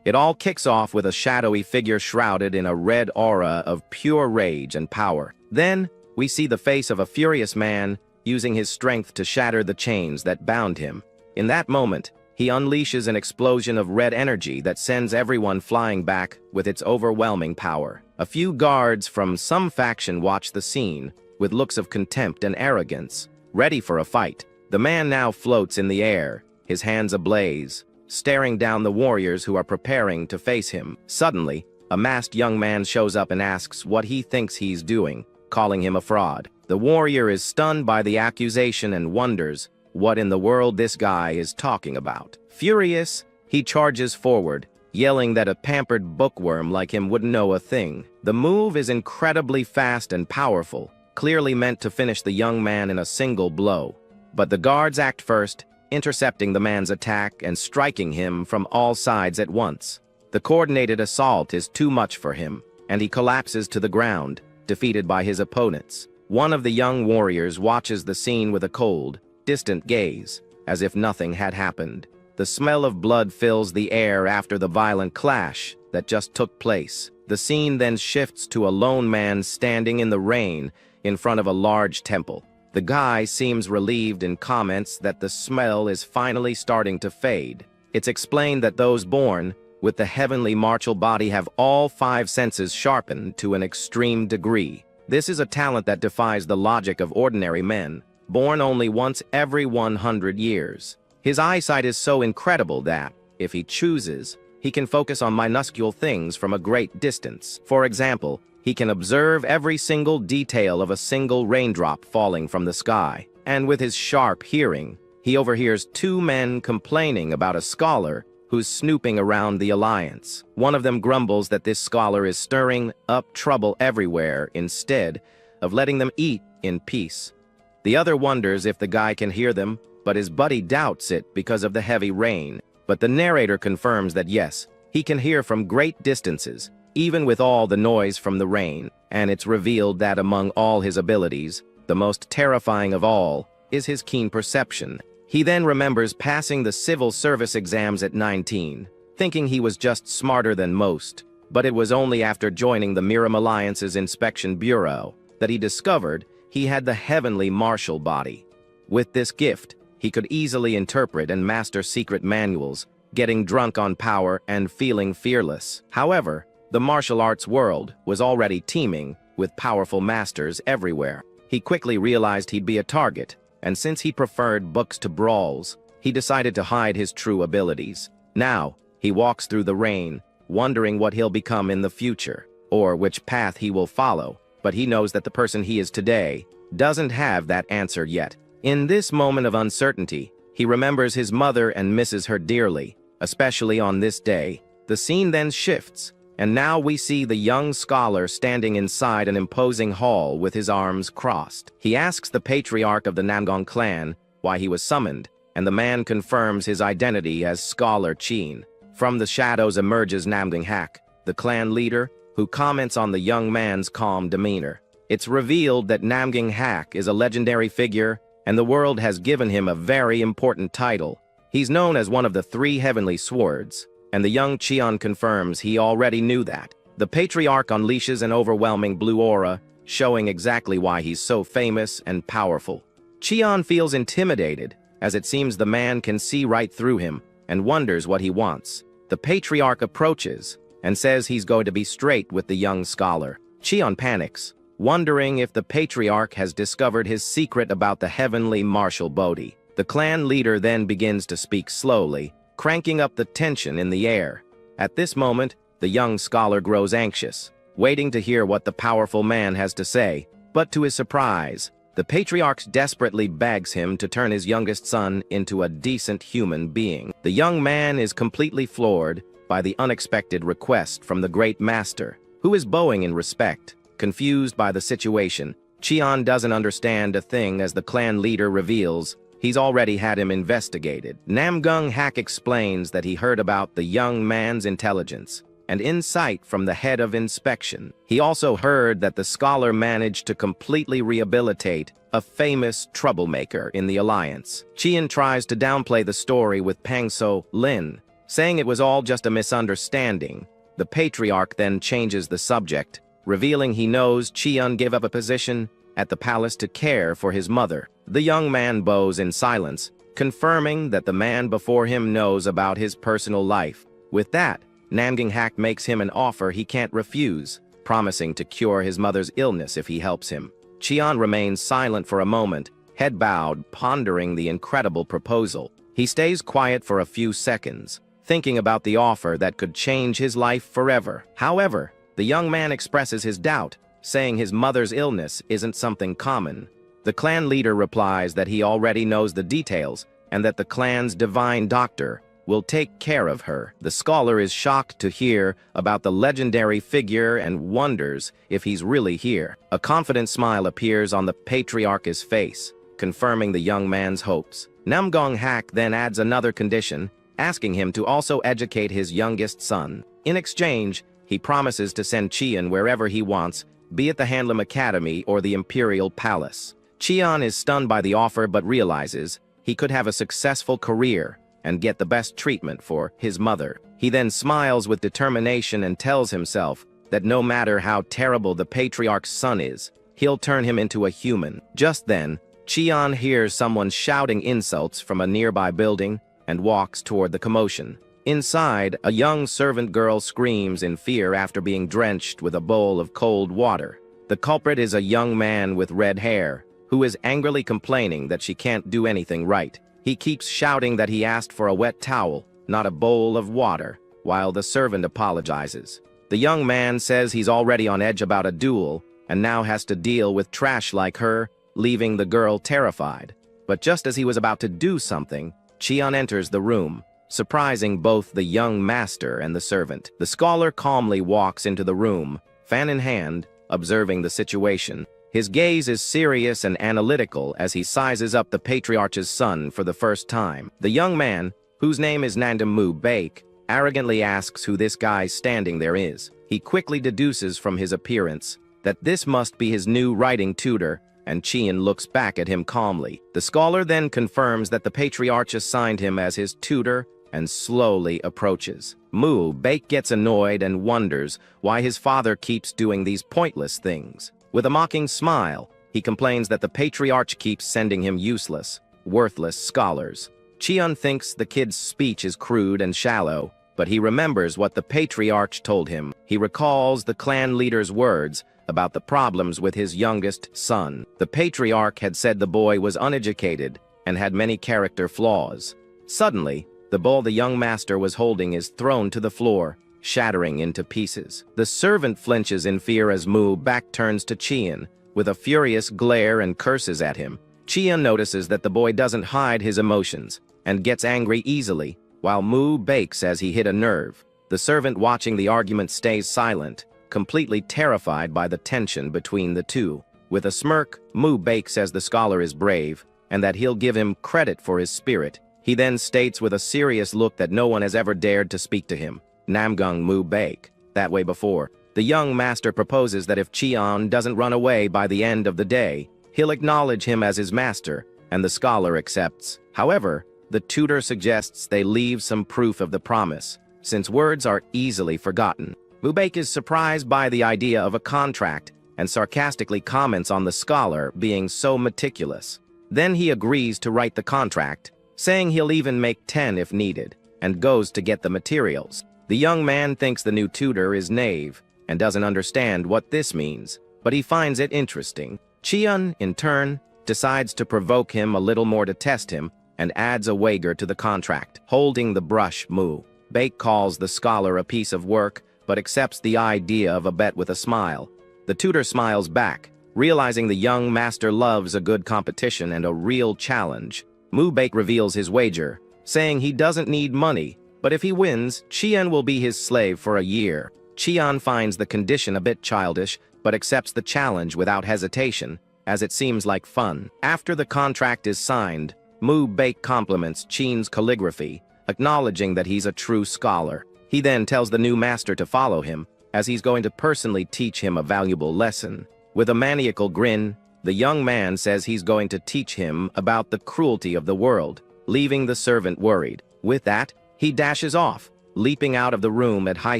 It all kicks off with a shadowy figure shrouded in a red aura of pure rage and power. Then, we see the face of a furious man using his strength to shatter the chains that bound him. In that moment, he unleashes an explosion of red energy that sends everyone flying back with its overwhelming power. A few guards from some faction watch the scene with looks of contempt and arrogance, ready for a fight. The man now floats in the air, his hands ablaze, staring down the warriors who are preparing to face him. Suddenly, a masked young man shows up and asks what he thinks he's doing, calling him a fraud. The warrior is stunned by the accusation and wonders what in the world this guy is talking about. Furious, he charges forward, yelling that a pampered bookworm like him wouldn't know a thing. The move is incredibly fast and powerful, clearly meant to finish the young man in a single blow. But the guards act first, intercepting the man's attack and striking him from all sides at once. The coordinated assault is too much for him, and he collapses to the ground, defeated by his opponents. One of the young warriors watches the scene with a cold, distant gaze, as if nothing had happened. The smell of blood fills the air after the violent clash that just took place. The scene then shifts to a lone man standing in the rain in front of a large temple. The guy seems relieved and comments that the smell is finally starting to fade. It's explained that those born with the heavenly martial body have all 5 senses sharpened to an extreme degree. This is a talent that defies the logic of ordinary men, born only once every 100 years. His eyesight is so incredible that, if he chooses, he can focus on minuscule things from a great distance. For example, he can observe every single detail of a single raindrop falling from the sky. And with his sharp hearing, he overhears 2 men complaining about a scholar who's snooping around the Alliance. One of them grumbles that this scholar is stirring up trouble everywhere instead of letting them eat in peace. The other wonders if the guy can hear them, but his buddy doubts it because of the heavy rain. But the narrator confirms that yes, he can hear from great distances, even with all the noise from the rain, and it's revealed that among all his abilities, the most terrifying of all is his keen perception. He then remembers passing the civil service exams at 19, thinking he was just smarter than most, but it was only after joining the Murim Alliance's inspection bureau that he discovered he had the heavenly martial body. With this gift, he could easily interpret and master secret manuals, getting drunk on power and feeling fearless. However, the martial arts world was already teeming with powerful masters everywhere. He quickly realized he'd be a target, and since he preferred books to brawls, he decided to hide his true abilities. Now, he walks through the rain, wondering what he'll become in the future, or which path he will follow, but he knows that the person he is today doesn't have that answer yet. In this moment of uncertainty, he remembers his mother and misses her dearly, especially on this day. The scene then shifts, and now we see the young scholar standing inside an imposing hall with his arms crossed. He asks the patriarch of the Namgang clan why he was summoned, and the man confirms his identity as Scholar Chin. From the shadows emerges Namgang Hak, the clan leader, who comments on the young man's calm demeanor. It's revealed that Namgang Hak is a legendary figure, and the world has given him a very important title. He's known as one of the 3 heavenly swords, and the young Cheon confirms he already knew that. The patriarch unleashes an overwhelming blue aura, showing exactly why he's so famous and powerful. Cheon feels intimidated, as it seems the man can see right through him, and wonders what he wants. The patriarch approaches, and says he's going to be straight with the young scholar. Cheon panics, wondering if the patriarch has discovered his secret about the heavenly martial body. The clan leader then begins to speak slowly, cranking up the tension in the air. At this moment, the young scholar grows anxious, waiting to hear what the powerful man has to say. But to his surprise, the patriarch desperately begs him to turn his youngest son into a decent human being. The young man is completely floored by the unexpected request from the great master, who is bowing in respect. Confused by the situation, Cheon doesn't understand a thing as the clan leader reveals he's already had him investigated. Namgang Hak explains that he heard about the young man's intelligence and insight from the head of inspection. He also heard that the scholar managed to completely rehabilitate a famous troublemaker in the Alliance. Cheon tries to downplay the story with Pangso Lin, saying it was all just a misunderstanding. The patriarch then changes the subject, revealing he knows Cheon gave up a position at the palace to care for his mother. The young man bows in silence, confirming that the man before him knows about his personal life. With that, Namgang Hak makes him an offer he can't refuse, promising to cure his mother's illness if he helps him. Cheon remains silent for a moment, head bowed, pondering the incredible proposal. He stays quiet for a few seconds, thinking about the offer that could change his life forever. However, the young man expresses his doubt, saying his mother's illness isn't something common. The clan leader replies that he already knows the details and that the clan's divine doctor will take care of her. The scholar is shocked to hear about the legendary figure and wonders if he's really here. A confident smile appears on the patriarch's face, confirming the young man's hopes. Namgang Hak then adds another condition, asking him to also educate his youngest son. In exchange, he promises to send Cheon wherever he wants, be it the Hanlim Academy or the Imperial Palace. Cheon is stunned by the offer but realizes he could have a successful career and get the best treatment for his mother. He then smiles with determination and tells himself that no matter how terrible the patriarch's son is, he'll turn him into a human. Just then, Cheon hears someone shouting insults from a nearby building and walks toward the commotion. Inside, a young servant girl screams in fear after being drenched with a bowl of cold water. The culprit is a young man with red hair, who is angrily complaining that she can't do anything right. He keeps shouting that he asked for a wet towel, not a bowl of water, while the servant apologizes. The young man says he's already on edge about a duel and now has to deal with trash like her, leaving the girl terrified. But just as he was about to do something, Cheon enters the room, surprising both the young master and the servant. The scholar calmly walks into the room, fan in hand, observing the situation. His gaze is serious and analytical as he sizes up the patriarch's son for the first time. The young man, whose name is Nandam Mu Baek, arrogantly asks who this guy standing there is. He quickly deduces from his appearance that this must be his new writing tutor, and Cheon looks back at him calmly. The scholar then confirms that the patriarch assigned him as his tutor and slowly approaches. Mu Baek gets annoyed and wonders why his father keeps doing these pointless things. With a mocking smile, he complains that the patriarch keeps sending him useless, worthless scholars. Cheon thinks the kid's speech is crude and shallow, but he remembers what the patriarch told him. He recalls the clan leader's words about the problems with his youngest son. The patriarch had said the boy was uneducated and had many character flaws. Suddenly, the bowl the young master was holding is thrown to the floor, shattering into pieces. The servant flinches in fear as Mu Baek turns to Cheon with a furious glare and curses at him. Cheon notices that the boy doesn't hide his emotions and gets angry easily, while Mu Baek says he hit a nerve. The servant watching the argument stays silent, completely terrified by the tension between the two. With a smirk, Mu Baek says the scholar is brave and that he'll give him credit for his spirit. He then states with a serious look that no one has ever dared to speak to him. Namgang Mu Baek, that way before. The young master proposes that if Cheon doesn't run away by the end of the day, he'll acknowledge him as his master, and the scholar accepts. However, the tutor suggests they leave some proof of the promise, since words are easily forgotten. Mu Baek is surprised by the idea of a contract and sarcastically comments on the scholar being so meticulous. Then he agrees to write the contract, saying he'll even make 10 if needed, and goes to get the materials. The young man thinks the new tutor is naive and doesn't understand what this means, but he finds it interesting. Cheon, in turn, decides to provoke him a little more to test him and adds a wager to the contract. Holding the brush, Mu Baek calls the scholar a piece of work, but accepts the idea of a bet with a smile. The tutor smiles back, realizing the young master loves a good competition and a real challenge. Mu Baek reveals his wager, saying he doesn't need money, but if he wins, Cheon will be his slave for a year. Cheon finds the condition a bit childish, but accepts the challenge without hesitation, as it seems like fun. After the contract is signed, Mu Baek compliments Cheon's calligraphy, acknowledging that he's a true scholar. He then tells the new master to follow him, as he's going to personally teach him a valuable lesson. With a maniacal grin, the young man says he's going to teach him about the cruelty of the world, leaving the servant worried. With that, He dashes off, leaping out of the room at high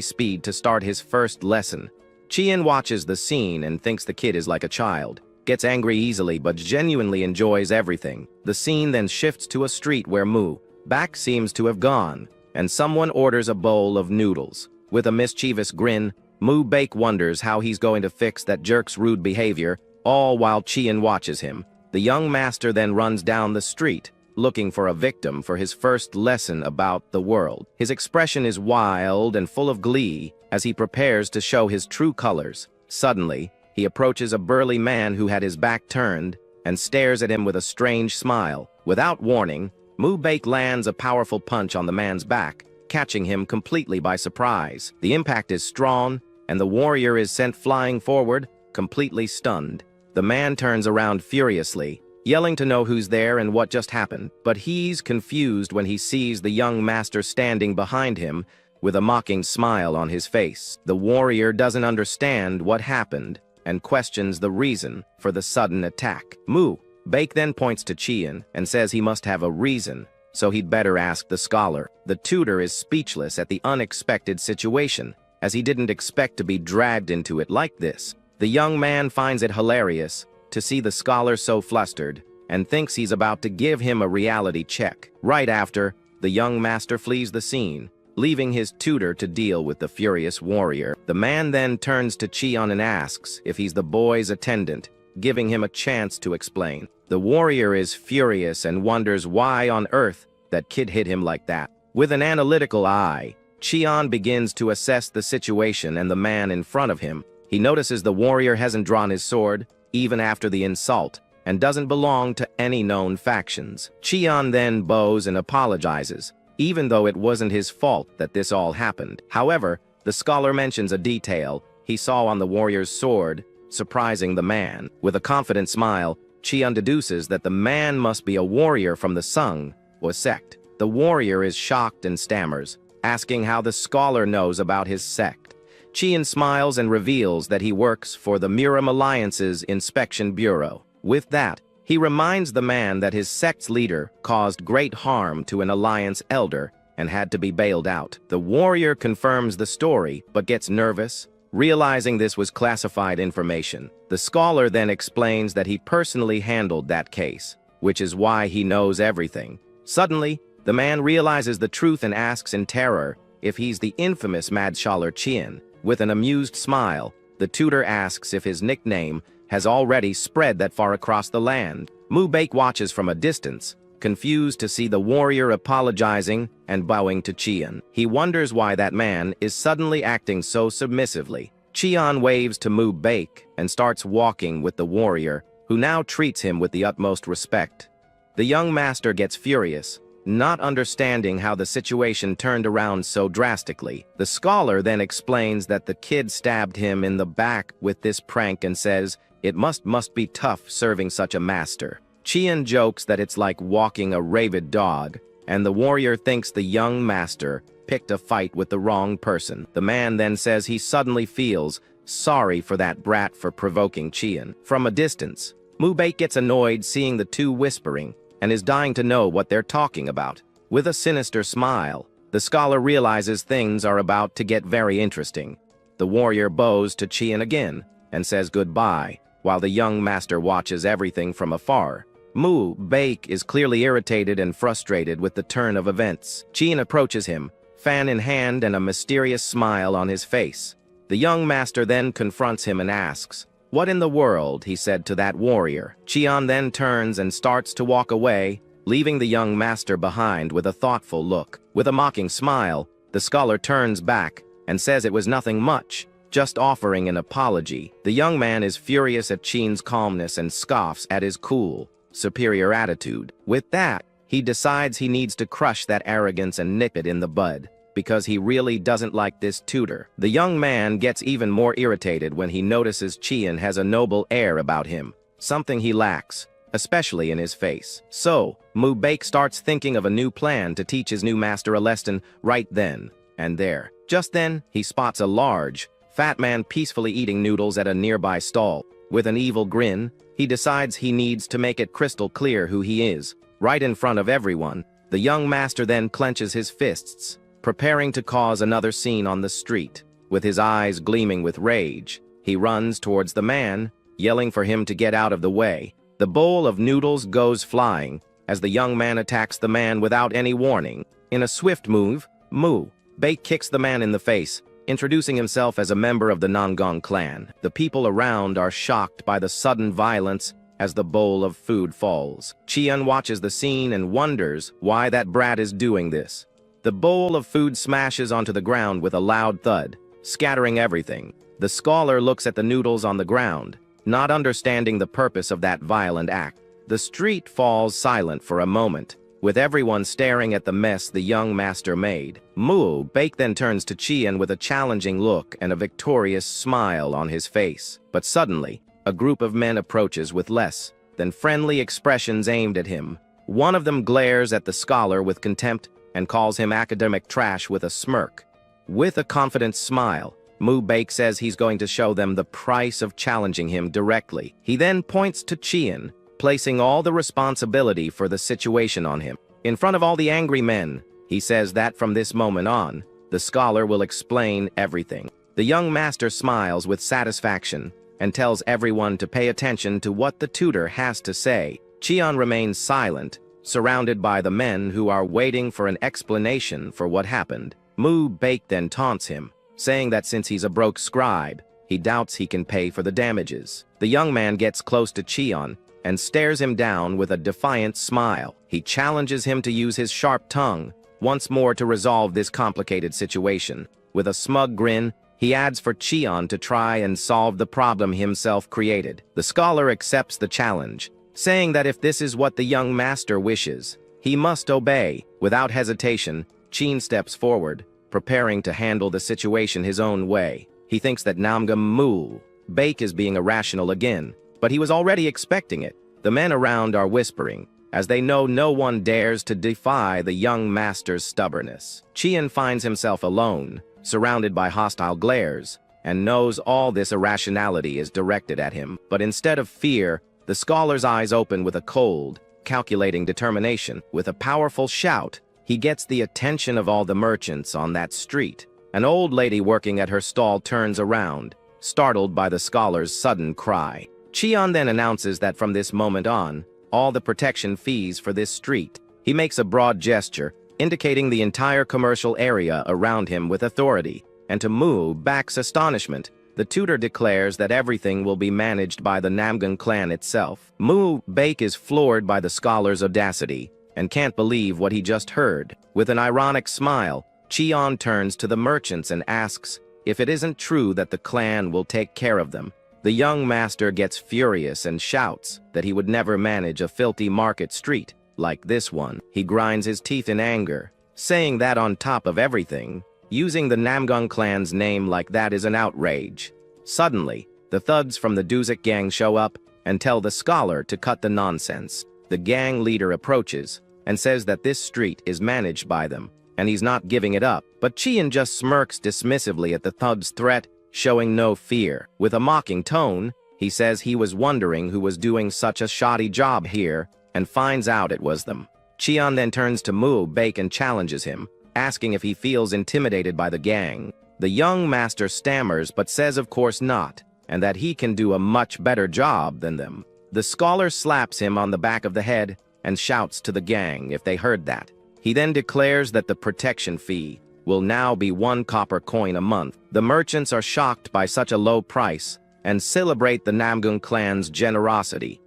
speed to start his first lesson. Chien watches the scene and thinks the kid is like a child, gets angry easily but genuinely enjoys everything. The scene then shifts to a street where Mu Baek seems to have gone, and someone orders a bowl of noodles. With a mischievous grin, Mu Baek wonders how he's going to fix that jerk's rude behavior, all while Chien watches him. The young master then runs down the street, looking for a victim for his first lesson about the world. His expression is wild and full of glee as he prepares to show his true colors. Suddenly, he approaches a burly man who had his back turned and stares at him with a strange smile. Without warning, Mu Baek lands a powerful punch on the man's back, catching him completely by surprise. The impact is strong, and the warrior is sent flying forward, completely stunned. The man turns around furiously, yelling to know who's there and what just happened, but he's confused when he sees the young master standing behind him with a mocking smile on his face. The warrior doesn't understand what happened and questions the reason for the sudden attack. Mu Baek then points to Chien and says he must have a reason, so he'd better ask the scholar. The tutor is speechless at the unexpected situation, as he didn't expect to be dragged into it like this. The young man finds it hilarious to see the scholar so flustered and thinks he's about to give him a reality check. Right after, the young master flees the scene, leaving his tutor to deal with the furious warrior. The man then turns to Chien and asks if he's the boy's attendant, giving him a chance to explain. The warrior is furious and wonders why on earth that kid hit him like that. With an analytical eye, Chien begins to assess the situation and the man in front of him. He notices the warrior hasn't drawn his sword, even after the insult, and doesn't belong to any known factions. Chien then bows and apologizes, even though it wasn't his fault that this all happened. However, the scholar mentions a detail he saw on the warrior's sword, surprising the man. With a confident smile, Chien deduces that the man must be a warrior from the Sung, or sect. The warrior is shocked and stammers, asking how the scholar knows about his sect. Chien smiles and reveals that he works for the Murim Alliance's Inspection Bureau. With that, he reminds the man that his sect's leader caused great harm to an alliance elder and had to be bailed out. The warrior confirms the story but gets nervous, realizing this was classified information. The scholar then explains that he personally handled that case, which is why he knows everything. Suddenly, the man realizes the truth and asks in terror if he's the infamous Madschaller Chien. With an amused smile, the tutor asks if his nickname has already spread that far across the land. Mu Baek watches from a distance, confused to see the warrior apologizing and bowing to Chien. He wonders why that man is suddenly acting so submissively. Chien waves to Mu Baek and starts walking with the warrior, who now treats him with the utmost respect. The young master gets furious, not understanding how the situation turned around so drastically. The scholar then explains that the kid stabbed him in the back with this prank and says it must be tough serving such a master. Chien jokes that it's like walking a rabid dog, and the warrior thinks the young master picked a fight with the wrong person. The man then says he suddenly feels sorry for that brat for provoking Chien. From a distance, Mu Baek gets annoyed seeing the two whispering and is dying to know what they're talking about. With a sinister smile, the scholar realizes things are about to get very interesting. The warrior bows to Chien again and says goodbye, while the young master watches everything from afar. Mu Baek is clearly irritated and frustrated with the turn of events. Chien approaches him, fan in hand and a mysterious smile on his face. The young master then confronts him and asks, "What in the world?" he said to that warrior. Chien then turns and starts to walk away, leaving the young master behind with a thoughtful look. With a mocking smile, the scholar turns back and says it was nothing much, just offering an apology. The young man is furious at Chien's calmness and scoffs at his cool, superior attitude. With that, he decides he needs to crush that arrogance and nip it in the bud, because he really doesn't like this tutor. The young man gets even more irritated when he notices Chien has a noble air about him, something he lacks, especially in his face. So, Mu Baek starts thinking of a new plan to teach his new master a lesson right then and there. Just then, he spots a large, fat man peacefully eating noodles at a nearby stall. With an evil grin, he decides he needs to make it crystal clear who he is. Right in front of everyone, the The young master then clenches his fists, preparing to cause another scene on the street. With his eyes gleaming with rage, he runs towards the man, yelling for him to get out of the way. The bowl of noodles goes flying as the young man attacks the man without any warning. In a swift move, Baek kicks the man in the face, introducing himself as a member of the Namgang clan. The people around are shocked by the sudden violence as the bowl of food falls. Chian watches the scene and wonders why that brat is doing this. The bowl of food smashes onto the ground with a loud thud, scattering everything. The scholar looks at the noodles on the ground, not understanding the purpose of that violent act. The street falls silent for a moment, with everyone staring at the mess the young master made. Baek then turns to Chian with a challenging look and a victorious smile on his face. But suddenly, a group of men approaches with less than friendly expressions aimed at him. One of them glares at the scholar with contempt and calls him academic trash with a smirk. With a confident smile, Baek says he's going to show them the price of challenging him directly. He then points to Chian, placing all the responsibility for the situation on him. In front of all the angry men, he says that from this moment on, the scholar will explain everything. The young master smiles with satisfaction and tells everyone to pay attention to what the tutor has to say. Chian remains silent, surrounded by the men who are waiting for an explanation for what happened. Baek then taunts him, saying that since he's a broke scribe, he doubts he can pay for the damages. The young man gets close to Chian and stares him down with a defiant smile. He challenges him to use his sharp tongue once more to resolve this complicated situation. With a smug grin, he adds for Chian to try and solve the problem himself created. The scholar accepts the challenge, saying that if this is what the young master wishes, he must obey. Without hesitation, Chian steps forward, preparing to handle the situation his own way. He thinks that Baek is being irrational again, but he was already expecting it. The men around are whispering, as they know no one dares to defy the young master's stubbornness. Chian finds himself alone, surrounded by hostile glares, and knows all this irrationality is directed at him. But instead of fear, the scholar's eyes open with a cold, calculating determination. With a powerful shout, he gets the attention of all the merchants on that street. An old lady working at her stall turns around, startled by the scholar's sudden cry. Chian then announces that from this moment on, all the protection fees for this street. He makes a broad gesture, indicating the entire commercial area around him with authority, and to Baek's astonishment, the tutor declares that everything will be managed by the Namgang clan itself. Baek is floored by the scholar's audacity, and can't believe what he just heard. With an ironic smile, Chian turns to the merchants and asks if it isn't true that the clan will take care of them. The young master gets furious and shouts that he would never manage a filthy market street like this one. He grinds his teeth in anger, saying that on top of everything, using the Namgang clan's name like that is an outrage. Suddenly, the thugs from the Duzik gang show up and tell the scholar to cut the nonsense. The gang leader approaches and says that this street is managed by them, and he's not giving it up. But Chian just smirks dismissively at the thug's threat, showing no fear. With a mocking tone, he says he was wondering who was doing such a shoddy job here, and finds out it was them. Chian then turns to Baek and challenges him, asking if he feels intimidated by the gang. The young master stammers but says of course not, and that he can do a much better job than them. The scholar slaps him on the back of the head and shouts to the gang if they heard that. He then declares that the protection fee will now be 1 copper coin a month. The merchants are shocked by such a low price and celebrate the Namgang clan's generosity.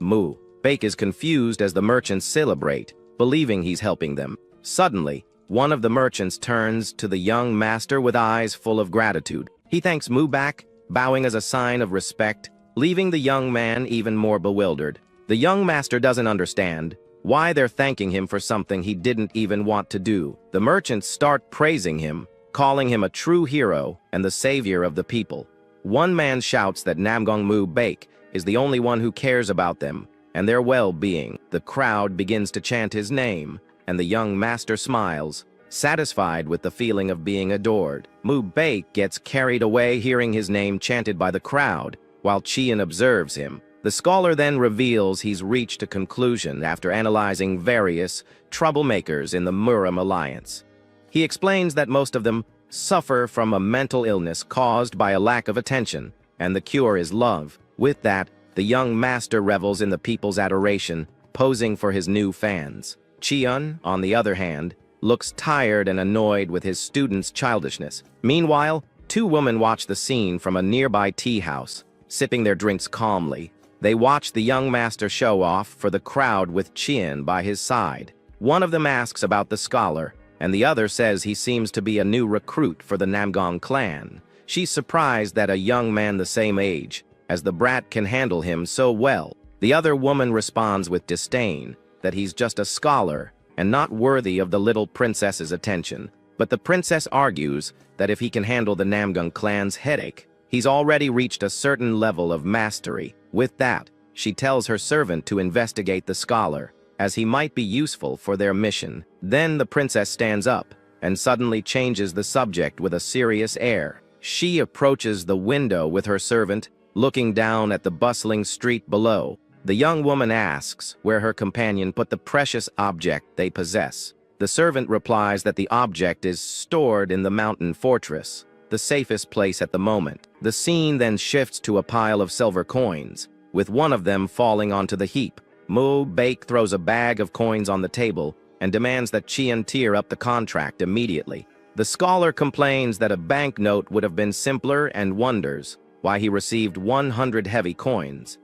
Baek is confused as the merchants celebrate, believing he's helping them. Suddenly, one of the merchants turns to the young master with eyes full of gratitude. He thanks Baek, bowing as a sign of respect, leaving the young man even more bewildered. The young master doesn't understand why they're thanking him for something he didn't even want to do. The merchants start praising him, calling him a true hero and the savior of the people. One man shouts that Namgang Baek is the only one who cares about them and their well-being. The crowd begins to chant his name, and the young master smiles, satisfied with the feeling of being adored. Baek gets carried away hearing his name chanted by the crowd, while Chian observes him, The scholar then reveals he's reached a conclusion after analyzing various troublemakers in the Murim alliance. He explains that most of them suffer from a mental illness caused by a lack of attention, and the cure is love. With that, the young master revels in the people's adoration, posing for his new fans. Cheon, on the other hand, looks tired and annoyed with his students' childishness. Meanwhile, two women watch the scene from a nearby tea house, sipping their drinks calmly. They watch the young master show off for the crowd with Cheon by his side. One of them asks about the scholar, and the other says he seems to be a new recruit for the Namgang clan. She's surprised that a young man the same age as the brat can handle him so well. The other woman responds with disdain that he's just a scholar and not worthy of the little princess's attention. But the princess argues that if he can handle the Namgang clan's headache, he's already reached a certain level of mastery. With that, she tells her servant to investigate the scholar, as he might be useful for their mission. Then the princess stands up and suddenly changes the subject with a serious air. She approaches the window with her servant, looking down at the bustling street below. The young woman asks where her companion put the precious object they possess. The servant replies that the object is stored in the mountain fortress, the safest place at the moment. The scene then shifts to a pile of silver coins, with one of them falling onto the heap. Mu Baek throws a bag of coins on the table and demands that Cheon tear up the contract immediately. The scholar complains that a banknote would have been simpler and wonders why he received 100 heavy coins.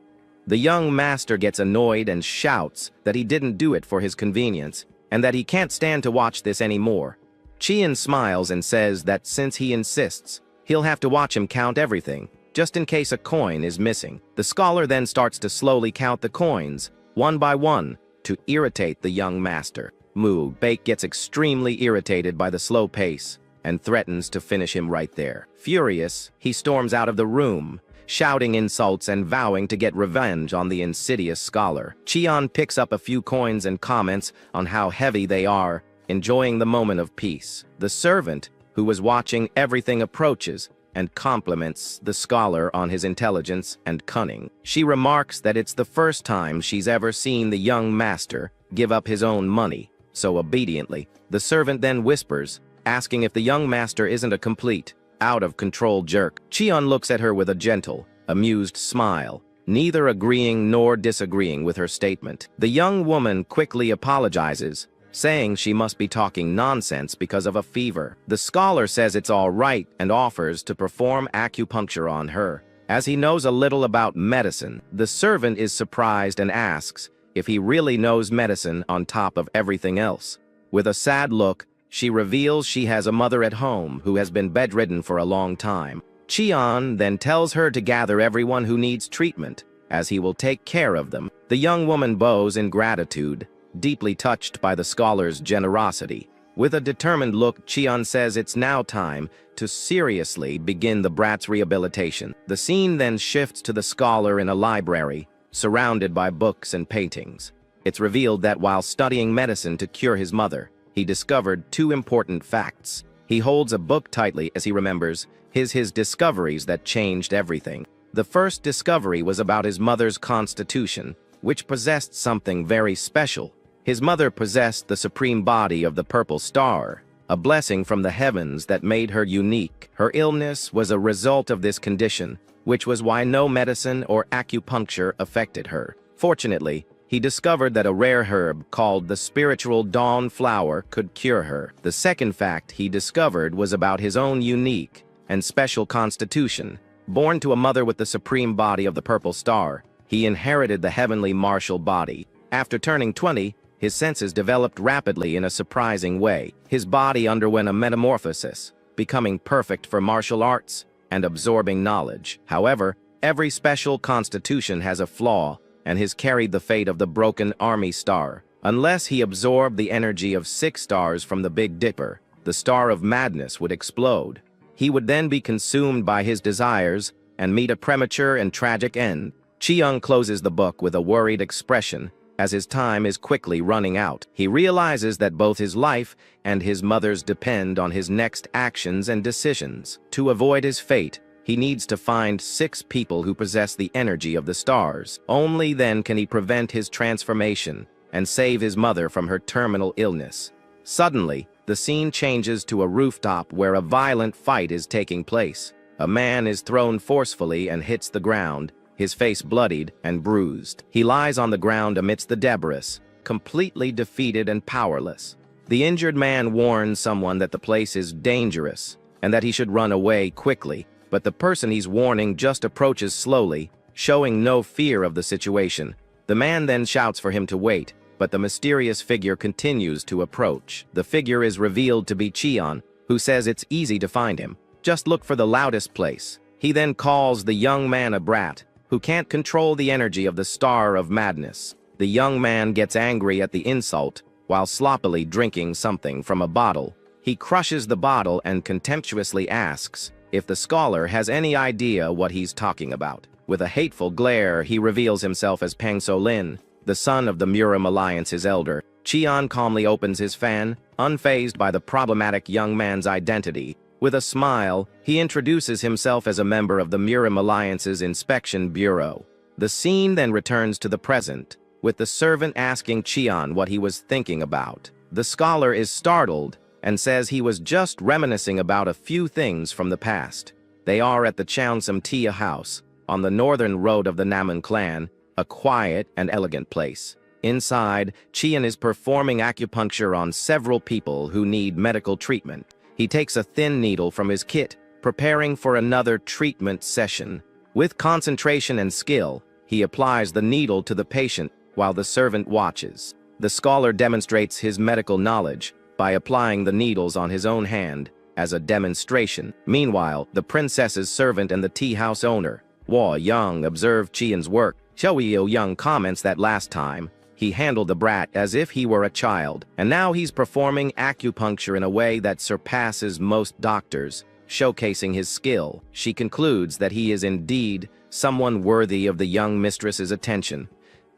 The young master gets annoyed and shouts that he didn't do it for his convenience, and that he can't stand to watch this anymore. Cheon smiles and says that since he insists, he'll have to watch him count everything, just in case a coin is missing. The scholar then starts to slowly count the coins, one by one, to irritate the young master. Mu Baek gets extremely irritated by the slow pace and threatens to finish him right there. Furious, he storms out of the room, shouting insults and vowing to get revenge on the insidious scholar. Cheon picks up a few coins and comments on how heavy they are, enjoying the moment of peace. The servant, who was watching everything, approaches and compliments the scholar on his intelligence and cunning. She remarks that it's the first time she's ever seen the young master give up his own money so obediently. The servant then whispers, asking if the young master isn't a complete, out-of-control jerk. Cheon looks at her with a gentle, amused smile, neither agreeing nor disagreeing with her statement. The young woman quickly apologizes, saying she must be talking nonsense because of a fever. The scholar says it's all right and offers to perform acupuncture on her, as he knows a little about medicine. The servant is surprised and asks if he really knows medicine on top of everything else. With a sad look, she reveals she has a mother at home who has been bedridden for a long time. Cheon then tells her to gather everyone who needs treatment, as he will take care of them. The young woman bows in gratitude, deeply touched by the scholar's generosity. With a determined look, Cheon says it's now time to seriously begin the brat's rehabilitation. The scene then shifts to the scholar in a library, surrounded by books and paintings. It's revealed that while studying medicine to cure his mother, he discovered two important facts. He holds a book tightly as he remembers his discoveries that changed everything. The first discovery was about his mother's constitution, which possessed something very special. His mother possessed the supreme body of the purple star, a blessing from the heavens that made her unique. Her illness was a result of this condition, which was why no medicine or acupuncture affected her. Fortunately, he discovered that a rare herb called the spiritual dawn flower could cure her. The second fact he discovered was about his own unique and special constitution. Born to a mother with the supreme body of the purple star, he inherited the heavenly martial body. After turning 20, his senses developed rapidly in a surprising way. His body underwent a metamorphosis, becoming perfect for martial arts and absorbing knowledge. However, every special constitution has a flaw, and his carried the fate of the broken army star. Unless he absorbed the energy of 6 stars from the Big Dipper, the star of madness would explode. He would then be consumed by his desires and meet a premature and tragic end. Cheon closes the book with a worried expression, as his time is quickly running out. He realizes that both his life and his mother's depend on his next actions and decisions. To avoid his fate, He needs to find 6 people who possess the energy of the stars. Only then can he prevent his transformation and save his mother from her terminal illness. Suddenly, the scene changes to a rooftop where a violent fight is taking place. A man is thrown forcefully and hits the ground, his face bloodied and bruised. He lies on the ground amidst the debris, completely defeated and powerless. The injured man warns someone that the place is dangerous and that he should run away quickly, but the person he's warning just approaches slowly, showing no fear of the situation. The man then shouts for him to wait, but the mysterious figure continues to approach. The figure is revealed to be Cheon, who says it's easy to find him. Just look for the loudest place. He then calls the young man a brat, who can't control the energy of the Star of Madness. The young man gets angry at the insult while sloppily drinking something from a bottle. He crushes the bottle and contemptuously asks if the scholar has any idea what he's talking about. With a hateful glare, he reveals himself as Pang So-lin, the son of the Murim Alliance's elder. Cheon calmly opens his fan, unfazed by the problematic young man's identity. With a smile, he introduces himself as a member of the Murim Alliance's Inspection Bureau. The scene then returns to the present, with the servant asking Cheon what he was thinking about. The scholar is startled and says he was just reminiscing about a few things from the past. They are at the Cheongsam Tia house, on the northern road of the Naman clan, a quiet and elegant place. Inside, Cheon is performing acupuncture on several people who need medical treatment. He takes a thin needle from his kit, preparing for another treatment session. With concentration and skill, he applies the needle to the patient while the servant watches. The scholar demonstrates his medical knowledge by applying the needles on his own hand as a demonstration. Meanwhile, the princess's servant and the tea house owner, Hua Young, observe Cheon's work. Xiao Young comments that last time, he handled the brat as if he were a child, and now he's performing acupuncture in a way that surpasses most doctors, showcasing his skill. She concludes that he is indeed someone worthy of the young mistress's attention,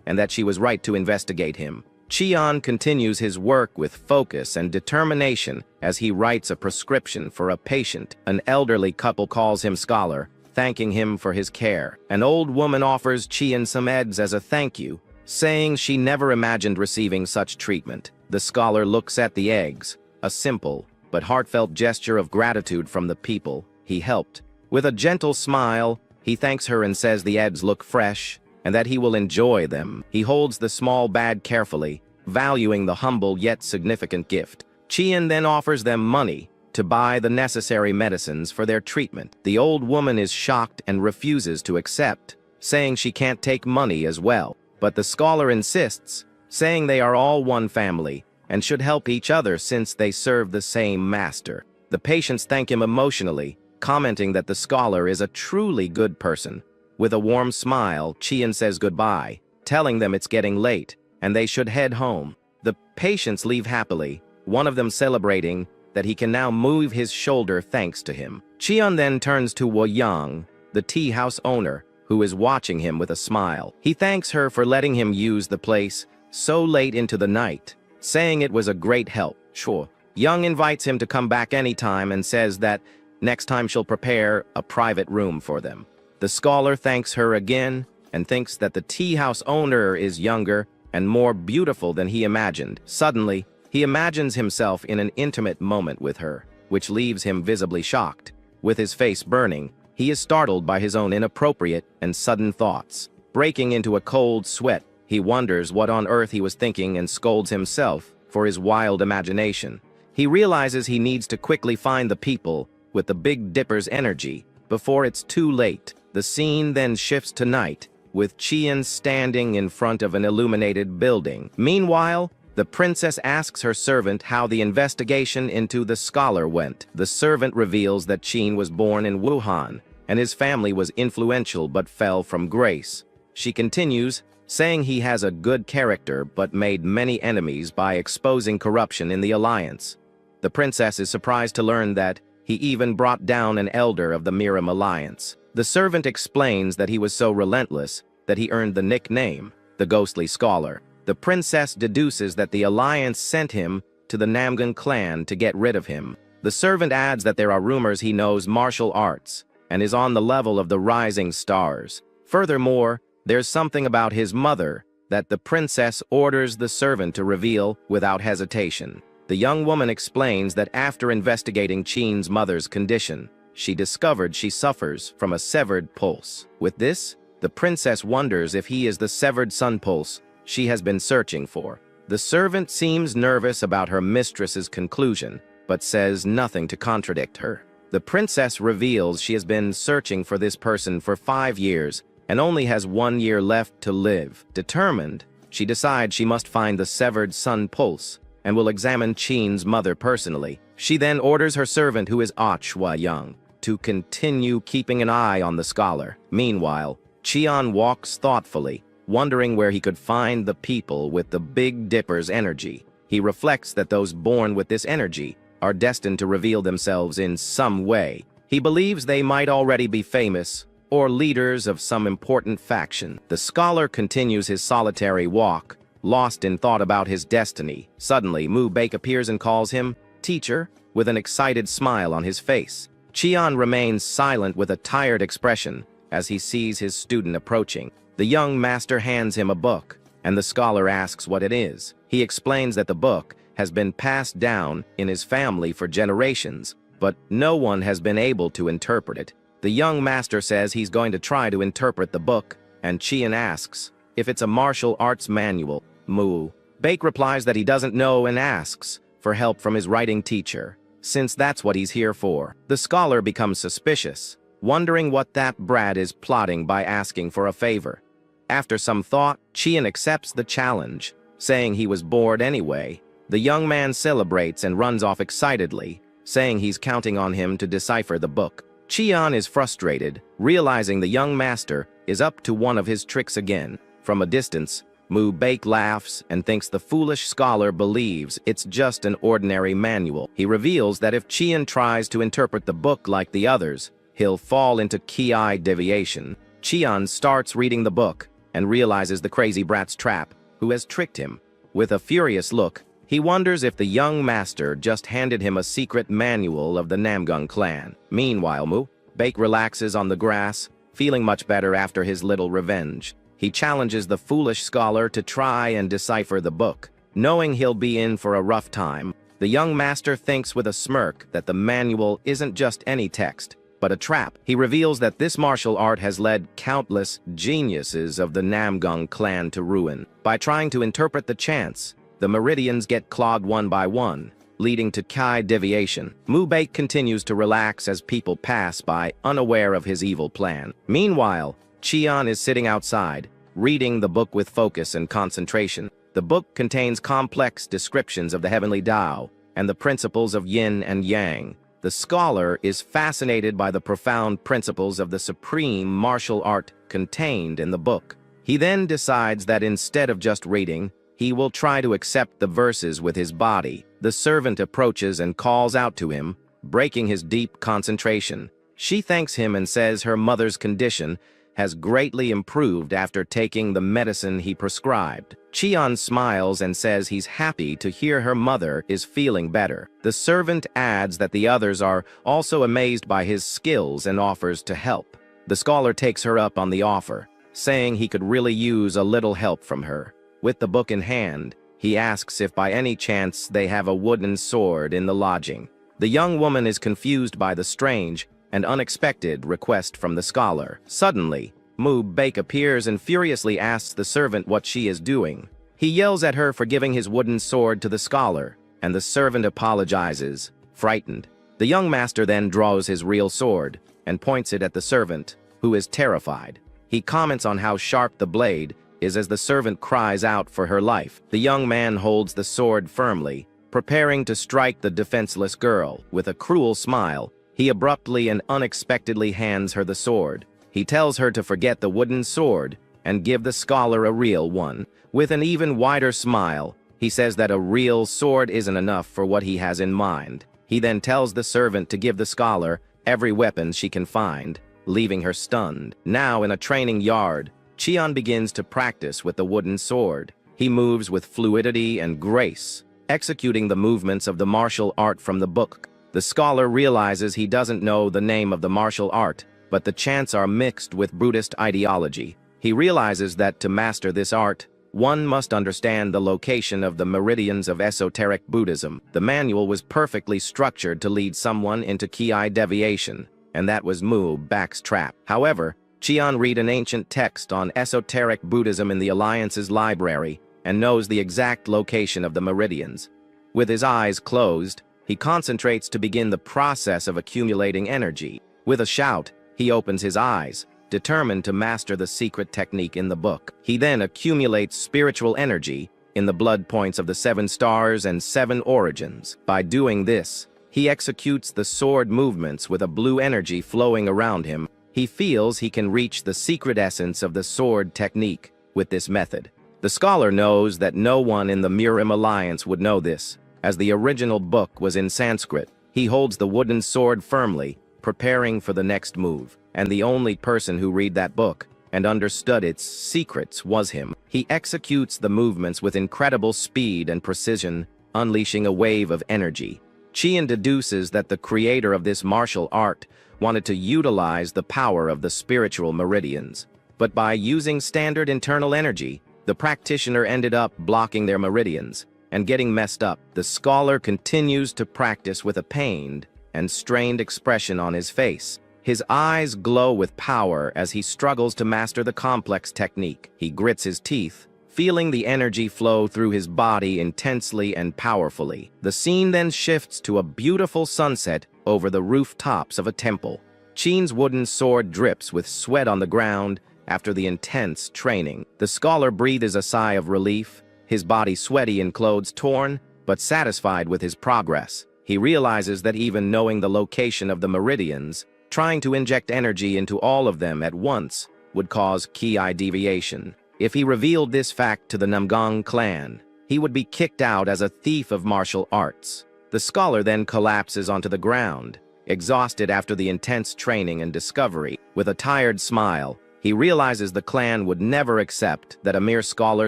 and that she was right to investigate him. Cheon continues his work with focus and determination as he writes a prescription for a patient. An elderly couple calls him scholar, thanking him for his care. An old woman offers Cheon some eggs as a thank you, saying she never imagined receiving such treatment. The scholar looks at the eggs, a simple but heartfelt gesture of gratitude from the people he helped. With a gentle smile, he thanks her and says the eggs look fresh and that he will enjoy them. He holds the small bag carefully, valuing the humble yet significant gift. Cheon then offers them money to buy the necessary medicines for their treatment. The old woman is shocked and refuses to accept, saying she can't take money as well. But the scholar insists, saying they are all one family and should help each other since they serve the same master. The patients thank him emotionally, commenting that the scholar is a truly good person. With a warm smile, Cheon says goodbye, telling them it's getting late and they should head home. The patients leave happily, one of them celebrating that he can now move his shoulder thanks to him. Cheon then turns to Wo Yang, the tea house owner, who is watching him with a smile. He thanks her for letting him use the place so late into the night, saying it was a great help. Sure. Young invites him to come back anytime and says that next time she'll prepare a private room for them. The scholar thanks her again and thinks that the tea house owner is younger and more beautiful than he imagined. Suddenly, he imagines himself in an intimate moment with her, which leaves him visibly shocked. With his face burning, he is startled by his own inappropriate and sudden thoughts. Breaking into a cold sweat, he wonders what on earth he was thinking and scolds himself for his wild imagination. He realizes he needs to quickly find the people with the Big Dipper's energy before it's too late. The scene then shifts to night, with Cheon standing in front of an illuminated building. Meanwhile, the princess asks her servant how the investigation into the scholar went. The servant reveals that Cheon was born in Wuhan, and his family was influential but fell from grace. She continues, saying he has a good character but made many enemies by exposing corruption in the alliance. The princess is surprised to learn that he even brought down an elder of the Murim Alliance. The servant explains that he was so relentless that he earned the nickname, the Ghostly Scholar. The princess deduces that the alliance sent him to the Namgan clan to get rid of him. The servant adds that there are rumors he knows martial arts, and is on the level of the rising stars. Furthermore, there's something about his mother that the princess orders the servant to reveal without hesitation. The young woman explains that after investigating Qin's mother's condition, she discovered she suffers from a severed pulse. With this, the princess wonders if he is the severed sun pulse she has been searching for. The servant seems nervous about her mistress's conclusion, but says nothing to contradict her. The princess reveals she has been searching for this person for 5 years and only has 1 year left to live. Determined, she decides she must find the severed sun pulse and will examine Qin's mother personally. She then orders her servant, who is Hua Young, to continue keeping an eye on the scholar. Meanwhile, Qian walks thoughtfully, wondering where he could find the people with the Big Dipper's energy. He reflects that those born with this energy are destined to reveal themselves in some way. He believes they might already be famous or leaders of some important faction. The scholar continues his solitary walk, lost in thought about his destiny. Suddenly, Mu Baek appears and calls him teacher with an excited smile on his face. Qian remains silent with a tired expression as he sees his student approaching. The young master hands him a book, and the scholar asks what it is. He explains that the book has been passed down in his family for generations, but no one has been able to interpret it. The young master says he's going to try to interpret the book, and Qian asks if it's a martial arts manual. Mu Baek replies that he doesn't know and asks for help from his writing teacher, since that's what he's here for. The scholar becomes suspicious, wondering what that brat is plotting by asking for a favor. After some thought, Qian accepts the challenge, saying he was bored anyway. The young man celebrates and runs off excitedly, saying he's counting on him to decipher the book. Qian is frustrated, realizing the young master is up to one of his tricks again. From a distance, Mu Baek laughs and thinks the foolish scholar believes it's just an ordinary manual. He reveals that if Qian tries to interpret the book like the others, he'll fall into ki deviation. Qian starts reading the book and realizes the crazy brat's trap, who has tricked him. With a furious look, he wonders if the young master just handed him a secret manual of the Namgung clan. Meanwhile, Mu Baek relaxes on the grass, feeling much better after his little revenge. He challenges the foolish scholar to try and decipher the book. Knowing he'll be in for a rough time, the young master thinks with a smirk that the manual isn't just any text, but a trap. He reveals that this martial art has led countless geniuses of the Namgung clan to ruin. By trying to interpret the chants, the meridians get clogged one by one, leading to ki deviation. Mu Baek continues to relax as people pass by, unaware of his evil plan. Meanwhile, Qian is sitting outside, reading the book with focus and concentration. The book contains complex descriptions of the heavenly Tao and the principles of yin and yang. The scholar is fascinated by the profound principles of the supreme martial art contained in the book. He then decides that instead of just reading, he will try to accept the verses with his body. The servant approaches and calls out to him, breaking his deep concentration. She thanks him and says her mother's condition has greatly improved after taking the medicine he prescribed. Qian smiles and says he's happy to hear her mother is feeling better. The servant adds that the others are also amazed by his skills and offers to help. The scholar takes her up on the offer, saying he could really use a little help from her. With the book in hand, he asks if by any chance they have a wooden sword in the lodging. The young woman is confused by the strange and unexpected request from the scholar. Suddenly, Mu Baek appears and furiously asks the servant what she is doing. He yells at her for giving his wooden sword to the scholar, and the servant apologizes, frightened. The young master then draws his real sword and points it at the servant, who is terrified. He comments on how sharp the blade is as the servant cries out for her life. The young man holds the sword firmly, preparing to strike the defenseless girl. With a cruel smile, he abruptly and unexpectedly hands her the sword. He tells her to forget the wooden sword and give the scholar a real one. With an even wider smile, he says that a real sword isn't enough for what he has in mind. He then tells the servant to give the scholar every weapon she can find, leaving her stunned. Now in a training yard, Qian begins to practice with the wooden sword. He moves with fluidity and grace, executing the movements of the martial art from the book. The scholar realizes he doesn't know the name of the martial art but the chants are mixed with Buddhist ideology. He realizes that to master this art, one must understand the location of the meridians of esoteric Buddhism. The manual was perfectly structured to lead someone into ki deviation, and that was Mu Bak's trap. However, Cheon read an ancient text on esoteric Buddhism in the Alliance's library and knows the exact location of the meridians. With his eyes closed, he concentrates to begin the process of accumulating energy. With a shout, he opens his eyes, determined to master the secret technique in the book. He then accumulates spiritual energy in the blood points of the 7 stars and 7 origins. By doing this, he executes the sword movements with a blue energy flowing around him. He feels he can reach the secret essence of the sword technique with this method. The scholar knows that no one in the Murim Alliance would know this, as the original book was in Sanskrit. He holds the wooden sword firmly, preparing for the next move, and the only person who read that book and understood its secrets was him. He executes the movements with incredible speed and precision, unleashing a wave of energy. Cheon deduces that the creator of this martial art wanted to utilize the power of the spiritual meridians, but by using standard internal energy, the practitioner ended up blocking their meridians and getting messed up. The scholar continues to practice with a pained and strained expression on his face. His eyes glow with power as he struggles to master the complex technique. He grits his teeth, feeling the energy flow through his body intensely and powerfully. The scene then shifts to a beautiful sunset over the rooftops of a temple. Cheon's wooden sword drips with sweat on the ground after the intense training. The scholar breathes a sigh of relief, his body sweaty and clothes torn, but satisfied with his progress. He realizes that even knowing the location of the meridians, trying to inject energy into all of them at once would cause ki deviation. If he revealed this fact to the Namgang clan, he would be kicked out as a thief of martial arts. The scholar then collapses onto the ground, exhausted after the intense training and discovery. With a tired smile, he realizes the clan would never accept that a mere scholar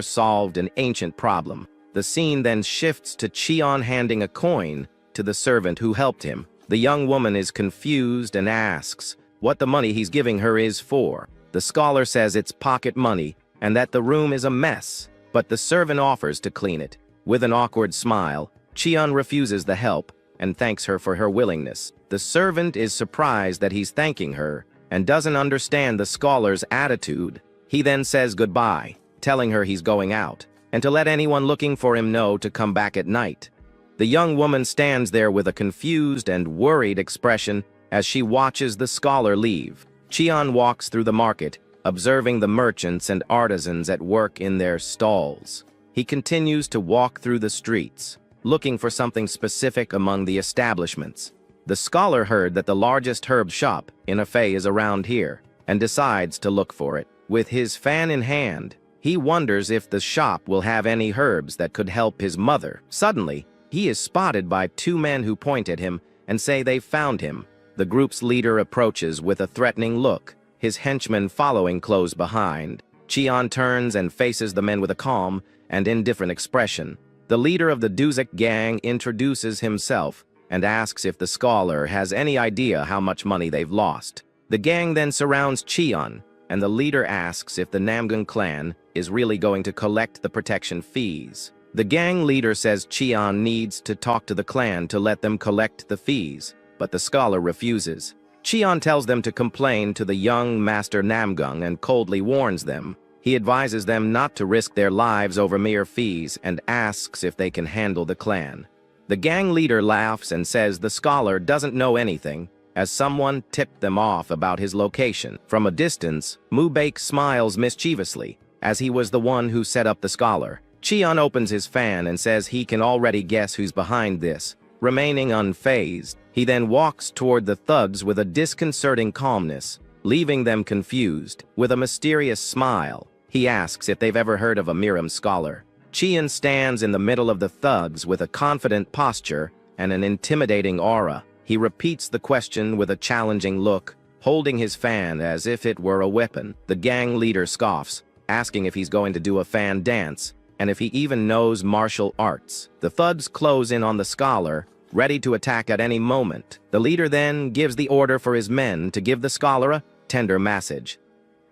solved an ancient problem. The scene then shifts to Cheon handing a coin to the servant who helped him. The young woman is confused and asks what the money he's giving her is for. The scholar says it's pocket money and that the room is a mess, but the servant offers to clean it. With an awkward smile, Cheon refuses the help and thanks her for her willingness. The servant is surprised that he's thanking her and doesn't understand the scholar's attitude. He then says goodbye, telling her he's going out, and to let anyone looking for him know to come back at night. The young woman stands there with a confused and worried expression as she watches the scholar leave. Cheon walks through the market, observing the merchants and artisans at work in their stalls. He continues to walk through the streets, looking for something specific among the establishments. The scholar heard that the largest herb shop in Afei is around here, and decides to look for it. With his fan in hand, he wonders if the shop will have any herbs that could help his mother. Suddenly, he is spotted by 2 men who point at him and say they've found him. The group's leader approaches with a threatening look, his henchmen following close behind. Cheon turns and faces the men with a calm and indifferent expression. The leader of the Duzek gang introduces himself and asks if the scholar has any idea how much money they've lost. The gang then surrounds Cheon, and the leader asks if the Namgang clan is really going to collect the protection fees. The gang leader says Cheon needs to talk to the clan to let them collect the fees, but the scholar refuses. Cheon tells them to complain to the young Master Namgang and coldly warns them. He advises them not to risk their lives over mere fees and asks if they can handle the clan. The gang leader laughs and says the scholar doesn't know anything, as someone tipped them off about his location. From a distance, Mu Baek smiles mischievously, as he was the one who set up the scholar. Cheon opens his fan and says he can already guess who's behind this. Remaining unfazed, he then walks toward the thugs with a disconcerting calmness, leaving them confused. With a mysterious smile, he asks if they've ever heard of a Murim scholar. Cheon stands in the middle of the thugs with a confident posture and an intimidating aura. He repeats the question with a challenging look, holding his fan as if it were a weapon. The gang leader scoffs, asking if he's going to do a fan dance, and if he even knows martial arts. The thugs close in on the scholar, ready to attack at any moment. The leader then gives the order for his men to give the scholar a tender message.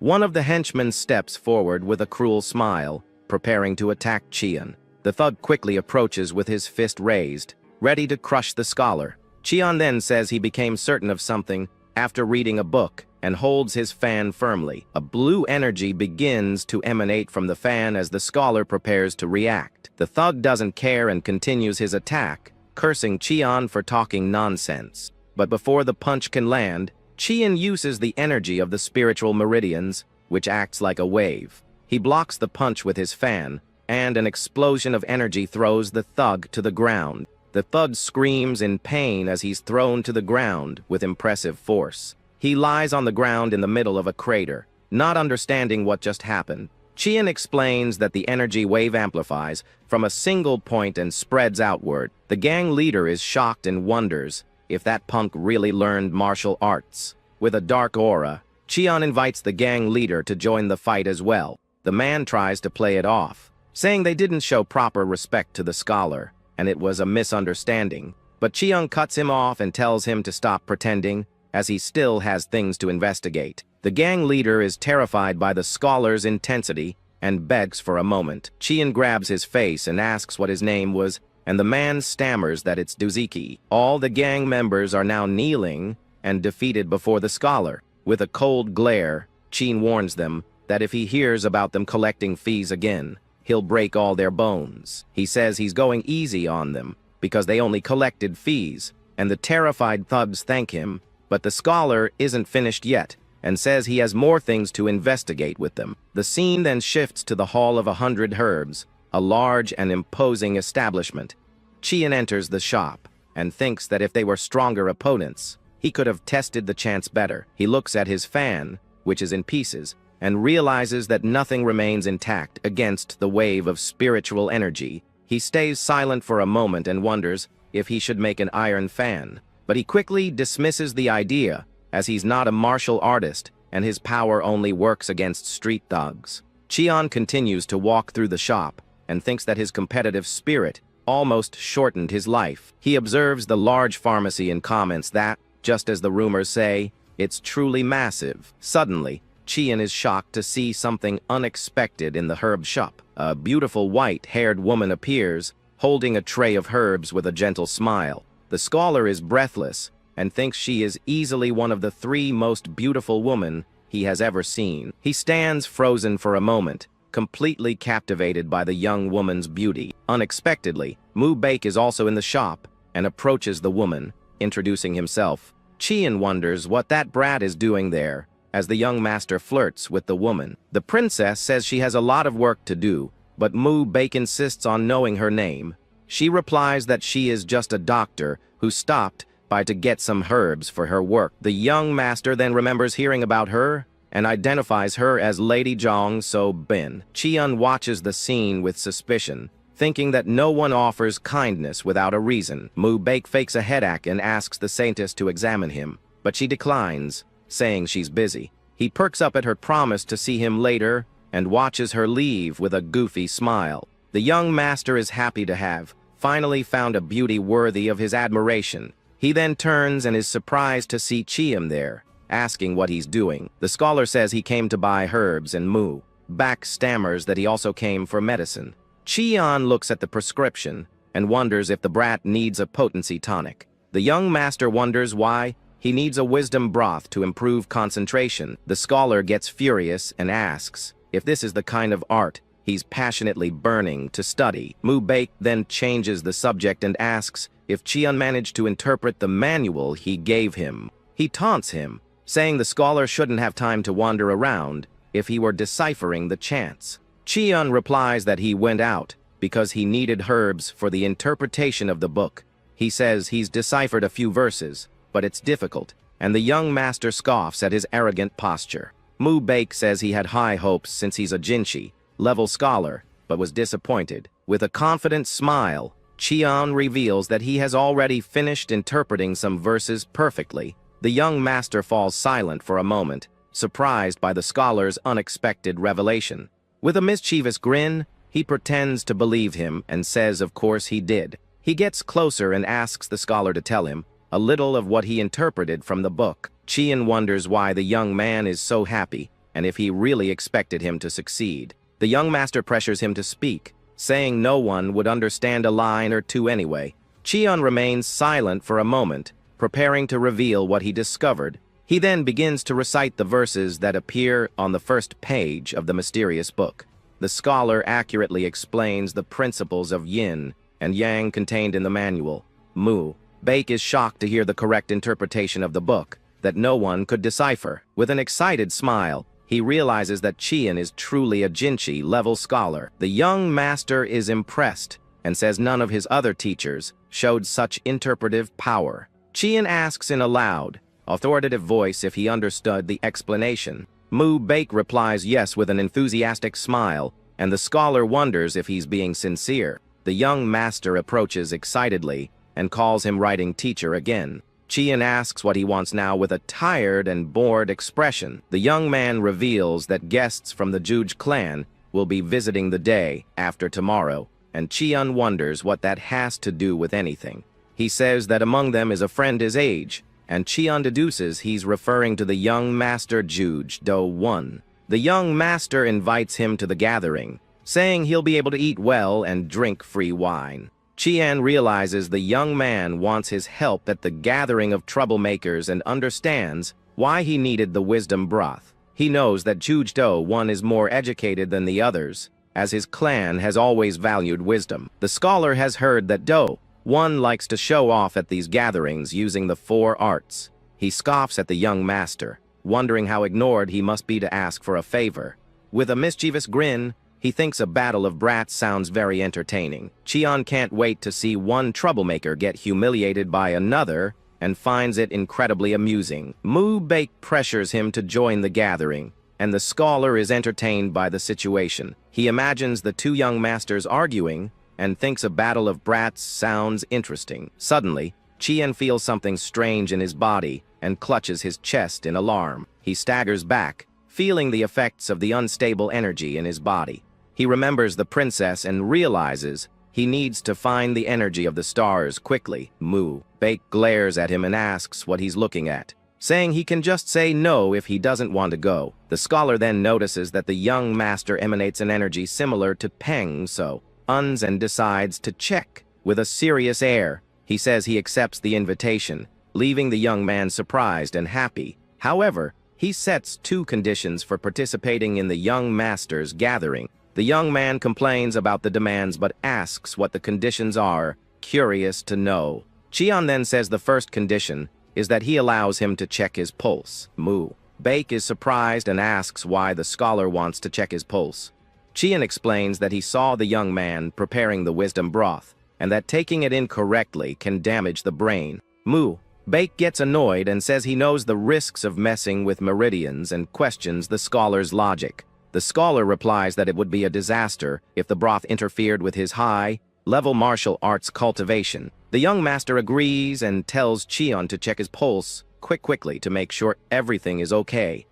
One of the henchmen steps forward with a cruel smile, preparing to attack Cheon. The thug quickly approaches with his fist raised, ready to crush the scholar. Cheon then says he became certain of something after reading a book and holds his fan firmly. A blue energy begins to emanate from the fan as the scholar prepares to react. The thug doesn't care and continues his attack, cursing Cheon for talking nonsense. But before the punch can land, Cheon uses the energy of the spiritual meridians, which acts like a wave. He blocks the punch with his fan, and an explosion of energy throws the thug to the ground. The thug screams in pain as he's thrown to the ground with impressive force. He lies on the ground in the middle of a crater, not understanding what just happened. Cheon explains that the energy wave amplifies from a single point and spreads outward. The gang leader is shocked and wonders if that punk really learned martial arts. With a dark aura, Cheon invites the gang leader to join the fight as well. The man tries to play it off, saying they didn't show proper respect to the scholar, and it was a misunderstanding. But Cheon cuts him off and tells him to stop pretending, as he still has things to investigate. The gang leader is terrified by the scholar's intensity and begs for a moment. Cheon grabs his face and asks what his name was, and the man stammers that it's Duziki. All the gang members are now kneeling and defeated before the scholar. With a cold glare, Cheon warns them that if he hears about them collecting fees again, he'll break all their bones. He says he's going easy on them because they only collected fees, and the terrified thugs thank him, but the scholar isn't finished yet and says he has more things to investigate with them. The scene then shifts to the Hall of 100 Herbs, a large and imposing establishment. Cheon enters the shop and thinks that if they were stronger opponents, he could have tested the chance better. He looks at his fan, which is in pieces, and realizes that nothing remains intact against the wave of spiritual energy. He stays silent for a moment and wonders if he should make an iron fan, but he quickly dismisses the idea as he's not a martial artist and his power only works against street thugs. Cheon continues to walk through the shop and thinks that his competitive spirit almost shortened his life. He observes the large pharmacy and comments that, just as the rumors say, it's truly massive. Suddenly, Cheon is shocked to see something unexpected in the herb shop. A beautiful white-haired woman appears, holding a tray of herbs with a gentle smile. The scholar is breathless and thinks she is easily one of the 3 most beautiful women he has ever seen. He stands frozen for a moment, completely captivated by the young woman's beauty. Unexpectedly, Mu Baek is also in the shop and approaches the woman, introducing himself. Cheon wonders what that brat is doing there, as the young master flirts with the woman. The princess says she has a lot of work to do, but Mu Baek insists on knowing her name. She replies that she is just a doctor who stopped by to get some herbs for her work. The young master then remembers hearing about her and identifies her as Lady Jong So Bin. Cheon watches the scene with suspicion, thinking that no one offers kindness without a reason. Mu Baek fakes a headache and asks the saintess to examine him, but she declines, saying she's busy. He perks up at her promise to see him later and watches her leave with a goofy smile. The young master is happy to have finally found a beauty worthy of his admiration. He then turns and is surprised to see Cheon there, asking what he's doing. The scholar says he came to buy herbs, and Mu Baek stammers that he also came for medicine. Cheon looks at the prescription and wonders if the brat needs a potency tonic. The young master wonders why he needs a wisdom broth to improve concentration. The scholar gets furious and asks if this is the kind of art he's passionately burning to study. Mu Baek then changes the subject and asks if Cheon managed to interpret the manual he gave him. He taunts him, saying the scholar shouldn't have time to wander around if he were deciphering the chants. Cheon replies that he went out because he needed herbs for the interpretation of the book. He says he's deciphered a few verses, but it's difficult, and the young master scoffs at his arrogant posture. Mu Baek says he had high hopes since he's a Jinshi level scholar, but was disappointed. With a confident smile, Cheon reveals that he has already finished interpreting some verses perfectly. The young master falls silent for a moment, surprised by the scholar's unexpected revelation. With a mischievous grin, he pretends to believe him and says of course he did. He gets closer and asks the scholar to tell him a little of what he interpreted from the book. Qian wonders why the young man is so happy and if he really expected him to succeed. The young master pressures him to speak, saying no one would understand a line or two anyway. Qian remains silent for a moment, preparing to reveal what he discovered. He then begins to recite the verses that appear on the first page of the mysterious book. The scholar accurately explains the principles of yin and yang contained in the manual. Baek is shocked to hear the correct interpretation of the book that no one could decipher. With an excited smile, he realizes that Qian is truly a Jinchi-level scholar. The young master is impressed and says none of his other teachers showed such interpretive power. Qian asks in a loud, authoritative voice if he understood the explanation. Baek replies yes with an enthusiastic smile, and the scholar wonders if he's being sincere. The young master approaches excitedly and calls him writing teacher again. Qian asks what he wants now with a tired and bored expression. The young man reveals that guests from the Juge clan will be visiting the day after tomorrow, and Qian wonders what that has to do with anything. He says that among them is a friend his age, and Qian deduces he's referring to the young master Juge Do-1. The young master invites him to the gathering, saying he'll be able to eat well and drink free wine. Qian realizes the young man wants his help at the gathering of troublemakers and understands why he needed the wisdom broth. He knows that Juge Do-1 is more educated than the others, as his clan has always valued wisdom. The scholar has heard that Do-1 likes to show off at these gatherings using the 4 arts. He scoffs at the young master, wondering how ignored he must be to ask for a favor. With a mischievous grin, he thinks a battle of brats sounds very entertaining. Qian can't wait to see one troublemaker get humiliated by another and finds it incredibly amusing. Baek pressures him to join the gathering, and the scholar is entertained by the situation. He imagines the 2 young masters arguing and thinks a battle of brats sounds interesting. Suddenly, Qian feels something strange in his body and clutches his chest in alarm. He staggers back, feeling the effects of the unstable energy in his body. He remembers the princess and realizes he needs to find the energy of the stars quickly. Baek glares at him and asks what he's looking at, saying he can just say no if he doesn't want to go. The scholar then notices that the young master emanates an energy similar to Peng, so uns and decides to check. With a serious air, he says he accepts the invitation, leaving the young man surprised and happy. However, he sets 2 conditions for participating in the young master's gathering. The young man complains about the demands but asks what the conditions are, curious to know. Qian then says the first condition is that he allows him to check his pulse. Baek is surprised and asks why the scholar wants to check his pulse. Qian explains that he saw the young man preparing the wisdom broth, and that taking it incorrectly can damage the brain. Baek gets annoyed and says he knows the risks of messing with meridians and questions the scholar's logic. The scholar replies that it would be a disaster if the broth interfered with his high-level martial arts cultivation. The young master agrees and tells Qian to check his pulse quickly to make sure everything is okay.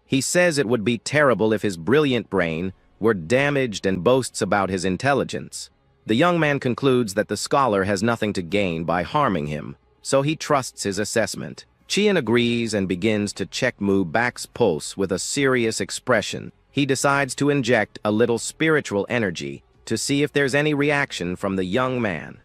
He says it would be terrible if his brilliant brain were damaged and boasts about his intelligence. The young man concludes that the scholar has nothing to gain by harming him, so he trusts his assessment. Qian agrees and begins to check Baek's pulse with a serious expression. He decides to inject a little spiritual energy to see if there's any reaction from the young man.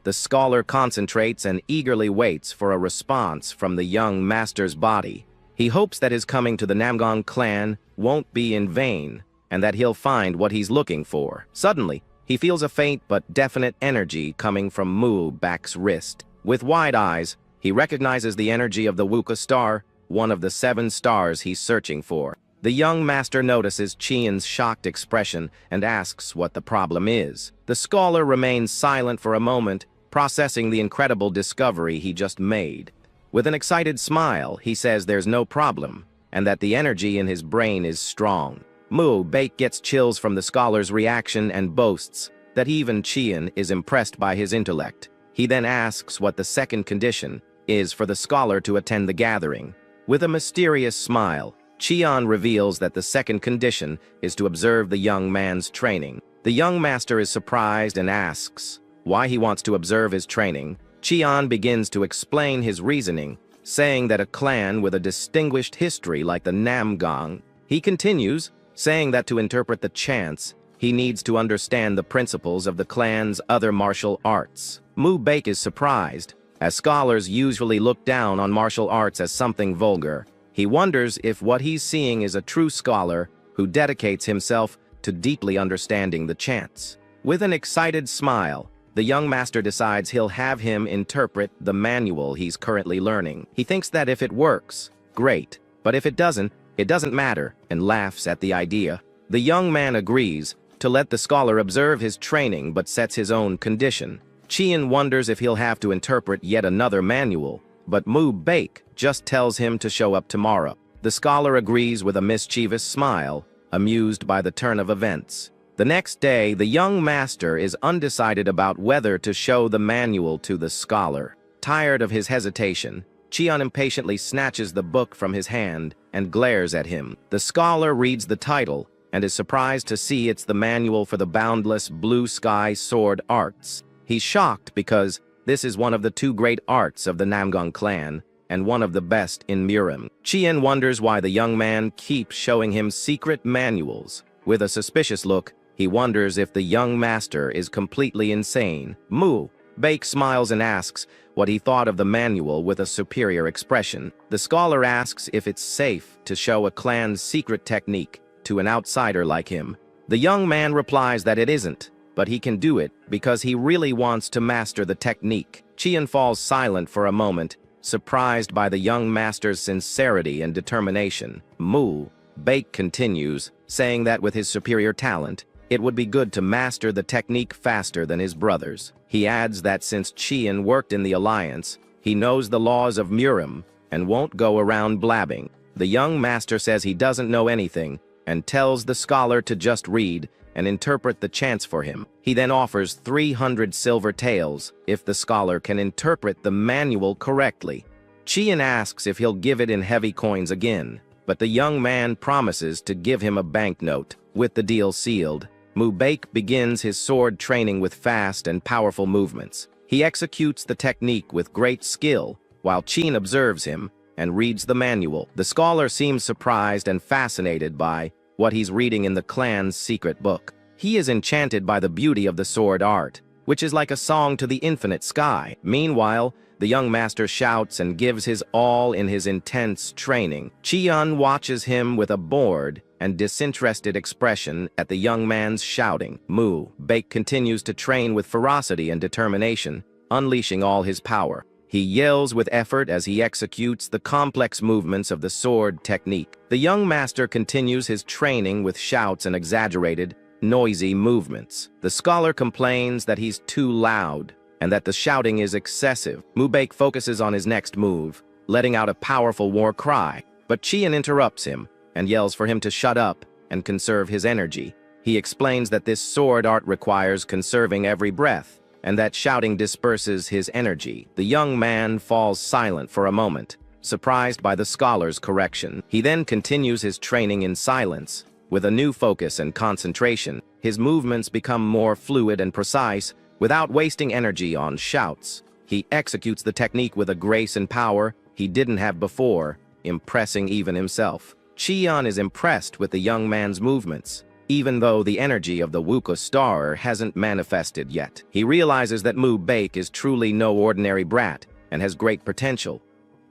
The scholar concentrates and eagerly waits for a response from the young master's body. He hopes that his coming to the Namgang clan won't be in vain, and that he'll find what he's looking for. Suddenly, he feels a faint but definite energy coming from Baek's wrist. With wide eyes, he recognizes the energy of the Wuka star, one of the 7 stars he's searching for. The young master notices Qian's shocked expression and asks what the problem is. The scholar remains silent for a moment, processing the incredible discovery he just made. With an excited smile, he says there's no problem, and that the energy in his brain is strong. Baek gets chills from the scholar's reaction and boasts that even Qian is impressed by his intellect. He then asks what the second condition is for the scholar to attend the gathering. With a mysterious smile, Qian reveals that the second condition is to observe the young man's training. The young master is surprised and asks why he wants to observe his training, Cheon begins to explain his reasoning, saying that a clan with a distinguished history like the Namgang. He continues, saying that to interpret the chants, he needs to understand the principles of the clan's other martial arts. Mu Baek is surprised, as scholars usually look down on martial arts as something vulgar. He wonders if what he's seeing is a true scholar who dedicates himself to deeply understanding the chants. With an excited smile, the young master decides he'll have him interpret the manual he's currently learning. He thinks that if it works, great, but if it doesn't matter, and laughs at the idea. The young man agrees to let the scholar observe his training but sets his own condition. Cheon wonders if he'll have to interpret yet another manual, but Mu Baek just tells him to show up tomorrow. The scholar agrees with a mischievous smile, amused by the turn of events. The next day, the young master is undecided about whether to show the manual to the scholar. Tired of his hesitation, Cheon impatiently snatches the book from his hand and glares at him. The scholar reads the title and is surprised to see it's the manual for the boundless blue sky sword arts. He's shocked because this is one of the two great arts of the Namgang clan and one of the best in Murim. Cheon wonders why the young man keeps showing him secret manuals. With a suspicious look, he wonders if the young master is completely insane. Mu Baek smiles and asks what he thought of the manual with a superior expression. The scholar asks if it's safe to show a clan's secret technique to an outsider like him. The young man replies that it isn't, but he can do it because he really wants to master the technique. Cheon falls silent for a moment, surprised by the young master's sincerity and determination. Mu Baek continues, saying that with his superior talent, it would be good to master the technique faster than his brothers. He adds that since Cheon worked in the Alliance, he knows the laws of Murim and won't go around blabbing. The young master says he doesn't know anything and tells the scholar to just read and interpret the chants for him. He then offers 300 silver taels if the scholar can interpret the manual correctly. Cheon asks if he'll give it in heavy coins again, but the young man promises to give him a banknote. With the deal sealed, Mu Baek begins his sword training with fast and powerful movements. He executes the technique with great skill, while Cheon observes him and reads the manual. The scholar seems surprised and fascinated by what he's reading in the clan's secret book. He is enchanted by the beauty of the sword art, which is like a song to the infinite sky. Meanwhile, the young master shouts and gives his all in his intense training. Cheon watches him with a bored and disinterested expression at the young man's shouting. Mu Baek continues to train with ferocity and determination, unleashing all his power. He yells with effort as he executes the complex movements of the sword technique. The young master continues his training with shouts and exaggerated, noisy movements. The scholar complains that he's too loud and that the shouting is excessive. Mu Baek focuses on his next move, letting out a powerful war cry, but Cheon interrupts him and yells for him to shut up and conserve his energy. He explains that this sword art requires conserving every breath, and that shouting disperses his energy. The young man falls silent for a moment, surprised by the scholar's correction. He then continues his training in silence. With a new focus and concentration, his movements become more fluid and precise, without wasting energy on shouts. He executes the technique with a grace and power he didn't have before, impressing even himself. Cheon is impressed with the young man's movements, even though the energy of the Wuka star hasn't manifested yet. He realizes that Mu Baek is truly no ordinary brat and has great potential.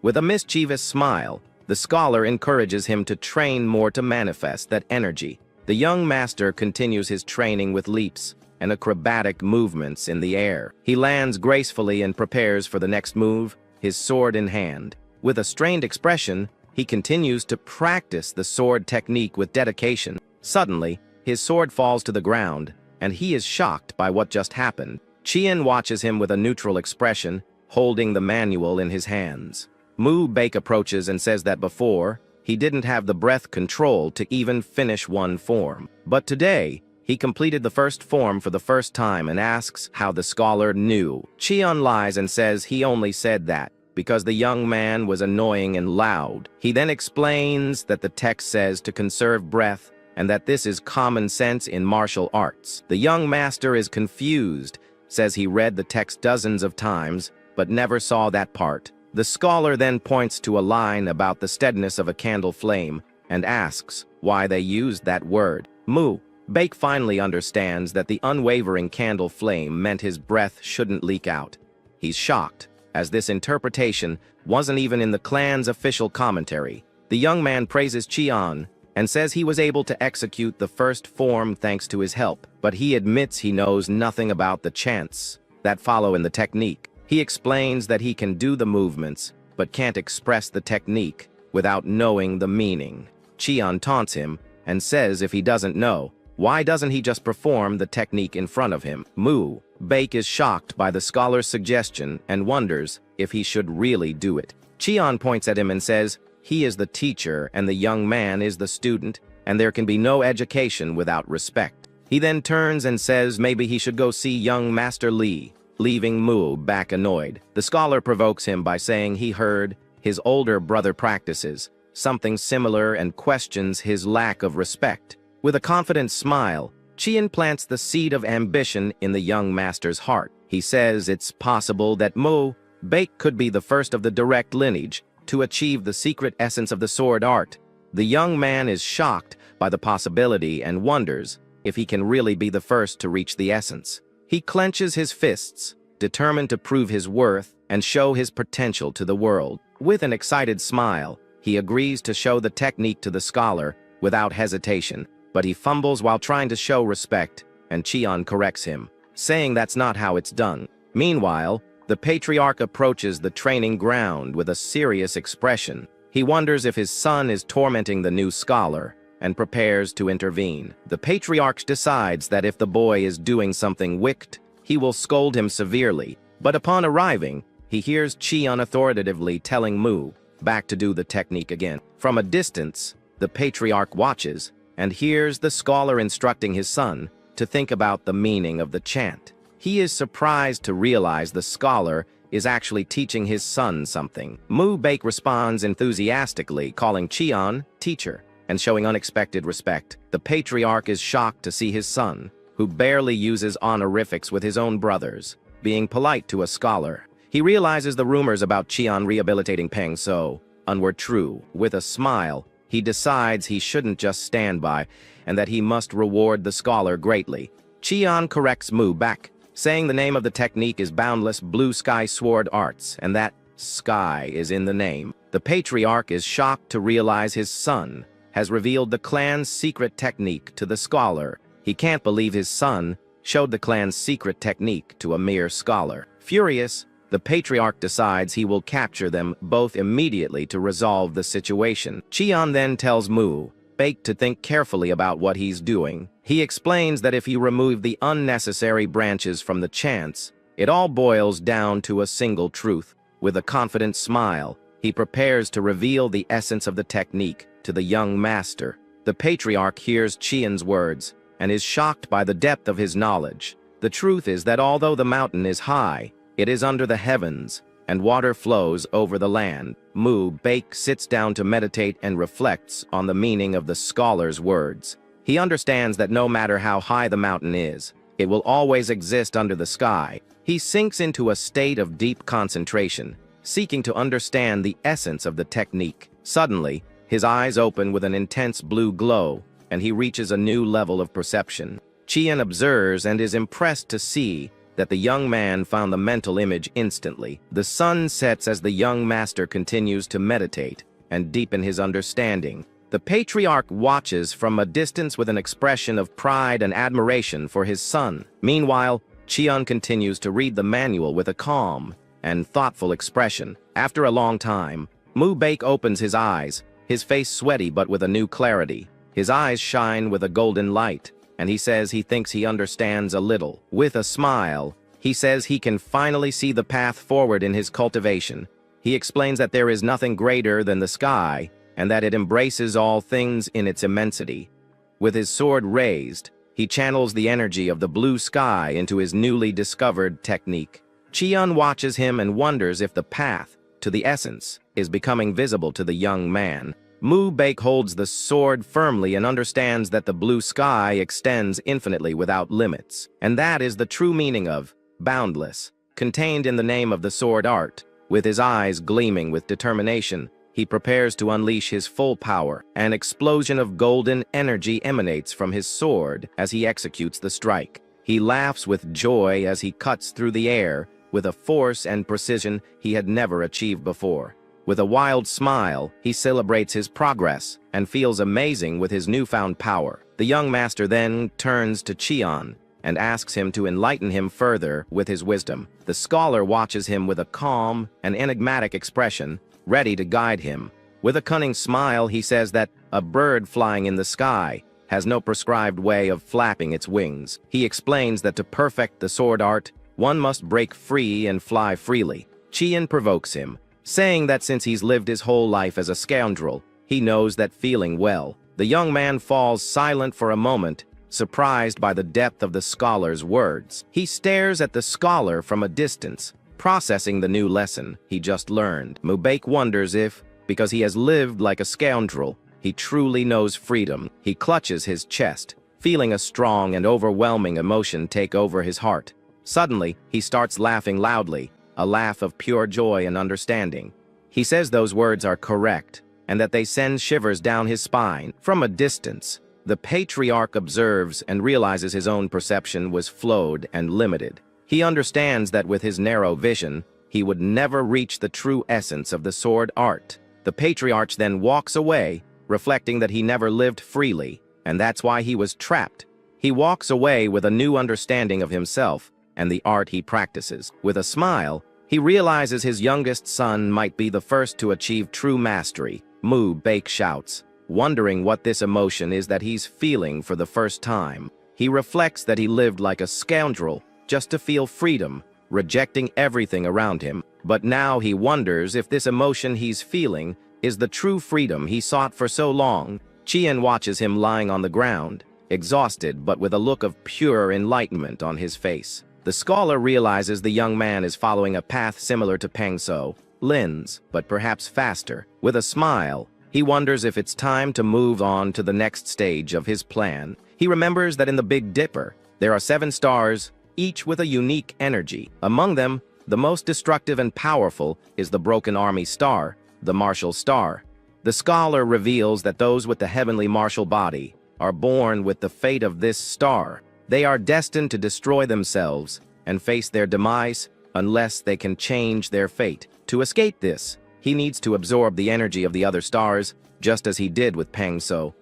With a mischievous smile, the scholar encourages him to train more to manifest that energy. The young master continues his training with leaps and acrobatic movements in the air. He lands gracefully and prepares for the next move, his sword in hand. With a strained expression, he continues to practice the sword technique with dedication. Suddenly, his sword falls to the ground, and he is shocked by what just happened. Cheon watches him with a neutral expression, holding the manual in his hands. Mu Baek approaches and says that before, he didn't have the breath control to even finish one form. But today, he completed the first form for the first time and asks how the scholar knew. Cheon lies and says he only said that because the young man was annoying and loud. He then explains that the text says to conserve breath and that this is common sense in martial arts. The young master is confused, says he read the text dozens of times, but never saw that part. The scholar then points to a line about the steadiness of a candle flame and asks why they used that word. Baek finally understands that the unwavering candle flame meant his breath shouldn't leak out. He's shocked, as this interpretation wasn't even in the clan's official commentary. The young man praises Cheon and says he was able to execute the first form thanks to his help, but he admits he knows nothing about the chants that follow in the technique. He explains that he can do the movements, but can't express the technique without knowing the meaning. Cheon taunts him and says if he doesn't know, why doesn't he just perform the technique in front of him? Baek is shocked by the scholar's suggestion and wonders if he should really do it. Cheon points at him and says he is the teacher and the young man is the student, and there can be no education without respect. He then turns and says maybe he should go see young Master Lee, leaving back annoyed. The scholar provokes him by saying he heard his older brother practices something similar and questions his lack of respect. With a confident smile, Cheon plants the seed of ambition in the young master's heart. He says it's possible that Baek could be the first of the direct lineage to achieve the secret essence of the sword art. The young man is shocked by the possibility and wonders if he can really be the first to reach the essence. He clenches his fists, determined to prove his worth and show his potential to the world. With an excited smile, he agrees to show the technique to the scholar without hesitation, but he fumbles while trying to show respect, and Cheon corrects him, saying that's not how it's done. Meanwhile, the patriarch approaches the training ground with a serious expression. He wonders if his son is tormenting the new scholar and prepares to intervene. The patriarch decides that if the boy is doing something wicked, he will scold him severely, but upon arriving, he hears Cheon authoritatively telling back to do the technique again. From a distance, the patriarch watches and hears the scholar instructing his son to think about the meaning of the chant. He is surprised to realize the scholar is actually teaching his son something. Baek responds enthusiastically, calling Cheon teacher and showing unexpected respect. The patriarch is shocked to see his son, who barely uses honorifics with his own brothers, being polite to a scholar. He realizes the rumors about Cheon rehabilitating Peng So were true. With a smile, he decides he shouldn't just stand by and that he must reward the scholar greatly. Cheon corrects back, saying the name of the technique is Boundless Blue Sky Sword Arts and that sky is in the name. The patriarch is shocked to realize his son has revealed the clan's secret technique to the scholar. He can't believe his son showed the clan's secret technique to a mere scholar. Furious, the patriarch decides he will capture them both immediately to resolve the situation. Cheon then tells Baek to think carefully about what he's doing. He explains that if you remove the unnecessary branches from the chants, it all boils down to a single truth. With a confident smile, he prepares to reveal the essence of the technique to the young master. The patriarch hears Cheon's words and is shocked by the depth of his knowledge. The truth is that although the mountain is high, it is under the heavens, and water flows over the land. Baek sits down to meditate and reflects on the meaning of the scholar's words. He understands that no matter how high the mountain is, it will always exist under the sky. He sinks into a state of deep concentration, seeking to understand the essence of the technique. Suddenly, his eyes open with an intense blue glow, and he reaches a new level of perception. Cheon observes and is impressed to see that the young man found the mental image instantly. The sun sets as the young master continues to meditate and deepen his understanding. The patriarch watches from a distance with an expression of pride and admiration for his son. Meanwhile, Cheon continues to read the manual with a calm and thoughtful expression. After a long time, Baek opens his eyes, his face sweaty but with a new clarity. His eyes shine with a golden light, and he says he thinks he understands a little. With a smile, he says he can finally see the path forward in his cultivation. He explains that there is nothing greater than the sky, and that it embraces all things in its immensity. With his sword raised, he channels the energy of the blue sky into his newly discovered technique. Cheon watches him and wonders if the path to the essence is becoming visible to the young man. Baek holds the sword firmly and understands that the blue sky extends infinitely without limits. And that is the true meaning of boundless, contained in the name of the sword art. With his eyes gleaming with determination, he prepares to unleash his full power. An explosion of golden energy emanates from his sword as he executes the strike. He laughs with joy as he cuts through the air with a force and precision he had never achieved before. With a wild smile, he celebrates his progress and feels amazing with his newfound power. The young master then turns to Cheon and asks him to enlighten him further with his wisdom. The scholar watches him with a calm and enigmatic expression, ready to guide him. With a cunning smile, he says that a bird flying in the sky has no prescribed way of flapping its wings. He explains that to perfect the sword art, one must break free and fly freely. Cheon provokes him, saying that since he's lived his whole life as a scoundrel, he knows that feeling well. The young man falls silent for a moment, surprised by the depth of the scholar's words. He stares at the scholar from a distance, processing the new lesson he just learned. Mubake wonders if, because he has lived like a scoundrel, he truly knows freedom. He clutches his chest, feeling a strong and overwhelming emotion take over his heart. Suddenly, he starts laughing loudly, a laugh of pure joy and understanding. He says those words are correct, and that they send shivers down his spine. From a distance, the patriarch observes and realizes his own perception was flawed and limited. He understands that with his narrow vision, he would never reach the true essence of the sword art. The patriarch then walks away, reflecting that he never lived freely, and that's why he was trapped. He walks away with a new understanding of himself and the art he practices. With a smile, he realizes his youngest son might be the first to achieve true mastery. Mubake shouts, wondering what this emotion is that he's feeling for the first time. He reflects that he lived like a scoundrel just to feel freedom, rejecting everything around him. But now he wonders if this emotion he's feeling is the true freedom he sought for so long. Cheon watches him lying on the ground, exhausted but with a look of pure enlightenment on his face. The scholar realizes the young man is following a path similar to Pangso, Lin's, but perhaps faster. With a smile, he wonders if it's time to move on to the next stage of his plan. He remembers that in the Big Dipper, there are 7 stars, each with a unique energy. Among them, the most destructive and powerful is the Broken Army Star, the Martial Star. The scholar reveals that those with the heavenly martial body are born with the fate of this star. They are destined to destroy themselves and face their demise unless they can change their fate. To escape this, he needs to absorb the energy of the other stars, just as he did with Pangso.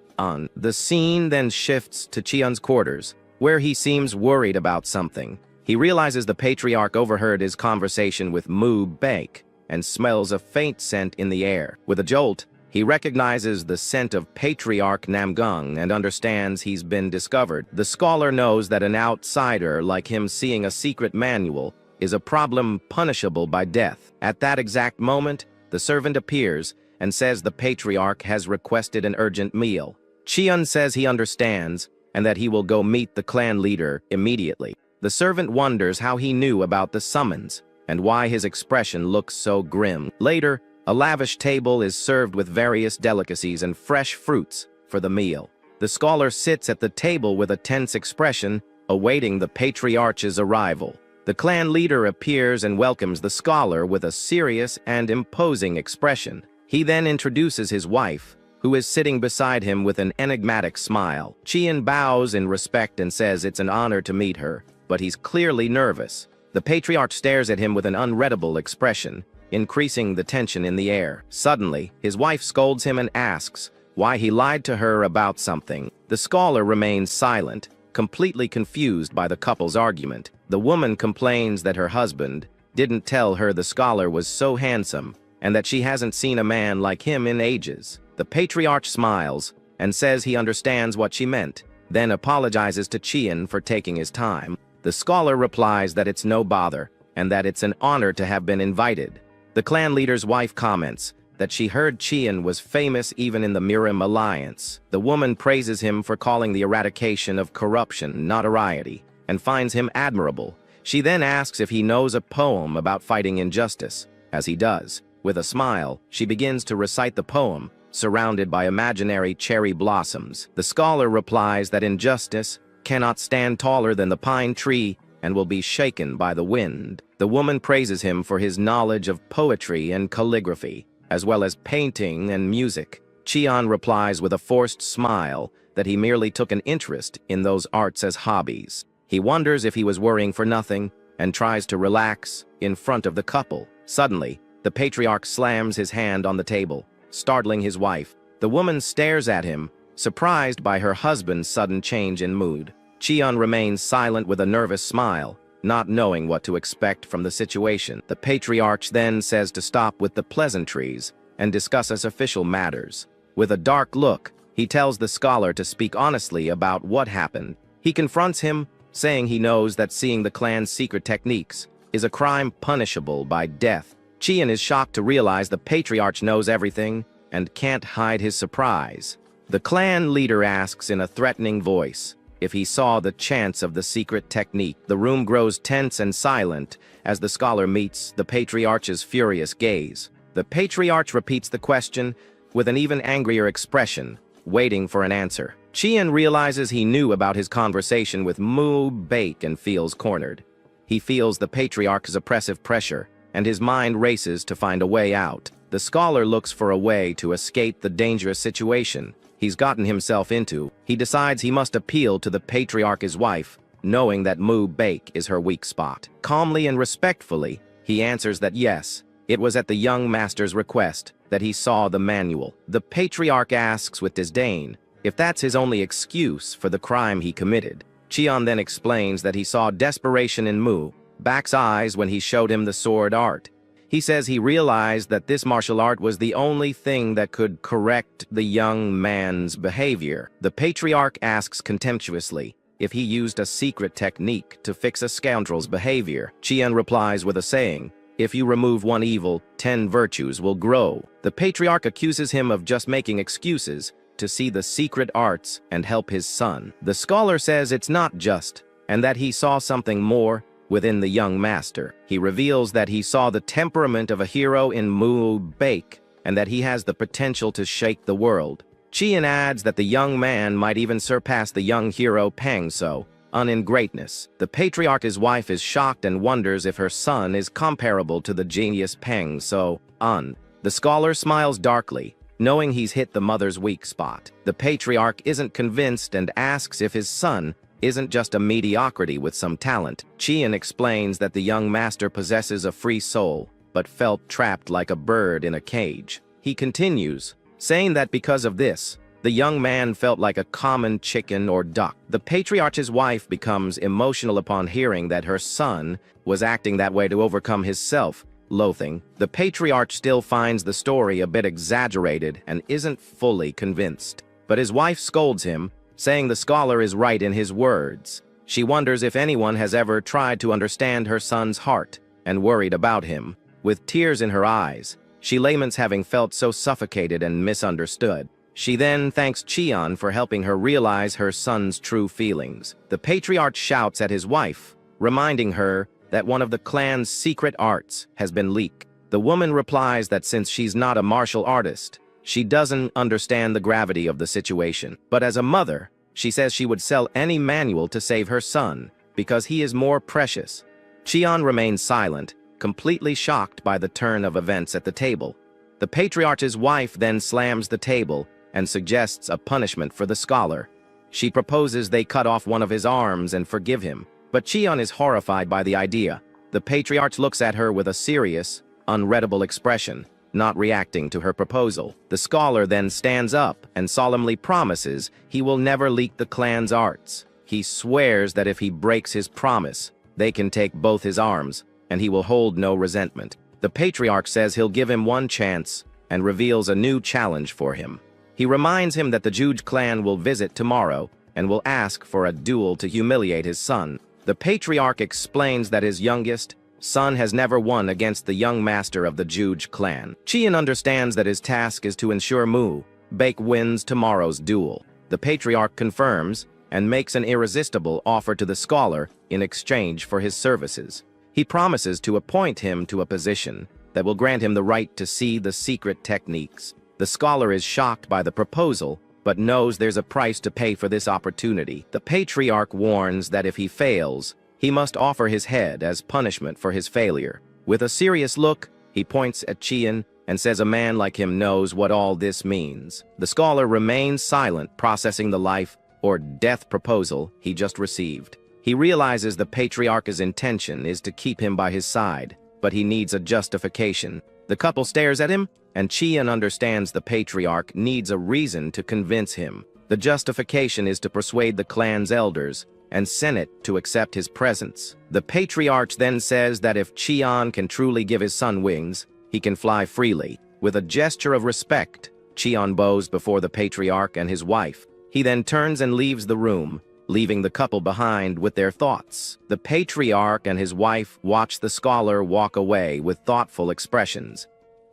The scene then shifts to Cheon's quarters, where he seems worried about something. He realizes the patriarch overheard his conversation with Mubake and smells a faint scent in the air. With a jolt, he recognizes the scent of Patriarch Namgung and understands he's been discovered. The scholar knows that an outsider like him seeing a secret manual is a problem punishable by death. At that exact moment, the servant appears and says the patriarch has requested an urgent meal. Cheon says he understands and that he will go meet the clan leader immediately. The servant wonders how he knew about the summons and why his expression looks so grim. Later, a lavish table is served with various delicacies and fresh fruits for the meal. The scholar sits at the table with a tense expression, awaiting the patriarch's arrival. The clan leader appears and welcomes the scholar with a serious and imposing expression. He then introduces his wife, who is sitting beside him with an enigmatic smile. Cheon bows in respect and says it's an honor to meet her, but he's clearly nervous. The patriarch stares at him with an unreadable expression, increasing the tension in the air. Suddenly, his wife scolds him and asks why he lied to her about something. The scholar remains silent, completely confused by the couple's argument. The woman complains that her husband didn't tell her the scholar was so handsome and that she hasn't seen a man like him in ages. The patriarch smiles and says he understands what she meant, then apologizes to Cheon for taking his time. The scholar replies that it's no bother and that it's an honor to have been invited. The clan leader's wife comments that she heard Cheon was famous even in the Murim alliance. The woman praises him for calling the eradication of corruption notoriety and finds him admirable. She then asks if he knows a poem about fighting injustice. As he does, with a smile, she begins to recite the poem, surrounded by imaginary cherry blossoms. The scholar replies that injustice cannot stand taller than the pine tree and will be shaken by the wind. The woman praises him for his knowledge of poetry and calligraphy, as well as painting and music. Cheon replies with a forced smile that he merely took an interest in those arts as hobbies. He wonders if he was worrying for nothing and tries to relax in front of the couple. Suddenly, the patriarch slams his hand on the table, startling his wife. The woman stares at him, surprised by her husband's sudden change in mood. Cheon remains silent with a nervous smile, not knowing what to expect from the situation. The patriarch then says to stop with the pleasantries and discusses official matters. With a dark look, he tells the scholar to speak honestly about what happened. He confronts him, saying he knows that seeing the clan's secret techniques is a crime punishable by death. Cheon is shocked to realize the patriarch knows everything and can't hide his surprise. The clan leader asks in a threatening voice if he saw the chance of the secret technique. The room grows tense and silent as the scholar meets the patriarch's furious gaze. The patriarch repeats the question with an even angrier expression, waiting for an answer. Cheon realizes he knew about his conversation with Mu Baek and feels cornered. He feels the patriarch's oppressive pressure, and his mind races to find a way out. The scholar looks for a way to escape the dangerous situation he's gotten himself into. He decides he must appeal to the patriarch's wife, knowing that Mu Baek is her weak spot. Calmly and respectfully, he answers that yes, it was at the young master's request that he saw the manual. The patriarch asks with disdain if that's his only excuse for the crime he committed. Cheon then explains that he saw desperation in Mu Baek's eyes when he showed him the sword art. He says he realized that this martial art was the only thing that could correct the young man's behavior. The patriarch asks contemptuously if he used a secret technique to fix a scoundrel's behavior. Cheon replies with a saying, "If you remove one evil, 10 virtues will grow." The patriarch accuses him of just making excuses to see the secret arts and help his son. The scholar says it's not just, and that he saw something more within the young master. He reveals that he saw the temperament of a hero in Mu Baek, and that he has the potential to shake the world. Cheon adds that the young man might even surpass the young hero Pang So-un in greatness. The patriarch's wife is shocked and wonders if her son is comparable to the genius Pang So-un. The scholar smiles darkly, knowing he's hit the mother's weak spot. The patriarch isn't convinced and asks if his son isn't just a mediocrity with some talent. Cheon explains that the young master possesses a free soul, but felt trapped like a bird in a cage. He continues, saying that because of this, the young man felt like a common chicken or duck. The patriarch's wife becomes emotional upon hearing that her son was acting that way to overcome his self-loathing. The patriarch still finds the story a bit exaggerated and isn't fully convinced. But his wife scolds him, saying the scholar is right in his words. She wonders if anyone has ever tried to understand her son's heart and worried about him. With tears in her eyes, she laments having felt so suffocated and misunderstood. She then thanks Cheon for helping her realize her son's true feelings. The patriarch shouts at his wife, reminding her that one of the clan's secret arts has been leaked. The woman replies that since she's not a martial artist, she doesn't understand the gravity of the situation. But as a mother, she says she would sell any manual to save her son, because he is more precious. Cheon remains silent, completely shocked by the turn of events at the table. The patriarch's wife then slams the table and suggests a punishment for the scholar. She proposes they cut off one of his arms and forgive him, but Cheon is horrified by the idea. The patriarch looks at her with a serious, unreadable expression, not reacting to her proposal. The scholar then stands up and solemnly promises he will never leak the clan's arts. He swears that if he breaks his promise, they can take both his arms, and he will hold no resentment. The patriarch says he'll give him one chance and reveals a new challenge for him. He reminds him that the Juge clan will visit tomorrow and will ask for a duel to humiliate his son. The patriarch explains that his youngest son has never won against the young master of the Juge clan. Cheon understands that his task is to ensure Mu Baek wins tomorrow's duel. The patriarch confirms and makes an irresistible offer to the scholar in exchange for his services. He promises to appoint him to a position that will grant him the right to see the secret techniques. The scholar is shocked by the proposal, but knows there's a price to pay for this opportunity. The patriarch warns that if he fails, he must offer his head as punishment for his failure. With a serious look, he points at Chian and says a man like him knows what all this means. The scholar remains silent, processing the life or death proposal he just received. He realizes the patriarch's intention is to keep him by his side, but he needs a justification. The couple stares at him, and Chian understands the patriarch needs a reason to convince him. The justification is to persuade the clan's elders and Senate to accept his presence. The patriarch then says that if Chian can truly give his son wings, he can fly freely. With a gesture of respect, Chian bows before the patriarch and his wife. He then turns and leaves the room, leaving the couple behind with their thoughts. The patriarch and his wife watch the scholar walk away with thoughtful expressions.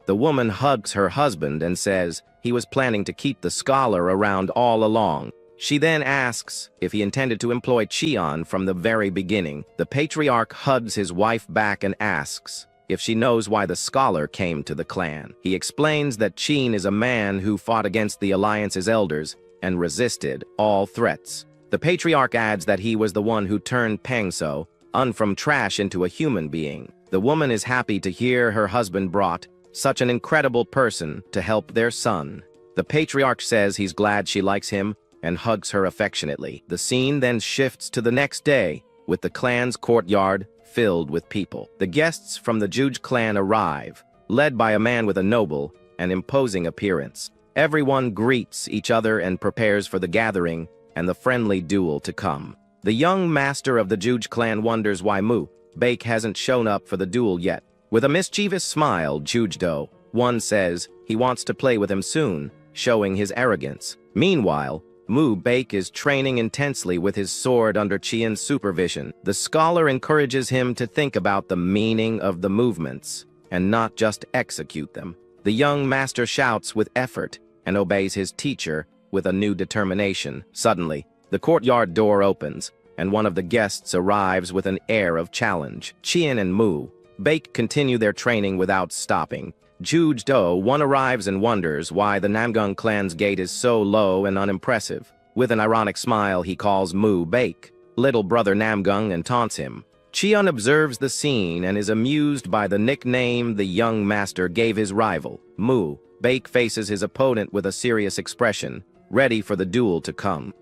The woman hugs her husband and says he was planning to keep the scholar around all along. She then asks if he intended to employ Chian from the very beginning. The patriarch hugs his wife back and asks if she knows why the scholar came to the clan. He explains that Chian is a man who fought against the Alliance's elders and resisted all threats. The patriarch adds that he was the one who turned Pengso from trash into a human being. The woman is happy to hear her husband brought such an incredible person to help their son. The patriarch says he's glad she likes him and hugs her affectionately. The scene then shifts to the next day, with the clan's courtyard filled with people. The guests from the Juge clan arrive, led by a man with a noble and imposing appearance. Everyone greets each other and prepares for the gathering and the friendly duel to come. The young master of the Juge clan wonders why Mu Baek hasn't shown up for the duel yet. With a mischievous smile, Jujdo one says he wants to play with him soon, showing his arrogance. Meanwhile, Mu Baek is training intensely with his sword under Chian's supervision. The scholar encourages him to think about the meaning of the movements and not just execute them. The young master shouts with effort and obeys his teacher with a new determination. Suddenly, the courtyard door opens, and one of the guests arrives with an air of challenge. Chian and Mu Baek continue their training without stopping. Jujdo one arrives and wonders why the Namgung clan's gate is so low and unimpressive. With an ironic smile, he calls Mu Baek little brother Namgung and taunts him. Chian observes the scene and is amused by the nickname the young master gave his rival. Mu Baek faces his opponent with a serious expression, ready for the duel to come.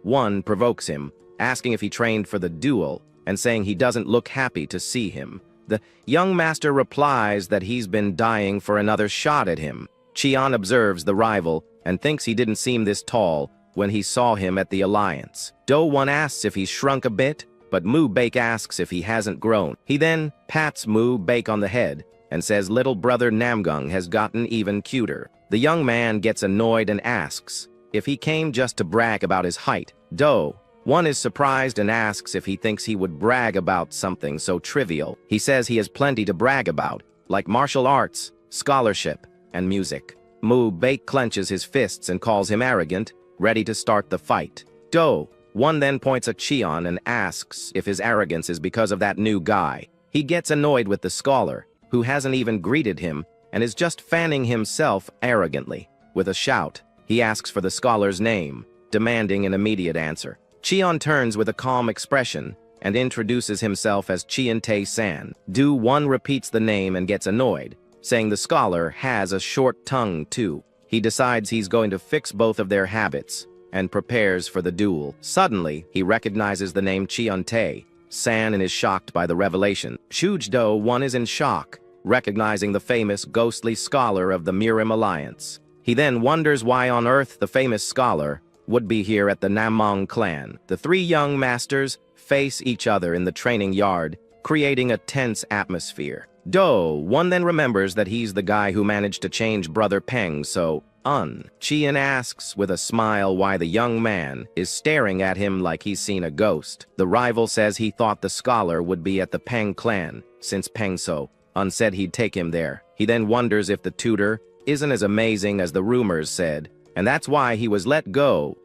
One provokes him, asking if he trained for the duel and saying he doesn't look happy to see him. The young master replies that he's been dying for another shot at him. Chian observes the rival and thinks he didn't seem this tall when he saw him at the Alliance. One asks if he's shrunk a bit, but Mu Baek asks if he hasn't grown. He then pats Mu Baek on the head and says little brother Namgung has gotten even cuter. The young man gets annoyed and asks if he came just to brag about his height. One is surprised and asks if he thinks he would brag about something so trivial. He says he has plenty to brag about, like martial arts, scholarship, and music. Mu Baek clenches his fists and calls him arrogant, ready to start the fight. One then points at Chian and asks if his arrogance is because of that new guy. He gets annoyed with the scholar, who hasn't even greeted him and is just fanning himself arrogantly. With a shout, he asks for the scholar's name, demanding an immediate answer. Chian turns with a calm expression and introduces himself as Chian Tae-san. One repeats the name and gets annoyed, saying the scholar has a short tongue too. He decides he's going to fix both of their habits and prepares for the duel. Suddenly, he recognizes the name Chian Tae-san and is shocked by the revelation. Jujdo one is in shock, recognizing the famous ghostly scholar of the Murim Alliance. He then wonders why on earth the famous scholar would be here at the Namong clan. The three young masters face each other in the training yard, creating a tense atmosphere. One then remembers that he's the guy who managed to change brother Peng so Chian asks with a smile why the young man is staring at him like he's seen a ghost. The rival says he thought the scholar would be at the Peng clan, since Peng so said he'd take him there. He then wonders if the tutor isn't as amazing as the rumors said, and that's why he was let go.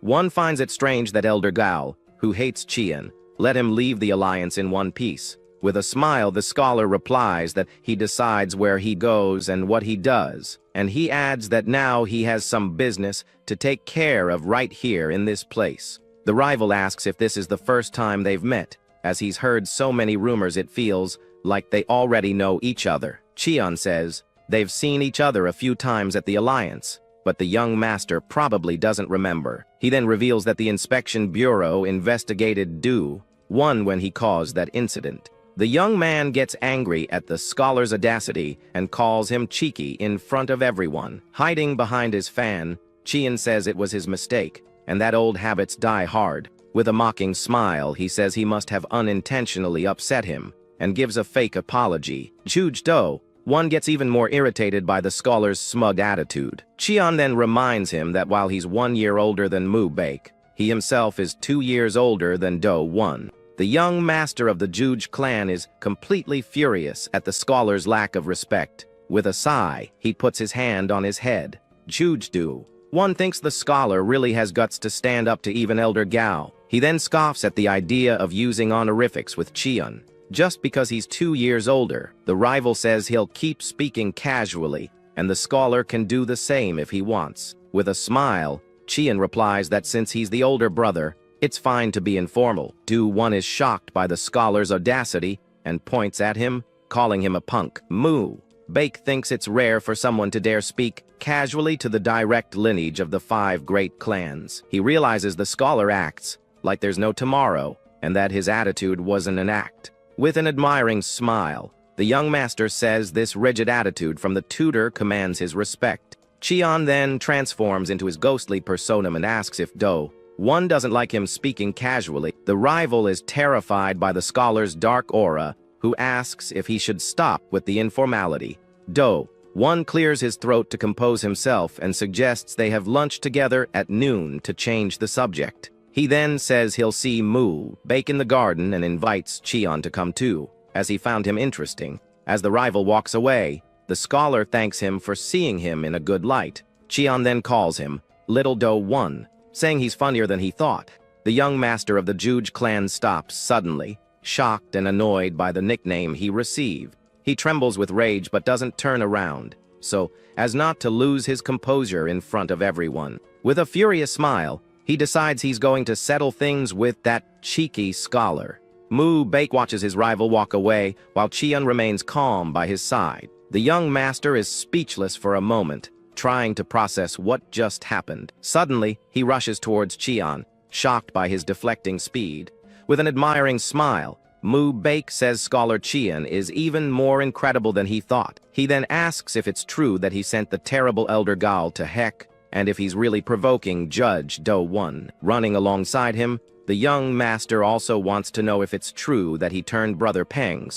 One finds it strange that Elder Gao, who hates Chian, let him leave the Alliance in one piece. With a smile, the scholar replies that he decides where he goes and what he does, and he adds that now he has some business to take care of right here in this place. The rival asks if this is the first time they've met, as he's heard so many rumors it feels like they already know each other. Cheon says they've seen each other a few times at the Alliance, but the young master probably doesn't remember. He then reveals that the Inspection Bureau investigated Do-1 when he caused that incident. The young man gets angry at the scholar's audacity and calls him cheeky in front of everyone. Hiding behind his fan, Cheon says it was his mistake, and that old habits die hard. With a mocking smile, he says he must have unintentionally upset him, and gives a fake apology. Juj-do-1 gets even more irritated by the scholar's smug attitude. Cheon then reminds him that while he's 1 year older than Mu-baek, he himself is 2 years older than Do-1. The young master of the Juj clan is completely furious at the scholar's lack of respect. With a sigh, he puts his hand on his head. Juj-do-1 thinks the scholar really has guts to stand up to even Elder Gao. He then scoffs at the idea of using honorifics with Cheon. Just because he's 2 years older, the rival says he'll keep speaking casually, and the scholar can do the same if he wants. With a smile, Cheon replies that since he's the older brother, it's fine to be informal. Do-1 is shocked by the scholar's audacity and points at him, calling him a punk. Mu-baek thinks it's rare for someone to dare speak casually to the direct lineage of the 5 great clans. He realizes the scholar acts like there's no tomorrow, and that his attitude wasn't an act. With an admiring smile, the young master says this rigid attitude from the tutor commands his respect. Cheon then transforms into his ghostly persona and asks if Do-1 doesn't like him speaking casually. The rival is terrified by the scholar's dark aura, who asks if he should stop with the informality. Do-1 clears his throat to compose himself and suggests they have lunch together at noon to change the subject. He then says he'll see Mu-baek in the garden and invites Cheon to come too, as he found him interesting. As the rival walks away, the scholar thanks him for seeing him in a good light. Cheon then calls him Little Do-1, saying he's funnier than he thought. The young master of the Juj clan stops suddenly, shocked and annoyed by the nickname he received. He trembles with rage but doesn't turn around, so as not to lose his composure in front of everyone. With a furious smile, he decides he's going to settle things with that cheeky scholar. Mu-baek watches his rival walk away while Cheon remains calm by his side. The young master is speechless for a moment, trying to process what just happened. Suddenly, he rushes towards Cheon, shocked by his deflecting speed. With an admiring smile, Mu-baek says Scholar Cheon is even more incredible than he thought. He then asks if it's true that he sent the terrible Elder Gao to heck, and if he's really provoking Judge Do-1. Running alongside him, the young master also wants to know if it's true that he turned Brother Peng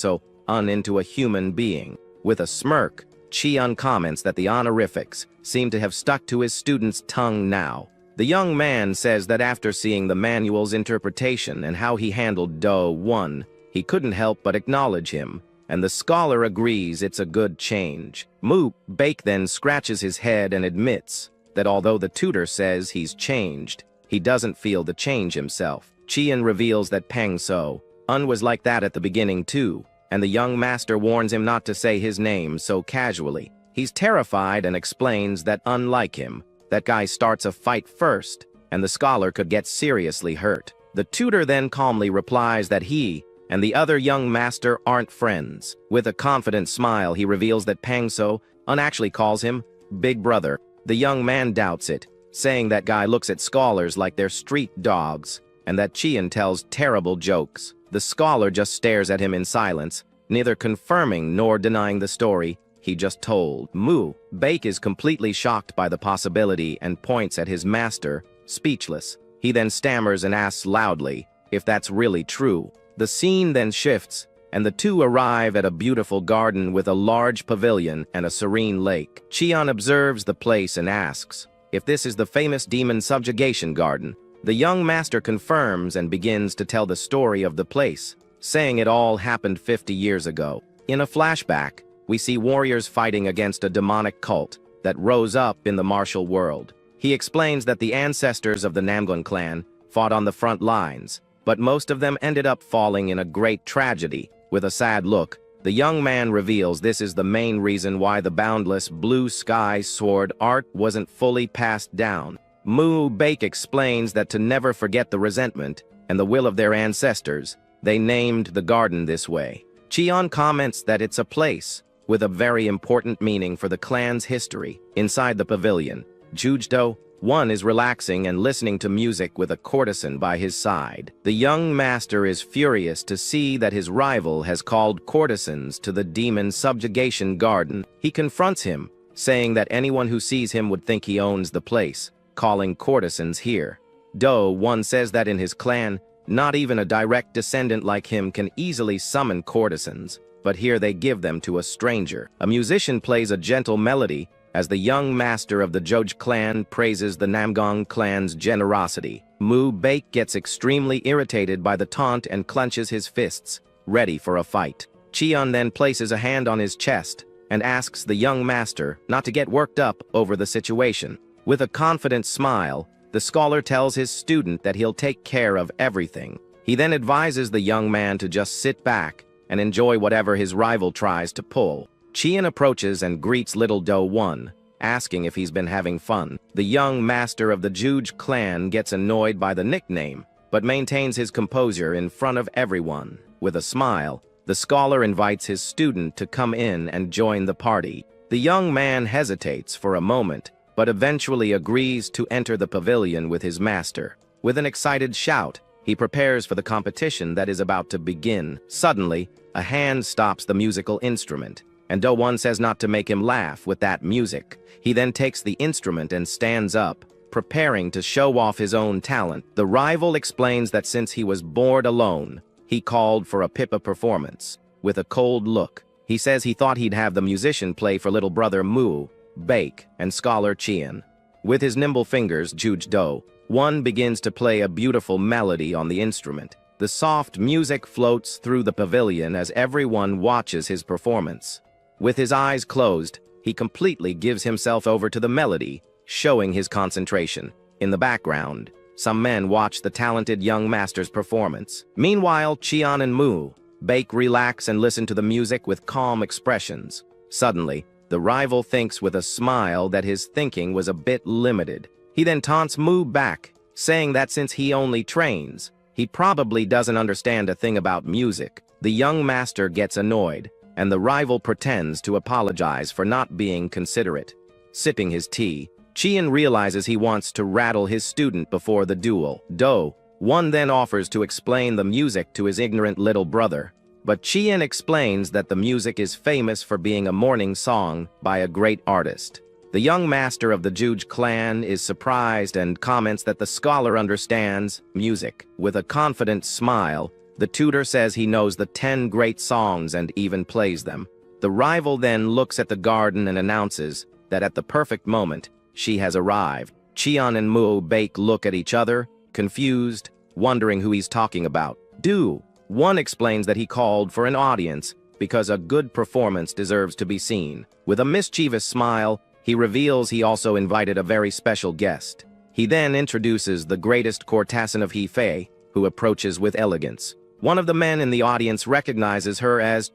into a human being. With a smirk, Cheon comments that the honorifics seem to have stuck to his student's tongue now. The young man says that after seeing the manual's interpretation and how he handled Do-1, he couldn't help but acknowledge him, and the scholar agrees it's a good change. Mu-baek then scratches his head and admits that although the tutor says he's changed, he doesn't feel the change himself. Cheon reveals that Peng So-un was like that at the beginning too, and the young master warns him not to say his name so casually. He's terrified and explains that unlike him, that guy starts a fight first, and the scholar could get seriously hurt. The tutor then calmly replies that he and the other young master aren't friends. With a confident smile, he reveals that Peng So-un actually calls him Big Brother. The young man doubts it, saying that guy looks at scholars like they're street dogs, and that Cheon tells terrible jokes. The scholar just stares at him in silence, neither confirming nor denying the story he just told. Mu-baek is completely shocked by the possibility and points at his master, speechless. He then stammers and asks loudly if that's really true. The scene then shifts, and the two arrive at a beautiful garden with a large pavilion and a serene lake. Cheon observes the place and asks if this is the famous demon subjugation garden. The young master confirms and begins to tell the story of the place, saying it all happened 50 years ago. In a flashback, we see warriors fighting against a demonic cult that rose up in the martial world. He explains that the ancestors of the Namgun clan fought on the front lines, but most of them ended up falling in a great tragedy. With a sad look, the young man reveals this is the main reason why the boundless blue sky sword art wasn't fully passed down. Mu-baek explains that to never forget the resentment and the will of their ancestors, they named the garden this way. Cheon comments that it's a place with a very important meaning for the clan's history. Inside the pavilion, Jujdo, one is relaxing and listening to music with a courtesan by his side. The young master is furious to see that his rival has called courtesans to the demon subjugation garden. He confronts him, saying that anyone who sees him would think he owns the place, calling courtesans here. One says that in his clan, not even a direct descendant like him can easily summon courtesans, but here they give them to a stranger. A musician plays a gentle melody as the young master of the Joj clan praises the Namgong clan's generosity. Baek gets extremely irritated by the taunt and clenches his fists, ready for a fight. Cheon then places a hand on his chest and asks the young master not to get worked up over the situation. With a confident smile, the scholar tells his student that he'll take care of everything. He then advises the young man to just sit back and enjoy whatever his rival tries to pull. Cheon approaches and greets little Do-1, asking if he's been having fun. The young master of the Juj clan gets annoyed by the nickname, but maintains his composure in front of everyone. With a smile, the scholar invites his student to come in and join the party. The young man hesitates for a moment, but eventually agrees to enter the pavilion with his master. With an excited shout, he prepares for the competition that is about to begin. Suddenly, a hand stops the musical instrument, and Do-1 says not to make him laugh with that music. He then takes the instrument and stands up, preparing to show off his own talent. The rival explains that since he was bored alone, he called for a Pippa performance. With a cold look, he says he thought he'd have the musician play for little brother Baek, and scholar Cheon. With his nimble fingers, Jujdo-1 begins to play a beautiful melody on the instrument. The soft music floats through the pavilion as everyone watches his performance. With his eyes closed, he completely gives himself over to the melody, showing his concentration. In the background, some men watch the talented young master's performance. Meanwhile, Cheon and Baek relax and listen to the music with calm expressions. Suddenly, the rival thinks with a smile that his thinking was a bit limited. He then taunts back, saying that since he only trains, he probably doesn't understand a thing about music. The young master gets annoyed, and the rival pretends to apologize for not being considerate. Sipping his tea, Cheon realizes he wants to rattle his student before the duel. Do-1 then offers to explain the music to his ignorant little brother, but Cheon explains that the music is famous for being a morning song by a great artist. The young master of the Juj clan is surprised and comments that the scholar understands music. With a confident smile, the tutor says he knows the 10 great songs and even plays them. The rival then looks at the garden and announces that at the perfect moment, she has arrived. Cheon and Baek look at each other, confused, wondering who he's talking about. Do-1 explains that he called for an audience because a good performance deserves to be seen. With a mischievous smile, he reveals he also invited a very special guest. He then introduces the greatest courtesan of Hefei, who approaches with elegance. One of the men in the audience recognizes her as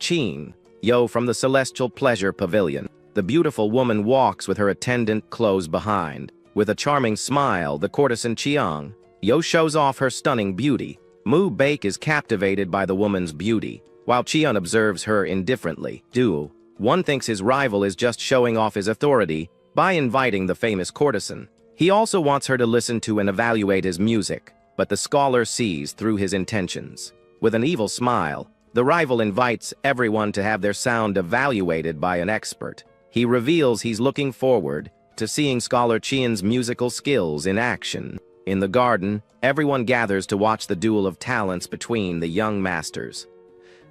Yo from the Celestial Pleasure Pavilion. The beautiful woman walks with her attendant close behind. With a charming smile, the courtesan Yo shows off her stunning beauty. Baek is captivated by the woman's beauty, while Cheon observes her indifferently. Do-1 thinks his rival is just showing off his authority by inviting the famous courtesan. He also wants her to listen to and evaluate his music, but the scholar sees through his intentions. With an evil smile, the rival invites everyone to have their sound evaluated by an expert. He reveals he's looking forward to seeing scholar Cheon's musical skills in action. In the garden, everyone gathers to watch the duel of talents between the young masters.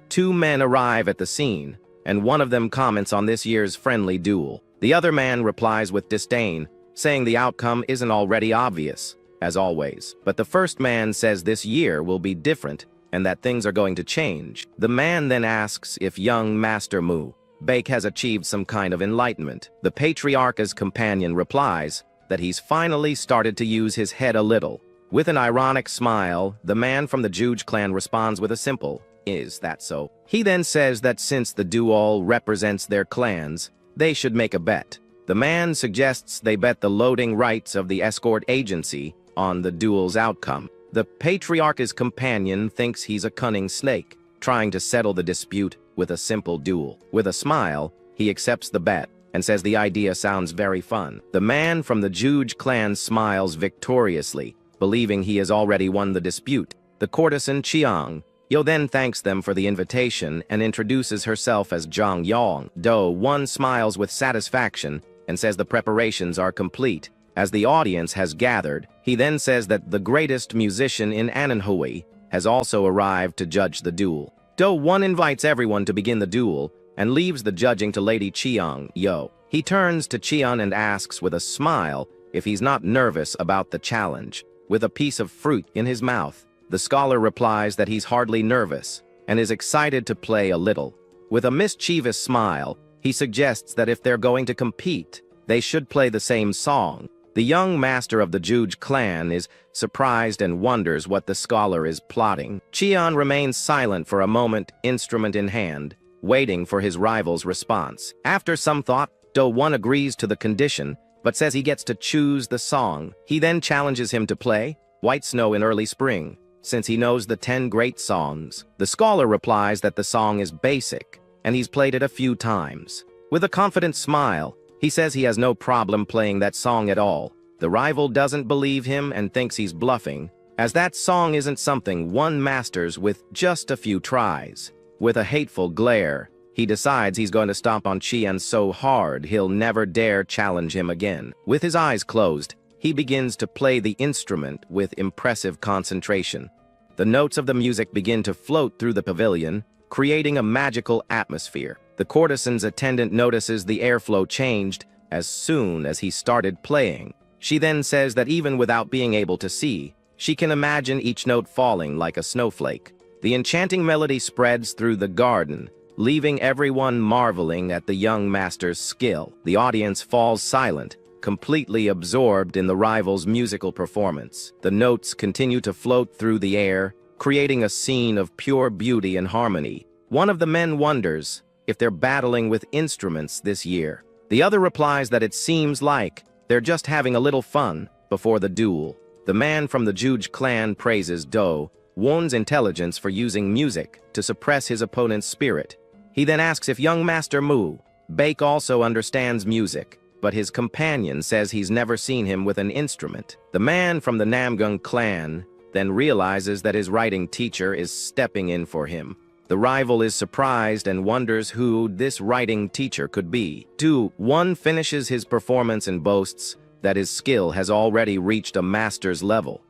2 men arrive at the scene, and one of them comments on this year's friendly duel. The other man replies with disdain, saying the outcome isn't already obvious, as always. But the first man says this year will be different, and that things are going to change. The man then asks if young Master Baek has achieved some kind of enlightenment. The patriarch's companion replies that he's finally started to use his head a little. With an ironic smile, the man from the Juj clan responds with a simple, "Is that so?" He then says that since the duel represents their clans, they should make a bet. The man suggests they bet the loading rights of the escort agency on the duel's outcome. The patriarch's companion thinks he's a cunning snake, trying to settle the dispute with a simple duel. With a smile, he accepts the bet and says the idea sounds very fun. The man from the Juge clan smiles victoriously, believing he has already won the dispute. The courtesan Chiang Yo then thanks them for the invitation and introduces herself as Zhang Yang. Do-1 smiles with satisfaction and says the preparations are complete. As the audience has gathered, he then says that the greatest musician in Anhui has also arrived to judge the duel. Do-1 invites everyone to begin the duel and leaves the judging to Lady Chiang Yo. He turns to Chian and asks with a smile if he's not nervous about the challenge, with a piece of fruit in his mouth. The scholar replies that he's hardly nervous and is excited to play a little. With a mischievous smile, he suggests that if they're going to compete, they should play the same song. The young master of the Juge clan is surprised and wonders what the scholar is plotting. Chian remains silent for a moment, instrument in hand, waiting for his rival's response. After some thought, Do-1 agrees to the condition, but says he gets to choose the song. He then challenges him to play White Snow in Early Spring, since he knows the 10 great songs. The scholar replies that the song is basic, and he's played it a few times. With a confident smile, he says he has no problem playing that song at all. The rival doesn't believe him and thinks he's bluffing, as that song isn't something one masters with just a few tries. With a hateful glare, he decides he's going to stomp on Chian so hard he'll never dare challenge him again. With his eyes closed, he begins to play the instrument with impressive concentration. The notes of the music begin to float through the pavilion, creating a magical atmosphere. The courtesan's attendant notices the airflow changed as soon as he started playing. She then says that even without being able to see, she can imagine each note falling like a snowflake. The enchanting melody spreads through the garden, leaving everyone marveling at the young master's skill. The audience falls silent, completely absorbed in the rival's musical performance. The notes continue to float through the air, creating a scene of pure beauty and harmony. One of the men wonders if they're battling with instruments this year. The other replies that it seems like they're just having a little fun before the duel. The man from the Juge clan praises Do-1's intelligence for using music to suppress his opponent's spirit. He then asks if young Master Mu-Baek also understands music, but his companion says he's never seen him with an instrument. The man from the Namgung clan then realizes that his writing teacher is stepping in for him. The rival is surprised and wonders who this writing teacher could be. Do-1 finishes his performance and boasts that his skill has already reached a master's level.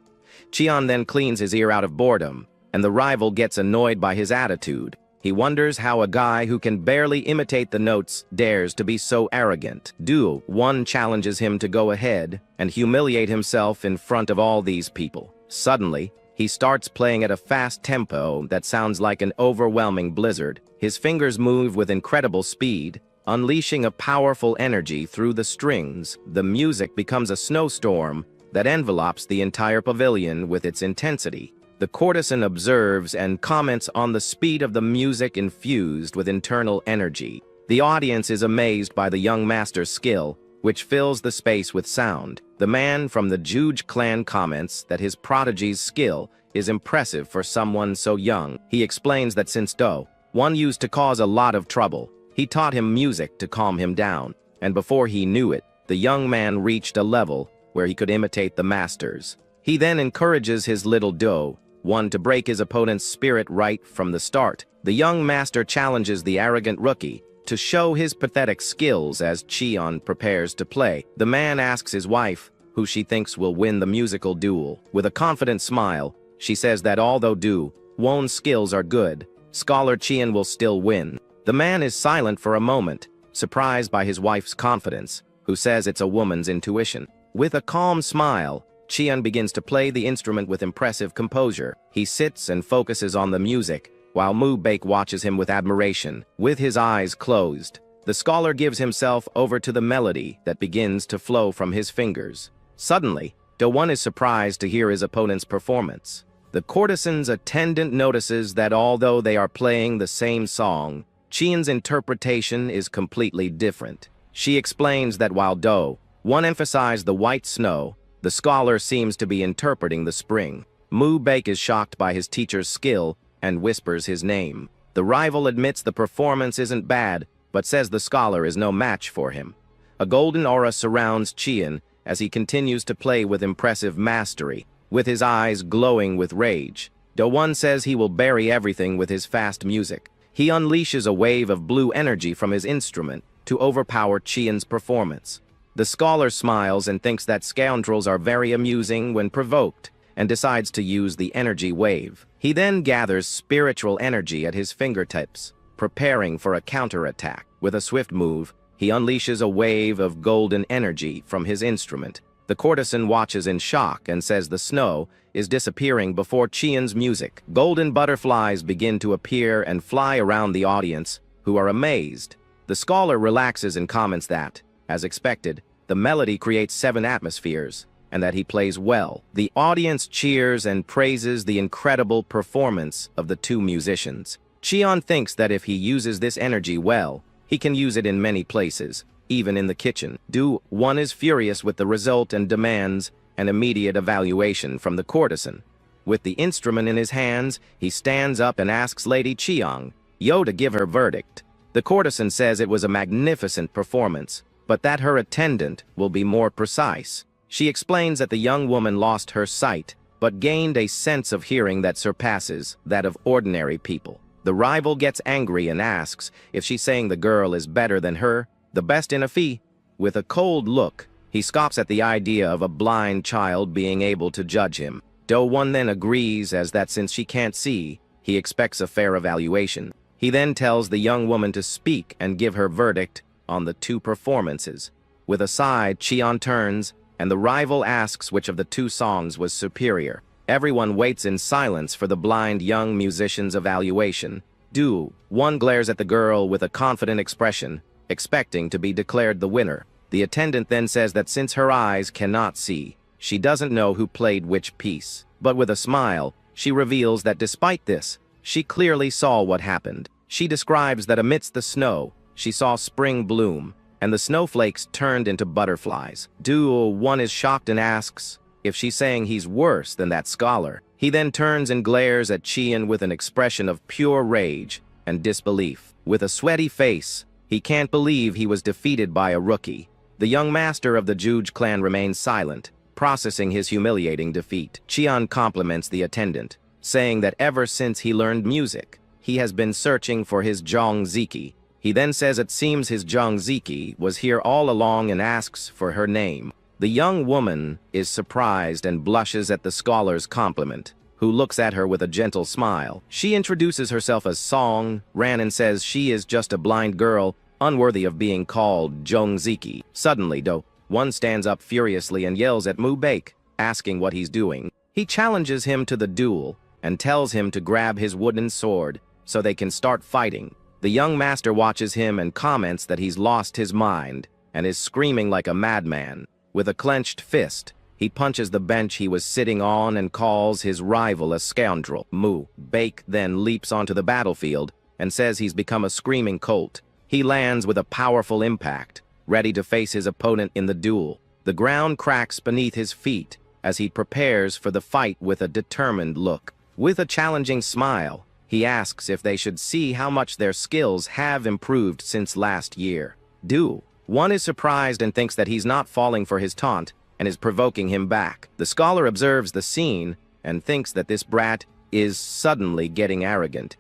Chian then cleans his ear out of boredom, and the rival gets annoyed by his attitude. He wonders how a guy who can barely imitate the notes dares to be so arrogant. Do-1 challenges him to go ahead and humiliate himself in front of all these people. Suddenly, he starts playing at a fast tempo that sounds like an overwhelming blizzard. His fingers move with incredible speed, unleashing a powerful energy through the strings. The music becomes a snowstorm that envelopes the entire pavilion with its intensity. The courtesan observes and comments on the speed of the music infused with internal energy. The audience is amazed by the young master's skill, which fills the space with sound. The man from the Juge clan comments that his prodigy's skill is impressive for someone so young. He explains that since Do-1 used to cause a lot of trouble, he taught him music to calm him down, and before he knew it, the young man reached a level where he could imitate the masters. He then encourages his little Do-1 to break his opponent's spirit right from the start. The young master challenges the arrogant rookie to show his pathetic skills as Chian prepares to play. The man asks his wife who she thinks will win the musical duel. With a confident smile, she says that although Do-1's skills are good, Scholar Chian will still win. The man is silent for a moment, surprised by his wife's confidence, who says it's a woman's intuition. With a calm smile, Chian begins to play the instrument with impressive composure. He sits and focuses on the music, while Mu-Baek watches him with admiration. With his eyes closed, the scholar gives himself over to the melody that begins to flow from his fingers. Suddenly, Do-1 is surprised to hear his opponent's performance. The courtesan's attendant notices that although they are playing the same song, Chian's interpretation is completely different. She explains that while Do-1 emphasized the white snow, the scholar seems to be interpreting the spring. Mu Baek is shocked by his teacher's skill and whispers his name. The rival admits the performance isn't bad, but says the scholar is no match for him. A golden aura surrounds Qian as he continues to play with impressive mastery, with his eyes glowing with rage. Do-won says he will bury everything with his fast music. He unleashes a wave of blue energy from his instrument to overpower Qian's performance. The scholar smiles and thinks that scoundrels are very amusing when provoked, and decides to use the energy wave. He then gathers spiritual energy at his fingertips, preparing for a counterattack. With a swift move, he unleashes a wave of golden energy from his instrument. The courtesan watches in shock and says the snow is disappearing before Qian's music. Golden butterflies begin to appear and fly around the audience, who are amazed. The scholar relaxes and comments that, as expected, the melody creates 7 atmospheres, and that he plays well. The audience cheers and praises the incredible performance of the 2 musicians. Qian thinks that if he uses this energy well, he can use it in many places, even in the kitchen. Do-won is furious with the result and demands an immediate evaluation from the courtesan. With the instrument in his hands, he stands up and asks Lady Qiang to give her verdict. The courtesan says it was a magnificent performance, but that her attendant will be more precise. She explains that the young woman lost her sight, but gained a sense of hearing that surpasses that of ordinary people. The rival gets angry and asks if she's saying the girl is better than her, the best in a fee. With a cold look, he scoffs at the idea of a blind child being able to judge him. Do-won then agrees as that since she can't see, he expects a fair evaluation. He then tells the young woman to speak and give her verdict on the 2 performances. With a sigh, Qian turns, and the rival asks which of the 2 songs was superior. Everyone waits in silence for the blind young musician's evaluation. Do-won glares at the girl with a confident expression, expecting to be declared the winner. The attendant then says that since her eyes cannot see, she doesn't know who played which piece. But with a smile, she reveals that despite this, she clearly saw what happened. She describes that amidst the snow, she saw spring bloom, and the snowflakes turned into butterflies. Do-won is shocked and asks if she's saying he's worse than that scholar. He then turns and glares at Qian with an expression of pure rage and disbelief. With a sweaty face, he can't believe he was defeated by a rookie. The young master of the Juge clan remains silent, processing his humiliating defeat. Qian compliments the attendant, saying that ever since he learned music, he has been searching for his Zhongziki. He then says it seems his Zhongziki was here all along and asks for her name. The young woman is surprised and blushes at the scholar's compliment, who looks at her with a gentle smile. She introduces herself as Song Ran and says she is just a blind girl, unworthy of being called Zhongziki. Suddenly, Do-won stands up furiously and yells at Mu Baek, asking what he's doing. He challenges him to the duel and tells him to grab his wooden sword so they can start fighting. The young master watches him and comments that he's lost his mind and is screaming like a madman. With a clenched fist, he punches the bench he was sitting on and calls his rival a scoundrel. Mu Baek then leaps onto the battlefield and says he's become a screaming colt. He lands with a powerful impact, ready to face his opponent in the duel. The ground cracks beneath his feet as he prepares for the fight with a determined look. With a challenging smile, he asks if they should see how much their skills have improved since last year. Do-won is surprised and thinks that he's not falling for his taunt and is provoking him back. The scholar observes the scene and thinks that this brat is suddenly getting arrogant.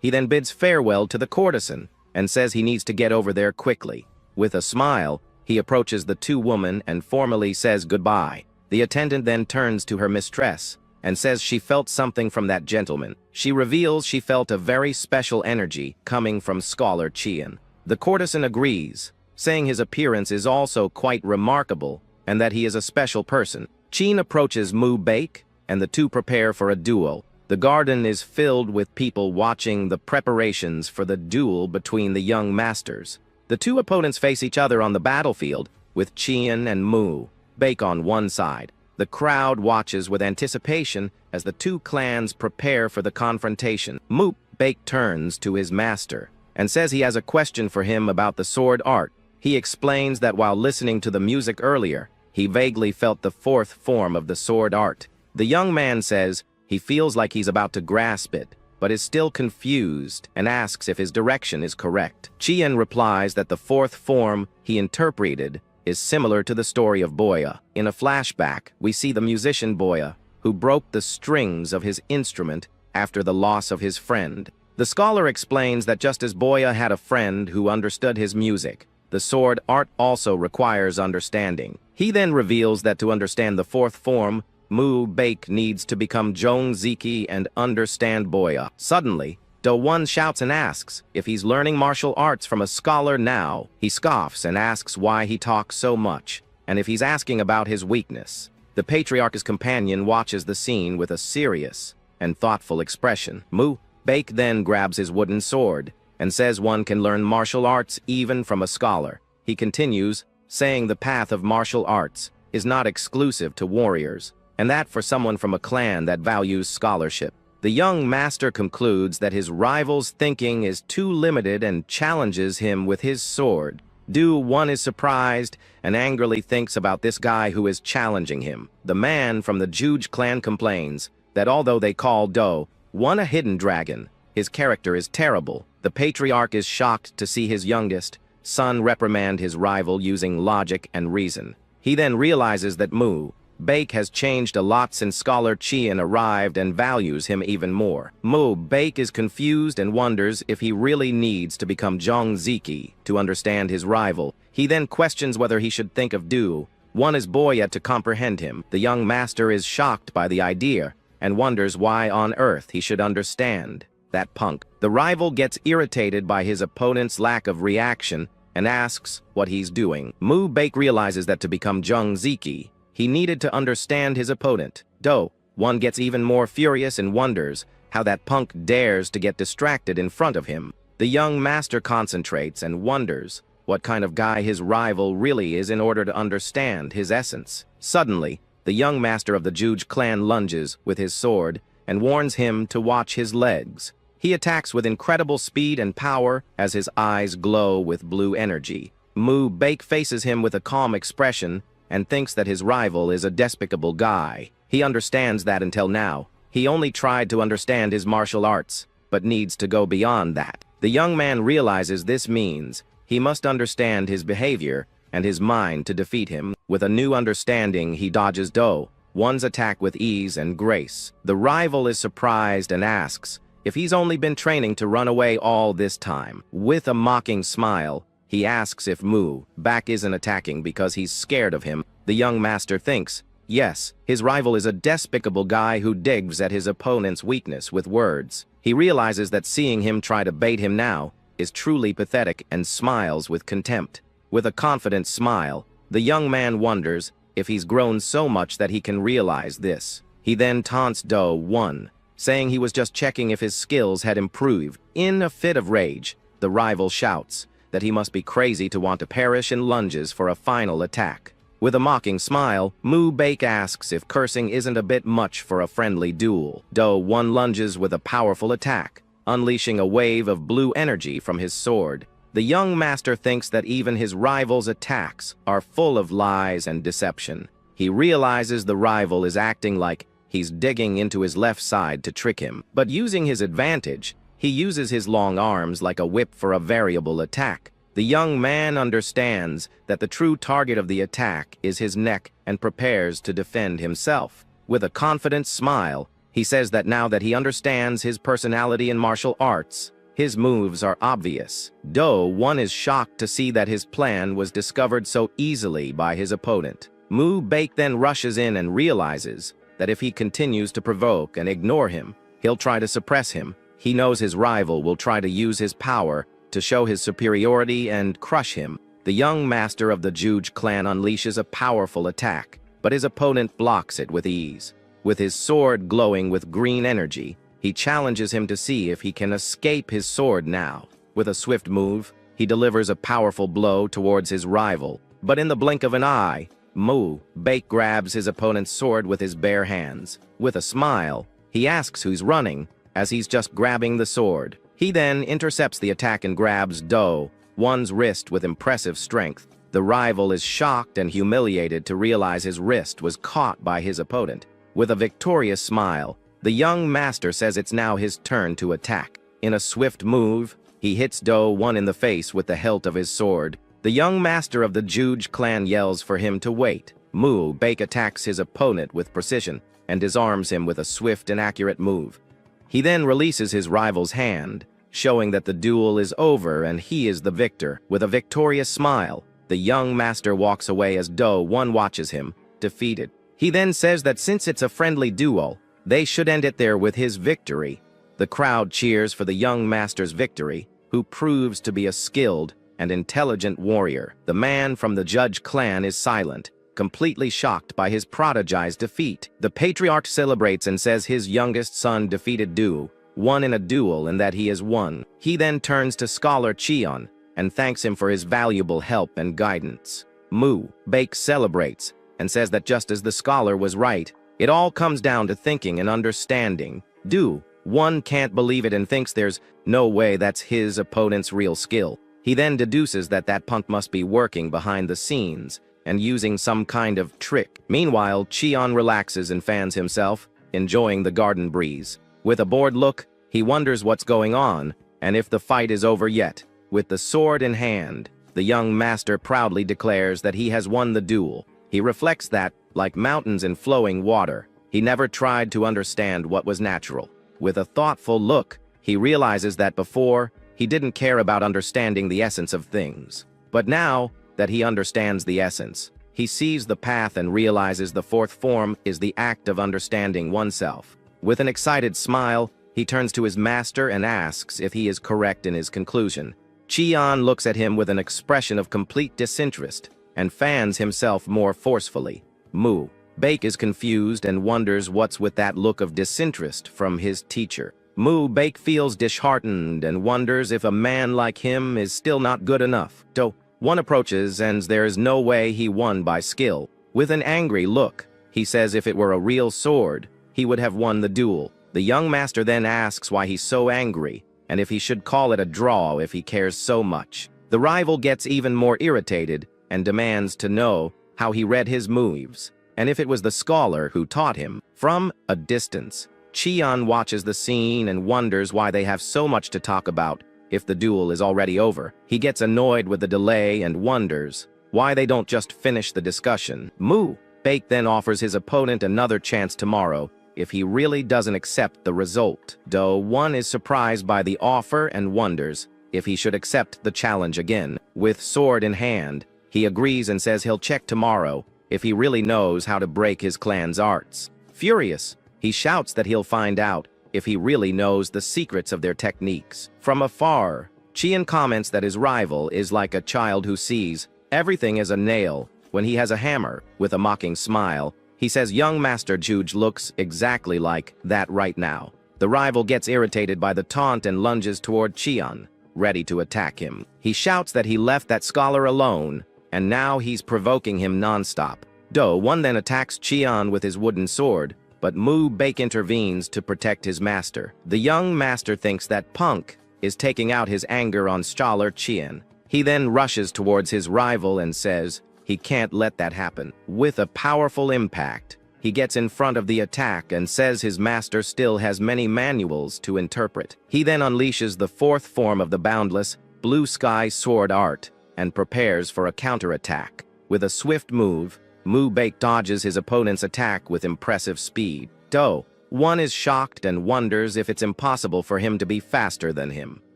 He then bids farewell to the courtesan and says he needs to get over there quickly. With a smile, he approaches the 2 women and formally says goodbye. The attendant then turns to her mistress and says she felt something from that gentleman. She reveals she felt a very special energy coming from Scholar Qian. The courtesan agrees, saying his appearance is also quite remarkable and that he is a special person. Qian approaches Mu Baek, and the 2 prepare for a duel. The garden is filled with people watching the preparations for the duel between the young masters. The 2 opponents face each other on the battlefield, with Qian and Mu Baek on one side. The crowd watches with anticipation as the 2 clans prepare for the confrontation. Mu Baek turns to his master and says he has a question for him about the sword art. He explains that while listening to the music earlier, he vaguely felt the 4th form of the sword art. The young man says He feels like he's about to grasp it, but is still confused and asks if his direction is correct. Chien replies that the fourth form he interpreted is similar to the story of Boya. In a flashback, we see the musician Boya, who broke the strings of his instrument after the loss of his friend. The scholar explains that just as Boya had a friend who understood his music, the sword art also requires understanding. He then reveals that to understand the fourth form, Mu Baek needs to become Jong Ziki and understand Boya. Suddenly, Do-won shouts and asks if he's learning martial arts from a scholar now. He scoffs and asks why he talks so much, and if he's asking about his weakness. The patriarch's companion watches the scene with a serious and thoughtful expression. Mu Baek then grabs his wooden sword and says one can learn martial arts even from a scholar. He continues, saying the path of martial arts is not exclusive to warriors, and that for someone from a clan that values scholarship. The young master concludes that his rival's thinking is too limited and challenges him with his sword. Do-won is surprised and angrily thinks about this guy who is challenging him. The man from the Juge clan complains that although they call Do-won a hidden dragon, his character is terrible. The patriarch is shocked to see his youngest son reprimand his rival using logic and reason. He then realizes that Mu Baek has changed a lot since Scholar Chien arrived and values him even more. Mu Baek is confused and wonders if he really needs to become Jong Ziki to understand his rival. He then questions whether he should think of Do-won as Boya to comprehend him. The young master is shocked by the idea and wonders why on earth he should understand that punk. The rival gets irritated by his opponent's lack of reaction and asks what he's doing. Mu Baek realizes that to become Jong Ziki, he needed to understand his opponent. Do-won gets even more furious and wonders how that punk dares to get distracted in front of him. The young master concentrates and wonders what kind of guy his rival really is in order to understand his essence. Suddenly, the young master of the Juge clan lunges with his sword and warns him to watch his legs. He attacks with incredible speed and power as his eyes glow with blue energy. Mu Baek faces him with a calm expression and thinks that his rival is a despicable guy. He understands that until now, he only tried to understand his martial arts, but needs to go beyond that. The young man realizes this means he must understand his behavior and his mind to defeat him. With a new understanding, he dodges Do-won's attack with ease and grace. The rival is surprised and asks if he's only been training to run away all this time. With a mocking smile, he asks if Mu Baek isn't attacking because he's scared of him. The young master thinks, yes, his rival is a despicable guy who digs at his opponent's weakness with words. He realizes that seeing him try to bait him now is truly pathetic and smiles with contempt. With a confident smile, the young man wonders if he's grown so much that he can realize this. He then taunts Do-won, saying he was just checking if his skills had improved. In a fit of rage, the rival shouts that he must be crazy to want to perish and lunges for a final attack. With a mocking smile, Mu Baek asks if cursing isn't a bit much for a friendly duel. Do-won lunges with a powerful attack, unleashing a wave of blue energy from his sword. The young master thinks that even his rival's attacks are full of lies and deception. He realizes the rival is acting like he's digging into his left side to trick him. But using his advantage, he uses his long arms like a whip for a variable attack. The young man understands that the true target of the attack is his neck and prepares to defend himself. With a confident smile, he says that now that he understands his personality in martial arts, his moves are obvious. Do-won is shocked to see that his plan was discovered so easily by his opponent. Mu Baek then rushes in and realizes that if he continues to provoke and ignore him, he'll try to suppress him. He knows his rival will try to use his power to show his superiority and crush him. The young master of the Juge clan unleashes a powerful attack, but his opponent blocks it with ease. With his sword glowing with green energy, he challenges him to see if he can escape his sword now. With a swift move, he delivers a powerful blow towards his rival, but in the blink of an eye, Mu Baek grabs his opponent's sword with his bare hands. With a smile, he asks who's running, as he's just grabbing the sword. He then intercepts the attack and grabs Do-won's wrist with impressive strength. The rival is shocked and humiliated to realize his wrist was caught by his opponent. With a victorious smile, The young master says it's now his turn to attack. In a swift move, he hits Do-1 in the face with the hilt of his sword. The young master of the Juge clan yells for him to wait. Mu-Baek attacks his opponent with precision and disarms him with a swift and accurate move. He then releases his rival's hand, showing that the duel is over and he is the victor. With a victorious smile, the young master walks away as Do-1 watches him, defeated. He then says that since it's a friendly duel, they should end it there with his victory. The crowd cheers for the young master's victory, who proves to be a skilled and intelligent warrior. The man from the Judge clan is silent, completely shocked by his protege's defeat. The patriarch celebrates and says his youngest son defeated Do-1 in a duel and that he has won. He then turns to Scholar Cheon and thanks him for his valuable help and guidance. Mu-Baek celebrates and says that just as the scholar was right, it all comes down to thinking and understanding. Do-1 can't believe it and thinks there's no way that's his opponent's real skill. He then deduces that punk must be working behind the scenes and using some kind of trick. Meanwhile, Cheon relaxes and fans himself, enjoying the garden breeze. With a bored look, he wonders what's going on and if the fight is over yet. With the sword in hand, the young master proudly declares that he has won the duel. He reflects that, like mountains in flowing water, he never tried to understand what was natural. With a thoughtful look, he realizes that before, he didn't care about understanding the essence of things. But now that he understands the essence, he sees the path and realizes the fourth form is the act of understanding oneself. With an excited smile, he turns to his master and asks if he is correct in his conclusion. Cheon looks at him with an expression of complete disinterest and fans himself more forcefully. Mu-Baek is confused and wonders what's with that look of disinterest from his teacher. Mu-Baek feels disheartened and wonders if a man like him is still not good enough. Do-1 approaches and there is no way he won by skill. With an angry look, he says if it were a real sword, he would have won the duel. The young master then asks why he's so angry and if he should call it a draw if he cares so much. The rival gets even more irritated and demands to know how he read his moves and if it was the scholar who taught him. From a distance, Cheon watches the scene and wonders why they have so much to talk about if the duel is already over. He gets annoyed with the delay and wonders why they don't just finish the discussion. Mu-Baek then offers his opponent another chance tomorrow if he really doesn't accept the result. Do-1 is surprised by the offer and wonders if he should accept the challenge again. With sword in hand, he agrees and says he'll check tomorrow if he really knows how to break his clan's arts. Furious, he shouts that he'll find out if he really knows the secrets of their techniques. From afar, Cheon comments that his rival is like a child who sees everything as a nail when he has a hammer. With a mocking smile, he says young Master Juge looks exactly like that right now. The rival gets irritated by the taunt and lunges toward Cheon, ready to attack him. He shouts that he left that scholar alone, and now he's provoking him non-stop. Do-1 then attacks Cheon with his wooden sword, but Mu-Baek intervenes to protect his master. The young master thinks that punk is taking out his anger on Scholar Cheon. He then rushes towards his rival and says he can't let that happen. With a powerful impact, he gets in front of the attack and says his master still has many manuals to interpret. He then unleashes the fourth form of the boundless blue sky sword art and prepares for a counterattack. With a swift move, Mu-Baek dodges his opponent's attack with impressive speed. Do-1 is shocked and wonders if it's impossible for him to be faster than him.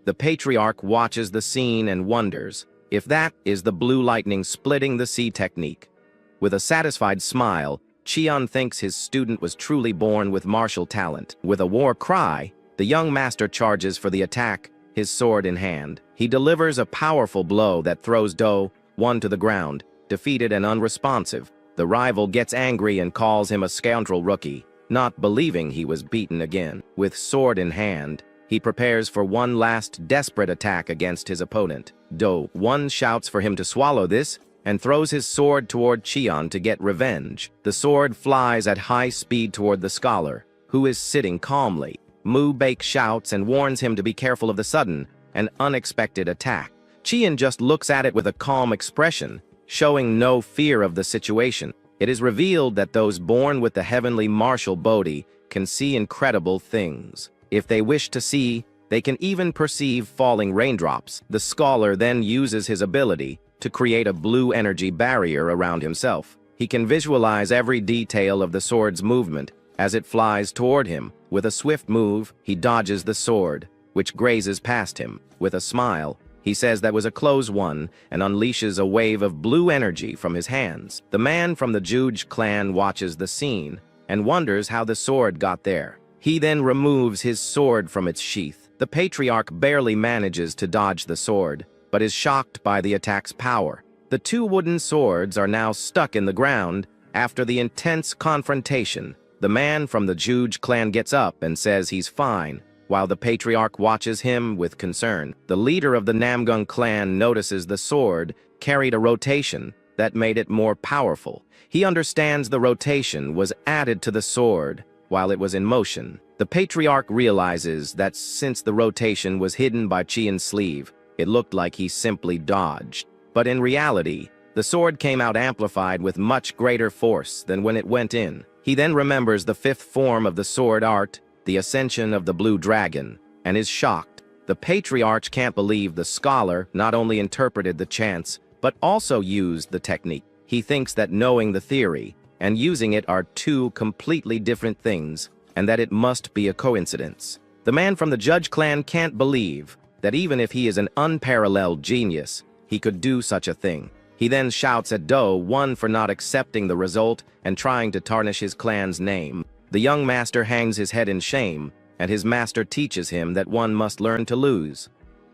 The patriarch watches the scene and wonders if that is the blue lightning splitting the sea technique. With a satisfied smile, Cheon thinks his student was truly born with martial talent. With a war cry, the young master charges for the attack, his sword in hand. He delivers a powerful blow that throws Do-1 to the ground, defeated and unresponsive. The rival gets angry and calls him a scoundrel rookie, not believing he was beaten again. With sword in hand, he prepares for one last desperate attack against his opponent. Do-1 shouts for him to swallow this and throws his sword toward Cheon to get revenge. The sword flies at high speed toward the scholar, who is sitting calmly. Mu-Baek shouts and warns him to be careful of the sudden and unexpected attack. Cheon just looks at it with a calm expression, showing no fear of the situation. It is revealed that those born with the heavenly martial body can see incredible things. If they wish to see, they can even perceive falling raindrops. The scholar then uses his ability to create a blue energy barrier around himself. He can visualize every detail of the sword's movement as it flies toward him. With a swift move, he dodges the sword, which grazes past him. With a smile, he says that was a close one and unleashes a wave of blue energy from his hands. The man from the Juge clan watches the scene and wonders how the sword got there. He then removes his sword from its sheath. The patriarch barely manages to dodge the sword, but is shocked by the attack's power. The two wooden swords are now stuck in the ground. After the intense confrontation, the man from the Juge clan gets up and says he's fine, while the patriarch watches him with concern. The leader of the Namgung clan notices the sword carried a rotation that made it more powerful. He understands the rotation was added to the sword while it was in motion. The patriarch realizes that since the rotation was hidden by Qian's sleeve, it looked like he simply dodged. But in reality, the sword came out amplified with much greater force than when it went in. He then remembers the fifth form of the sword art, the ascension of the blue dragon, and is shocked. The patriarch can't believe the scholar not only interpreted the chants, but also used the technique. He thinks that knowing the theory and using it are two completely different things, and that it must be a coincidence. The man from the Judge clan can't believe that even if he is an unparalleled genius, he could do such a thing. He then shouts at Do-1 for not accepting the result and trying to tarnish his clan's name. The young master hangs his head in shame, and his master teaches him that one must learn to lose.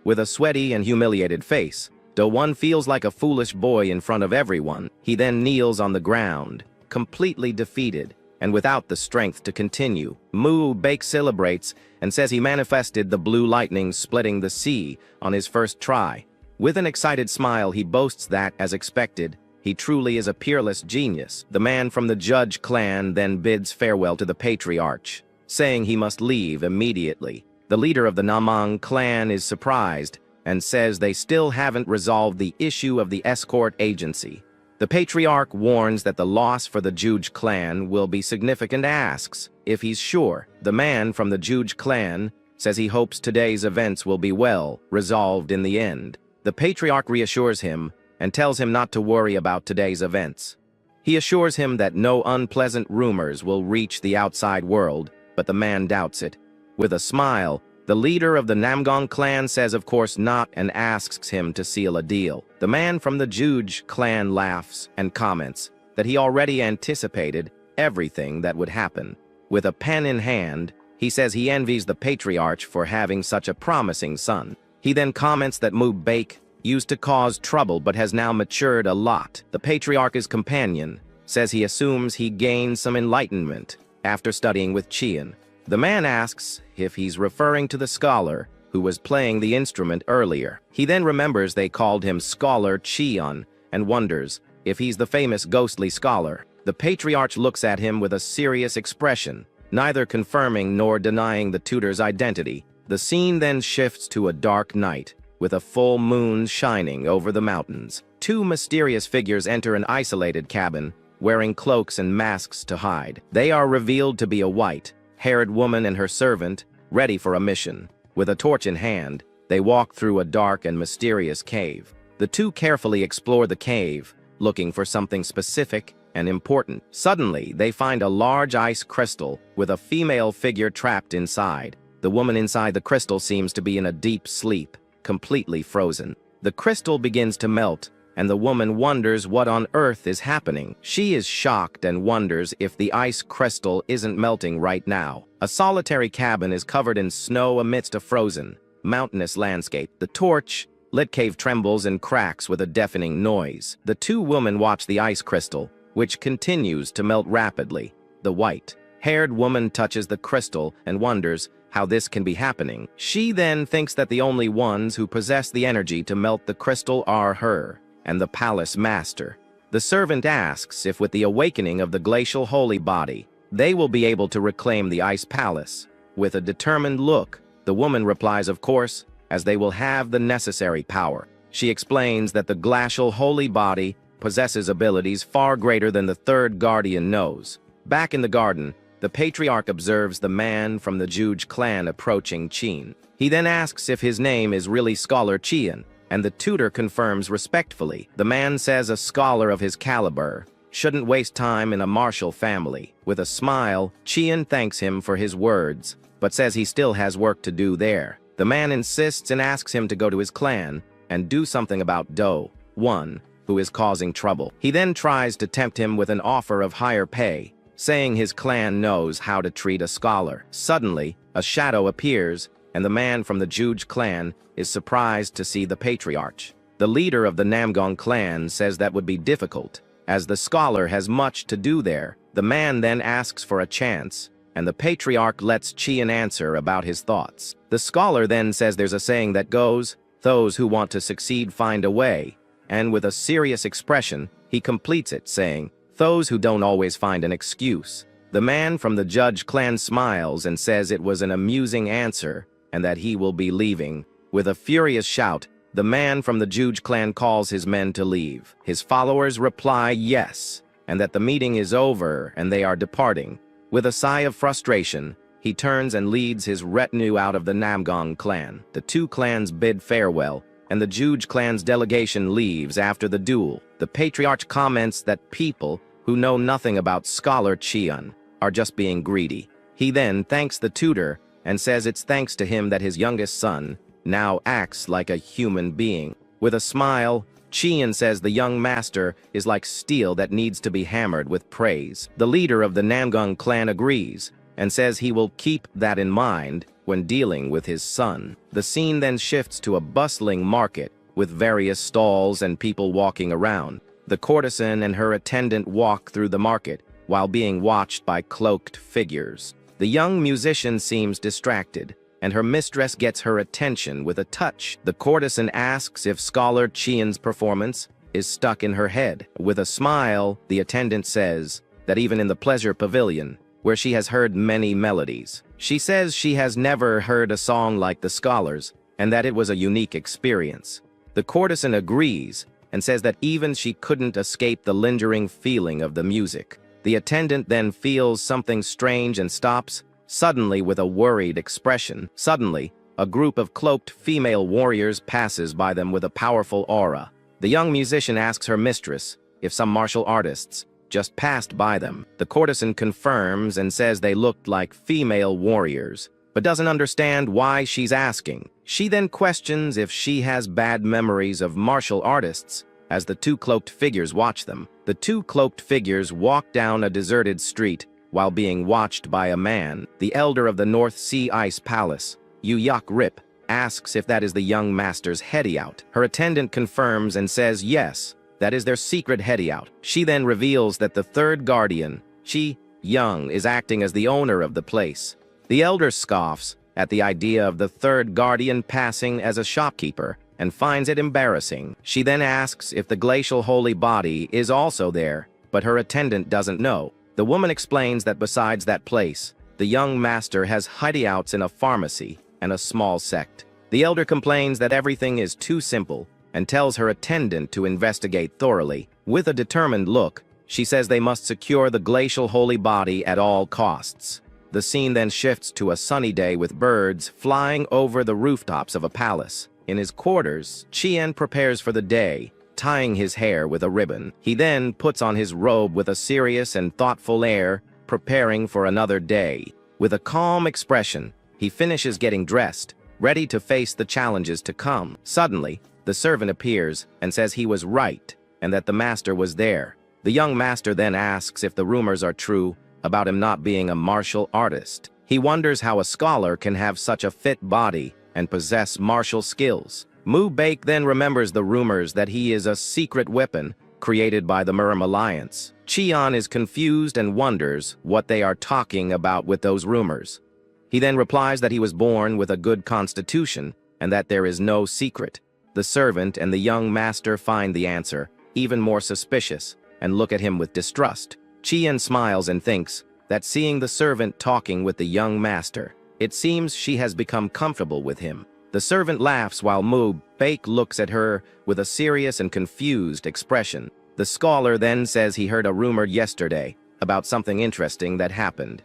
With a sweaty and humiliated face, Do-1 feels like a foolish boy in front of everyone. He then kneels on the ground, completely defeated, and without the strength to continue. Mu-Baek celebrates and says he manifested the blue lightning splitting the sea on his first try. With an excited smile, he boasts that, as expected, he truly is a peerless genius. The man from the Judge clan then bids farewell to the patriarch, saying he must leave immediately. The leader of the Namgung clan is surprised and says they still haven't resolved the issue of the escort agency. The patriarch warns that the loss for the Juge clan will be significant, asks if he's sure. The man from the Juge clan says he hopes today's events will be well resolved in the end. The patriarch reassures him and tells him not to worry about today's events. He assures him that no unpleasant rumors will reach the outside world, but the man doubts it. With a smile, the leader of the Namgung clan says of course not and asks him to seal a deal. The man from the Juge clan laughs and comments that he already anticipated everything that would happen. With a pen in hand, he says he envies the patriarch for having such a promising son. He then comments that Mu-Baek used to cause trouble but has now matured a lot. The patriarch's companion says he assumes he gained some enlightenment after studying with Qian. The man asks if he's referring to the scholar who was playing the instrument earlier. He then remembers they called him Scholar Qian and wonders if he's the famous ghostly scholar. The patriarch looks at him with a serious expression, neither confirming nor denying the tutor's identity. The scene then shifts to a dark night, with a full moon shining over the mountains. Two mysterious figures enter an isolated cabin, wearing cloaks and masks to hide. They are revealed to be a white-haired woman and her servant, ready for a mission. With a torch in hand, they walk through a dark and mysterious cave. The two carefully explore the cave, looking for something specific and important. Suddenly, they find a large ice crystal with a female figure trapped inside. The woman inside the crystal seems to be in a deep sleep, completely frozen. The crystal begins to melt, and the woman wonders what on earth is happening. She is shocked and wonders if the ice crystal isn't melting right now. A solitary cabin is covered in snow amidst a frozen, mountainous landscape. The torch-lit cave trembles and cracks with a deafening noise. The two women watch the ice crystal, which continues to melt rapidly. The white-haired woman touches the crystal and wonders how this can be happening. She then thinks that the only ones who possess the energy to melt the crystal are her and the palace master. The servant asks if with the awakening of the glacial holy body, they will be able to reclaim the ice palace. With a determined look, the woman replies of course, as they will have the necessary power. She explains that the glacial holy body possesses abilities far greater than the third guardian knows. Back in the garden, the patriarch observes the man from the Juge clan approaching Chin. He then asks if his name is really Scholar Chien, and the tutor confirms respectfully. The man says a scholar of his caliber shouldn't waste time in a martial family. With a smile, Chien thanks him for his words, but says he still has work to do there. The man insists and asks him to go to his clan and do something about Do, one, who is causing trouble. He then tries to tempt him with an offer of higher pay, saying his clan knows how to treat a scholar. Suddenly, a shadow appears, and the man from the Juge clan is surprised to see the patriarch. The leader of the Namgong clan says that would be difficult, as the scholar has much to do there. The man then asks for a chance, and the patriarch lets Chien answer about his thoughts. The scholar then says there's a saying that goes, "Those who want to succeed find a way," and with a serious expression, he completes it, saying, "Those who don't always find an excuse." The man from the Judge clan smiles and says it was an amusing answer, and that he will be leaving. With a furious shout, the man from the Juge clan calls his men to leave. His followers reply yes, and that the meeting is over and they are departing. With a sigh of frustration, he turns and leads his retinue out of the Namgong clan. The two clans bid farewell, and the Juge clan's delegation leaves after the duel. The patriarch comments that people who know nothing about Scholar Chien are just being greedy. He then thanks the tutor and says it's thanks to him that his youngest son now acts like a human being. With a smile, Chien says the young master is like steel that needs to be hammered with praise. The leader of the Namgong clan agrees and says he will keep that in mind when dealing with his son. The scene then shifts to a bustling market with various stalls and people walking around. The courtesan and her attendant walk through the market while being watched by cloaked figures. The young musician seems distracted, and her mistress gets her attention with a touch. The courtesan asks if Scholar Chien's performance is stuck in her head. With a smile, the attendant says that even in the pleasure pavilion, where she has heard many melodies, she says she has never heard a song like the scholar's, and that it was a unique experience. The courtesan agrees and says that even she couldn't escape the lingering feeling of the music. The attendant then feels something strange and stops, suddenly with a worried expression. Suddenly, a group of cloaked female warriors passes by them with a powerful aura. The young musician asks her mistress if some martial artists just passed by them. The courtesan confirms and says they looked like female warriors, but doesn't understand why she's asking. She then questions if she has bad memories of martial artists as the two cloaked figures watch them. The two cloaked figures walk down a deserted street while being watched by a man. The elder of the North Sea Ice Palace, Yuyak Rip, asks if that is the young master's heady-out. Her attendant confirms and says yes, that is their secret heady-out. She then reveals that the third guardian, Chi Young, is acting as the owner of the place. The elder scoffs at the idea of the third guardian passing as a shopkeeper and finds it embarrassing. She then asks if the glacial holy body is also there, but her attendant doesn't know. The woman explains that besides that place, the young master has hideouts in a pharmacy and a small sect. The elder complains that everything is too simple and tells her attendant to investigate thoroughly. With a determined look, she says they must secure the glacial holy body at all costs. The scene then shifts to a sunny day with birds flying over the rooftops of a palace. In his quarters, Chien prepares for the day, tying his hair with a ribbon. He then puts on his robe with a serious and thoughtful air, preparing for another day. With a calm expression, he finishes getting dressed, ready to face the challenges to come. Suddenly, the servant appears and says he was right, and that the master was there. The young master then asks if the rumors are true about him not being a martial artist. He wonders how a scholar can have such a fit body and possess martial skills. Mu Baek then remembers the rumors that he is a secret weapon created by the Murim Alliance. Cheon is confused and wonders what they are talking about with those rumors. He then replies that he was born with a good constitution and that there is no secret. The servant and the young master find the answer even more suspicious and look at him with distrust. Chien smiles and thinks that seeing the servant talking with the young master, it seems she has become comfortable with him. The servant laughs while Mu Baek looks at her with a serious and confused expression. The scholar then says he heard a rumor yesterday about something interesting that happened.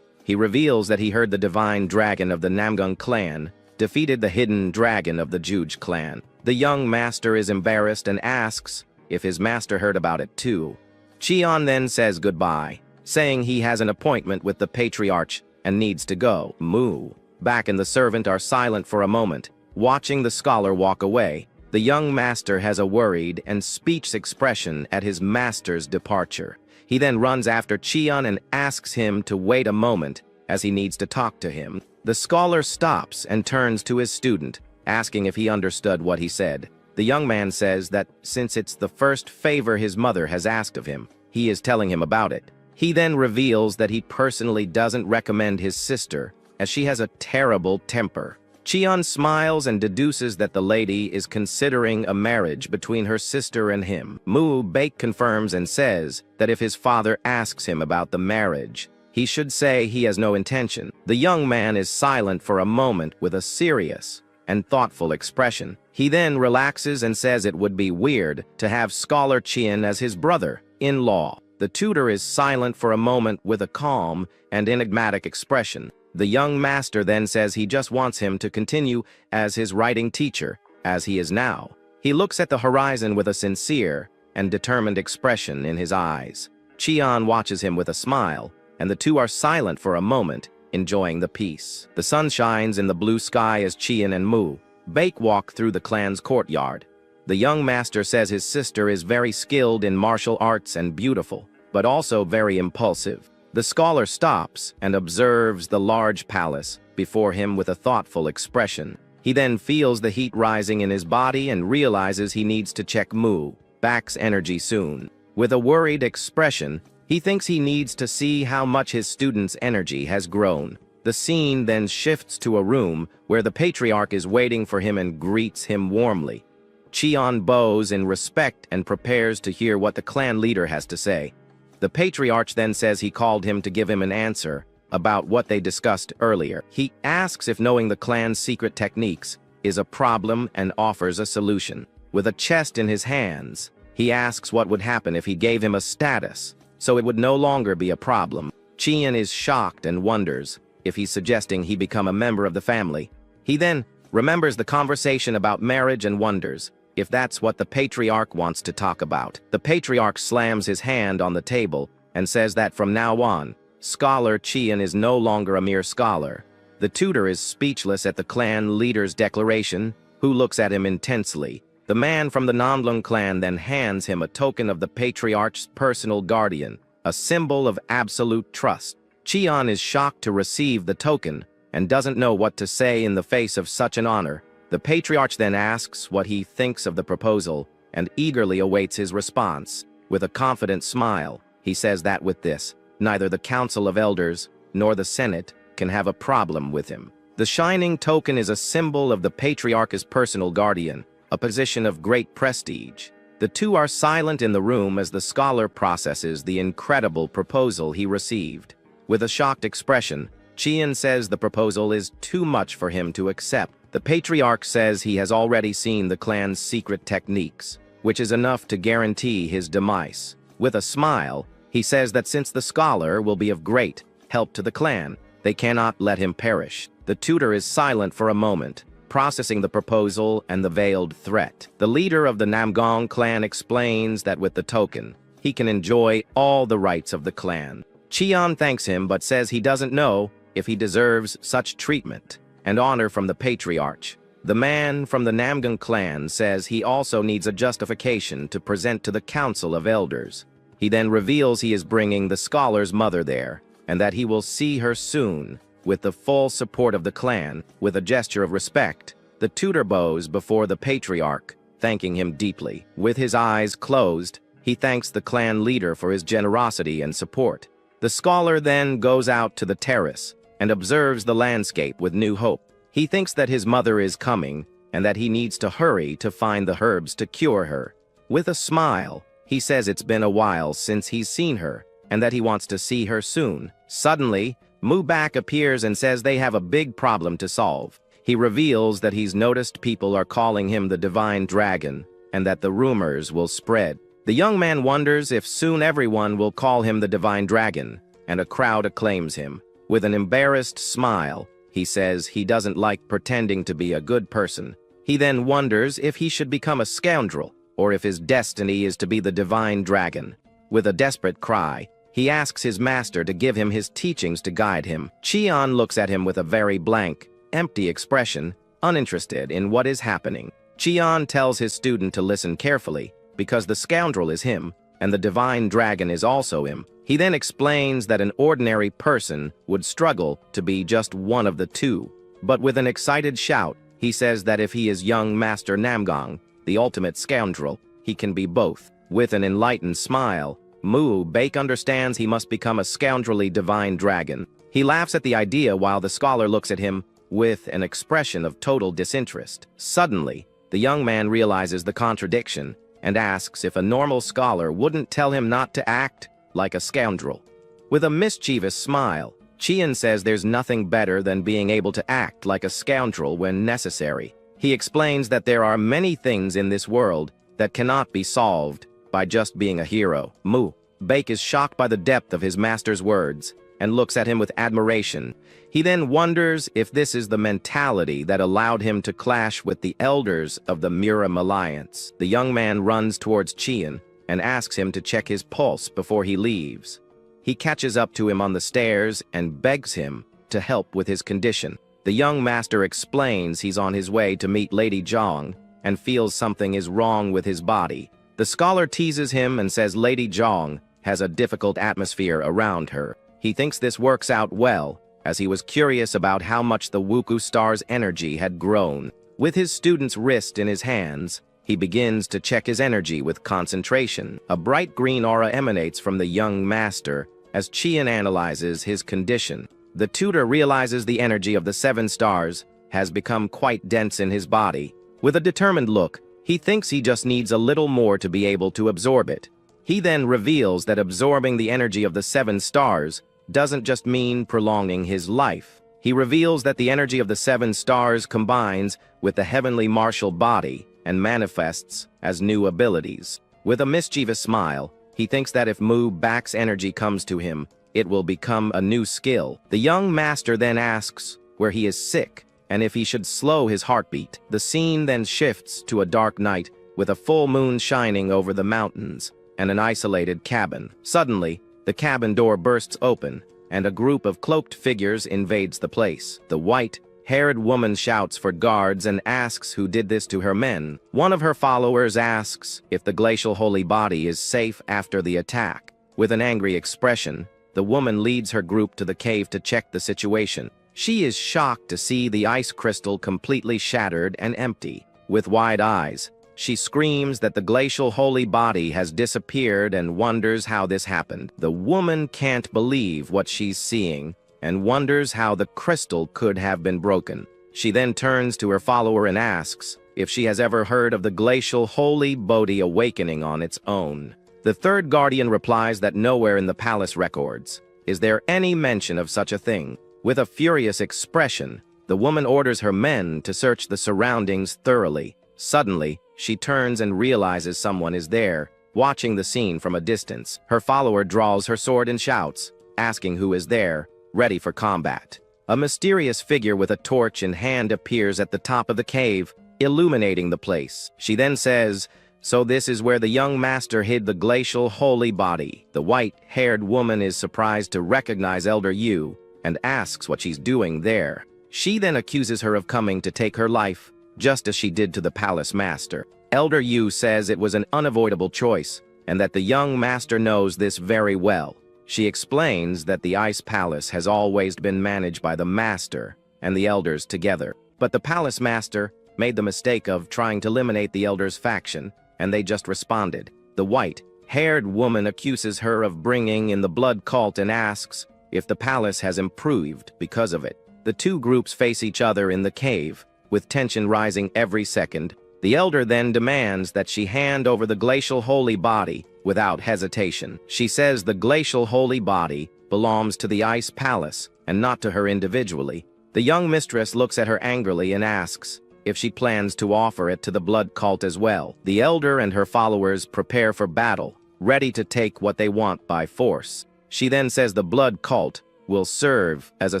He reveals that he heard the divine dragon of the Namgung clan defeated the hidden dragon of the Juj clan. The young master is embarrassed and asks if his master heard about it too. Cheon then says goodbye, saying he has an appointment with the patriarch and needs to go. Mu, back and the servant are silent for a moment, watching the scholar walk away. The young master has a worried and speechless expression at his master's departure. He then runs after Cheon and asks him to wait a moment as he needs to talk to him. The scholar stops and turns to his student, asking if he understood what he said. The young man says that since it's the first favor his mother has asked of him, he is telling him about it. He then reveals that he personally doesn't recommend his sister, as she has a terrible temper. Cheon smiles and deduces that the lady is considering a marriage between her sister and him. Mu Baek confirms and says that if his father asks him about the marriage, he should say he has no intention. The young man is silent for a moment with a serious and thoughtful expression. He then relaxes and says it would be weird to have Scholar Cheon as his brother-in-law. The tutor is silent for a moment with a calm and enigmatic expression. The young master then says he just wants him to continue as his writing teacher, as he is now. He looks at the horizon with a sincere and determined expression in his eyes. Cheon watches him with a smile, and the two are silent for a moment, enjoying the peace. The sun shines in the blue sky as Cheon and Mu Baek walk through the clan's courtyard. The young master says his sister is very skilled in martial arts and beautiful, but also very impulsive. The scholar stops and observes the large palace before him with a thoughtful expression. He then feels the heat rising in his body and realizes he needs to check Mu Baek's energy soon. With a worried expression, he thinks he needs to see how much his student's energy has grown. The scene then shifts to a room where the patriarch is waiting for him and greets him warmly. Cheon bows in respect and prepares to hear what the clan leader has to say. The patriarch then says he called him to give him an answer about what they discussed earlier. He asks if knowing the clan's secret techniques is a problem and offers a solution. With a chest in his hands, he asks what would happen if he gave him a status, so it would no longer be a problem. Cheon is shocked and wonders if he's suggesting he become a member of the family. He then remembers the conversation about marriage and wonders if that's what the patriarch wants to talk about. The patriarch slams his hand on the table and says that from now on, Scholar Cheon is no longer a mere scholar. The tutor is speechless at the clan leader's declaration, who looks at him intensely. The man from the Namlung clan then hands him a token of the patriarch's personal guardian, a symbol of absolute trust. Cheon is shocked to receive the token and doesn't know what to say in the face of such an honor. The patriarch then asks what he thinks of the proposal and eagerly awaits his response. With a confident smile, he says that with this, neither the Council of Elders nor the Senate can have a problem with him. The shining token is a symbol of the patriarch's personal guardian, a position of great prestige. The two are silent in the room as the scholar processes the incredible proposal he received. With a shocked expression, Cheon says the proposal is too much for him to accept. The patriarch says he has already seen the clan's secret techniques, which is enough to guarantee his demise. With a smile, he says that since the scholar will be of great help to the clan, they cannot let him perish. The tutor is silent for a moment, processing the proposal and the veiled threat. The leader of the Namgang clan explains that with the token, he can enjoy all the rights of the clan. Cheon thanks him but says he doesn't know if he deserves such treatment and honor from the patriarch. The man from the Namgang clan says he also needs a justification to present to the Council of Elders. He then reveals he is bringing the scholar's mother there, and that he will see her soon, with the full support of the clan. With a gesture of respect, the tutor bows before the patriarch, thanking him deeply. With his eyes closed, he thanks the clan leader for his generosity and support. The scholar then goes out to the terrace and observes the landscape with new hope. He thinks that his mother is coming and that he needs to hurry to find the herbs to cure her. With a smile, he says it's been a while since he's seen her and that he wants to see her soon. Suddenly, Mu Baek appears and says they have a big problem to solve. He reveals that he's noticed people are calling him the Divine Dragon and that the rumors will spread. The young man wonders if soon everyone will call him the Divine Dragon, and a crowd acclaims him. With an embarrassed smile, he says he doesn't like pretending to be a good person. He then wonders if he should become a scoundrel, or if his destiny is to be the divine dragon. With a desperate cry, he asks his master to give him his teachings to guide him. Cheon looks at him with a very blank, empty expression, uninterested in what is happening. Cheon tells his student to listen carefully, because the scoundrel is him, and the divine dragon is also him. He then explains that an ordinary person would struggle to be just one of the two. But with an excited shout, he says that if he is young Master Namgong, the ultimate scoundrel, he can be both. With an enlightened smile, Mu Baek understands he must become a scoundrelly divine dragon. He laughs at the idea while the scholar looks at him with an expression of total disinterest. Suddenly, the young man realizes the contradiction and asks if a normal scholar wouldn't tell him not to act like a scoundrel. With a mischievous smile, Cheon says there's nothing better than being able to act like a scoundrel when necessary. He explains that there are many things in this world that cannot be solved by just being a hero. Mu Baek is shocked by the depth of his master's words and looks at him with admiration. He then wonders if this is the mentality that allowed him to clash with the elders of the Murim Alliance. The young man runs towards Cheon and asks him to check his pulse before he leaves. He catches up to him on the stairs and begs him to help with his condition. The young master explains he's on his way to meet Lady Zhang and feels something is wrong with his body. The scholar teases him and says Lady Zhang has a difficult atmosphere around her. He thinks this works out well, as he was curious about how much the Wuku star's energy had grown. With his student's wrist in his hands, he begins to check his energy with concentration. A bright green aura emanates from the young master as Cheon analyzes his condition. The tutor realizes the energy of the 7 stars has become quite dense in his body. With a determined look, he thinks he just needs a little more to be able to absorb it. He then reveals that absorbing the energy of the 7 stars doesn't just mean prolonging his life. He reveals that the energy of the 7 stars combines with the heavenly martial body and manifests as new abilities. With a mischievous smile, he thinks that if Mu Baek's energy comes to him, it will become a new skill. The young master then asks where he is sick and if he should slow his heartbeat. The scene then shifts to a dark night with a full moon shining over the mountains and an isolated cabin. Suddenly, the cabin door bursts open and a group of cloaked figures invades the place. The white-haired woman shouts for guards and asks who did this to her men. One of her followers asks if the glacial holy body is safe after the attack. With an angry expression, the woman leads her group to the cave to check the situation. She is shocked to see the ice crystal completely shattered and empty. With wide eyes, she screams that the glacial holy body has disappeared and wonders how this happened. The woman can't believe what she's seeing and wonders how the crystal could have been broken. She then turns to her follower and asks if she has ever heard of the glacial holy body awakening on its own. The third guardian replies that nowhere in the palace records is there any mention of such a thing. With a furious expression, the woman orders her men to search the surroundings thoroughly. Suddenly, she turns and realizes someone is there, watching the scene from a distance. Her follower draws her sword and shouts, asking who is there, ready for combat. A mysterious figure with a torch in hand appears at the top of the cave, illuminating the place. She then says, "So this is where the young master hid the glacial holy body." The white-haired woman is surprised to recognize Elder Yu and asks what she's doing there. She then accuses her of coming to take her life, just as she did to the palace master. Elder Yu says it was an unavoidable choice, and that the young master knows this very well. She explains that the ice palace has always been managed by the master and the elders together. But the palace master made the mistake of trying to eliminate the elders' faction, and they just responded. The white-haired woman accuses her of bringing in the blood cult and asks if the palace has improved because of it. The two groups face each other in the cave, with tension rising every second. The elder then demands that she hand over the glacial holy body without hesitation. She says the glacial holy body belongs to the ice palace and not to her individually. The young mistress looks at her angrily and asks if she plans to offer it to the blood cult as well. The elder and her followers prepare for battle, ready to take what they want by force. She then says the blood cult will serve as a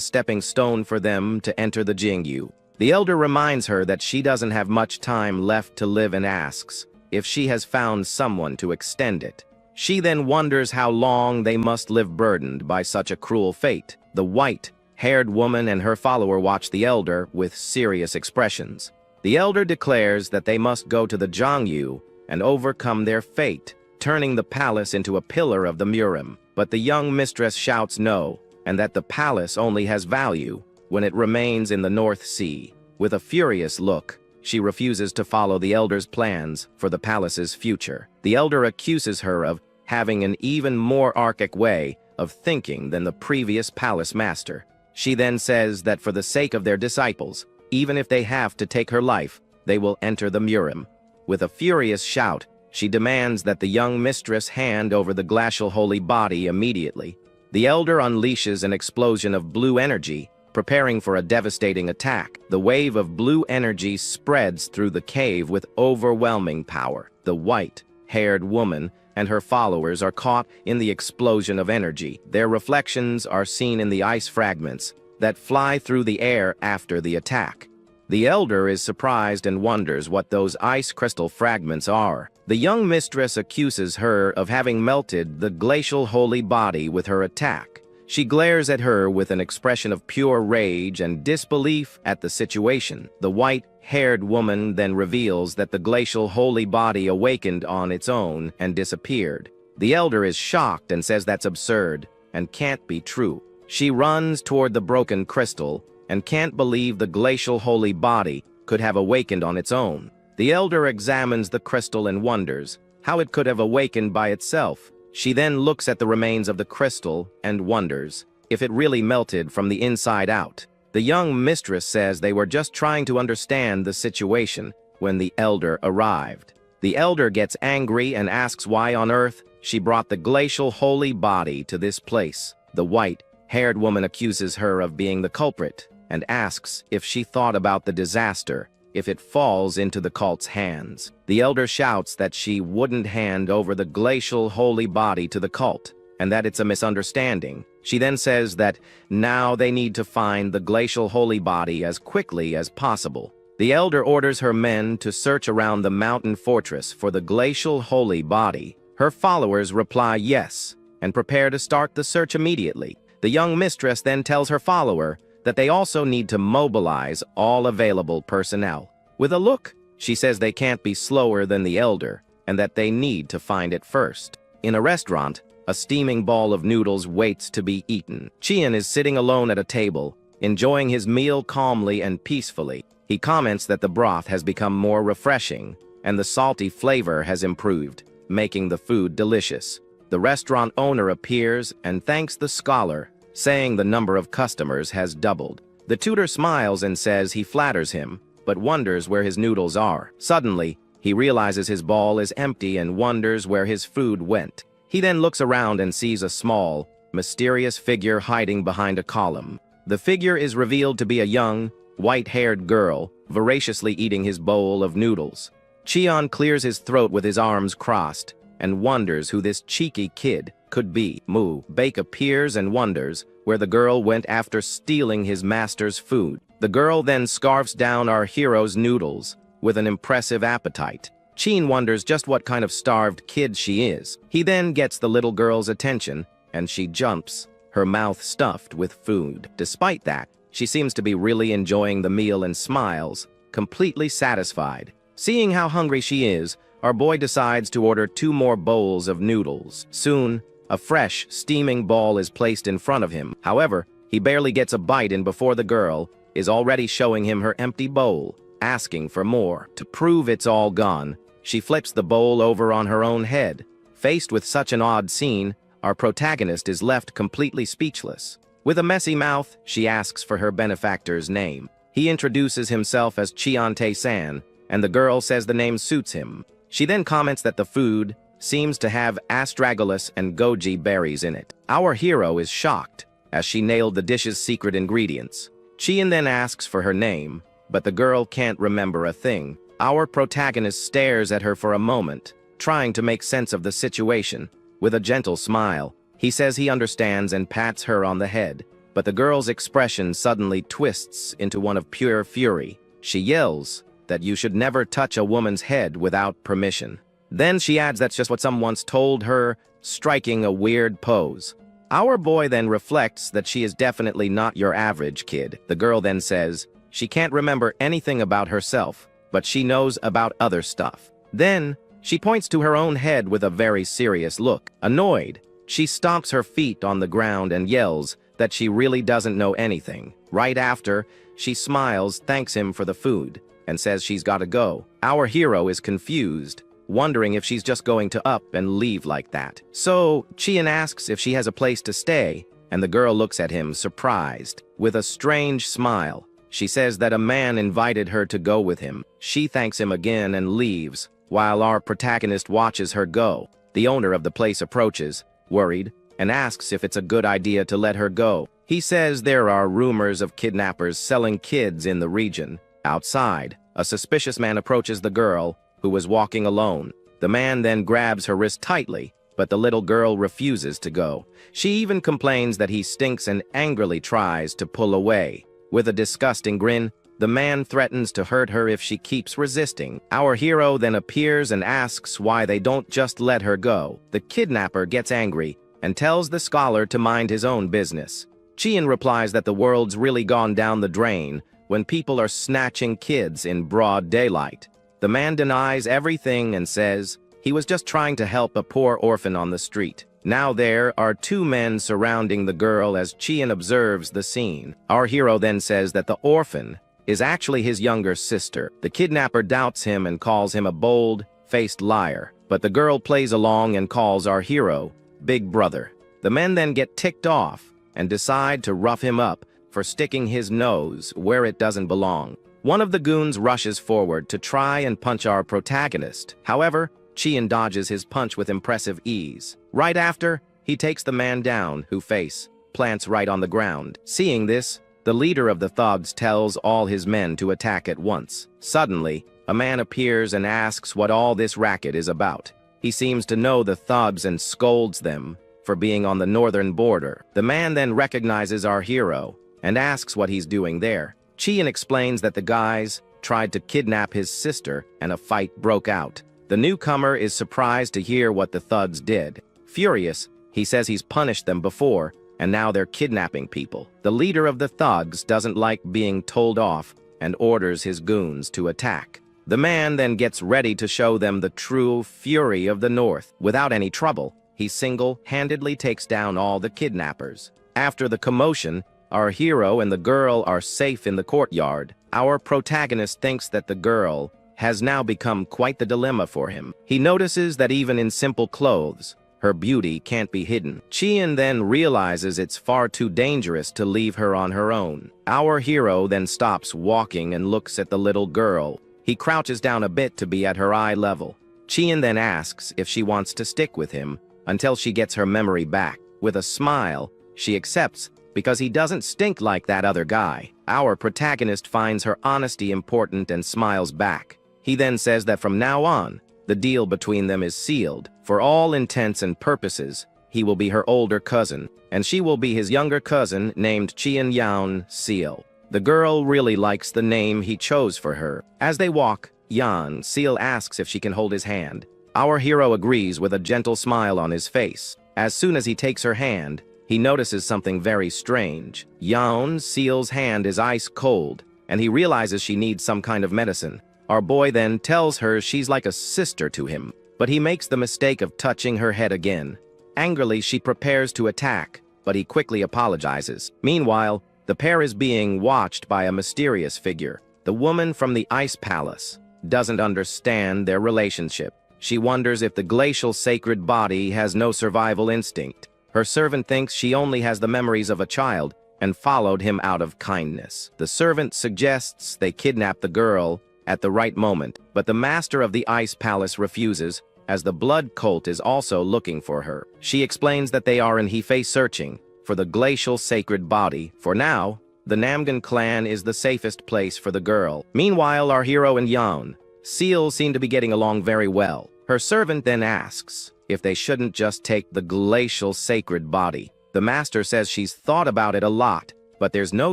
stepping stone for them to enter the Jingyu. The elder reminds her that she doesn't have much time left to live and asks if she has found someone to extend it. She then wonders how long they must live burdened by such a cruel fate. The white-haired woman and her follower watch the elder with serious expressions. The elder declares that they must go to the Jingyu and overcome their fate, turning the palace into a pillar of the Murim. But the young mistress shouts no, and that the palace only has value when it remains in the North Sea. With a furious look, she refuses to follow the elder's plans for the palace's future. The elder accuses her of having an even more archaic way of thinking than the previous palace master. She then says that for the sake of their disciples, even if they have to take her life, they will enter the Murim. With a furious shout, she demands that the young mistress hand over the glacial holy body immediately. The elder unleashes an explosion of blue energy, preparing for a devastating attack. The wave of blue energy spreads through the cave with overwhelming power. The white-haired woman and her followers are caught in the explosion of energy. Their reflections are seen in the ice fragments that fly through the air after the attack. The elder is surprised and wonders what those ice crystal fragments are. The young mistress accuses her of having melted the glacial holy body with her attack. She glares at her with an expression of pure rage and disbelief at the situation. The white-haired woman then reveals that the glacial holy body awakened on its own and disappeared. The elder is shocked and says that's absurd and can't be true. She runs toward the broken crystal and can't believe the glacial holy body could have awakened on its own. The elder examines the crystal and wonders how it could have awakened by itself. She then looks at the remains of the crystal and wonders if it really melted from the inside out. The young mistress says they were just trying to understand the situation when the elder arrived. The elder gets angry and asks why on earth she brought the glacial holy body to this place. The white-haired woman accuses her of being the culprit and asks if she thought about the disaster if it falls into the cult's hands. The elder shouts that she wouldn't hand over the glacial holy body to the cult, and that it's a misunderstanding. She then says that now they need to find the glacial holy body as quickly as possible. The elder orders her men to search around the mountain fortress for the glacial holy body. Her followers reply yes, and prepare to start the search immediately. The young mistress then tells her follower that they also need to mobilize all available personnel. With a look, she says they can't be slower than the elder, and that they need to find it first. In a restaurant, a steaming ball of noodles waits to be eaten. Qian is sitting alone at a table, enjoying his meal calmly and peacefully. He comments that the broth has become more refreshing, and the salty flavor has improved, making the food delicious. The restaurant owner appears and thanks the scholar, saying the number of customers has doubled. The tutor smiles and says he flatters him, but wonders where his noodles are. Suddenly, he realizes his ball is empty and wonders where his food went. He then looks around and sees a small, mysterious figure hiding behind a column. The figure is revealed to be a young, white-haired girl, voraciously eating his bowl of noodles. Qian clears his throat with his arms crossed and wonders who this cheeky kid could be. Mu Bake appears and wonders where the girl went after stealing his master's food. The girl then scarfs down our hero's noodles with an impressive appetite. Qin wonders just what kind of starved kid she is. He then gets the little girl's attention, and she jumps, her mouth stuffed with food. Despite that, she seems to be really enjoying the meal and smiles, completely satisfied. Seeing how hungry she is, our boy decides to order 2 more bowls of noodles. Soon, a fresh, steaming ball is placed in front of him. However, he barely gets a bite in before the girl is already showing him her empty bowl, asking for more. To prove it's all gone, she flips the bowl over on her own head. Faced with such an odd scene, our protagonist is left completely speechless. With a messy mouth, she asks for her benefactor's name. He introduces himself as Chiante-san, and the girl says the name suits him. She then comments that the food seems to have astragalus and goji berries in it. Our hero is shocked, as she nailed the dish's secret ingredients. Qian then asks for her name, but the girl can't remember a thing. Our protagonist stares at her for a moment, trying to make sense of the situation. With a gentle smile, he says he understands and pats her on the head. but the girl's expression suddenly twists into one of pure fury. She yells that you should never touch a woman's head without permission. Then she adds that's just what someone once told her, striking a weird pose. Our boy then reflects that she is definitely not your average kid. The girl then says she can't remember anything about herself, but she knows about other stuff. Then she points to her own head with a very serious look. Annoyed, she stomps her feet on the ground and yells that she really doesn't know anything. Right after, she smiles, thanks him for the food, and says she's gotta go. Our hero is confused, wondering if she's just going to up and leave like that. So Chien asks if she has a place to stay, and the girl looks at him surprised. With a strange smile, she says that a man invited her to go with him. She thanks him again and leaves, while our protagonist watches her go. The owner of the place approaches, worried, and asks if it's a good idea to let her go. He says there are rumors of kidnappers selling kids in the region. Outside, a suspicious man approaches the girl, who was walking alone. The man then grabs her wrist tightly, but the little girl refuses to go. She even complains that he stinks and angrily tries to pull away. With a disgusting grin, the man threatens to hurt her if she keeps resisting. Our hero then appears and asks why they don't just let her go. The kidnapper gets angry and tells the scholar to mind his own business. Chien replies that the world's really gone down the drain when people are snatching kids in broad daylight. The man denies everything and says he was just trying to help a poor orphan on the street. Now there are two men surrounding the girl as Chien observes the scene. Our hero then says that the orphan is actually his younger sister. The kidnapper doubts him and calls him a bold-faced liar, but the girl plays along and calls our hero Big Brother. The men then get ticked off and decide to rough him up for sticking his nose where it doesn't belong. One of the goons rushes forward to try and punch our protagonist. However, Chien dodges his punch with impressive ease. Right after, he takes the man down, who face plants right on the ground. Seeing this, the leader of the thugs tells all his men to attack at once. Suddenly, a man appears and asks what all this racket is about. He seems to know the thugs and scolds them for being on the northern border. The man then recognizes our hero and asks what he's doing there. Chien explains that the guys tried to kidnap his sister and a fight broke out. The newcomer is surprised to hear what the thugs did. Furious, he says he's punished them before, and now they're kidnapping people. The leader of the thugs doesn't like being told off and orders his goons to attack. The man then gets ready to show them the true fury of the North. Without any trouble, he single-handedly takes down all the kidnappers. After the commotion, our hero and the girl are safe in the courtyard. Our protagonist thinks that the girl has now become quite the dilemma for him. He notices that even in simple clothes, her beauty can't be hidden. Chien then realizes it's far too dangerous to leave her on her own. Our hero then stops walking and looks at the little girl. He crouches down a bit to be at her eye level. Chien then asks if she wants to stick with him until she gets her memory back. With a smile, she accepts because he doesn't stink like that other guy. Our protagonist finds her honesty important and smiles back. He then says that from now on, the deal between them is sealed. For all intents and purposes, he will be her older cousin, and she will be his younger cousin named Chien Yaon Seal. The girl really likes the name he chose for her. As they walk, Yaon Seal asks if she can hold his hand. Our hero agrees with a gentle smile on his face. As soon as he takes her hand, he notices something very strange. Yaon Seal's hand is ice cold, and he realizes she needs some kind of medicine. Our boy then tells her she's like a sister to him, but he makes the mistake of touching her head again. Angrily, she prepares to attack, but he quickly apologizes. Meanwhile, the pair is being watched by a mysterious figure. The woman from the Ice Palace doesn't understand their relationship. She wonders if the glacial sacred body has no survival instinct. Her servant thinks she only has the memories of a child and followed him out of kindness. The servant suggests they kidnap the girl at the right moment, but the master of the Ice Palace refuses, as the blood cult is also looking for her. She explains that they are in Hefei searching for the glacial sacred body. For now, the Namgan clan is the safest place for the girl. Meanwhile, our hero and Yaon Seal seem to be getting along very well. Her servant then asks if they shouldn't just take the glacial sacred body. The master says she's thought about it a lot, but there's no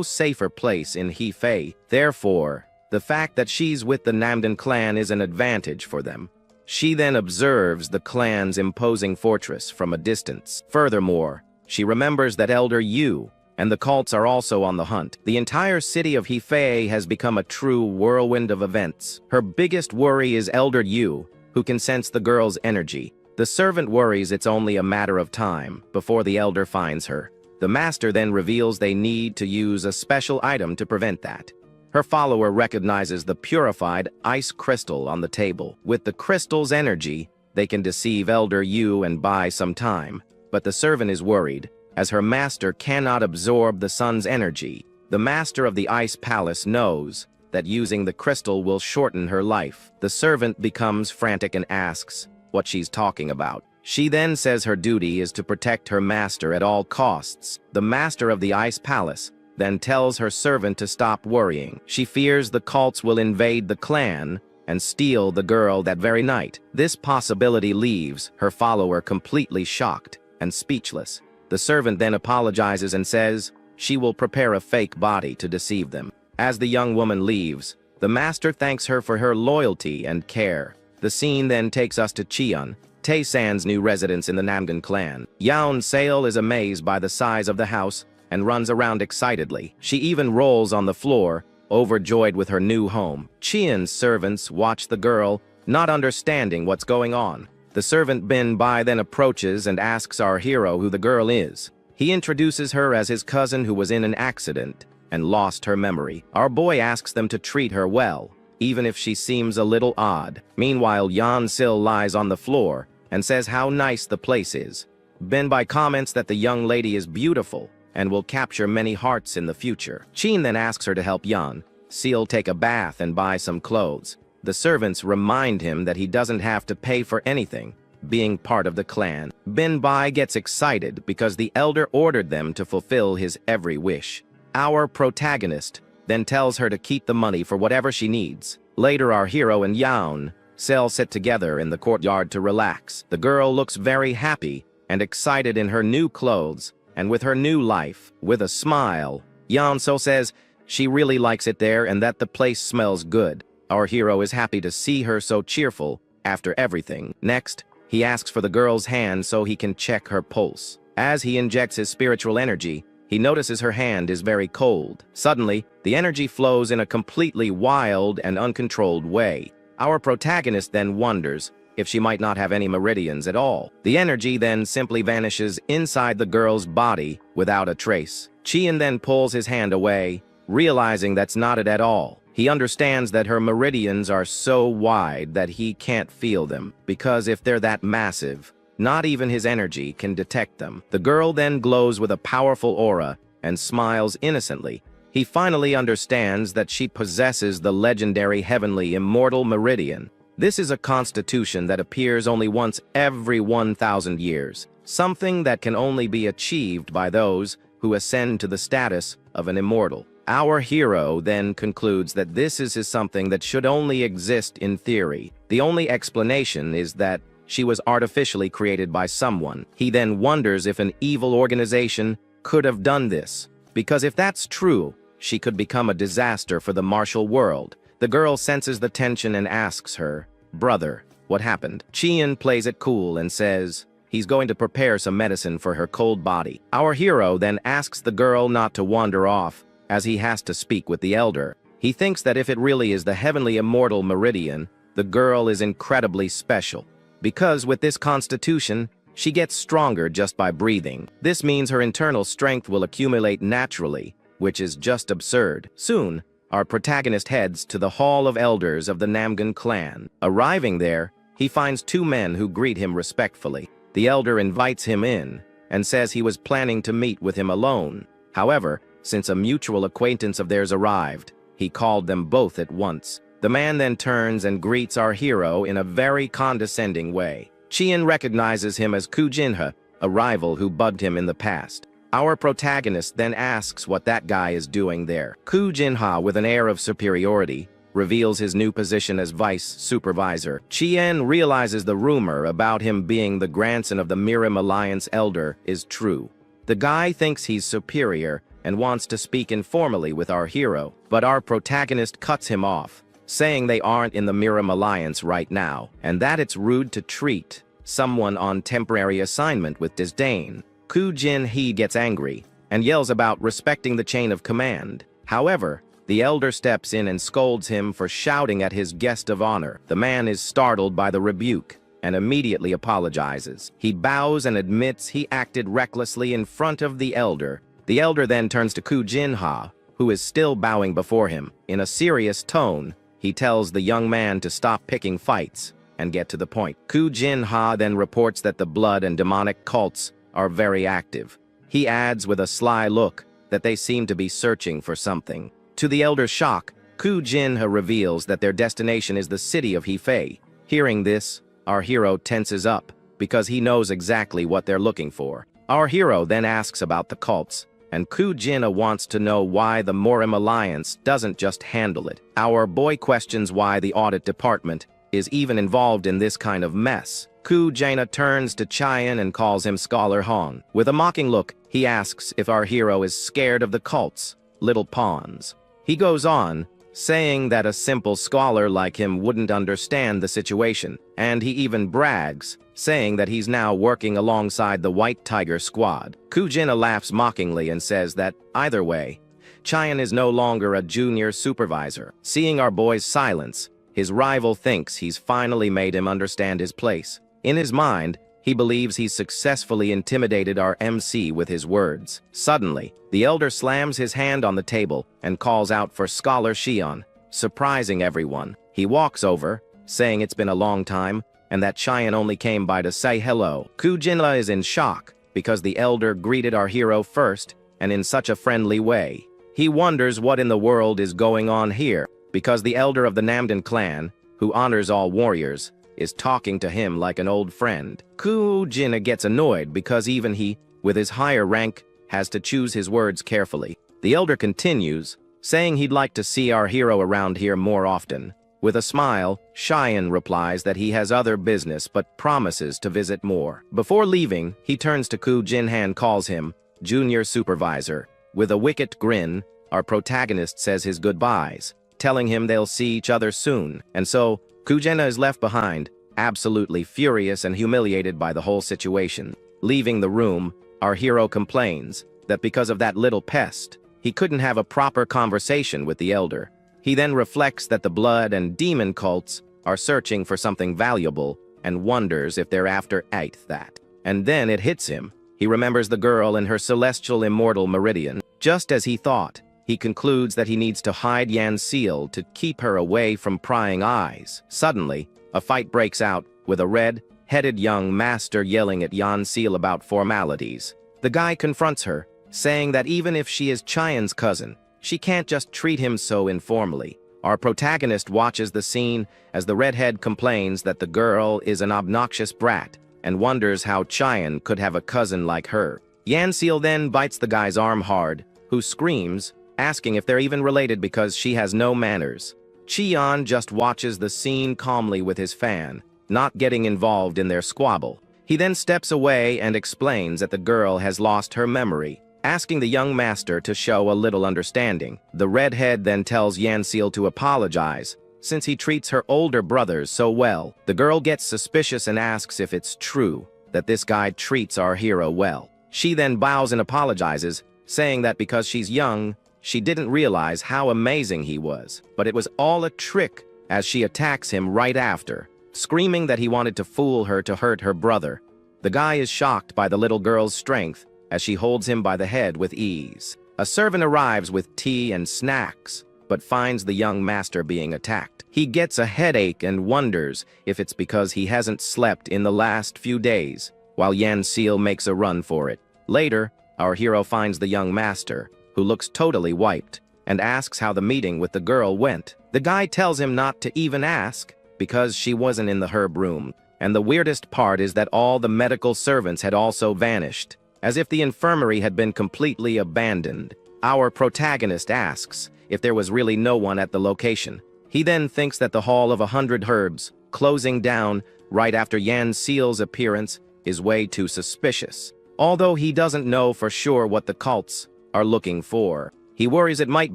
safer place in Hefei. Therefore, the fact that she's with the Namdan clan is an advantage for them. She then observes the clan's imposing fortress from a distance. Furthermore, she remembers that Elder Yu and the cults are also on the hunt. The entire city of Hefei has become a true whirlwind of events. Her biggest worry is Elder Yu, who can sense the girl's energy. The servant worries it's only a matter of time before the elder finds her. The master then reveals they need to use a special item to prevent that. Her follower recognizes the purified ice crystal on the table. With the crystal's energy, they can deceive Elder Yu and buy some time. But the servant is worried, as her master cannot absorb the sun's energy. The master of the ice palace knows that using the crystal will shorten her life. The servant becomes frantic and asks what she's talking about. She then says her duty is to protect her master at all costs. The master of the ice palace then tells her servant to stop worrying. She fears the cults will invade the clan and steal the girl that very night. This possibility leaves her follower completely shocked and speechless. The servant then apologizes and says she will prepare a fake body to deceive them. As the young woman leaves, the master thanks her for her loyalty and care. The scene then takes us to Cheon, Tae-san's new residence in the Namdan clan. Yeon Seol is amazed by the size of the house and runs around excitedly. She even rolls on the floor, overjoyed with her new home. Cheon's servants watch the girl, not understanding what's going on. The servant Bin Bai then approaches and asks our hero who the girl is. He introduces her as his cousin who was in an accident and lost her memory. Our boy asks them to treat her well, even if she seems a little odd. Meanwhile, Yeon Seol lies on the floor and says how nice the place is. Bin Bai comments that the young lady is beautiful and will capture many hearts in the future. Cheon then asks her to help Yeon Seol take a bath and buy some clothes. The servants remind him that he doesn't have to pay for anything, being part of the clan. Bin Bai gets excited because the elder ordered them to fulfill his every wish. Our protagonist then tells her to keep the money for whatever she needs. Later, our hero and Yeon Seol sit together in the courtyard to relax. The girl looks very happy and excited in her new clothes and with her new life. With a smile, Yeon Seol says she really likes it there and that the place smells good. Our hero is happy to see her so cheerful after everything. Next, he asks for the girl's hand so he can check her pulse. As he injects his spiritual energy, he notices her hand is very cold. Suddenly, the energy flows in a completely wild and uncontrolled way. Our protagonist then wonders if she might not have any meridians at all. The energy then simply vanishes inside the girl's body without a trace. Cheon then pulls his hand away, realizing that's not it at all. He understands that her meridians are so wide that he can't feel them, because if they're that massive, not even his energy can detect them. The girl then glows with a powerful aura and smiles innocently. He finally understands that she possesses the legendary heavenly immortal meridian. This is a constitution that appears only once every 1,000 years, something that can only be achieved by those who ascend to the status of an immortal. Our hero then concludes that this is something that should only exist in theory. The only explanation is that she was artificially created by someone. He then wonders if an evil organization could have done this, because if that's true, she could become a disaster for the martial world. The girl senses the tension and asks her, "Brother, what happened?" Cheon plays it cool and says he's going to prepare some medicine for her cold body. Our hero then asks the girl not to wander off, as he has to speak with the elder. He thinks that if it really is the heavenly immortal meridian, the girl is incredibly special, because with this constitution, she gets stronger just by breathing. This means her internal strength will accumulate naturally, which is just absurd. Soon, our protagonist heads to the Hall of Elders of the Namdan clan. Arriving there, he finds two men who greet him respectfully. The elder invites him in and says he was planning to meet with him alone. However, since a mutual acquaintance of theirs arrived, he called them both at once. The man then turns and greets our hero in a very condescending way. Cheon recognizes him as Koo Jinha, a rival who bugged him in the past. Our protagonist then asks what that guy is doing there. Koo Jinha, with an air of superiority, reveals his new position as vice supervisor. Cheon realizes the rumor about him being the grandson of the Murim Alliance elder is true. The guy thinks he's superior and wants to speak informally with our hero, but our protagonist cuts him off, saying they aren't in the Murim alliance right now, and that it's rude to treat someone on temporary assignment with disdain. Koo Jin-hee gets angry and yells about respecting the chain of command. However, the elder steps in and scolds him for shouting at his guest of honor. The man is startled by the rebuke and immediately apologizes. He bows and admits he acted recklessly in front of the elder. The elder then turns to Koo Jin-ha, who is still bowing before him. In a serious tone, he tells the young man to stop picking fights and get to the point. Koo Jin-ha then reports that the blood and demonic cults are very active. He adds with a sly look that they seem to be searching for something. To the elder's shock, Koo Jin-ha reveals that their destination is the city of Hefei. Hearing this, our hero tenses up because he knows exactly what they're looking for. Our hero then asks about the cults, and Koo Jin-ha wants to know why the Murim Alliance doesn't just handle it. Our boy questions why the audit department is even involved in this kind of mess. Koo Jin-ha turns to Chien and calls him Scholar Han. With a mocking look, he asks if our hero is scared of the cults, little pawns. He goes on, saying that a simple scholar like him wouldn't understand the situation, and he even brags, saying that he's now working alongside the White Tiger squad. Koo Jin-ha laughs mockingly and says that, either way, Chien is no longer a junior supervisor. Seeing our boy's silence, his rival thinks he's finally made him understand his place. In his mind, he believes he's successfully intimidated our MC with his words. Suddenly, the elder slams his hand on the table and calls out for Scholar Xion, surprising everyone. He walks over, saying it's been a long time, and that Chien only came by to say hello. Koo Jin-ha is in shock because the elder greeted our hero first and in such a friendly way. He wonders what in the world is going on here, because the elder of the Namdan clan, who honors all warriors, is talking to him like an old friend. Koo Jin-ha gets annoyed because even he, with his higher rank, has to choose his words carefully. The elder continues, saying he'd like to see our hero around here more often. With a smile, Chien replies that he has other business but promises to visit more. Before leaving, he turns to Koo Jin-ha and calls him Junior Supervisor. With a wicked grin, our protagonist says his goodbyes, telling him they'll see each other soon, and so Koo Jin-ha is left behind, absolutely furious and humiliated by the whole situation. Leaving the room, our hero complains that because of that little pest, he couldn't have a proper conversation with the elder. He then reflects that the blood and demon cults are searching for something valuable and wonders if they're after that. And then it hits him. He remembers the girl in her celestial immortal meridian. Just as he thought, he concludes that he needs to hide Yan Seal to keep her away from prying eyes. Suddenly, a fight breaks out, with a red-headed young master yelling at Yan Seal about formalities. The guy confronts her, saying that even if she is Chien's cousin, she can't just treat him so informally. Our protagonist watches the scene as the redhead complains that the girl is an obnoxious brat and wonders how Chien could have a cousin like her. Yan Seal then bites the guy's arm hard, who screams, asking if they're even related because she has no manners. Chien just watches the scene calmly with his fan, not getting involved in their squabble. He then steps away and explains that the girl has lost her memory, asking the young master to show a little understanding. The redhead then tells Yan Seal to apologize, since he treats her older brothers so well. The girl gets suspicious and asks if it's true that this guy treats our hero well. She then bows and apologizes, saying that because she's young, she didn't realize how amazing he was, but it was all a trick as she attacks him right after, screaming that he wanted to fool her to hurt her brother. The guy is shocked by the little girl's strength as she holds him by the head with ease. A servant arrives with tea and snacks, but finds the young master being attacked. He gets a headache and wonders if it's because he hasn't slept in the last few days, while Yan Seal makes a run for it. Later, our hero finds the young master, who looks totally wiped, and asks how the meeting with the girl went. The guy tells him not to even ask, because she wasn't in the herb room, and the weirdest part is that all the medical servants had also vanished, as if the infirmary had been completely abandoned. Our protagonist asks if there was really no one at the location. He then thinks that the Hall of 100 Herbs, closing down right after Yan Seal's appearance, is way too suspicious. although he doesn't know for sure what the cults are looking for. He worries it might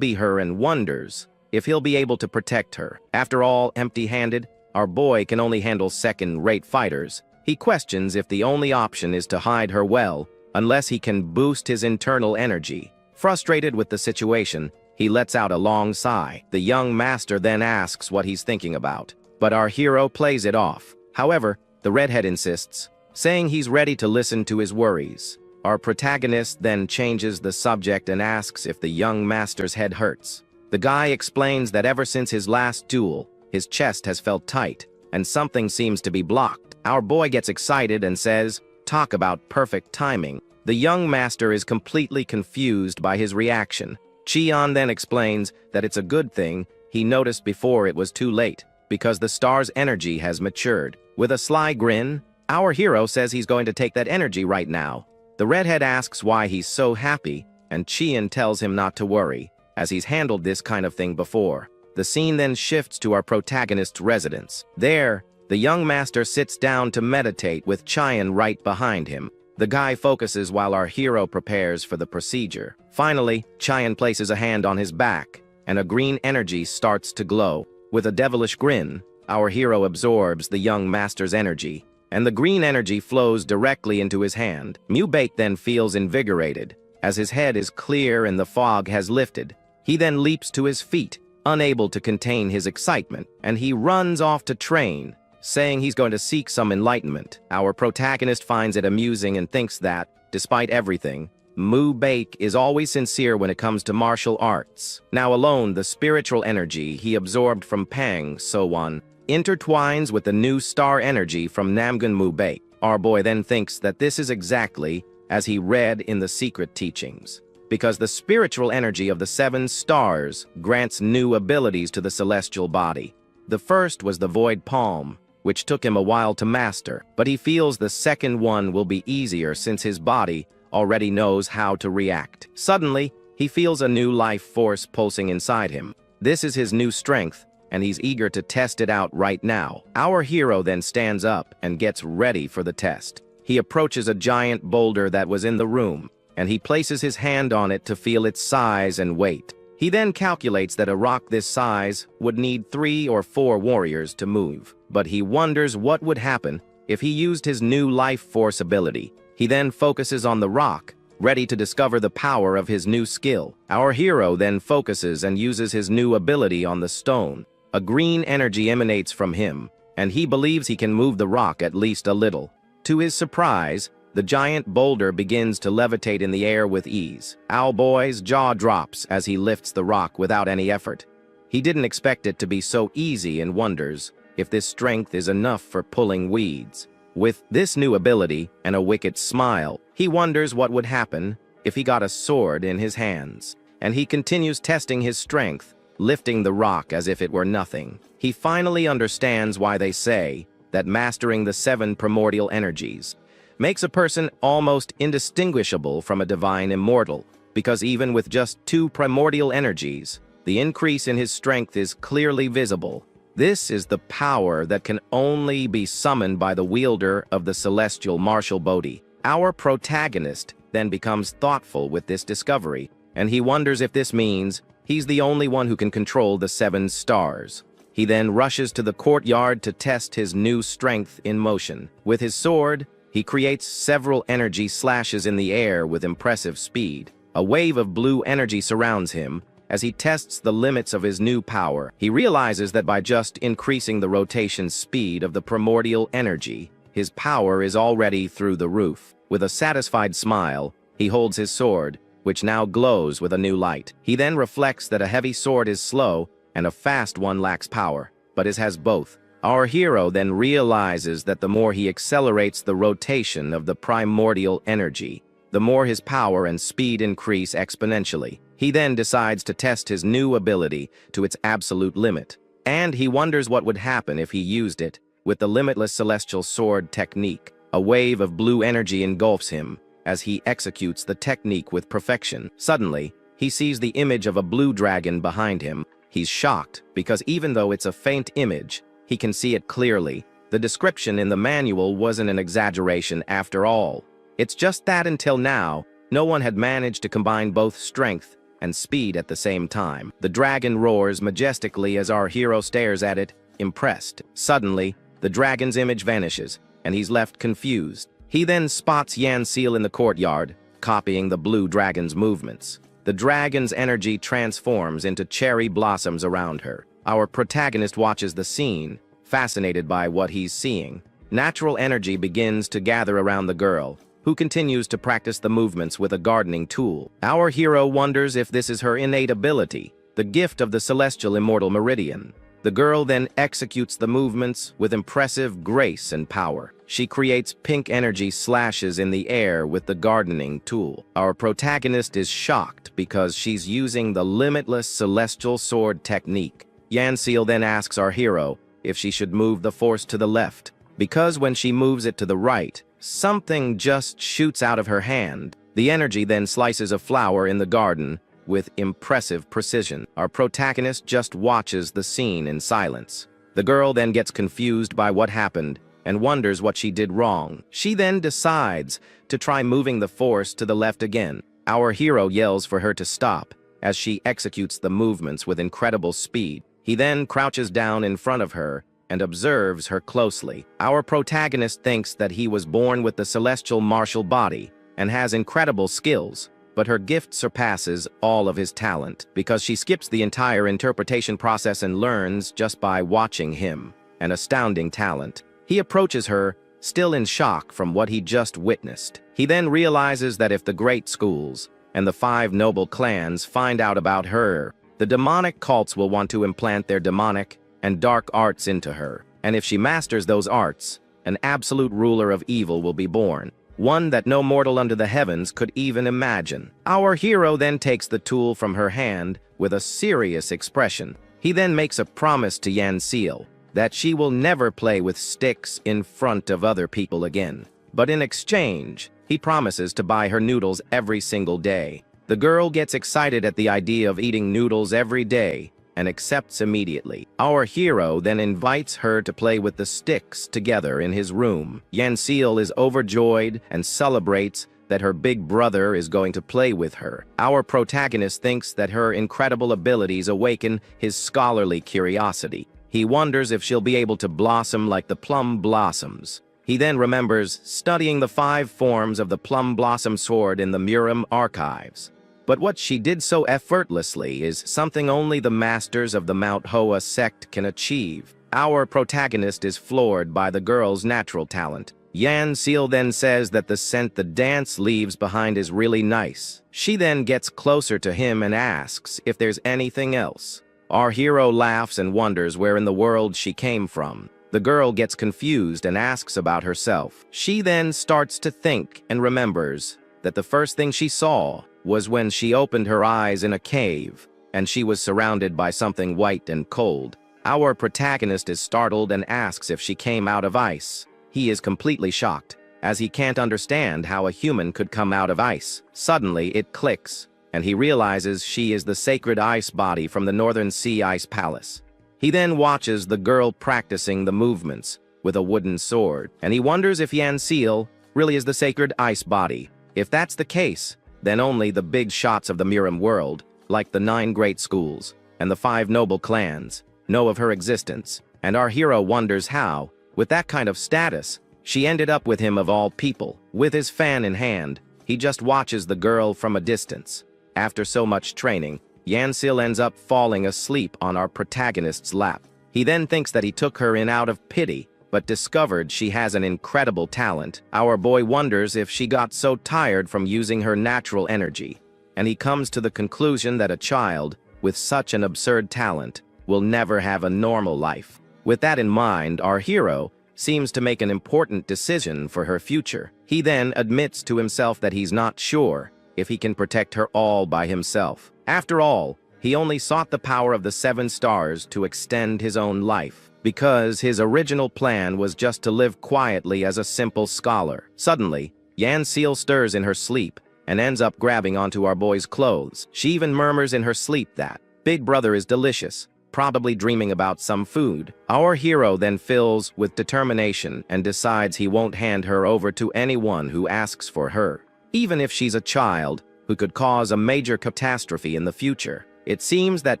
be her and wonders if he'll be able to protect her. After all, empty-handed, our boy can only handle second-rate fighters. He questions if the only option is to hide her well, unless he can boost his internal energy. Frustrated with the situation, he lets out a long sigh. The young master then asks what he's thinking about, but our hero plays it off. However, the redhead insists, saying he's ready to listen to his worries. Our protagonist then changes the subject and asks if the young master's head hurts. The guy explains that ever since his last duel, his chest has felt tight, and something seems to be blocked. Our boy gets excited and says, "Talk about perfect timing." The young master is completely confused by his reaction. Cheon then explains that it's a good thing he noticed before it was too late, because the star's energy has matured. With a sly grin, our hero says he's going to take that energy right now. The redhead asks why he's so happy, and Cheon tells him not to worry, as he's handled this kind of thing before. The scene then shifts to our protagonist's residence. There, the young master sits down to meditate with Cheon right behind him. The guy focuses while our hero prepares for the procedure. Finally, Cheon places a hand on his back, and a green energy starts to glow. With a devilish grin, our hero absorbs the young master's energy, and the green energy flows directly into his hand. Mubake then feels invigorated, as his head is clear and the fog has lifted. He then leaps to his feet, unable to contain his excitement, and he runs off to train, saying he's going to seek some enlightenment. Our protagonist finds it amusing and thinks that, despite everything, Mubake is always sincere when it comes to martial arts. Now alone, the spiritual energy he absorbed from Pang So-won intertwines with the new star energy from Namgun Mubake. Our boy then thinks that this is exactly as he read in the secret teachings, because the spiritual energy of the 7 stars grants new abilities to the celestial body. The first was the Void Palm, which took him a while to master, but he feels the second one will be easier since his body already knows how to react. Suddenly, he feels a new life force pulsing inside him. This is his new strength, and he's eager to test it out right now. Our hero then stands up and gets ready for the test. He approaches a giant boulder that was in the room, and he places his hand on it to feel its size and weight. He then calculates that a rock this size would need 3 or 4 warriors to move, but he wonders what would happen if he used his new life force ability. He then focuses on the rock, ready to discover the power of his new skill. Our hero then focuses and uses his new ability on the stone. A green energy emanates from him, and he believes he can move the rock at least a little. To his surprise, the giant boulder begins to levitate in the air with ease. Our boy's jaw drops as he lifts the rock without any effort. He didn't expect it to be so easy and wonders if this strength is enough for pulling weeds. With this new ability and a wicked smile, he wonders what would happen if he got a sword in his hands. And he continues testing his strength, lifting the rock as if it were nothing. He finally understands why they say that mastering the 7 primordial energies makes a person almost indistinguishable from a divine immortal, because even with just 2 primordial energies, the increase in his strength is clearly visible. This is the power that can only be summoned by the wielder of the celestial martial Bodhi. Our protagonist then becomes thoughtful with this discovery, and he wonders if this means he's the only one who can control the 7 stars. He then rushes to the courtyard to test his new strength in motion. With his sword, he creates several energy slashes in the air with impressive speed. A wave of blue energy surrounds him. As he tests the limits of his new power, he realizes that by just increasing the rotation speed of the primordial energy, his power is already through the roof. With a satisfied smile, he holds his sword, which now glows with a new light. He then reflects that a heavy sword is slow and a fast one lacks power, but his has both. Our hero then realizes that the more he accelerates the rotation of the primordial energy, the more his power and speed increase exponentially. He then decides to test his new ability to its absolute limit, and he wonders what would happen if he used it with the limitless celestial sword technique. A wave of blue energy engulfs him as he executes the technique with perfection. Suddenly, he sees the image of a blue dragon behind him. He's shocked because even though it's a faint image, he can see it clearly. The description in the manual wasn't an exaggeration after all. It's just that until now, no one had managed to combine both strength and speed at the same time. The dragon roars majestically as our hero stares at it, impressed. Suddenly, the dragon's image vanishes, and he's left confused. He then spots Yanseal in the courtyard, copying the blue dragon's movements. The dragon's energy transforms into cherry blossoms around her. Our protagonist watches the scene, fascinated by what he's seeing. Natural energy begins to gather around the girl, who continues to practice the movements with a gardening tool. Our hero wonders if this is her innate ability, the gift of the celestial immortal Meridian. The girl then executes the movements with impressive grace and power. She creates pink energy slashes in the air with the gardening tool. Our protagonist is shocked because she's using the limitless celestial sword technique. Yanseal then asks our hero if she should move the force to the left, because when she moves it to the right, something just shoots out of her hand. The energy then slices a flower in the garden with impressive precision. Our protagonist just watches the scene in silence. The girl then gets confused by what happened and wonders what she did wrong. She then decides to try moving the force to the left again. Our hero yells for her to stop as she executes the movements with incredible speed. He then crouches down in front of her and observes her closely. Our protagonist thinks that he was born with the celestial martial body and has incredible skills, but her gift surpasses all of his talent because she skips the entire interpretation process and learns just by watching him. An astounding talent. He approaches her, still in shock from what he just witnessed. He then realizes that if the great schools and the 5 noble clans find out about her, the demonic cults will want to implant their demonic and dark arts into her. And if she masters those arts, an absolute ruler of evil will be born, one that no mortal under the heavens could even imagine. Our hero then takes the tool from her hand with a serious expression. He then makes a promise to Yanseal that she will never play with sticks in front of other people again. But in exchange, he promises to buy her noodles every single day. The girl gets excited at the idea of eating noodles every day and accepts immediately. Our hero then invites her to play with the sticks together in his room. Yanseal is overjoyed and celebrates that her big brother is going to play with her. Our protagonist thinks that her incredible abilities awaken his scholarly curiosity. He wonders if she'll be able to blossom like the plum blossoms. He then remembers studying the 5 forms of the plum blossom sword in the Murim archives. But what she did so effortlessly is something only the masters of the Mount Hoa sect can achieve. Our protagonist is floored by the girl's natural talent. Yanseal then says that the scent the dance leaves behind is really nice. She then gets closer to him and asks if there's anything else. Our hero laughs and wonders where in the world she came from. The girl gets confused and asks about herself. She then starts to think and remembers that the first thing she saw was when she opened her eyes in a cave, and she was surrounded by something white and cold. Our protagonist is startled and asks if she came out of ice. He is completely shocked, as he can't understand how a human could come out of ice. Suddenly, it clicks, and he realizes she is the sacred ice body from the Northern Sea Ice Palace. He then watches the girl practicing the movements with a wooden sword, and he wonders if Yanseal really is the sacred ice body. If that's the case, then only the big shots of the Murim world, like the 9 great schools and the 5 noble clans, know of her existence, and our hero wonders how, with that kind of status, she ended up with him of all people. With his fan in hand, he just watches the girl from a distance. After so much training, Yanseal ends up falling asleep on our protagonist's lap. He then thinks that he took her in out of pity, but discovered she has an incredible talent. Our boy wonders if she got so tired from using her natural energy, and he comes to the conclusion that a child with such an absurd talent will never have a normal life. With that in mind, our hero seems to make an important decision for her future. He then admits to himself that he's not sure if he can protect her all by himself. After all, he only sought the power of the 7 stars to extend his own life, because his original plan was just to live quietly as a simple scholar. Suddenly, Yanseal stirs in her sleep and ends up grabbing onto our boy's clothes. She even murmurs in her sleep that Big Brother is delicious, probably dreaming about some food. Our hero then fills with determination and decides he won't hand her over to anyone who asks for her, even if she's a child who could cause a major catastrophe in the future. It seems that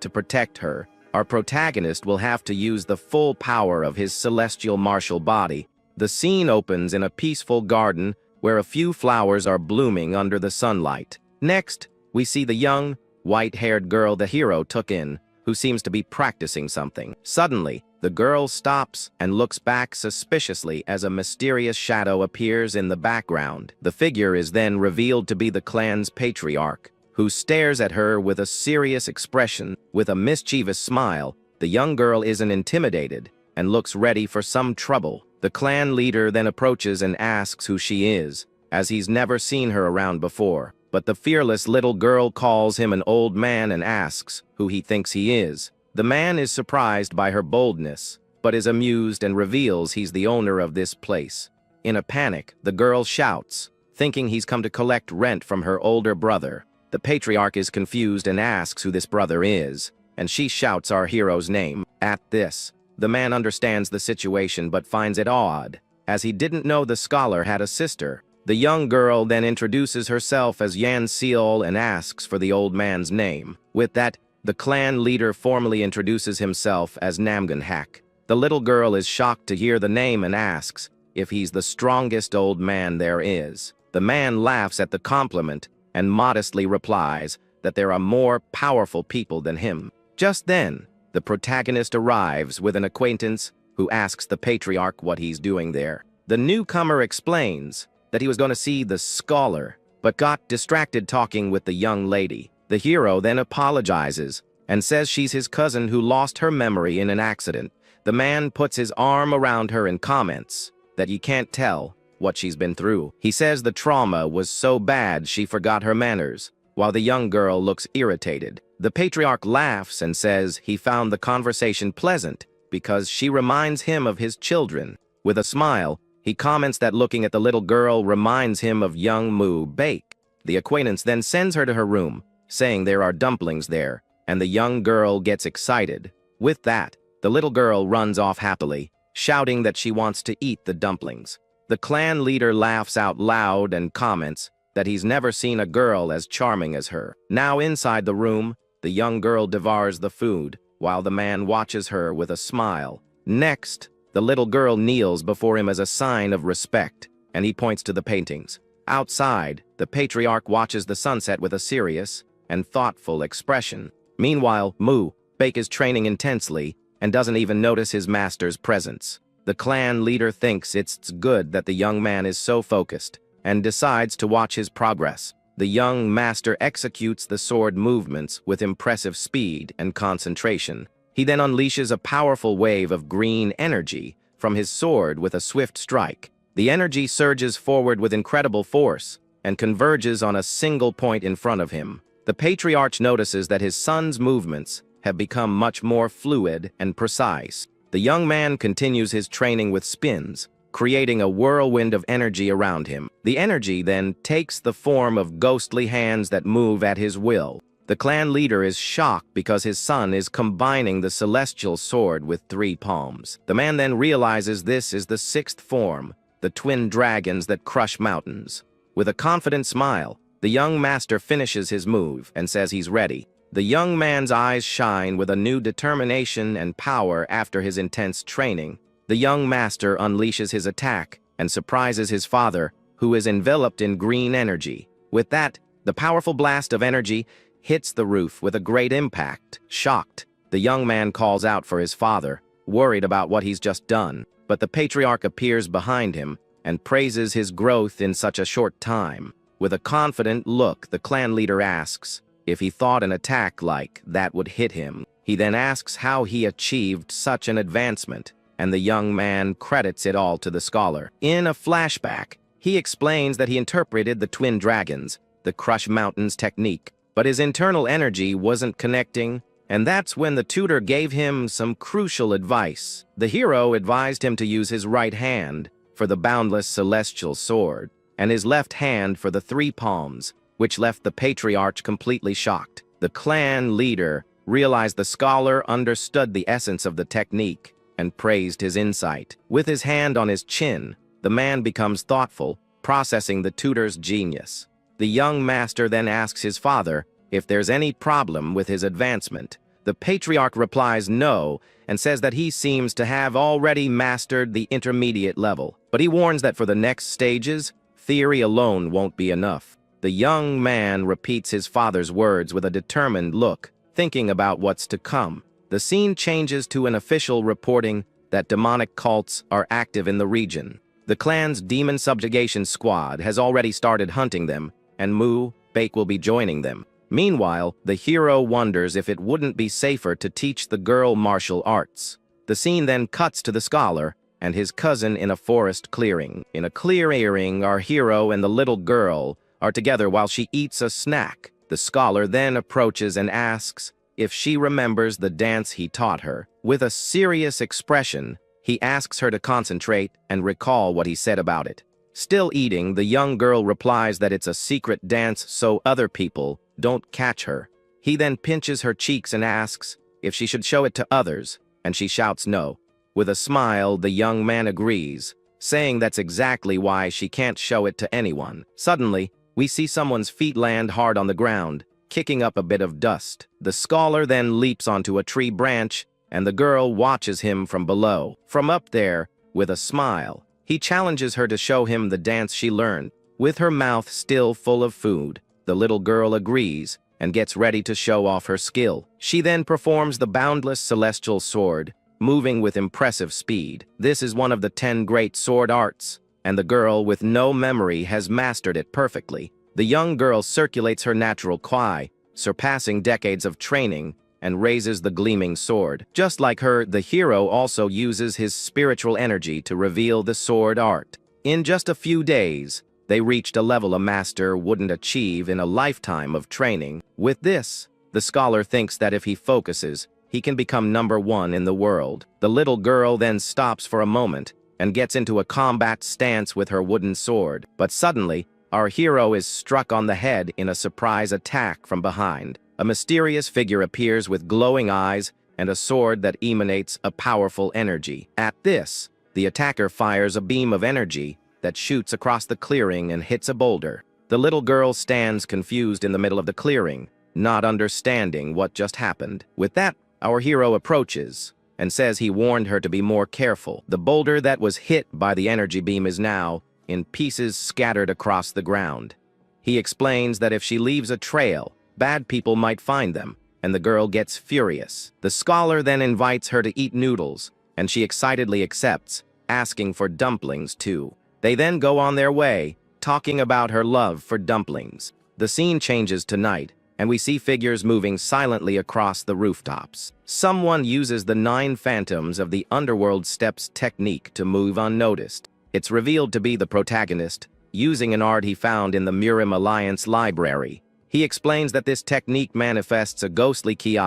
to protect her, our protagonist will have to use the full power of his celestial martial body. The scene opens in a peaceful garden where a few flowers are blooming under the sunlight. Next, we see the young, white-haired girl the hero took in, who seems to be practicing something. Suddenly, the girl stops and looks back suspiciously as a mysterious shadow appears in the background. The figure is then revealed to be the clan's patriarch, who stares at her with a serious expression. With a mischievous smile, the young girl isn't intimidated and looks ready for some trouble. The clan leader then approaches and asks who she is, as he's never seen her around before. But the fearless little girl calls him an old man and asks who he thinks he is. The man is surprised by her boldness, but is amused and reveals he's the owner of this place. In a panic, the girl shouts, thinking he's come to collect rent from her older brother. The patriarch is confused and asks who this brother is, and she shouts our hero's name. At this, the man understands the situation but finds it odd, as he didn't know the scholar had a sister. The young girl then introduces herself as Yan Seol and asks for the old man's name. With that, the clan leader formally introduces himself as Namgunhak. The little girl is shocked to hear the name and asks if he's the strongest old man there is. The man laughs at the compliment and modestly replies that there are more powerful people than him. Just then, the protagonist arrives with an acquaintance who asks the patriarch what he's doing there. The newcomer explains that he was going to see the scholar, but got distracted talking with the young lady. The hero then apologizes and says she's his cousin who lost her memory in an accident. The man puts his arm around her and comments that you can't tell what she's been through. He says the trauma was so bad she forgot her manners, while the young girl looks irritated. The patriarch laughs and says he found the conversation pleasant because she reminds him of his children. With a smile, he comments that looking at the little girl reminds him of young Mu Bake. The acquaintance then sends her to her room, saying there are dumplings there, and the young girl gets excited. With that, the little girl runs off happily, shouting that she wants to eat the dumplings. The clan leader laughs out loud and comments that he's never seen a girl as charming as her. Now inside the room, the young girl devours the food, while the man watches her with a smile. Next, the little girl kneels before him as a sign of respect, and he points to the paintings. Outside, the patriarch watches the sunset with a serious and thoughtful expression. Meanwhile, Mu Bake is training intensely and doesn't even notice his master's presence. The clan leader thinks it's good that the young man is so focused and decides to watch his progress. The young master executes the sword movements with impressive speed and concentration. He then unleashes a powerful wave of green energy from his sword with a swift strike. The energy surges forward with incredible force and converges on a single point in front of him. The patriarch notices that his son's movements have become much more fluid and precise. The young man continues his training with spins, creating a whirlwind of energy around him. The energy then takes the form of ghostly hands that move at his will. The clan leader is shocked because his son is combining the celestial sword with 3 palms. The man then realizes this is the 6th form, the twin dragons that crush mountains. With a confident smile, the young master finishes his move and says he's ready. The young man's eyes shine with a new determination and power after his intense training. The young master unleashes his attack and surprises his father, who is enveloped in green energy. With that, the powerful blast of energy hits the roof with a great impact. Shocked, the young man calls out for his father, worried about what he's just done. But the patriarch appears behind him and praises his growth in such a short time. With a confident look, the clan leader asks if he thought an attack like that would hit him. He then asks how he achieved such an advancement, and the young man credits it all to the scholar. In a flashback, he explains that he interpreted the twin dragons, the crush mountains technique, but his internal energy wasn't connecting, and that's when the tutor gave him some crucial advice. The hero advised him to use his right hand for the boundless celestial sword, and his left hand for the 3 palms, which left the patriarch completely shocked. The clan leader realized the scholar understood the essence of the technique and praised his insight. With his hand on his chin, the man becomes thoughtful, processing the tutor's genius. The young master then asks his father if there's any problem with his advancement. The patriarch replies no and says that he seems to have already mastered the intermediate level. But he warns that for the next stages, theory alone won't be enough. The young man repeats his father's words with a determined look, thinking about what's to come. The scene changes to an official reporting that demonic cults are active in the region. The clan's demon subjugation squad has already started hunting them, and Bake will be joining them. Meanwhile, the hero wonders if it wouldn't be safer to teach the girl martial arts. The scene then cuts to the scholar and his cousin in a forest clearing. In a clearing, our hero and the little girl are together while she eats a snack. The scholar then approaches and asks if she remembers the dance he taught her. With a serious expression, he asks her to concentrate and recall what he said about it. Still eating, the young girl replies that it's a secret dance so other people don't catch her. He then pinches her cheeks and asks if she should show it to others, and she shouts no. With a smile, the young man agrees, saying that's exactly why she can't show it to anyone. Suddenly, we see someone's feet land hard on the ground, kicking up a bit of dust. The scholar then leaps onto a tree branch, and the girl watches him from below. From up there, with a smile, he challenges her to show him the dance she learned. With her mouth still full of food, the little girl agrees and gets ready to show off her skill. She then performs the boundless celestial sword, moving with impressive speed. This is one of the 10 great sword arts, and the girl with no memory has mastered it perfectly. The young girl circulates her natural Kwai, surpassing decades of training, and raises the gleaming sword. Just like her, the hero also uses his spiritual energy to reveal the sword art. In just a few days, they reached a level a master wouldn't achieve in a lifetime of training. With this, the scholar thinks that if he focuses, he can become #1 in the world. The little girl then stops for a moment and gets into a combat stance with her wooden sword. But suddenly, our hero is struck on the head in a surprise attack from behind. A mysterious figure appears with glowing eyes and a sword that emanates a powerful energy. At this, the attacker fires a beam of energy that shoots across the clearing and hits a boulder. The little girl stands confused in the middle of the clearing, not understanding what just happened. With that, our hero approaches and says he warned her to be more careful. The boulder that was hit by the energy beam is now in pieces scattered across the ground. He explains that if she leaves a trail, bad people might find them, and the girl gets furious. The scholar then invites her to eat noodles, and she excitedly accepts, asking for dumplings too. They then go on their way, talking about her love for dumplings. The scene changes to night, and we see figures moving silently across the rooftops. Someone uses the 9 phantoms of the underworld steps technique to move unnoticed. It's revealed to be the protagonist, using an art he found in the Murim Alliance library. He explains that this technique manifests a ghostly ki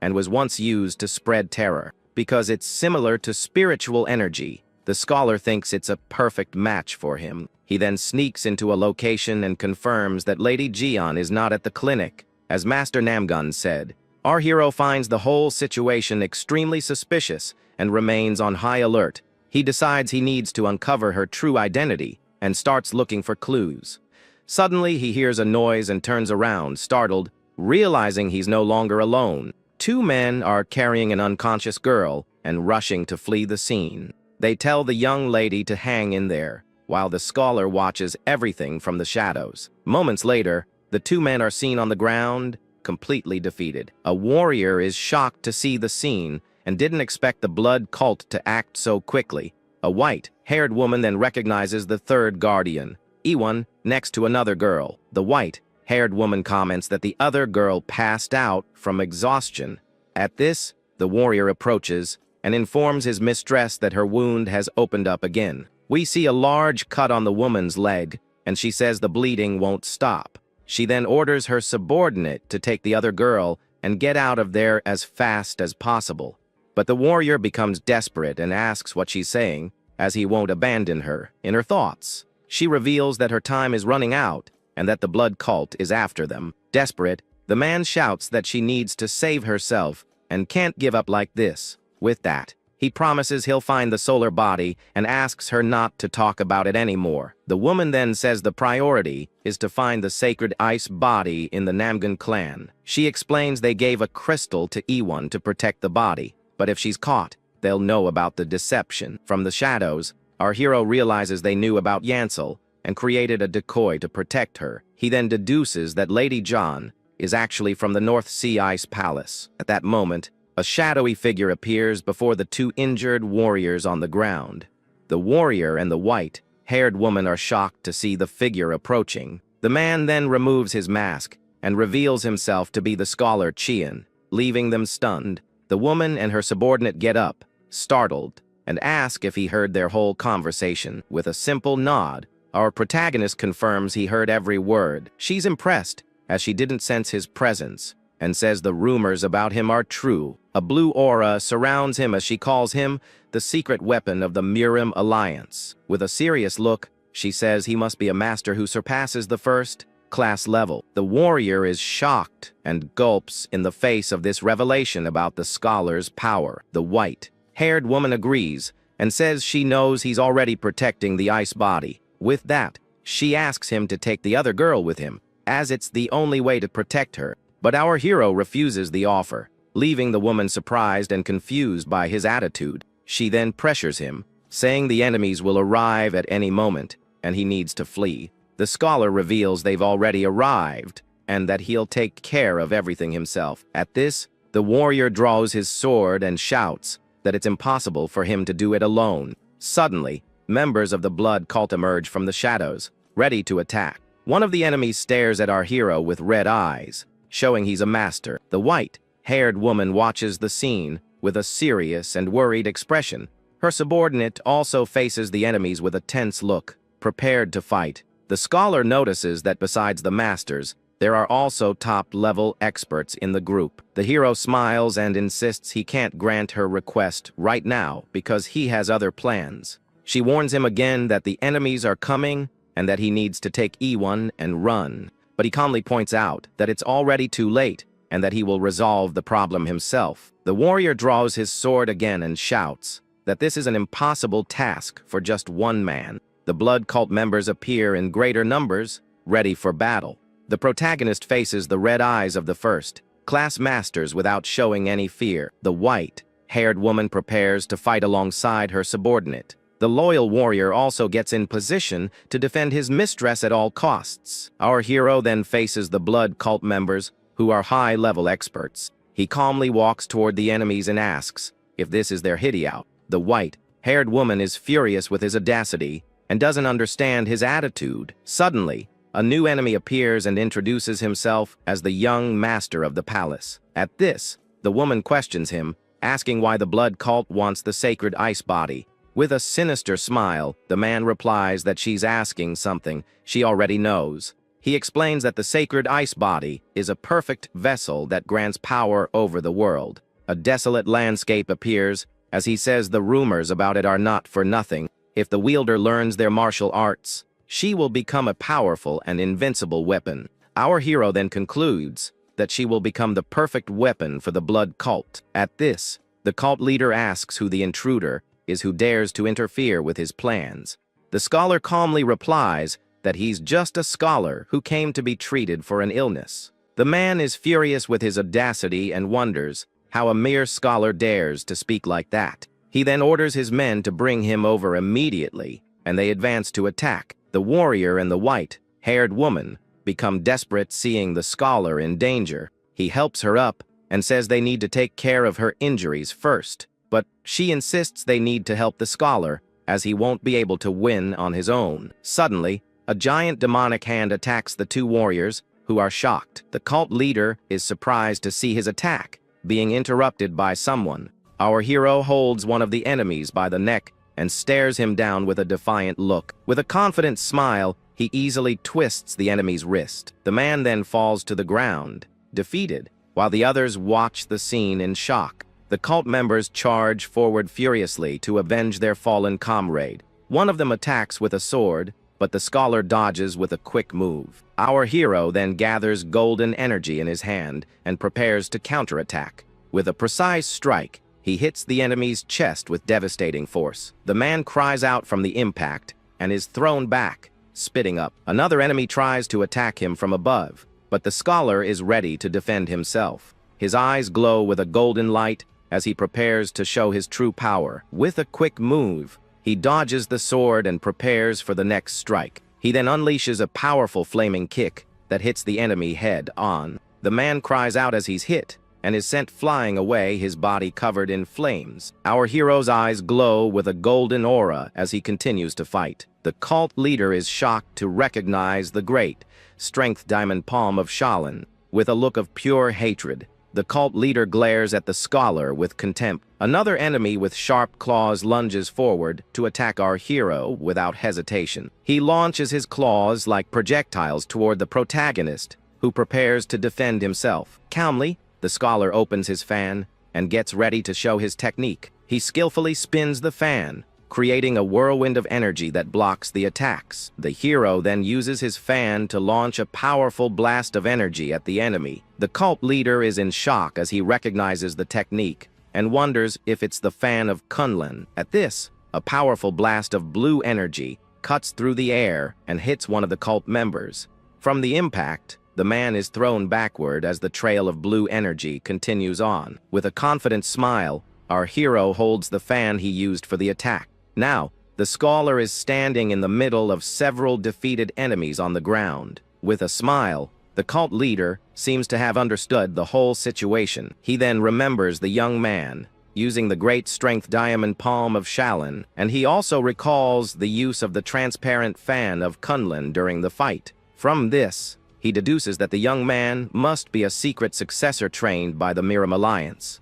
and was once used to spread terror. Because it's similar to spiritual energy, the scholar thinks it's a perfect match for him. He then sneaks into a location and confirms that Lady Jian is not at the clinic. As Master Namgun said, our hero finds the whole situation extremely suspicious and remains on high alert. He decides he needs to uncover her true identity and starts looking for clues. Suddenly, he hears a noise and turns around, startled, realizing he's no longer alone. 2 men are carrying an unconscious girl and rushing to flee the scene. They tell the young lady to hang in there, while the scholar watches everything from the shadows. Moments later, the 2 men are seen on the ground, completely defeated. A warrior is shocked to see the scene and didn't expect the blood cult to act so quickly. A white-haired woman then recognizes the 3rd guardian, Iwan, next to another girl. The white-haired woman comments that the other girl passed out from exhaustion. At this, the warrior approaches and informs his mistress that her wound has opened up again. We see a large cut on the woman's leg, and she says the bleeding won't stop. She then orders her subordinate to take the other girl and get out of there as fast as possible. But the warrior becomes desperate and asks what she's saying, as he won't abandon her. In her thoughts, she reveals that her time is running out and that the blood cult is after them. Desperate, The man shouts that she needs to save herself and can't give up like this. With that, he promises he'll find the solar body and asks her not to talk about it anymore. The woman then says the priority is to find the sacred ice body in the Namgan clan. She explains they gave a crystal to Ewan to protect the body, but if she's caught, they'll know about the deception. From the shadows, our hero realizes they knew about Yansel and created a decoy to protect her. He then deduces that Lady John is actually from the North Sea Ice Palace. At that moment, a shadowy figure appears before the two injured warriors on the ground. The warrior and the white-haired woman are shocked to see the figure approaching. The man then removes his mask and reveals himself to be the scholar Qian, leaving them stunned. The woman and her subordinate get up, startled, and ask if he heard their whole conversation. With a simple nod, our protagonist confirms he heard every word. She's impressed, as she didn't sense his presence, and says the rumors about him are true. A blue aura surrounds him as she calls him the secret weapon of the Murim Alliance. With a serious look, she says he must be a master who surpasses the first-class level. The warrior is shocked and gulps in the face of this revelation about the scholar's power. The white-haired woman agrees and says she knows he's already protecting the ice body. With that, she asks him to take the other girl with him, as it's the only way to protect her. But our hero refuses the offer, leaving the woman surprised and confused by his attitude. She then pressures him, saying the enemies will arrive at any moment, and he needs to flee. The scholar reveals they've already arrived, and that he'll take care of everything himself. At this, the warrior draws his sword and shouts that it's impossible for him to do it alone. Suddenly, members of the blood cult emerge from the shadows, ready to attack. One of the enemies stares at our hero with red eyes, showing he's a master. The white-haired woman watches the scene with a serious and worried expression. Her subordinate also faces the enemies with a tense look, prepared to fight. The scholar notices that besides the masters, there are also top-level experts in the group. The hero smiles and insists he can't grant her request right now because he has other plans. She warns him again that the enemies are coming and that he needs to take E1 and run. But he calmly points out that it's already too late and that he will resolve the problem himself. The warrior draws his sword again and shouts that this is an impossible task for just one man. The blood cult members appear in greater numbers, ready for battle. The protagonist faces the red eyes of the first-class masters without showing any fear. The white-haired woman prepares to fight alongside her subordinate. The loyal warrior also gets in position to defend his mistress at all costs. Our hero then faces the blood cult members, who are high-level experts. He calmly walks toward the enemies and asks if this is their hideout. The white-haired woman is furious with his audacity and doesn't understand his attitude. Suddenly, a new enemy appears and introduces himself as the young master of the palace. At this, the woman questions him, asking why the blood cult wants the sacred ice body. With a sinister smile, the man replies that she's asking something she already knows. He explains that the sacred ice body is a perfect vessel that grants power over the world. A desolate landscape appears, as he says the rumors about it are not for nothing. If the wielder learns their martial arts, she will become a powerful and invincible weapon. Our hero then concludes that she will become the perfect weapon for the blood cult. At this, the cult leader asks who the intruder is who dares to interfere with his plans. The scholar calmly replies that he's just a scholar who came to be treated for an illness. The man is furious with his audacity and wonders how a mere scholar dares to speak like that. He then orders his men to bring him over immediately, and they advance to attack. The warrior and the white-haired woman become desperate seeing the scholar in danger. He helps her up and says they need to take care of her injuries first. But she insists they need to help the scholar, as he won't be able to win on his own. Suddenly, a giant demonic hand attacks the two warriors, who are shocked. The cult leader is surprised to see his attack being interrupted by someone. Our hero holds one of the enemies by the neck and stares him down with a defiant look. With a confident smile, he easily twists the enemy's wrist. The man then falls to the ground, defeated, while the others watch the scene in shock. The cult members charge forward furiously to avenge their fallen comrade. One of them attacks with a sword, but the scholar dodges with a quick move. Our hero then gathers golden energy in his hand and prepares to counterattack. With a precise strike, he hits the enemy's chest with devastating force. The man cries out from the impact and is thrown back, spitting up. Another enemy tries to attack him from above, but the scholar is ready to defend himself. His eyes glow with a golden light as he prepares to show his true power. With a quick move, he dodges the sword and prepares for the next strike. He then unleashes a powerful flaming kick that hits the enemy head on. The man cries out as he's hit and is sent flying away, his body covered in flames. Our hero's eyes glow with a golden aura as he continues to fight. The cult leader is shocked to recognize the great strength diamond palm of Shaolin. With a look of pure hatred, the cult leader glares at the scholar with contempt. Another enemy with sharp claws lunges forward to attack our hero without hesitation. He launches his claws like projectiles toward the protagonist, who prepares to defend himself. Calmly, the scholar opens his fan and gets ready to show his technique. He skillfully spins the fan, creating a whirlwind of energy that blocks the attacks. The hero then uses his fan to launch a powerful blast of energy at the enemy. The cult leader is in shock as he recognizes the technique and wonders if it's the fan of Kunlun. At this, a powerful blast of blue energy cuts through the air and hits one of the cult members. From the impact, the man is thrown backward as the trail of blue energy continues on. With a confident smile, our hero holds the fan he used for the attack. Now, the scholar is standing in the middle of several defeated enemies on the ground. With a smile, the cult leader seems to have understood the whole situation. He then remembers the young man, using the great strength diamond palm of Shaolin, and he also recalls the use of the transparent fan of Kunlun during the fight. From this, he deduces that the young man must be a secret successor trained by the Murim Alliance.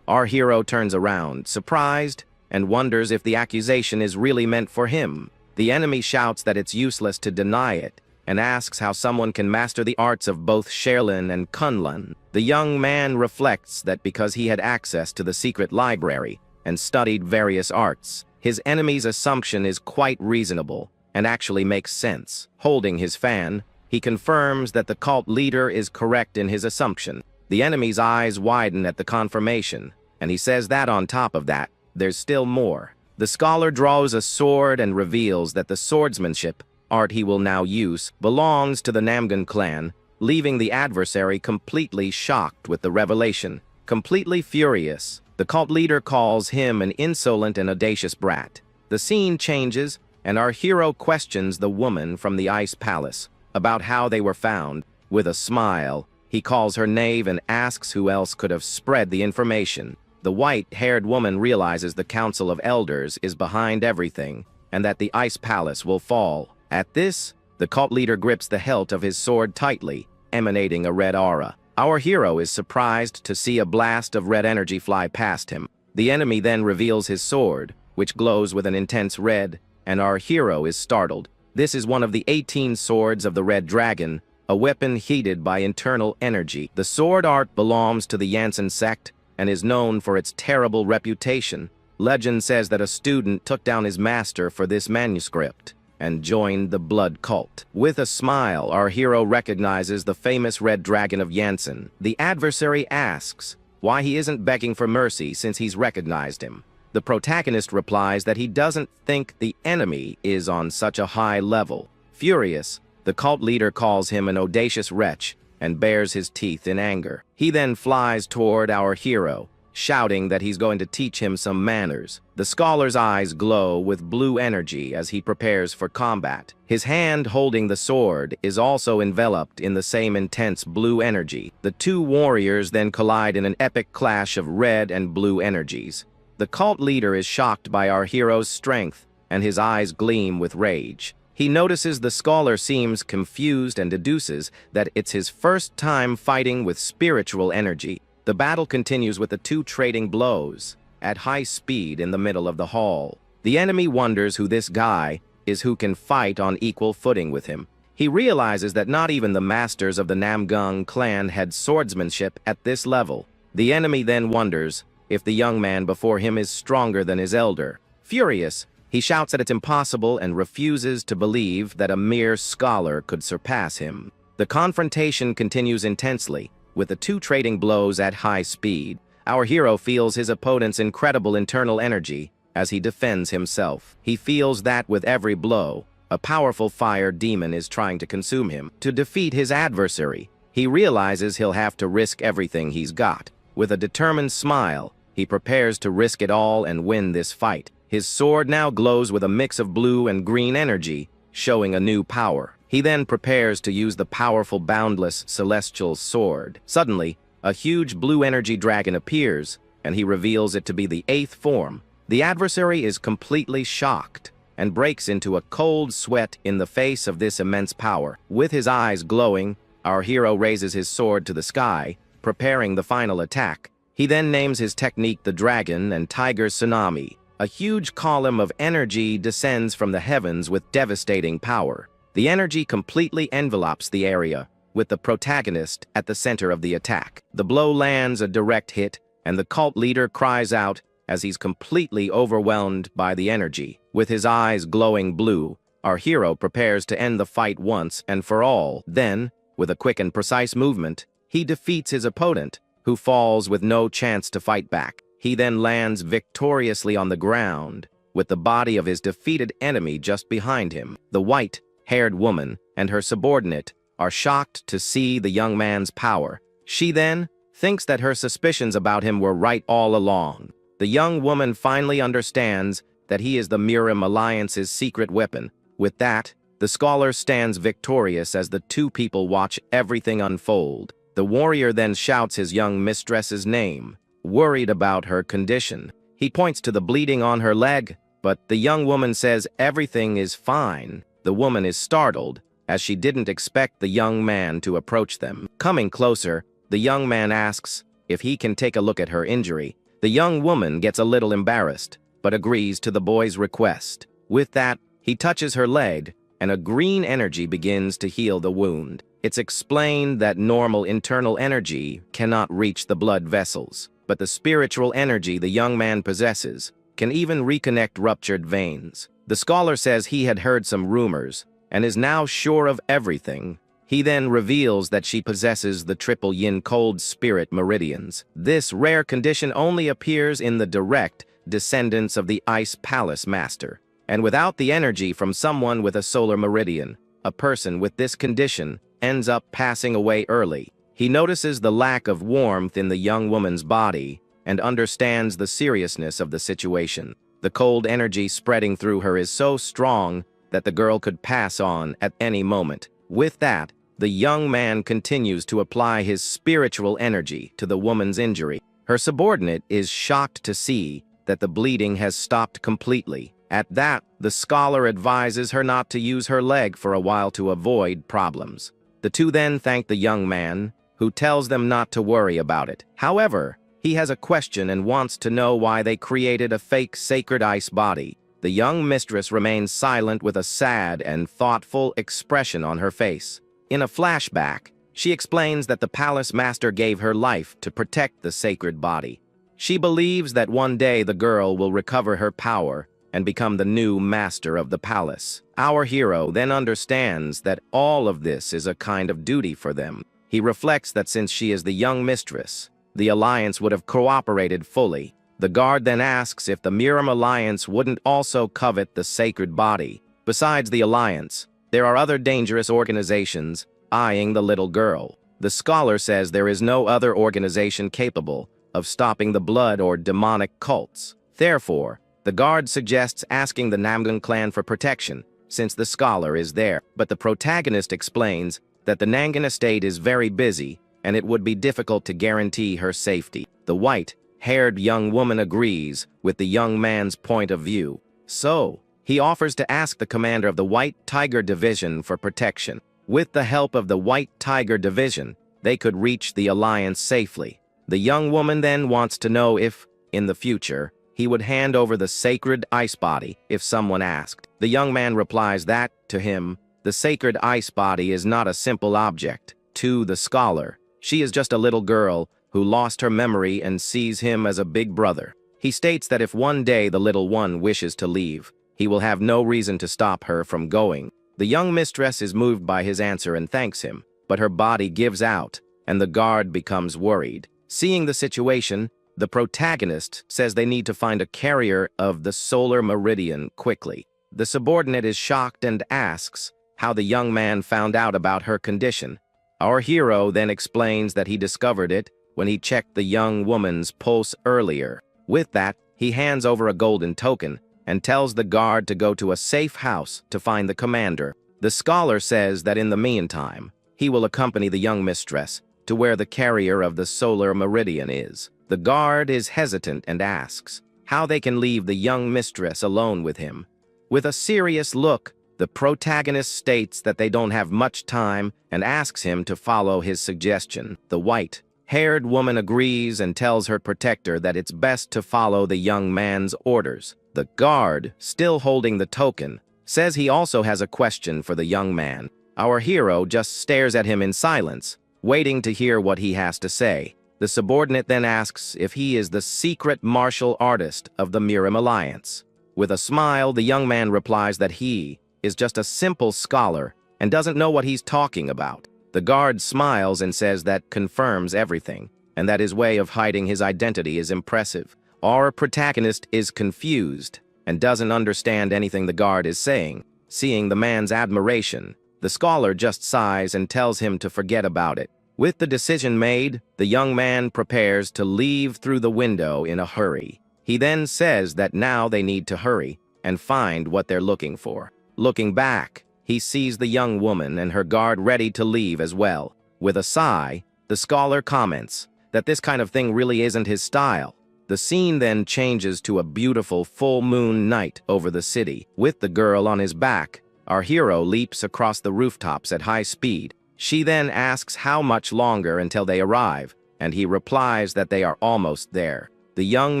Our hero turns around, surprised, and wonders if the accusation is really meant for him. The enemy shouts that it's useless to deny it, and asks how someone can master the arts of both Shaolin and Kunlun. The young man reflects that because he had access to the secret library and studied various arts, his enemy's assumption is quite reasonable and actually makes sense. Holding his fan, he confirms that the cult leader is correct in his assumption. The enemy's eyes widen at the confirmation, and he says that on top of that, there's still more. The scholar draws a sword and reveals that the swordsmanship art he will now use belongs to the Namgun clan, leaving the adversary completely shocked with the revelation. Completely furious, the cult leader calls him an insolent and audacious brat. The scene changes, and our hero questions the woman from the ice palace about how they were found. With a smile, he calls her knave and asks who else could have spread the information. The white-haired woman realizes the Council of Elders is behind everything, and that the Ice Palace will fall. At this, the cult leader grips the hilt of his sword tightly, emanating a red aura. Our hero is surprised to see a blast of red energy fly past him. The enemy then reveals his sword, which glows with an intense red, and our hero is startled. This is one of the 18 swords of the Red Dragon, a weapon heated by internal energy. The sword art belongs to the Jansen sect, and is known for its terrible reputation. Legend says that a student took down his master for this manuscript and joined the blood cult. With a smile, our hero recognizes the famous Red Dragon of Jansen. The adversary asks why he isn't begging for mercy since he's recognized him. The protagonist replies that he doesn't think the enemy is on such a high level. Furious, the cult leader calls him an audacious wretch and bares his teeth in anger. He then flies toward our hero, shouting that he's going to teach him some manners. The scholar's eyes glow with blue energy as he prepares for combat. His hand holding the sword is also enveloped in the same intense blue energy. The two warriors then collide in an epic clash of red and blue energies. The cult leader is shocked by our hero's strength, and his eyes gleam with rage. He notices the scholar seems confused and deduces that it's his first time fighting with spiritual energy. The battle continues with the two trading blows at high speed in the middle of the hall. The enemy wonders who this guy is who can fight on equal footing with him. He realizes that not even the masters of the Namgun clan had swordsmanship at this level. The enemy then wonders if the young man before him is stronger than his elder. Furious, He shouts that it's impossible and refuses to believe that a mere scholar could surpass him. The confrontation continues intensely, with the two trading blows at high speed. Our hero feels his opponent's incredible internal energy as he defends himself. He feels that with every blow, a powerful fire demon is trying to consume him. To defeat his adversary, he realizes he'll have to risk everything he's got. With a determined smile, he prepares to risk it all and win this fight. His sword now glows with a mix of blue and green energy, showing a new power. He then prepares to use the powerful boundless celestial sword. Suddenly, a huge blue energy dragon appears, and he reveals it to be the 8th form. The adversary is completely shocked and breaks into a cold sweat in the face of this immense power. With his eyes glowing, our hero raises his sword to the sky, preparing the final attack. He then names his technique the Dragon and Tiger Tsunami. A huge column of energy descends from the heavens with devastating power. The energy completely envelopes the area, with the protagonist at the center of the attack. The blow lands a direct hit, and the cult leader cries out as he's completely overwhelmed by the energy. With his eyes glowing blue, our hero prepares to end the fight once and for all. Then, with a quick and precise movement, he defeats his opponent, who falls with no chance to fight back. He then lands victoriously on the ground, with the body of his defeated enemy just behind him. The white-haired woman and her subordinate are shocked to see the young man's power. She then thinks that her suspicions about him were right all along. The young woman finally understands that he is the Murim Alliance's secret weapon. With that, the scholar stands victorious as the two people watch everything unfold. The warrior then shouts his young mistress's name, worried about her condition. He points to the bleeding on her leg, but the young woman says everything is fine. The woman is startled, as she didn't expect the young man to approach them. Coming closer, the young man asks if he can take a look at her injury. The young woman gets a little embarrassed, but agrees to the boy's request. With that, he touches her leg, and a green energy begins to heal the wound. It's explained that normal internal energy cannot reach the blood vessels, but the spiritual energy the young man possesses can even reconnect ruptured veins. The scholar says he had heard some rumors and is now sure of everything. He then reveals that she possesses the triple yin cold spirit meridians. This rare condition only appears in the direct descendants of the Ice Palace Master, and without the energy from someone with a solar meridian, a person with this condition ends up passing away early. He notices the lack of warmth in the young woman's body and understands the seriousness of the situation. The cold energy spreading through her is so strong that the girl could pass on at any moment. With that, the young man continues to apply his spiritual energy to the woman's injury. Her subordinate is shocked to see that the bleeding has stopped completely. At that, the scholar advises her not to use her leg for a while to avoid problems. The two then thank the young man, who tells them not to worry about it. However, he has a question and wants to know why they created a fake sacred ice body. The young mistress remains silent with a sad and thoughtful expression on her face. In a flashback, she explains that the palace master gave her life to protect the sacred body. She believes that one day the girl will recover her power and become the new master of the palace. Our hero then understands that all of this is a kind of duty for them. He reflects that since she is the young mistress, the alliance would have cooperated fully. The guard then asks if the Murim Alliance wouldn't also covet the sacred body. Besides the alliance, there are other dangerous organizations eyeing the little girl. The scholar says there is no other organization capable of stopping the blood or demonic cults. Therefore, the guard suggests asking the Namgun clan for protection, since the scholar is there. But the protagonist explains that the Nangan estate is very busy, and it would be difficult to guarantee her safety. The white-haired young woman agrees with the young man's point of view. So, he offers to ask the commander of the White Tiger Division for protection. With the help of the White Tiger Division, they could reach the alliance safely. The young woman then wants to know if, in the future, he would hand over the sacred ice body if someone asked. The young man replies that, to him, the sacred ice body is not a simple object. To the scholar, she is just a little girl who lost her memory and sees him as a big brother. He states that if one day the little one wishes to leave, he will have no reason to stop her from going. The young mistress is moved by his answer and thanks him, but her body gives out, and the guard becomes worried. Seeing the situation, the protagonist says they need to find a carrier of the solar meridian quickly. The subordinate is shocked and asks how the young man found out about her condition. Our hero then explains that he discovered it when he checked the young woman's pulse earlier. With that, he hands over a golden token and tells the guard to go to a safe house to find the commander. The scholar says that in the meantime, he will accompany the young mistress to where the carrier of the solar meridian is. The guard is hesitant and asks how they can leave the young mistress alone with him. With a serious look, the protagonist states that they don't have much time and asks him to follow his suggestion. The white-haired woman agrees and tells her protector that it's best to follow the young man's orders. The guard, still holding the token, says he also has a question for the young man. Our hero just stares at him in silence, waiting to hear what he has to say. The subordinate then asks if he is the secret martial artist of the Murim Alliance. With a smile, the young man replies that he is just a simple scholar and doesn't know what he's talking about. The guard smiles and says that confirms everything, and that his way of hiding his identity is impressive. Our protagonist is confused and doesn't understand anything the guard is saying. Seeing the man's admiration, the scholar just sighs and tells him to forget about it. With the decision made, the young man prepares to leave through the window in a hurry. He then says that now they need to hurry and find what they're looking for. Looking back, he sees the young woman and her guard ready to leave as well. With a sigh, the scholar comments that this kind of thing really isn't his style. The scene then changes to a beautiful full moon night over the city. With the girl on his back, our hero leaps across the rooftops at high speed. She then asks how much longer until they arrive, and he replies that they are almost there. The young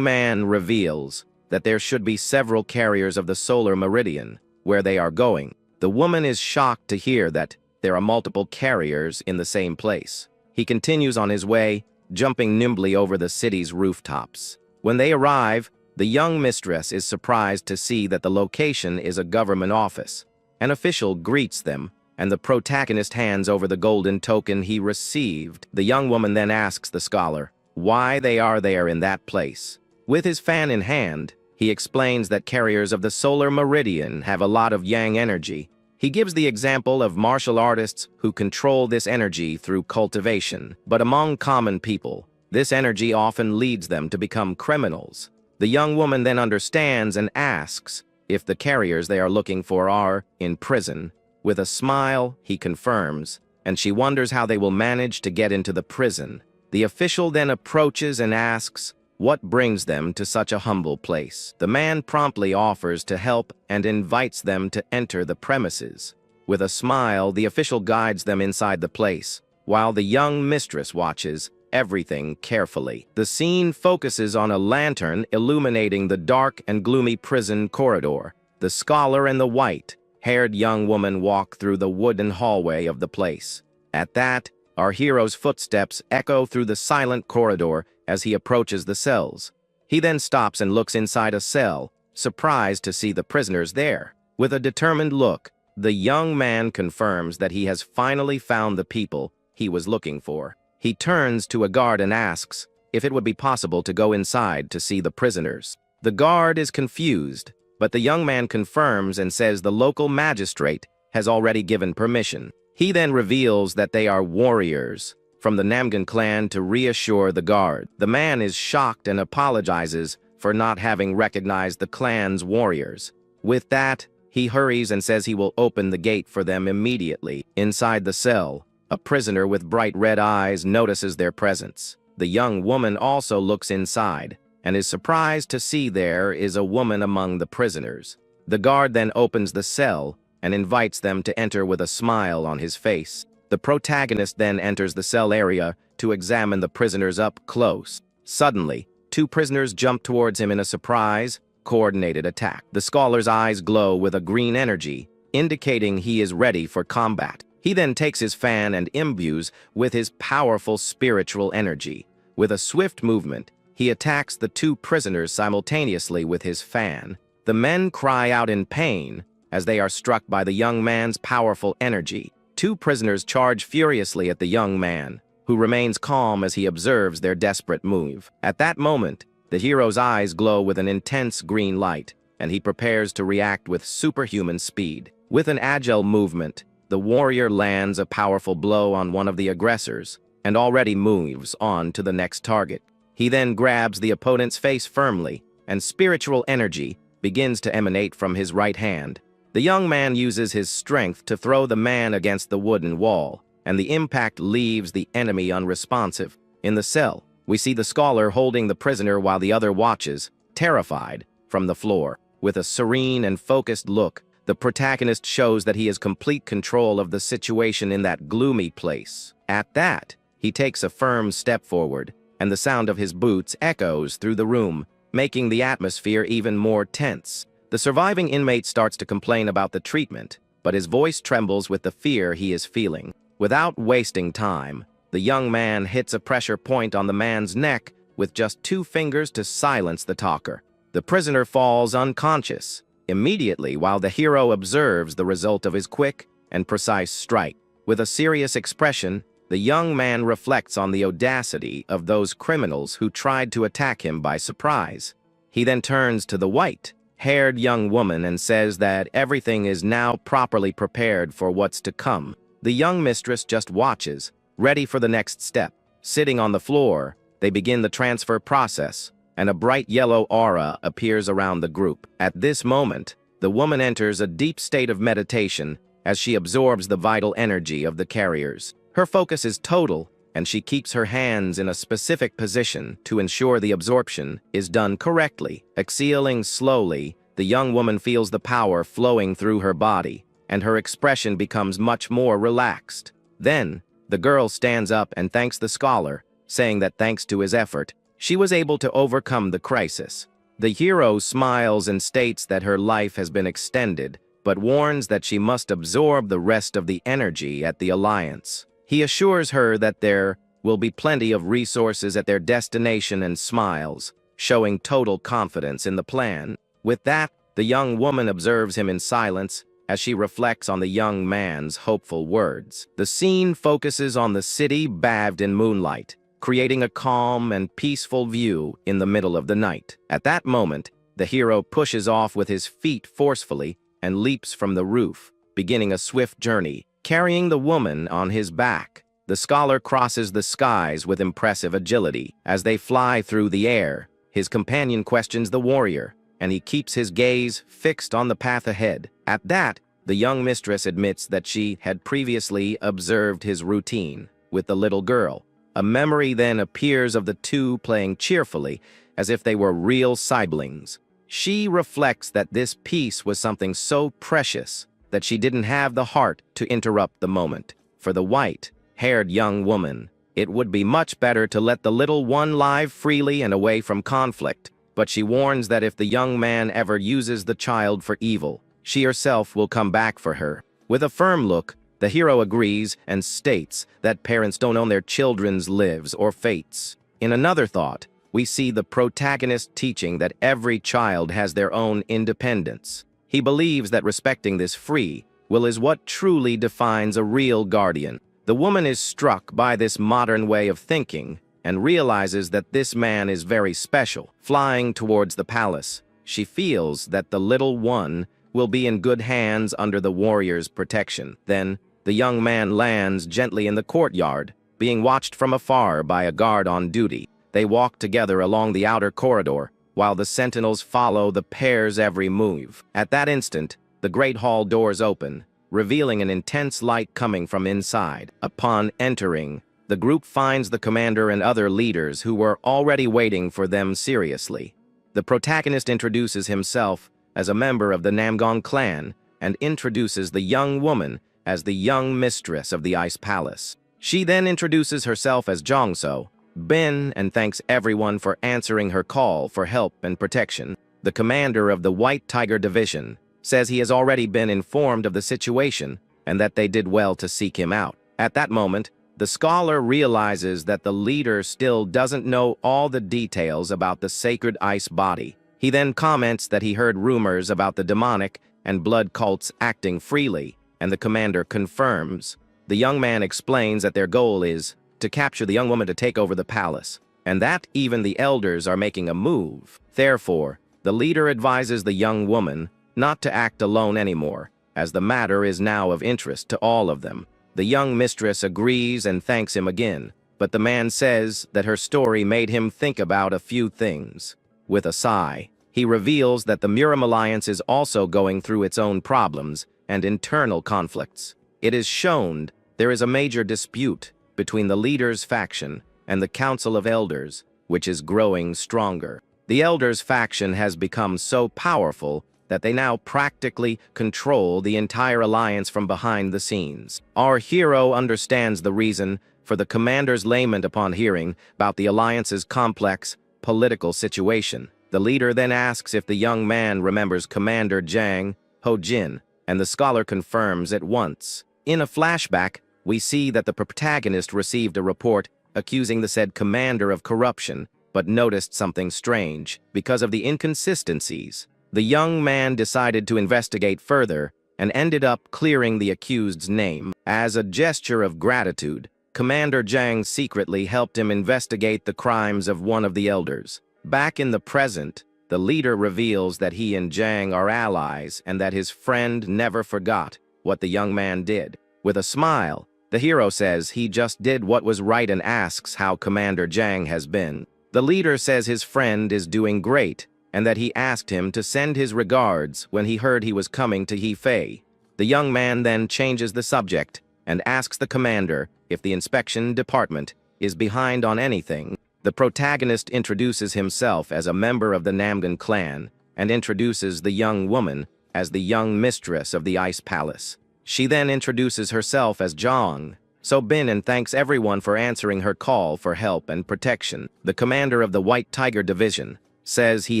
man reveals that there should be several carriers of the solar meridian where they are going. The woman is shocked to hear that there are multiple carriers in the same place. He continues on his way, jumping nimbly over the city's rooftops. When they arrive, the young mistress is surprised to see that the location is a government office. An official greets them, and the protagonist hands over the golden token he received. The young woman then asks the scholar why they are there in that place. With his fan in hand, he explains that carriers of the solar meridian have a lot of yang energy. He gives the example of martial artists who control this energy through cultivation. But among common people, this energy often leads them to become criminals. The young woman then understands and asks if the carriers they are looking for are in prison. With a smile, he confirms, and she wonders how they will manage to get into the prison. The official then approaches and asks what brings them to such a humble place. The man promptly offers to help and invites them to enter the premises. With a smile, the official guides them inside the place, while the young mistress watches everything carefully. The scene focuses on a lantern illuminating the dark and gloomy prison corridor. The scholar and the white-haired young woman walk through the wooden hallway of the place. At that, our hero's footsteps echo through the silent corridor as he approaches the cells. He then stops and looks inside a cell, surprised to see the prisoners there. With a determined look, the young man confirms that he has finally found the people he was looking for. He turns to a guard and asks if it would be possible to go inside to see the prisoners. The guard is confused, but the young man confirms and says the local magistrate has already given permission. He then reveals that they are warriors from the Namgan clan to reassure the guard. The man is shocked and apologizes for not having recognized the clan's warriors. With that, he hurries and says he will open the gate for them immediately. Inside the cell, a prisoner with bright red eyes notices their presence. The young woman also looks inside and is surprised to see there is a woman among the prisoners. The guard then opens the cell and invites them to enter with a smile on his face. The protagonist then enters the cell area to examine the prisoners up close. Suddenly, two prisoners jump towards him in a surprise, coordinated attack. The scholar's eyes glow with a green energy, indicating he is ready for combat. He then takes his fan and imbues with his powerful spiritual energy. With a swift movement, he attacks the two prisoners simultaneously with his fan. The men cry out in pain as they are struck by the young man's powerful energy. Two prisoners charge furiously at the young man, who remains calm as he observes their desperate move. At that moment, the hero's eyes glow with an intense green light, and he prepares to react with superhuman speed. With an agile movement, the warrior lands a powerful blow on one of the aggressors, and already moves on to the next target. He then grabs the opponent's face firmly, and spiritual energy begins to emanate from his right hand. The young man uses his strength to throw the man against the wooden wall, and the impact leaves the enemy unresponsive. In the cell, we see the scholar holding the prisoner while the other watches, terrified, from the floor. With a serene and focused look, the protagonist shows that he has complete control of the situation in that gloomy place. At that, he takes a firm step forward, and the sound of his boots echoes through the room, making the atmosphere even more tense. The surviving inmate starts to complain about the treatment, but his voice trembles with the fear he is feeling. Without wasting time, the young man hits a pressure point on the man's neck with just 2 fingers to silence the talker. The prisoner falls unconscious immediately while the hero observes the result of his quick and precise strike. With a serious expression, the young man reflects on the audacity of those criminals who tried to attack him by surprise. He then turns to the white-haired young woman and says that everything is now properly prepared for what's to come. The young mistress just watches, ready for the next step. Sitting on the floor, they begin the transfer process, and a bright yellow aura appears around the group. At this moment, the woman enters a deep state of meditation as she absorbs the vital energy of the carriers. Her focus is total, and she keeps her hands in a specific position to ensure the absorption is done correctly. Exhaling slowly, the young woman feels the power flowing through her body, and her expression becomes much more relaxed. Then, the girl stands up and thanks the scholar, saying that thanks to his effort, she was able to overcome the crisis. The hero smiles and states that her life has been extended, but warns that she must absorb the rest of the energy at the Alliance. He assures her that there will be plenty of resources at their destination and smiles, showing total confidence in the plan. With that, the young woman observes him in silence as she reflects on the young man's hopeful words. The scene focuses on the city bathed in moonlight, creating a calm and peaceful view in the middle of the night. At that moment, the hero pushes off with his feet forcefully and leaps from the roof, beginning a swift journey, carrying the woman on his back. The scholar crosses the skies with impressive agility. As they fly through the air, his companion questions the warrior, and he keeps his gaze fixed on the path ahead. At that, the young mistress admits that she had previously observed his routine with the little girl. A memory then appears of the two playing cheerfully, as if they were real siblings. She reflects that this piece was something so precious that she didn't have the heart to interrupt the moment. For the white-haired young woman, it would be much better to let the little one live freely and away from conflict, but she warns that if the young man ever uses the child for evil, she herself will come back for her. With a firm look, the hero agrees and states that parents don't own their children's lives or fates. In another thought, we see the protagonist teaching that every child has their own independence. He believes that respecting this free will is what truly defines a real guardian. The woman is struck by this modern way of thinking and realizes that this man is very special. Flying towards the palace, she feels that the little one will be in good hands under the warrior's protection. Then, the young man lands gently in the courtyard, being watched from afar by a guard on duty. They walk together along the outer corridor, while the sentinels follow the pair's every move. At that instant, the great hall doors open, revealing an intense light coming from inside. Upon entering, the group finds the commander and other leaders who were already waiting for them seriously. The protagonist introduces himself as a member of the Namgong clan and introduces the young woman as the young mistress of the Ice Palace. She then introduces herself as Jongso Bin and thanks everyone for answering her call for help and protection. The commander of the White Tiger Division says he has already been informed of the situation and that they did well to seek him out. At that moment, the scholar realizes that the leader still doesn't know all the details about the sacred ice body. He then comments that he heard rumors about the demonic and blood cults acting freely, and the commander confirms. The young man explains that their goal is to capture the young woman to take over the palace, and that even the elders are making a move. Therefore, the leader advises the young woman not to act alone anymore, as the matter is now of interest to all of them. The young mistress agrees and thanks him again, but the man says that her story made him think about a few things. With a sigh, he reveals that the Murim alliance is also going through its own problems and internal conflicts. It is shown there is a major dispute between the leader's faction and the Council of Elders, which is growing stronger. The Elders faction has become so powerful that they now practically control the entire alliance from behind the scenes. Our hero understands the reason for the commander's lament upon hearing about the alliance's complex political situation. The leader then asks if the young man remembers Commander Jang Ho-jin, and the scholar confirms at once. In a flashback, we see that the protagonist received a report accusing the said commander of corruption, but noticed something strange. Because of the inconsistencies, the young man decided to investigate further and ended up clearing the accused's name. As a gesture of gratitude, Commander Jang secretly helped him investigate the crimes of one of the elders. Back in the present, the leader reveals that he and Jang are allies and that his friend never forgot what the young man did. With a smile, the hero says he just did what was right and asks how Commander Jang has been. The leader says his friend is doing great and that he asked him to send his regards when he heard he was coming to Hefei. The young man then changes the subject and asks the commander if the inspection department is behind on anything. The protagonist introduces himself as a member of the Namgan clan and introduces the young woman as the young mistress of the Ice Palace. She then introduces herself as Jong So-bin and thanks everyone for answering her call for help and protection. The commander of the White Tiger Division says he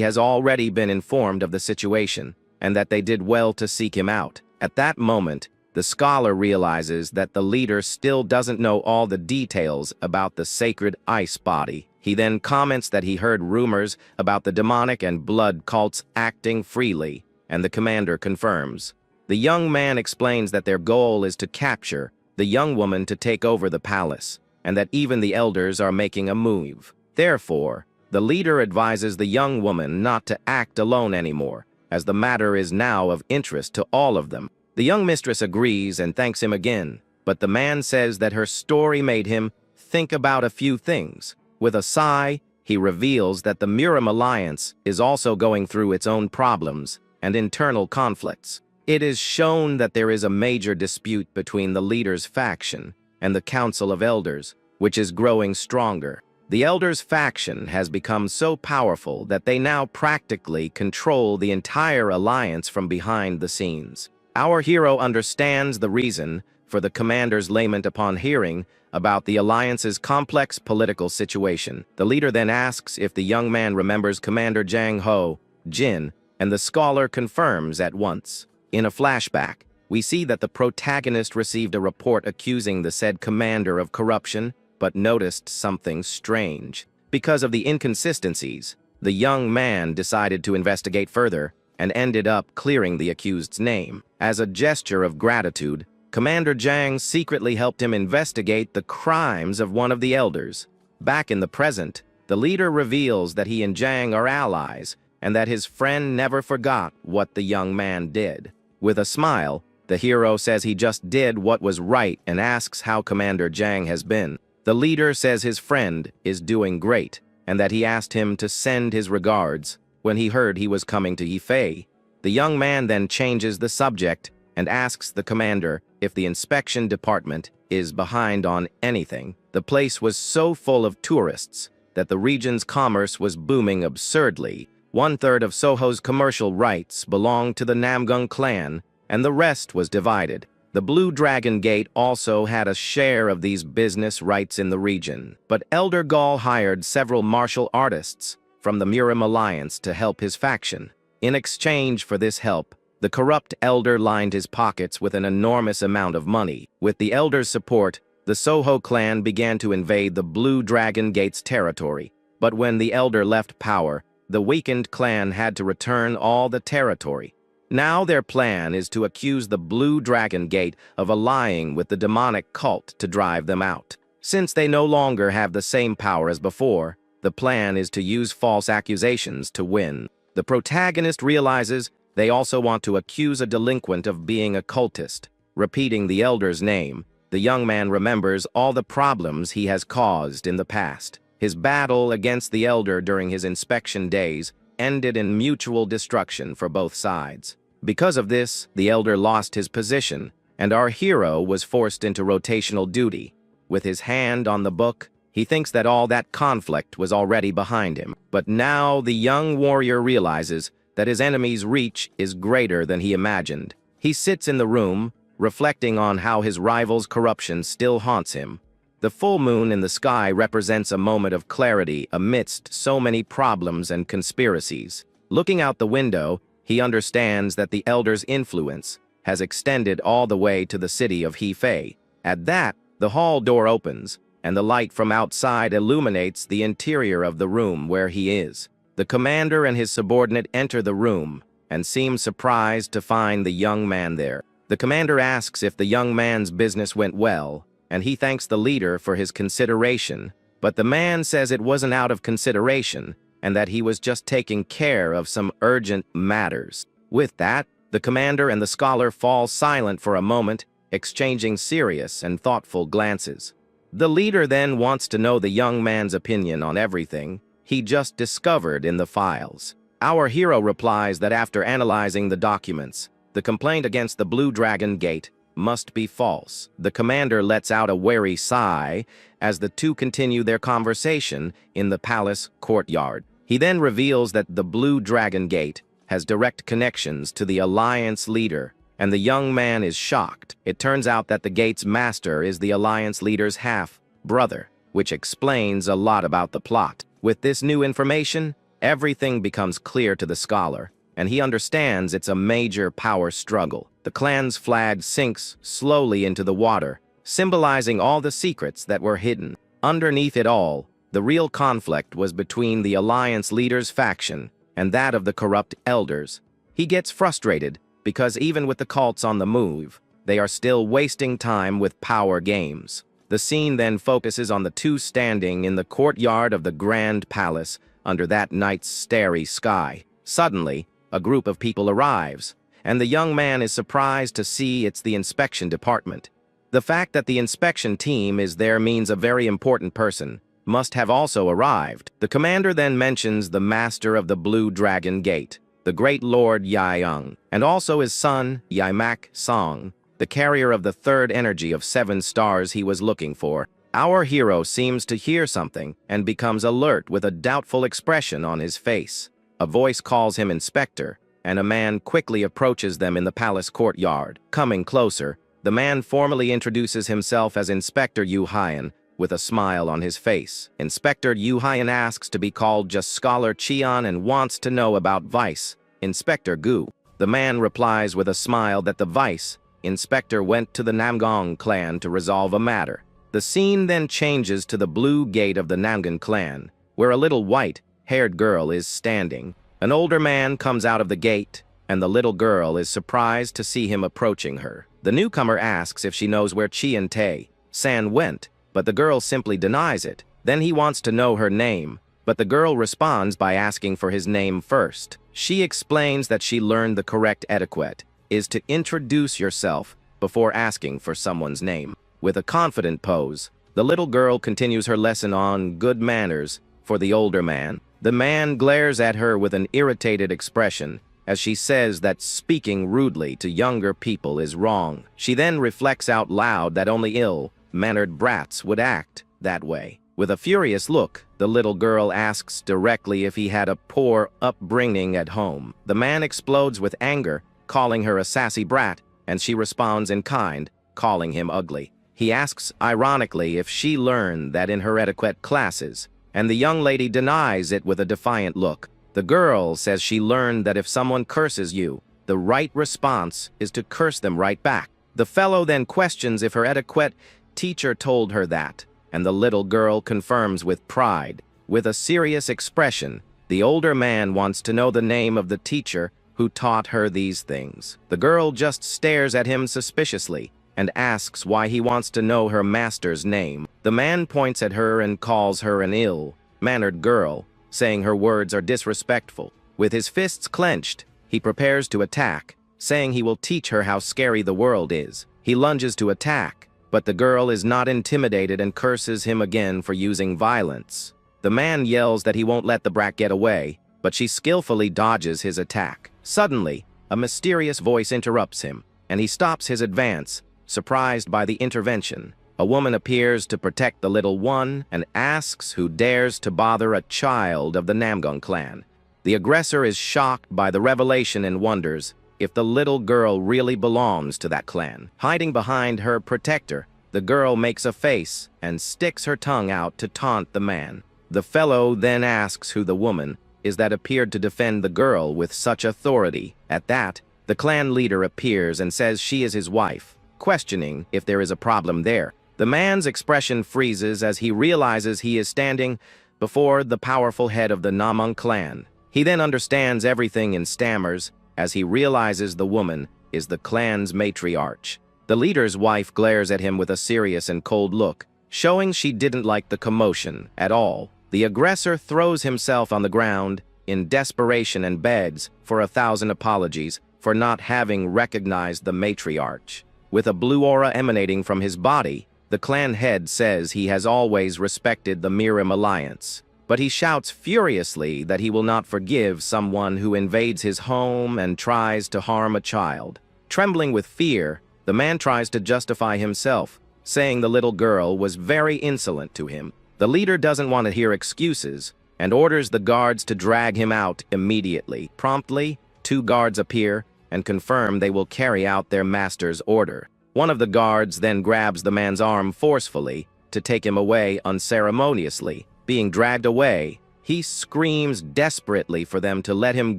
has already been informed of the situation and that they did well to seek him out. At that moment, the scholar realizes that the leader still doesn't know all the details about the sacred ice body. He then comments that he heard rumors about the demonic and blood cults acting freely, and the commander confirms. The young man explains that their goal is to capture the young woman to take over the palace, and that even the elders are making a move. Therefore, the leader advises the young woman not to act alone anymore, as the matter is now of interest to all of them. The young mistress agrees and thanks him again, but the man says that her story made him think about a few things. With a sigh, he reveals that the Murim alliance is also going through its own problems and internal conflicts. It is shown that there is a major dispute between the leader's faction and the Council of Elders, which is growing stronger. The Elders faction has become so powerful that they now practically control the entire alliance from behind the scenes. Our hero understands the reason for the commander's lament upon hearing about the alliance's complex political situation. The leader then asks if the young man remembers Commander Jang Ho-jin, and the scholar confirms at once. In a flashback, we see that the protagonist received a report accusing the said commander of corruption, but noticed something strange. Because of the inconsistencies, the young man decided to investigate further and ended up clearing the accused's name. As a gesture of gratitude, Commander Jang secretly helped him investigate the crimes of one of the elders. Back in the present, the leader reveals that he and Jang are allies and that his friend never forgot what the young man did. With a smile, the hero says he just did what was right and asks how Commander Jang has been. The leader says his friend is doing great and that he asked him to send his regards when he heard he was coming to Hefei. The young man then changes the subject and asks the commander if the inspection department is behind on anything. The place was so full of tourists that the region's commerce was booming absurdly. 1/3 of Soho's commercial rights belonged to the Namgung clan, and the rest was divided. The Blue Dragon Gate also had a share of these business rights in the region. But Elder Gaul hired several martial artists from the Murim alliance to help his faction. In exchange for this help, the corrupt elder lined his pockets with an enormous amount of money. With the elder's support, the Soho clan began to invade the Blue Dragon Gate's territory. But when the elder left power, the weakened clan had to return all the territory. Now their plan is to accuse the Blue Dragon Gate of allying with the demonic cult to drive them out. Since they no longer have the same power as before, the plan is to use false accusations to win. The protagonist realizes they also want to accuse a delinquent of being a cultist. Repeating the elder's name, the young man remembers all the problems he has caused in the past. His battle against the elder during his inspection days ended in mutual destruction for both sides. Because of this, the elder lost his position, and our hero was forced into rotational duty. With his hand on the book, he thinks that all that conflict was already behind him. But now the young warrior realizes that his enemy's reach is greater than he imagined. He sits in the room, reflecting on how his rival's corruption still haunts him. The full moon in the sky represents a moment of clarity amidst so many problems and conspiracies. Looking out the window, he understands that the elder's influence has extended all the way to the city of Hefei. At that, the hall door opens, and the light from outside illuminates the interior of the room where he is. The commander and his subordinate enter the room and seem surprised to find the young man there. The commander asks if the young man's business went well, and he thanks the leader for his consideration, but the man says it wasn't out of consideration and that he was just taking care of some urgent matters. With that, the commander and the scholar fall silent for a moment, exchanging serious and thoughtful glances. The leader then wants to know the young man's opinion on everything he just discovered in the files. Our hero replies that after analyzing the documents, the complaint against the Blue Dragon Gate must be false. The commander lets out a wary sigh as the two continue their conversation in the palace courtyard. He then reveals that the Blue Dragon Gate has direct connections to the Alliance leader, and the young man is shocked. It turns out that the gate's master is the Alliance leader's half-brother, which explains a lot about the plot. With this new information, everything becomes clear to the scholar, and he understands it's a major power struggle. The clan's flag sinks slowly into the water, symbolizing all the secrets that were hidden. Underneath it all, the real conflict was between the Alliance leader's faction and that of the corrupt elders. He gets frustrated because even with the cults on the move, they are still wasting time with power games. The scene then focuses on the two standing in the courtyard of the Grand Palace under that night's starry sky. Suddenly, a group of people arrives, and the young man is surprised to see it's the inspection department. The fact that the inspection team is there means a very important person must have also arrived. The commander then mentions the master of the Blue Dragon Gate, the great Lord Yaeyang, and also his son, Yaimak Song, the carrier of the third energy of 7 stars he was looking for. Our hero seems to hear something and becomes alert with a doubtful expression on his face. A voice calls him Inspector, and a man quickly approaches them in the palace courtyard. Coming closer, the man formally introduces himself as Inspector Yu Haiyan, with a smile on his face. Inspector Yu Haiyan asks to be called just Scholar Qian and wants to know about Vice Inspector Gu. The man replies with a smile that the Vice Inspector went to the Namgong clan to resolve a matter. The scene then changes to the Blue Gate of the Namgong clan, where a little white-haired girl is standing. An older man comes out of the gate, and the little girl is surprised to see him approaching her. The newcomer asks if she knows where Qian San went, but the girl simply denies it. Then he wants to know her name, but the girl responds by asking for his name first. She explains that she learned the correct etiquette is to introduce yourself before asking for someone's name. With a confident pose, the little girl continues her lesson on good manners for the older man. The man glares at her with an irritated expression as she says that speaking rudely to younger people is wrong. She then reflects out loud that only ill-mannered brats would act that way. With a furious look, the little girl asks directly if he had a poor upbringing at home. The man explodes with anger, calling her a sassy brat, and she responds in kind, calling him ugly. He asks ironically if she learned that in her etiquette classes, and the young lady denies it with a defiant look. The girl says she learned that if someone curses you, the right response is to curse them right back. The fellow then questions if her etiquette teacher told her that, and the little girl confirms with pride. With a serious expression, The older man wants to know the name of the teacher who taught her these things. The girl just stares at him suspiciously and asks why he wants to know her master's name. The man points at her and calls her an ill-mannered girl, saying her words are disrespectful. With his fists clenched, he prepares to attack, saying he will teach her how scary the world is. He lunges to attack, but the girl is not intimidated and curses him again for using violence. The man yells that he won't let the brat get away, but she skillfully dodges his attack. Suddenly, a mysterious voice interrupts him, and he stops his advance, surprised by the intervention. A woman appears to protect the little one and asks who dares to bother a child of the Namgung clan. The aggressor is shocked by the revelation and wonders if the little girl really belongs to that clan. Hiding behind her protector, the girl makes a face and sticks her tongue out to taunt the man. The fellow then asks who the woman is that appeared to defend the girl with such authority. At that, the clan leader appears and says she is his wife, questioning if there is a problem there. The man's expression freezes as he realizes he is standing before the powerful head of the Namgung clan. He then understands everything and stammers as he realizes the woman is the clan's matriarch. The leader's wife glares at him with a serious and cold look, showing she didn't like the commotion at all. The aggressor throws himself on the ground in desperation and begs for 1,000 apologies for not having recognized the matriarch. With a blue aura emanating from his body, the clan head says he has always respected the Murim alliance, but he shouts furiously that he will not forgive someone who invades his home and tries to harm a child. Trembling with fear, the man tries to justify himself, saying the little girl was very insolent to him. The leader doesn't want to hear excuses and orders the guards to drag him out immediately. Promptly, 2 guards appear and confirm they will carry out their master's order. One of the guards then grabs the man's arm forcefully to take him away unceremoniously. Being dragged away, he screams desperately for them to let him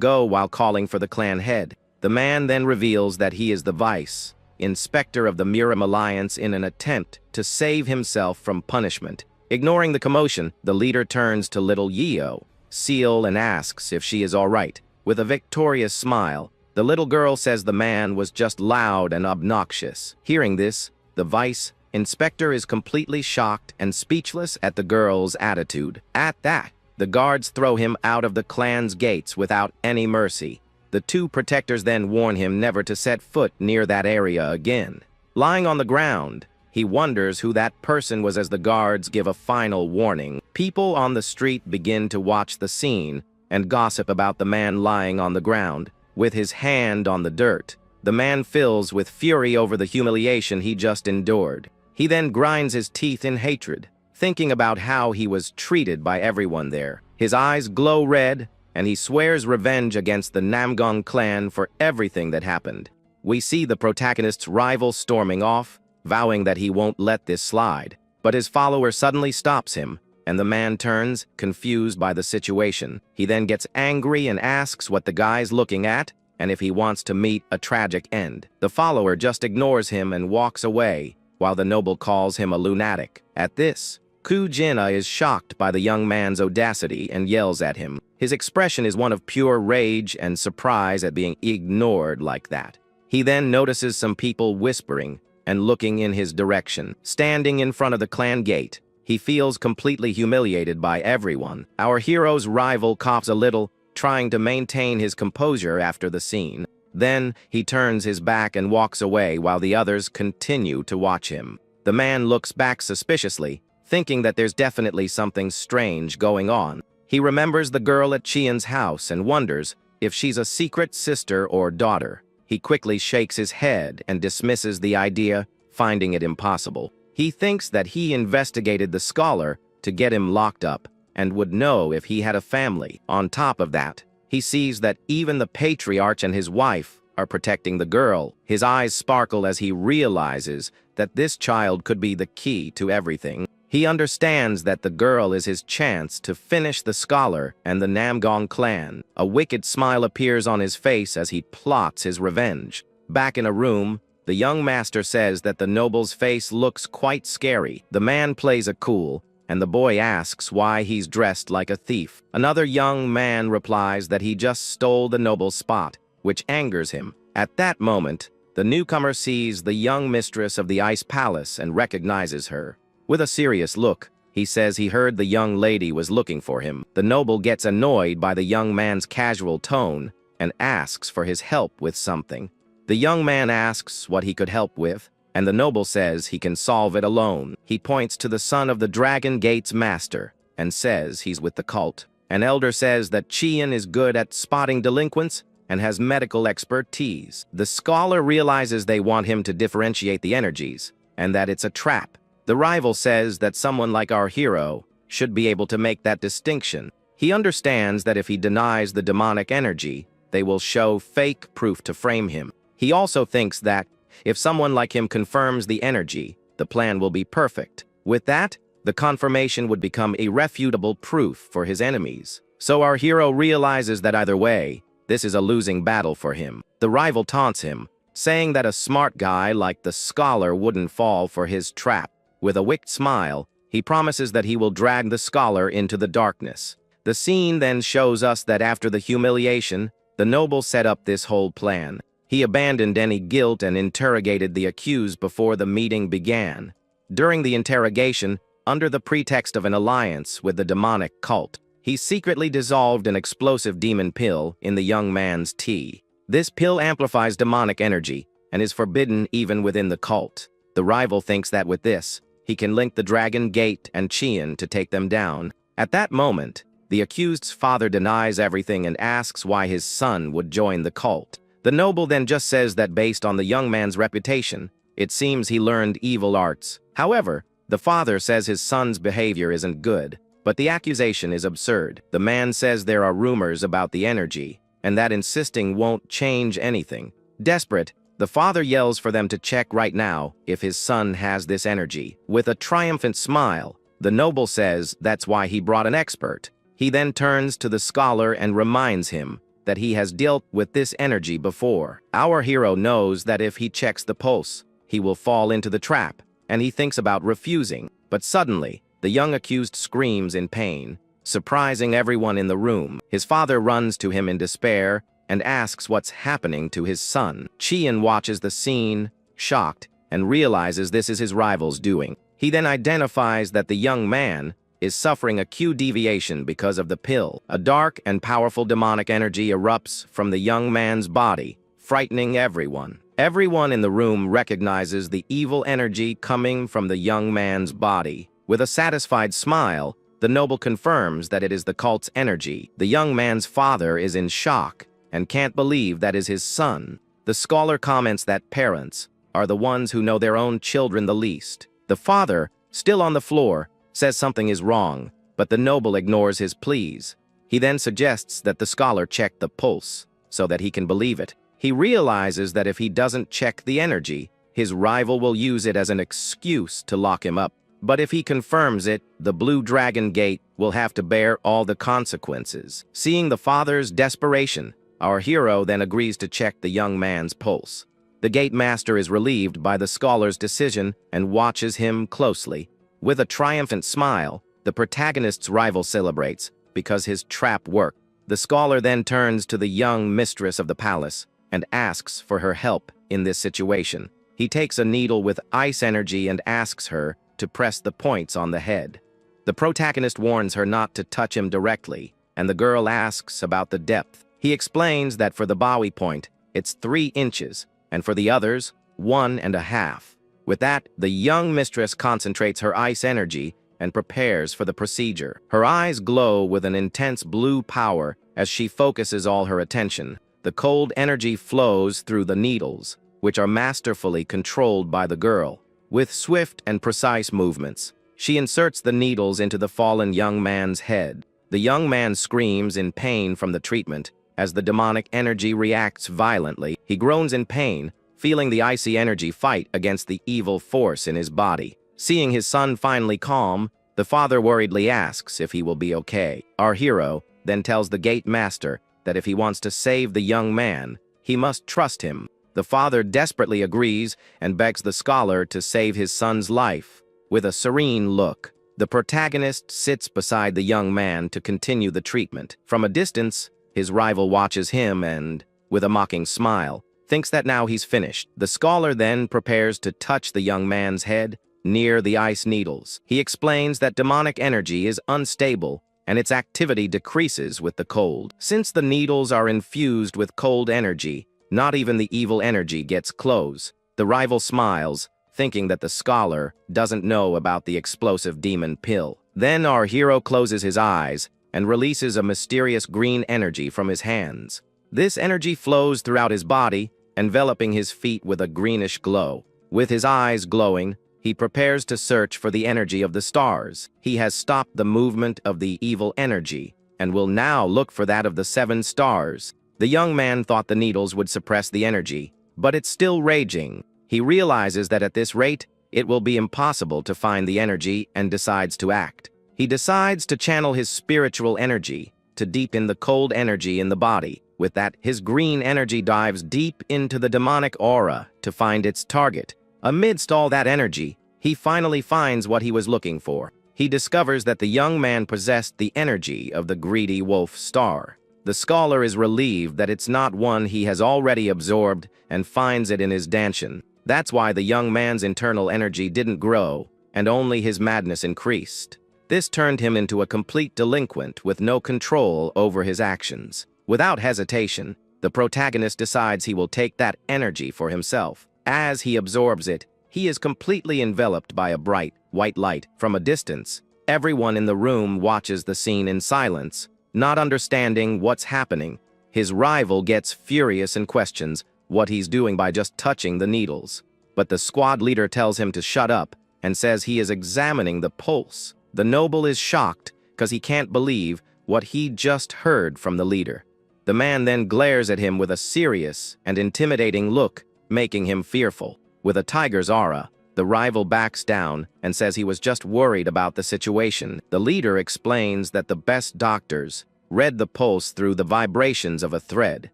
go while calling for the clan head. The man then reveals that he is the vice inspector of the Murim alliance in an attempt to save himself from punishment. Ignoring the commotion, the leader turns to little Yeo, Seal, and asks if she is all right. With a victorious smile, the little girl says the man was just loud and obnoxious. Hearing this, the vice inspector is completely shocked and speechless at the girl's attitude. At that, the guards throw him out of the clan's gates without any mercy. The 2 protectors then warn him never to set foot near that area again. Lying on the ground, he wonders who that person was as the guards give a final warning. People on the street begin to watch the scene and gossip about the man lying on the ground, with his hand on the dirt. The man fills with fury over the humiliation he just endured. He then grinds his teeth in hatred, thinking about how he was treated by everyone there. His eyes glow red, and he swears revenge against the Namgung clan for everything that happened. We see the protagonist's rival storming off, vowing that he won't let this slide. But his follower suddenly stops him, and the man turns, confused by the situation. He then gets angry and asks what the guy's looking at, and if he wants to meet a tragic end. The follower just ignores him and walks away, while the noble calls him a lunatic. At this, Ku Jina is shocked by the young man's audacity and yells at him. His expression is one of pure rage and surprise at being ignored like that. He then notices some people whispering and looking in his direction. Standing in front of the clan gate, he feels completely humiliated by everyone. Our hero's rival coughs a little, trying to maintain his composure after the scene. Then, he turns his back and walks away while the others continue to watch him. The man looks back suspiciously, thinking that there's definitely something strange going on. He remembers the girl at Qian's house and wonders if she's a secret sister or daughter. He quickly shakes his head and dismisses the idea, finding it impossible. He thinks that he investigated the scholar to get him locked up and would know if he had a family. On top of that, he sees that even the patriarch and his wife are protecting the girl. His eyes sparkle as he realizes that this child could be the key to everything. He understands that the girl is his chance to finish the scholar and the Namgung clan. A wicked smile appears on his face as he plots his revenge. Back in a room, the young master says that the noble's face looks quite scary. The man plays it cool and the boy asks why he's dressed like a thief. Another young man replies that he just stole the noble's spot, which angers him. At that moment, the newcomer sees the young mistress of the ice palace and recognizes her. With a serious look, he says he heard the young lady was looking for him. The noble gets annoyed by the young man's casual tone and asks for his help with something. The young man asks what he could help with, and the noble says he can solve it alone. He points to the son of the Dragon Gate's master and says he's with the cult. An elder says that Qian is good at spotting delinquents and has medical expertise. The scholar realizes they want him to differentiate the energies and that it's a trap. The rival says that someone like our hero should be able to make that distinction. He understands that if he denies the demonic energy, they will show fake proof to frame him. He also thinks that if someone like him confirms the energy, the plan will be perfect. With that, the confirmation would become irrefutable proof for his enemies. So our hero realizes that either way, this is a losing battle for him. The rival taunts him, saying that a smart guy like the scholar wouldn't fall for his trap. With a wicked smile, he promises that he will drag the scholar into the darkness. The scene then shows us that after the humiliation, the noble set up this whole plan. He abandoned any guilt and interrogated the accused before the meeting began. During the interrogation, under the pretext of an alliance with the demonic cult, he secretly dissolved an explosive demon pill in the young man's tea. This pill amplifies demonic energy and is forbidden even within the cult. The rival thinks that with this, he can link the Dragon Gate and Qian to take them down. At that moment, the accused's father denies everything and asks why his son would join the cult. The noble then just says that based on the young man's reputation, it seems he learned evil arts. However, the father says his son's behavior isn't good, but the accusation is absurd. The man says there are rumors about the energy, and that insisting won't change anything. Desperate, the father yells for them to check right now if his son has this energy. With a triumphant smile, the noble says that's why he brought an expert. He then turns to the scholar and reminds him that he has dealt with this energy before. Our hero knows that if he checks the pulse, he will fall into the trap, and he thinks about refusing. But suddenly, the young accused screams in pain, surprising everyone in the room. His father runs to him in despair and asks what's happening to his son. Qian watches the scene, shocked, and realizes this is his rival's doing. He then identifies that the young man is suffering a Q deviation because of the pill. A dark and powerful demonic energy erupts from the young man's body, frightening everyone. Everyone in the room recognizes the evil energy coming from the young man's body. With a satisfied smile, the noble confirms that it is the cult's energy. The young man's father is in shock and can't believe that is his son. The scholar comments that parents are the ones who know their own children the least. The father, still on the floor, says something is wrong, but the noble ignores his pleas. He then suggests that the scholar check the pulse, so that he can believe it. He realizes that if he doesn't check the energy, his rival will use it as an excuse to lock him up. But if he confirms it, the Blue Dragon Gate will have to bear all the consequences. Seeing the father's desperation, our hero then agrees to check the young man's pulse. The gate master is relieved by the scholar's decision and watches him closely. With a triumphant smile, the protagonist's rival celebrates because his trap worked. The scholar then turns to the young mistress of the palace and asks for her help in this situation. He takes a needle with ice energy and asks her to press the points on the head. The protagonist warns her not to touch him directly, and the girl asks about the depth. He explains that for the Bowie point, it's 3 inches, and for the others, 1.5. With that, the young mistress concentrates her ice energy and prepares for the procedure. Her eyes glow with an intense blue power as she focuses all her attention. The cold energy flows through the needles, which are masterfully controlled by the girl. With swift and precise movements, she inserts the needles into the fallen young man's head. The young man screams in pain from the treatment as the demonic energy reacts violently. He groans in pain, feeling the icy energy fight against the evil force in his body. Seeing his son finally calm, the father worriedly asks if he will be okay. Our hero then tells the gate master that if he wants to save the young man, he must trust him. The father desperately agrees and begs the scholar to save his son's life. With a serene look, The protagonist sits beside the young man to continue the treatment. From a distance, his rival watches him and, with a mocking smile, thinks that now he's finished. The scholar then prepares to touch the young man's head near the ice needles. He explains that demonic energy is unstable and its activity decreases with the cold. Since the needles are infused with cold energy, not even the evil energy gets close. The rival smiles, thinking that the scholar doesn't know about the explosive demon pill. Then our hero closes his eyes and releases a mysterious green energy from his hands. This energy flows throughout his body, enveloping his feet with a greenish glow. With his eyes glowing, he prepares to search for the energy of the stars. He has stopped the movement of the evil energy and will now look for that of the 7 stars. The young man thought the needles would suppress the energy, but it's still raging. He realizes that at this rate, it will be impossible to find the energy and decides to act. He decides to channel his spiritual energy to deepen the cold energy in the body. With that, his green energy dives deep into the demonic aura to find its target. Amidst all that energy, he finally finds what he was looking for. He discovers that the young man possessed the energy of the greedy wolf star. The scholar is relieved that it's not one he has already absorbed and finds it in his danshin. That's why the young man's internal energy didn't grow, and only his madness increased. This turned him into a complete delinquent with no control over his actions. Without hesitation, the protagonist decides he will take that energy for himself. As he absorbs it, he is completely enveloped by a bright, white light. From a distance, everyone in the room watches the scene in silence, not understanding what's happening. His rival gets furious and questions what he's doing by just touching the needles. But the squad leader tells him to shut up and says he is examining the pulse. The noble is shocked because he can't believe what he just heard from the leader. The man then glares at him with a serious and intimidating look, making him fearful. With a tiger's aura, the rival backs down and says he was just worried about the situation. The leader explains that the best doctors read the pulse through the vibrations of a thread.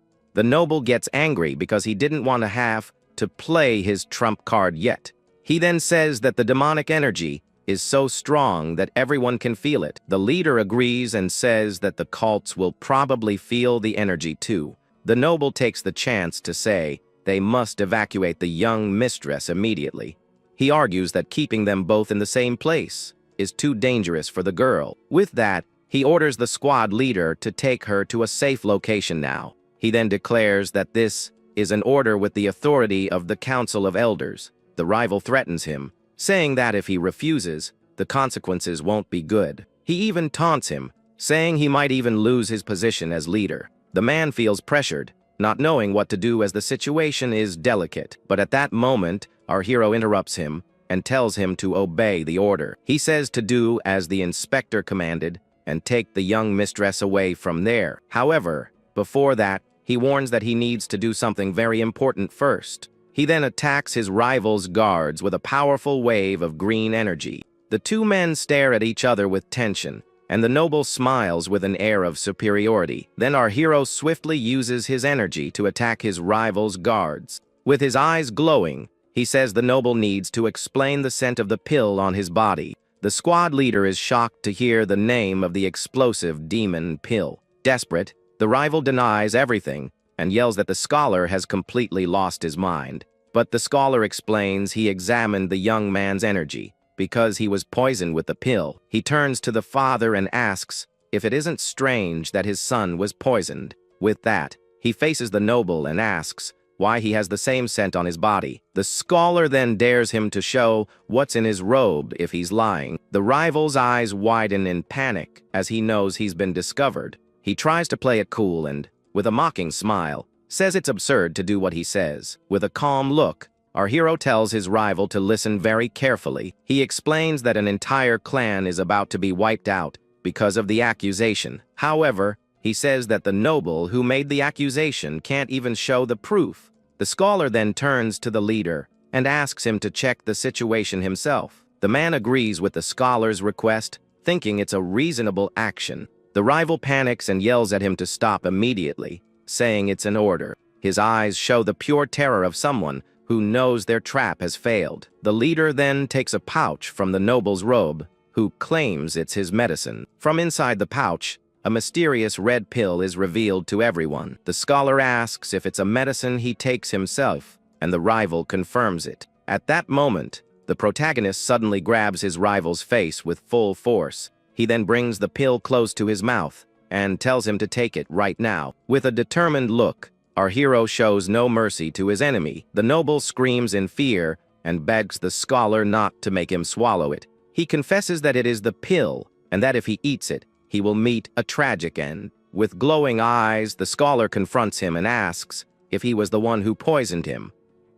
The noble gets angry because he didn't want to have to play his trump card yet. He then says that the demonic energy is so strong that everyone can feel it. The leader agrees and says that the cults will probably feel the energy too. The noble takes the chance to say they must evacuate the young mistress immediately. He argues that keeping them both in the same place is too dangerous for the girl. With that, he orders the squad leader to take her to a safe location now. He then declares that this is an order with the authority of the Council of Elders. The rival threatens him, saying that if he refuses, the consequences won't be good. He even taunts him, saying he might even lose his position as leader. The man feels pressured, not knowing what to do as the situation is delicate. But at that moment, our hero interrupts him and tells him to obey the order. He says to do as the inspector commanded and take the young mistress away from there. However, before that, he warns that he needs to do something very important first. He then attacks his rival's guards with a powerful wave of green energy. The two men stare at each other with tension, and the noble smiles with an air of superiority. Then our hero swiftly uses his energy to attack his rival's guards. With his eyes glowing, he says the noble needs to explain the scent of the pill on his body. The squad leader is shocked to hear the name of the explosive demon pill. Desperate, the rival denies everything and yells that the scholar has completely lost his mind. But the scholar explains he examined the young man's energy because he was poisoned with the pill. He turns to the father and asks if it isn't strange that his son was poisoned. With that, he faces the noble and asks why he has the same scent on his body. The scholar then dares him to show what's in his robe if he's lying. The rival's eyes widen in panic as he knows he's been discovered. He tries to play it cool and, with a mocking smile, says it's absurd to do what he says. With a calm look, our hero tells his rival to listen very carefully. He explains that an entire clan is about to be wiped out because of the accusation. However, he says that the noble who made the accusation can't even show the proof. The scholar then turns to the leader and asks him to check the situation himself. The man agrees with the scholar's request, thinking it's a reasonable action. The rival panics and yells at him to stop immediately, saying it's an order. His eyes show the pure terror of someone who knows their trap has failed. The leader then takes a pouch from the noble's robe, who claims it's his medicine. From inside the pouch, a mysterious red pill is revealed to everyone. The scholar asks if it's a medicine he takes himself, and the rival confirms it. At that moment, the protagonist suddenly grabs his rival's face with full force. He then brings the pill close to his mouth and tells him to take it right now. With a determined look, our hero shows no mercy to his enemy. The noble screams in fear and begs the scholar not to make him swallow it. He confesses that it is the pill, and that if he eats it, he will meet a tragic end. With glowing eyes, the scholar confronts him and asks if he was the one who poisoned him.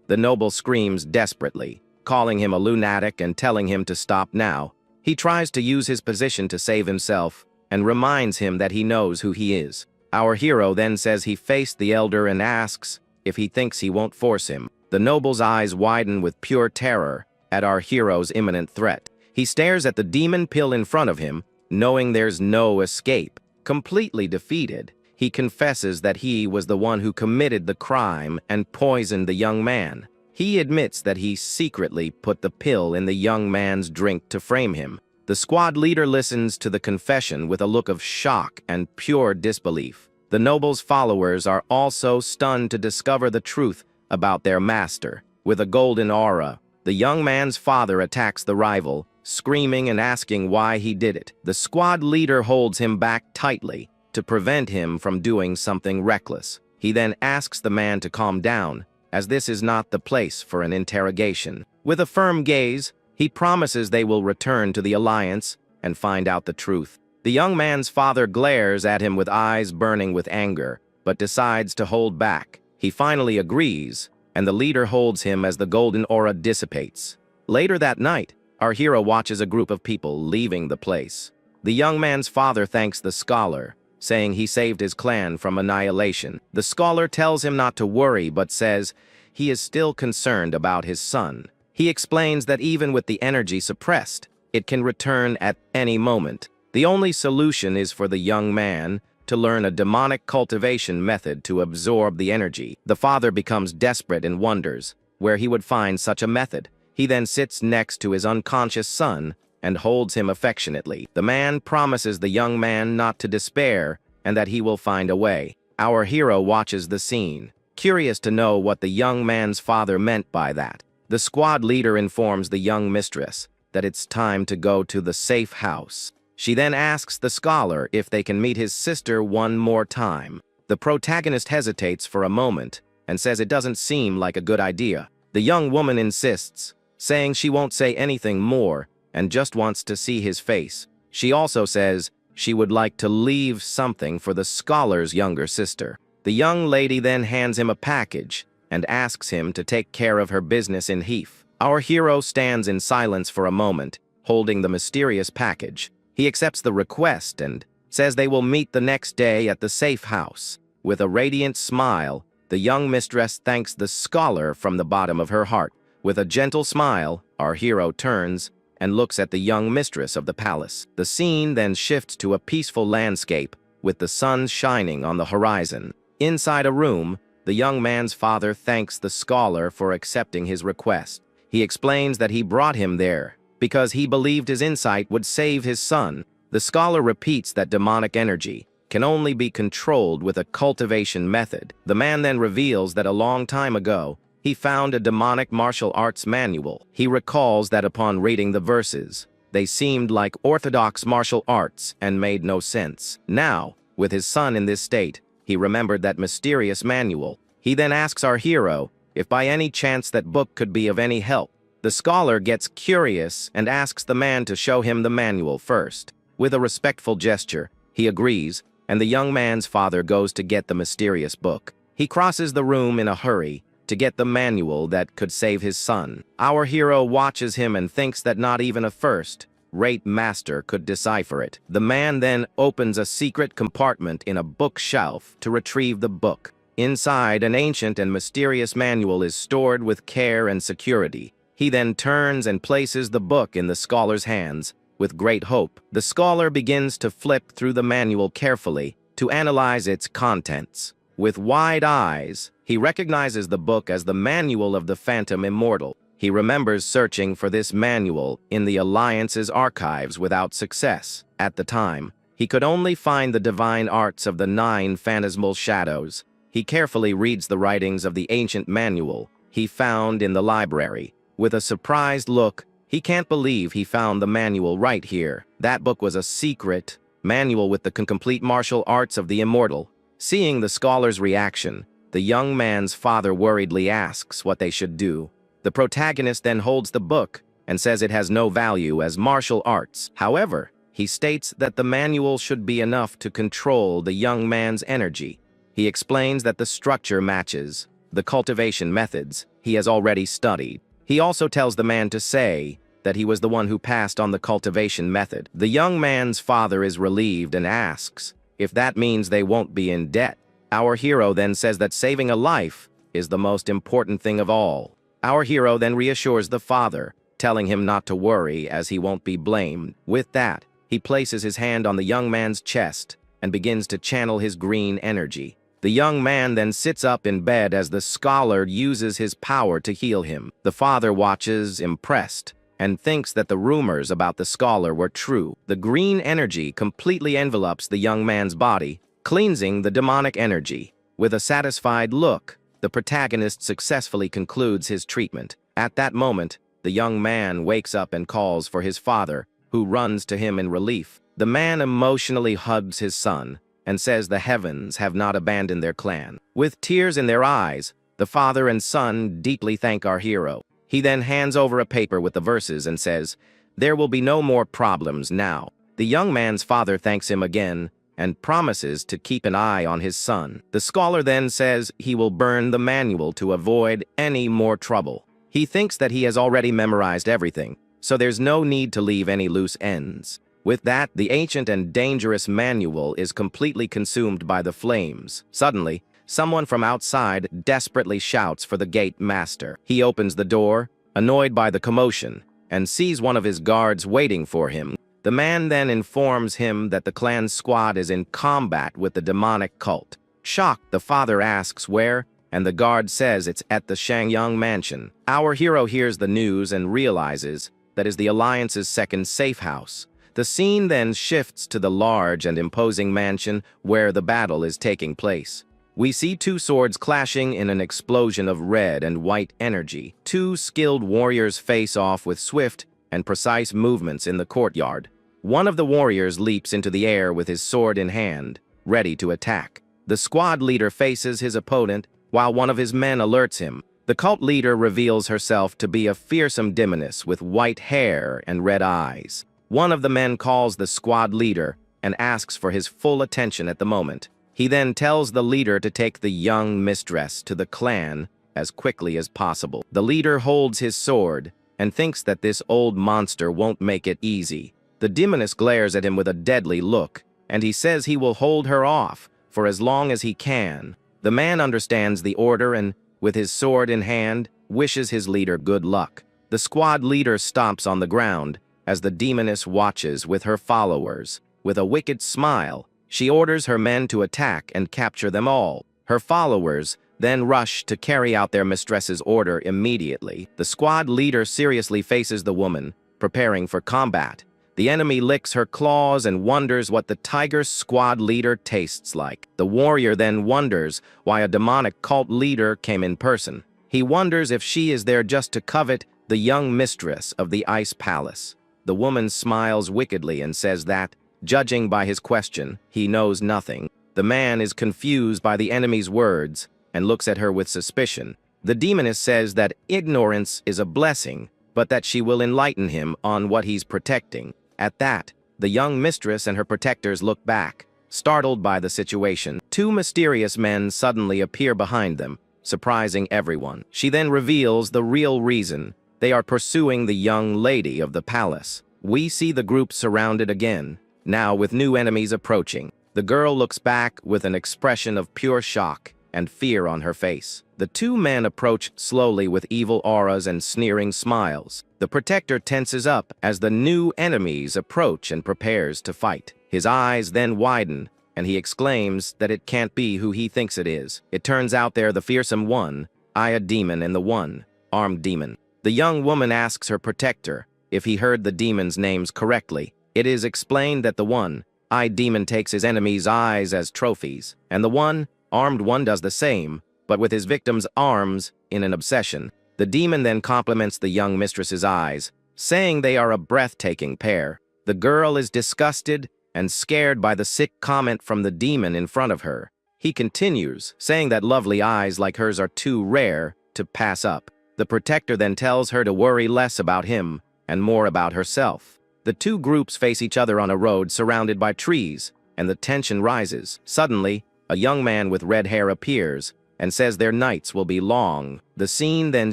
The noble screams desperately, calling him a lunatic and telling him to stop now. He tries to use his position to save himself and reminds him that he knows who he is. Our hero then says he faced the elder and asks if he thinks he won't force him. The noble's eyes widen with pure terror at our hero's imminent threat. He stares at the demon pill in front of him, knowing there's no escape. Completely defeated, he confesses that he was the one who committed the crime and poisoned the young man. He admits that he secretly put the pill in the young man's drink to frame him. The squad leader listens to the confession with a look of shock and pure disbelief. The noble's followers are also stunned to discover the truth about their master. With a golden aura, the young man's father attacks the rival, screaming and asking why he did it. The squad leader holds him back tightly to prevent him from doing something reckless. He then asks the man to calm down, as this is not the place for an interrogation. With a firm gaze, he promises they will return to the Alliance and find out the truth. The young man's father glares at him with eyes burning with anger, but decides to hold back. He finally agrees, and the leader holds him as the golden aura dissipates. Later that night, our hero watches a group of people leaving the place. The young man's father thanks the scholar, saying he saved his clan from annihilation. The scholar tells him not to worry, but says he is still concerned about his son. He explains that even with the energy suppressed, it can return at any moment. The only solution is for the young man to learn a demonic cultivation method to absorb the energy. The father becomes desperate and wonders where he would find such a method. He then sits next to his unconscious son and holds him affectionately. The man promises the young man not to despair and that he will find a way. Our hero watches the scene, curious to know what the young man's father meant by that. The squad leader informs the young mistress that it's time to go to the safe house. She then asks the scholar if they can meet his sister one more time. The protagonist hesitates for a moment and says it doesn't seem like a good idea. The young woman insists, saying she won't say anything more and just wants to see his face. She also says she would like to leave something for the scholar's younger sister. The young lady then hands him a package and asks him to take care of her business in Heath. Our hero stands in silence for a moment, holding the mysterious package. He accepts the request and says they will meet the next day at the safe house. With a radiant smile, the young mistress thanks the scholar from the bottom of her heart. With a gentle smile, our hero turns and looks at the young mistress of the palace. The scene then shifts to a peaceful landscape with the sun shining on the horizon. Inside a room, the young man's father thanks the scholar for accepting his request. He explains that he brought him there because he believed his insight would save his son. The scholar repeats that demonic energy can only be controlled with a cultivation method. The man then reveals that a long time ago, he found a demonic martial arts manual. He recalls that upon reading the verses, they seemed like orthodox martial arts and made no sense. Now, with his son in this state, he remembered that mysterious manual. He then asks our hero if by any chance that book could be of any help. The scholar gets curious and asks the man to show him the manual first. With a respectful gesture, he agrees, and the young man's father goes to get the mysterious book. He crosses the room in a hurry to get the manual that could save his son. Our hero watches him and thinks that not even a first-rate master could decipher it. The man then opens a secret compartment in a bookshelf to retrieve the book. Inside, an ancient and mysterious manual is stored with care and security. He then turns and places the book in the scholar's hands. With great hope, the scholar begins to flip through the manual carefully to analyze its contents. With wide eyes, he recognizes the book as the Manual of the Phantom Immortal. He remembers searching for this manual in the Alliance's archives without success. At the time, he could only find the divine arts of the 9 phantasmal shadows. He carefully reads the writings of the ancient manual he found in the library. With a surprised look, he can't believe he found the manual right here. That book was a secret manual with the complete martial arts of the immortal. Seeing the scholar's reaction, the young man's father worriedly asks what they should do. The protagonist then holds the book and says it has no value as martial arts. However, he states that the manual should be enough to control the young man's energy. He explains that the structure matches the cultivation methods he has already studied. He also tells the man to say that he was the one who passed on the cultivation method. The young man's father is relieved and asks if that means they won't be in debt. Our hero then says that saving a life is the most important thing of all. Our hero then reassures the father, telling him not to worry as he won't be blamed. With that, he places his hand on the young man's chest and begins to channel his green energy. The young man then sits up in bed as the scholar uses his power to heal him. The father watches, impressed, and thinks that the rumors about the scholar were true. The green energy completely envelops the young man's body, cleansing the demonic energy. With a satisfied look, the protagonist successfully concludes his treatment. At that moment, the young man wakes up and calls for his father, who runs to him in relief. The man emotionally hugs his son and says the heavens have not abandoned their clan. With tears in their eyes, the father and son deeply thank our hero. He then hands over a paper with the verses and says, "There will be no more problems now." The young man's father thanks him again and promises to keep an eye on his son. The scholar then says he will burn the manual to avoid any more trouble. He thinks that he has already memorized everything, so there's no need to leave any loose ends. With that, the ancient and dangerous manual is completely consumed by the flames. Suddenly, someone from outside desperately shouts for the gate master. He opens the door, annoyed by the commotion, and sees one of his guards waiting for him. The man then informs him that the clan squad is in combat with the demonic cult. Shocked, the father asks where, and the guard says it's at the Shangyang mansion. Our hero hears the news and realizes that is the Alliance's second safe house. The scene then shifts to the large and imposing mansion where the battle is taking place. We see 2 swords clashing in an explosion of red and white energy. 2 skilled warriors face off with swift and precise movements in the courtyard. One of the warriors leaps into the air with his sword in hand, ready to attack. The squad leader faces his opponent while one of his men alerts him. The cult leader reveals herself to be a fearsome demoness with white hair and red eyes. One of the men calls the squad leader and asks for his full attention at the moment. He then tells the leader to take the young mistress to the clan as quickly as possible. The leader holds his sword and thinks that this old monster won't make it easy. The demoness glares at him with a deadly look, and he says he will hold her off for as long as he can. The man understands the order and, with his sword in hand, wishes his leader good luck. The squad leader stomps on the ground as the demoness watches with her followers. With a wicked smile, she orders her men to attack and capture them all. Her followers then rush to carry out their mistress's order immediately. The squad leader seriously faces the woman, preparing for combat. The enemy licks her claws and wonders what the tiger squad leader tastes like. The warrior then wonders why a demonic cult leader came in person. He wonders if she is there just to covet the young mistress of the ice palace. The woman smiles wickedly and says that, judging by his question, he knows nothing. The man is confused by the enemy's words and looks at her with suspicion. The demoness says that ignorance is a blessing, but that she will enlighten him on what he's protecting. At that, the young mistress and her protectors look back, startled by the situation. 2 mysterious men suddenly appear behind them, surprising everyone. She then reveals the real reason. They are pursuing the young lady of the palace. We see the group surrounded again, now with new enemies approaching. The girl looks back with an expression of pure shock and fear on her face. The 2 men approach slowly with evil auras and sneering smiles. The protector tenses up as the new enemies approach and prepares to fight. His eyes then widen, and he exclaims that it can't be who he thinks it is. It turns out they're the fearsome one, a demon, and the one, armed demon. The young woman asks her protector if he heard the demon's names correctly. It is explained that the one-eyed demon takes his enemy's eyes as trophies, and the one-armed one does the same, but with his victim's arms in an obsession. The demon then compliments the young mistress's eyes, saying they are a breathtaking pair. The girl is disgusted and scared by the sick comment from the demon in front of her. He continues, saying that lovely eyes like hers are too rare to pass up. The protector then tells her to worry less about him and more about herself. The two groups face each other on a road surrounded by trees, and the tension rises. Suddenly, a young man with red hair appears and says their nights will be long. The scene then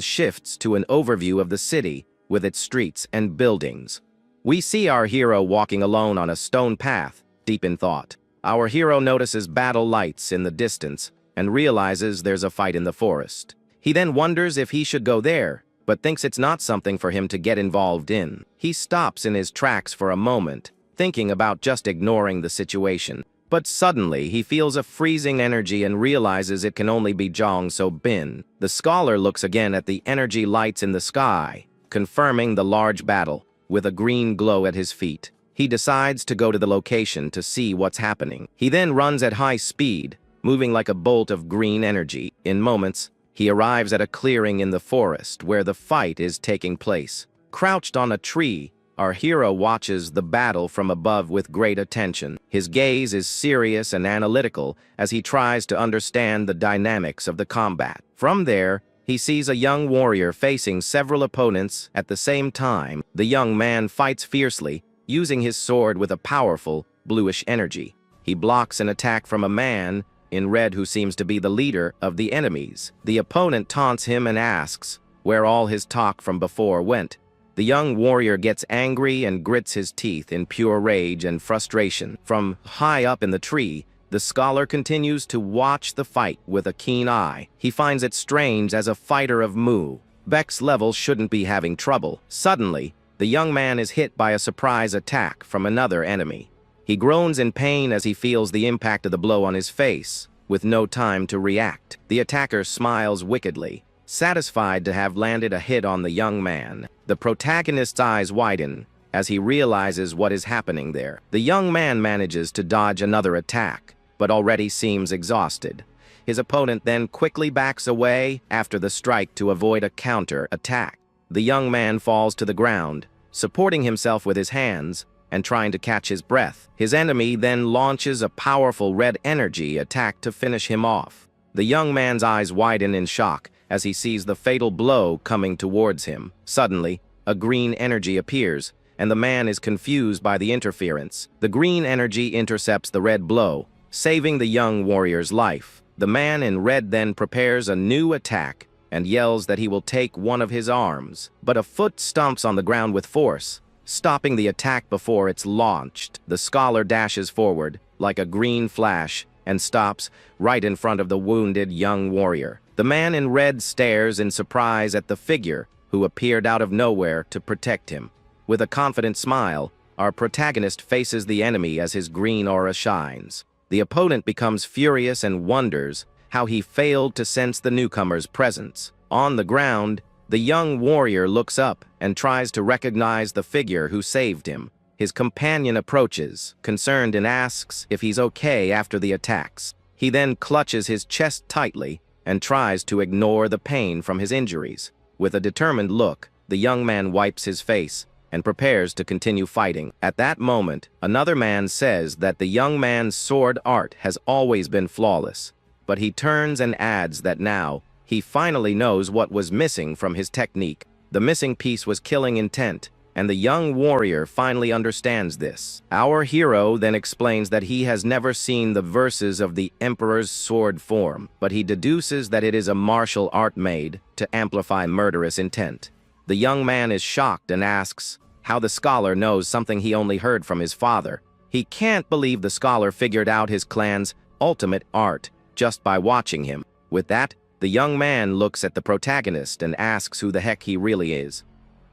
shifts to an overview of the city with its streets and buildings. We see our hero walking alone on a stone path, deep in thought. Our hero notices battle lights in the distance and realizes there's a fight in the forest. He then wonders if he should go there, but thinks it's not something for him to get involved in. He stops in his tracks for a moment, thinking about just ignoring the situation. But suddenly, he feels a freezing energy and realizes it can only be Jong So Bin. The scholar looks again at the energy lights in the sky, confirming the large battle, with a green glow at his feet. He decides to go to the location to see what's happening. He then runs at high speed, moving like a bolt of green energy. In moments, he arrives at a clearing in the forest where the fight is taking place. Crouched on a tree, our hero watches the battle from above with great attention. His gaze is serious and analytical as he tries to understand the dynamics of the combat. From there, he sees a young warrior facing several opponents at the same time. The young man fights fiercely, using his sword with a powerful, bluish energy. He blocks an attack from a man in red who seems to be the leader of the enemies. The opponent taunts him and asks where all his talk from before went. The young warrior gets angry and grits his teeth in pure rage and frustration. From high up in the tree, the scholar continues to watch the fight with a keen eye. He finds it strange as a fighter of Mu. Beck's level shouldn't be having trouble. Suddenly, the young man is hit by a surprise attack from another enemy. He groans in pain as he feels the impact of the blow on his face, with no time to react. The attacker smiles wickedly, satisfied to have landed a hit on the young man. The protagonist's eyes widen as he realizes what is happening there. The young man manages to dodge another attack, but already seems exhausted. His opponent then quickly backs away after the strike to avoid a counter-attack. The young man falls to the ground, supporting himself with his hands and trying to catch his breath. His enemy then launches a powerful red energy attack to finish him off. The young man's eyes widen in shock as he sees the fatal blow coming towards him. Suddenly, a green energy appears, and the man is confused by the interference. The green energy intercepts the red blow, saving the young warrior's life. The man in red then prepares a new attack and yells that he will take one of his arms, but a foot stomps on the ground with force, stopping the attack before it's launched. The scholar dashes forward, like a green flash, and stops right in front of the wounded young warrior. The man in red stares in surprise at the figure who appeared out of nowhere to protect him. With a confident smile, our protagonist faces the enemy as his green aura shines. The opponent becomes furious and wonders how he failed to sense the newcomer's presence. On the ground, the young warrior looks up and tries to recognize the figure who saved him. His companion approaches, concerned, and asks if he's okay after the attacks. He then clutches his chest tightly and tries to ignore the pain from his injuries. With a determined look, the young man wipes his face and prepares to continue fighting. At that moment, another man says that the young man's sword art has always been flawless, but he turns and adds that now he finally knows what was missing from his technique. The missing piece was killing intent, and the young warrior finally understands this. Our hero then explains that he has never seen the verses of the Emperor's sword form, but he deduces that it is a martial art made to amplify murderous intent. The young man is shocked and asks how the scholar knows something he only heard from his father. He can't believe the scholar figured out his clan's ultimate art just by watching him. With that, the young man looks at the protagonist and asks who the heck he really is.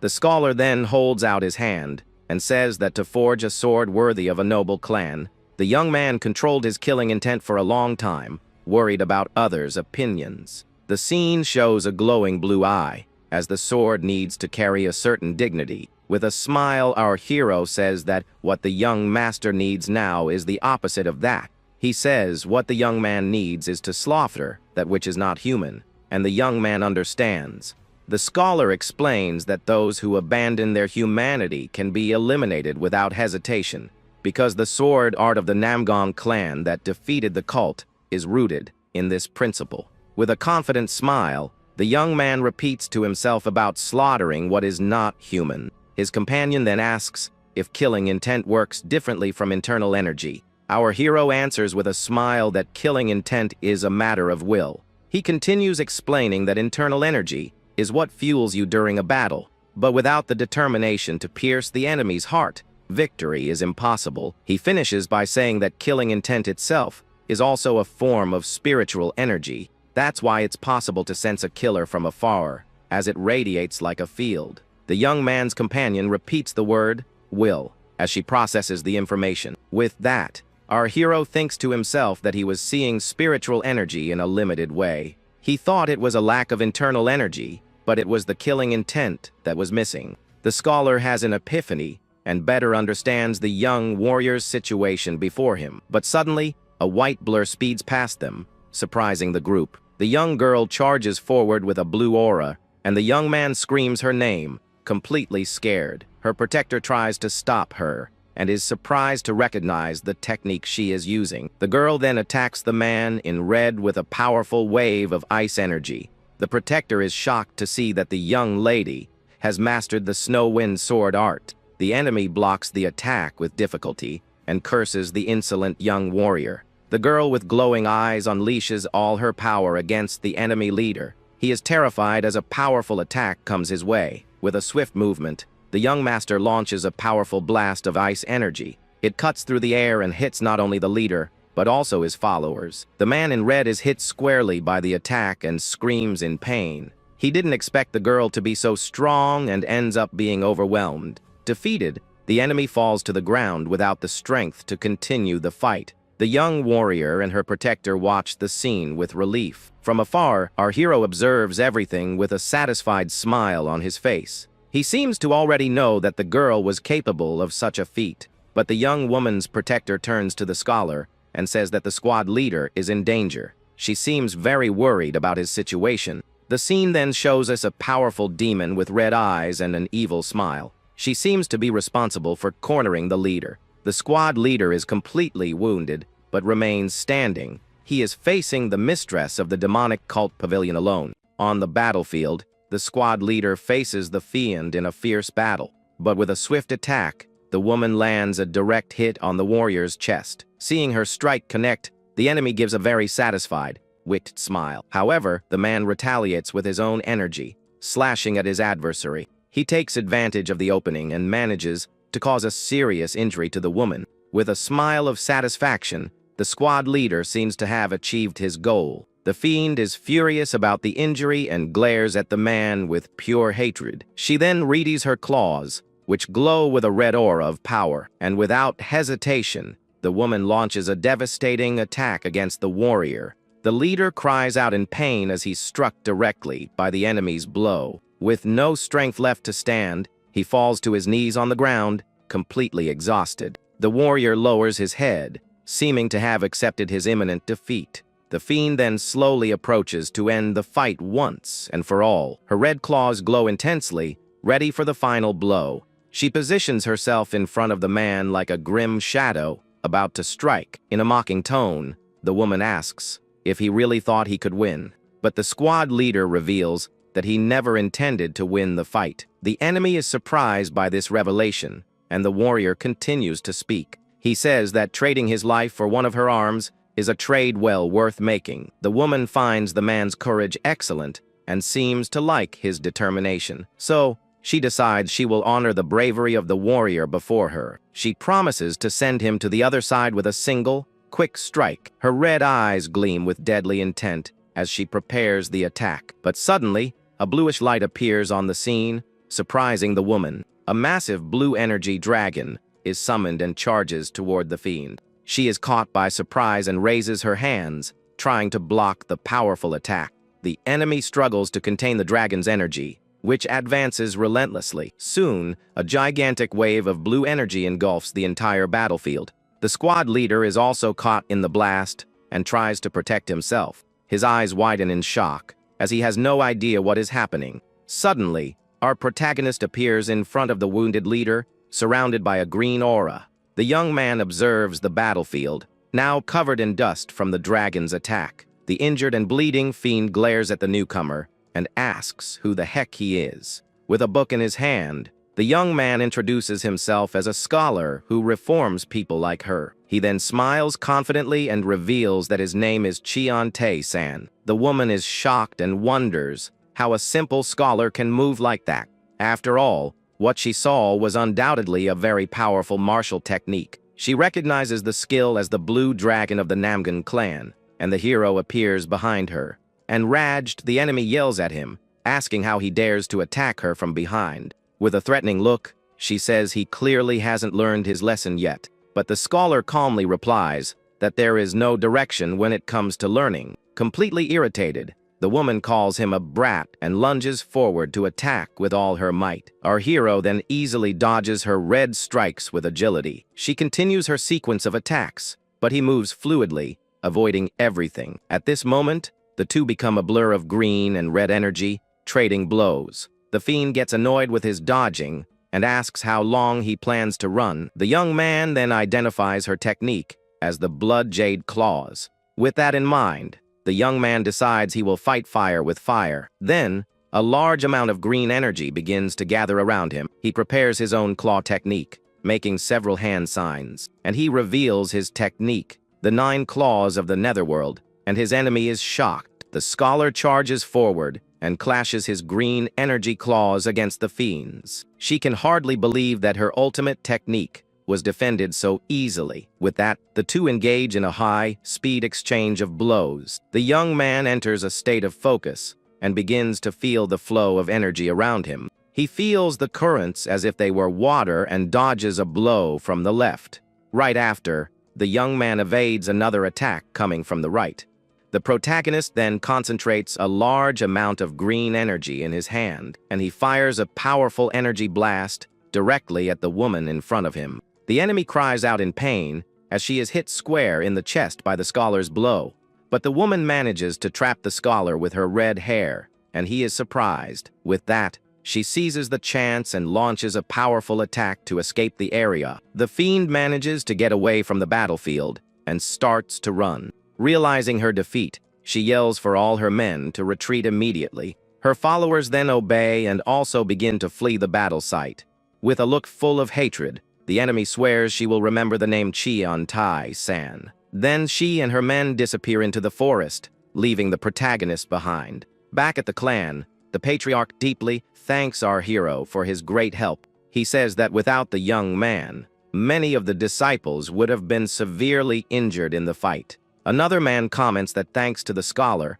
The scholar then holds out his hand and says that to forge a sword worthy of a noble clan, the young man controlled his killing intent for a long time, worried about others' opinions. The scene shows a glowing blue eye, as the sword needs to carry a certain dignity. With a smile, our hero says that what the young master needs now is the opposite of that. He says what the young man needs is to slaughter that which is not human, and the young man understands. The scholar explains that those who abandon their humanity can be eliminated without hesitation, because the sword art of the Namgong clan that defeated the cult is rooted in this principle. With a confident smile, the young man repeats to himself about slaughtering what is not human. His companion then asks if killing intent works differently from internal energy. Our hero answers with a smile that killing intent is a matter of will. He continues explaining that internal energy is what fuels you during a battle, but without the determination to pierce the enemy's heart, victory is impossible. He finishes by saying that killing intent itself is also a form of spiritual energy. That's why it's possible to sense a killer from afar, as it radiates like a field. The young man's companion repeats the word, will, as she processes the information. With that, our hero thinks to himself that he was seeing spiritual energy in a limited way. He thought it was a lack of internal energy, but it was the killing intent that was missing. The scholar has an epiphany and better understands the young warrior's situation before him. But suddenly, a white blur speeds past them, surprising the group. The young girl charges forward with a blue aura, and the young man screams her name, completely scared. Her protector tries to stop her, and is surprised to recognize the technique she is using. The girl then attacks the man in red with a powerful wave of ice energy. The protector is shocked to see that the young lady has mastered the snow wind sword art. The enemy blocks the attack with difficulty and curses the insolent young warrior. The girl with glowing eyes unleashes all her power against the enemy leader. He is terrified as a powerful attack comes his way. With a swift movement, the young master launches a powerful blast of ice energy. It cuts through the air and hits not only the leader, but also his followers. The man in red is hit squarely by the attack and screams in pain. He didn't expect the girl to be so strong and ends up being overwhelmed. Defeated, the enemy falls to the ground without the strength to continue the fight. The young warrior and her protector watch the scene with relief. From afar, our hero observes everything with a satisfied smile on his face. He seems to already know that the girl was capable of such a feat, but the young woman's protector turns to the scholar and says that the squad leader is in danger. She seems very worried about his situation. The scene then shows us a powerful demon with red eyes and an evil smile. She seems to be responsible for cornering the leader. The squad leader is completely wounded, but remains standing. He is facing the mistress of the demonic cult pavilion alone. On the battlefield, the squad leader faces the fiend in a fierce battle, but with a swift attack, the woman lands a direct hit on the warrior's chest. Seeing her strike connect, the enemy gives a very satisfied, wicked smile. However, the man retaliates with his own energy, slashing at his adversary. He takes advantage of the opening and manages to cause a serious injury to the woman. With a smile of satisfaction, the squad leader seems to have achieved his goal. The fiend is furious about the injury and glares at the man with pure hatred. She then readies her claws, which glow with a red aura of power, and without hesitation, the woman launches a devastating attack against the warrior. The leader cries out in pain as he's struck directly by the enemy's blow. With no strength left to stand, he falls to his knees on the ground, completely exhausted. The warrior lowers his head, seeming to have accepted his imminent defeat. The fiend then slowly approaches to end the fight once and for all. Her red claws glow intensely, ready for the final blow. She positions herself in front of the man like a grim shadow, about to strike. In a mocking tone, the woman asks if he really thought he could win. But the squad leader reveals that he never intended to win the fight. The enemy is surprised by this revelation, and the warrior continues to speak. He says that trading his life for one of her arms is a trade well worth making. The woman finds the man's courage excellent and seems to like his determination. So, she decides she will honor the bravery of the warrior before her. She promises to send him to the other side with a single, quick strike. Her red eyes gleam with deadly intent as she prepares the attack. But suddenly, a bluish light appears on the scene, surprising the woman. A massive blue energy dragon is summoned and charges toward the fiend. She is caught by surprise and raises her hands, trying to block the powerful attack. The enemy struggles to contain the dragon's energy, which advances relentlessly. Soon, a gigantic wave of blue energy engulfs the entire battlefield. The squad leader is also caught in the blast and tries to protect himself. His eyes widen in shock, as he has no idea what is happening. Suddenly, our protagonist appears in front of the wounded leader, surrounded by a green aura. The young man observes the battlefield, now covered in dust from the dragon's attack. The injured and bleeding fiend glares at the newcomer and asks who the heck he is. With a book in his hand, the young man introduces himself as a scholar who reforms people like her. He then smiles confidently and reveals that his name is Cheon-tae-san. The woman is shocked and wonders how a simple scholar can move like that. After all, what she saw was undoubtedly a very powerful martial technique. She recognizes the skill as the blue dragon of the Namgan clan, and the hero appears behind her. Enraged, the enemy yells at him, asking how he dares to attack her from behind. With a threatening look, she says he clearly hasn't learned his lesson yet, but the scholar calmly replies that there is no direction when it comes to learning. Completely irritated, the woman calls him a brat and lunges forward to attack with all her might. Our hero then easily dodges her red strikes with agility. She continues her sequence of attacks, but he moves fluidly, avoiding everything. At this moment, the two become a blur of green and red energy, trading blows. The fiend gets annoyed with his dodging and asks how long he plans to run. The young man then identifies her technique as the blood jade claws. With that in mind, the young man decides he will fight fire with fire. Then, a large amount of green energy begins to gather around him. He prepares his own claw technique, making several hand signs, and he reveals his technique, the 9 claws of the netherworld, and his enemy is shocked. The scholar charges forward and clashes his green energy claws against the fiend's. She can hardly believe that her ultimate technique was defended so easily. With that, the two engage in a high-speed exchange of blows. The young man enters a state of focus and begins to feel the flow of energy around him. He feels the currents as if they were water and dodges a blow from the left. Right after, the young man evades another attack coming from the right. The protagonist then concentrates a large amount of green energy in his hand, and he fires a powerful energy blast directly at the woman in front of him. The enemy cries out in pain as she is hit square in the chest by the scholar's blow, but the woman manages to trap the scholar with her red hair, and he is surprised. With that, she seizes the chance and launches a powerful attack to escape the area. The fiend manages to get away from the battlefield and starts to run. Realizing her defeat, she yells for all her men to retreat immediately. Her followers then obey and also begin to flee the battle site. With a look full of hatred, the enemy swears she will remember the name Cheon-tae-san. Then she and her men disappear into the forest, leaving the protagonist behind. Back at the clan, the patriarch deeply thanks our hero for his great help. He says that without the young man, many of the disciples would have been severely injured in the fight. Another man comments that thanks to the scholar,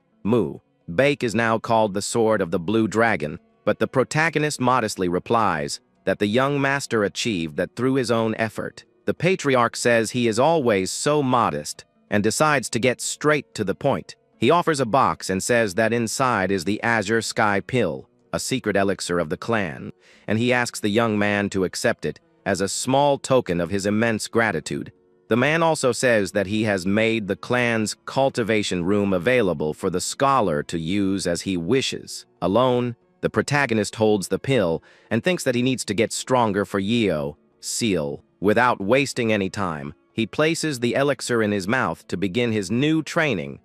Bake is now called the Sword of the Blue Dragon, but the protagonist modestly replies that the young master achieved that through his own effort. The patriarch says he is always so modest and decides to get straight to the point. He offers a box and says that inside is the Azure Sky Pill, a secret elixir of the clan, and he asks the young man to accept it as a small token of his immense gratitude. The man also says that he has made the clan's cultivation room available for the scholar to use as he wishes. Alone, the protagonist holds the pill and thinks that he needs to get stronger for Seal. Without wasting any time, he places the elixir in his mouth to begin his new training.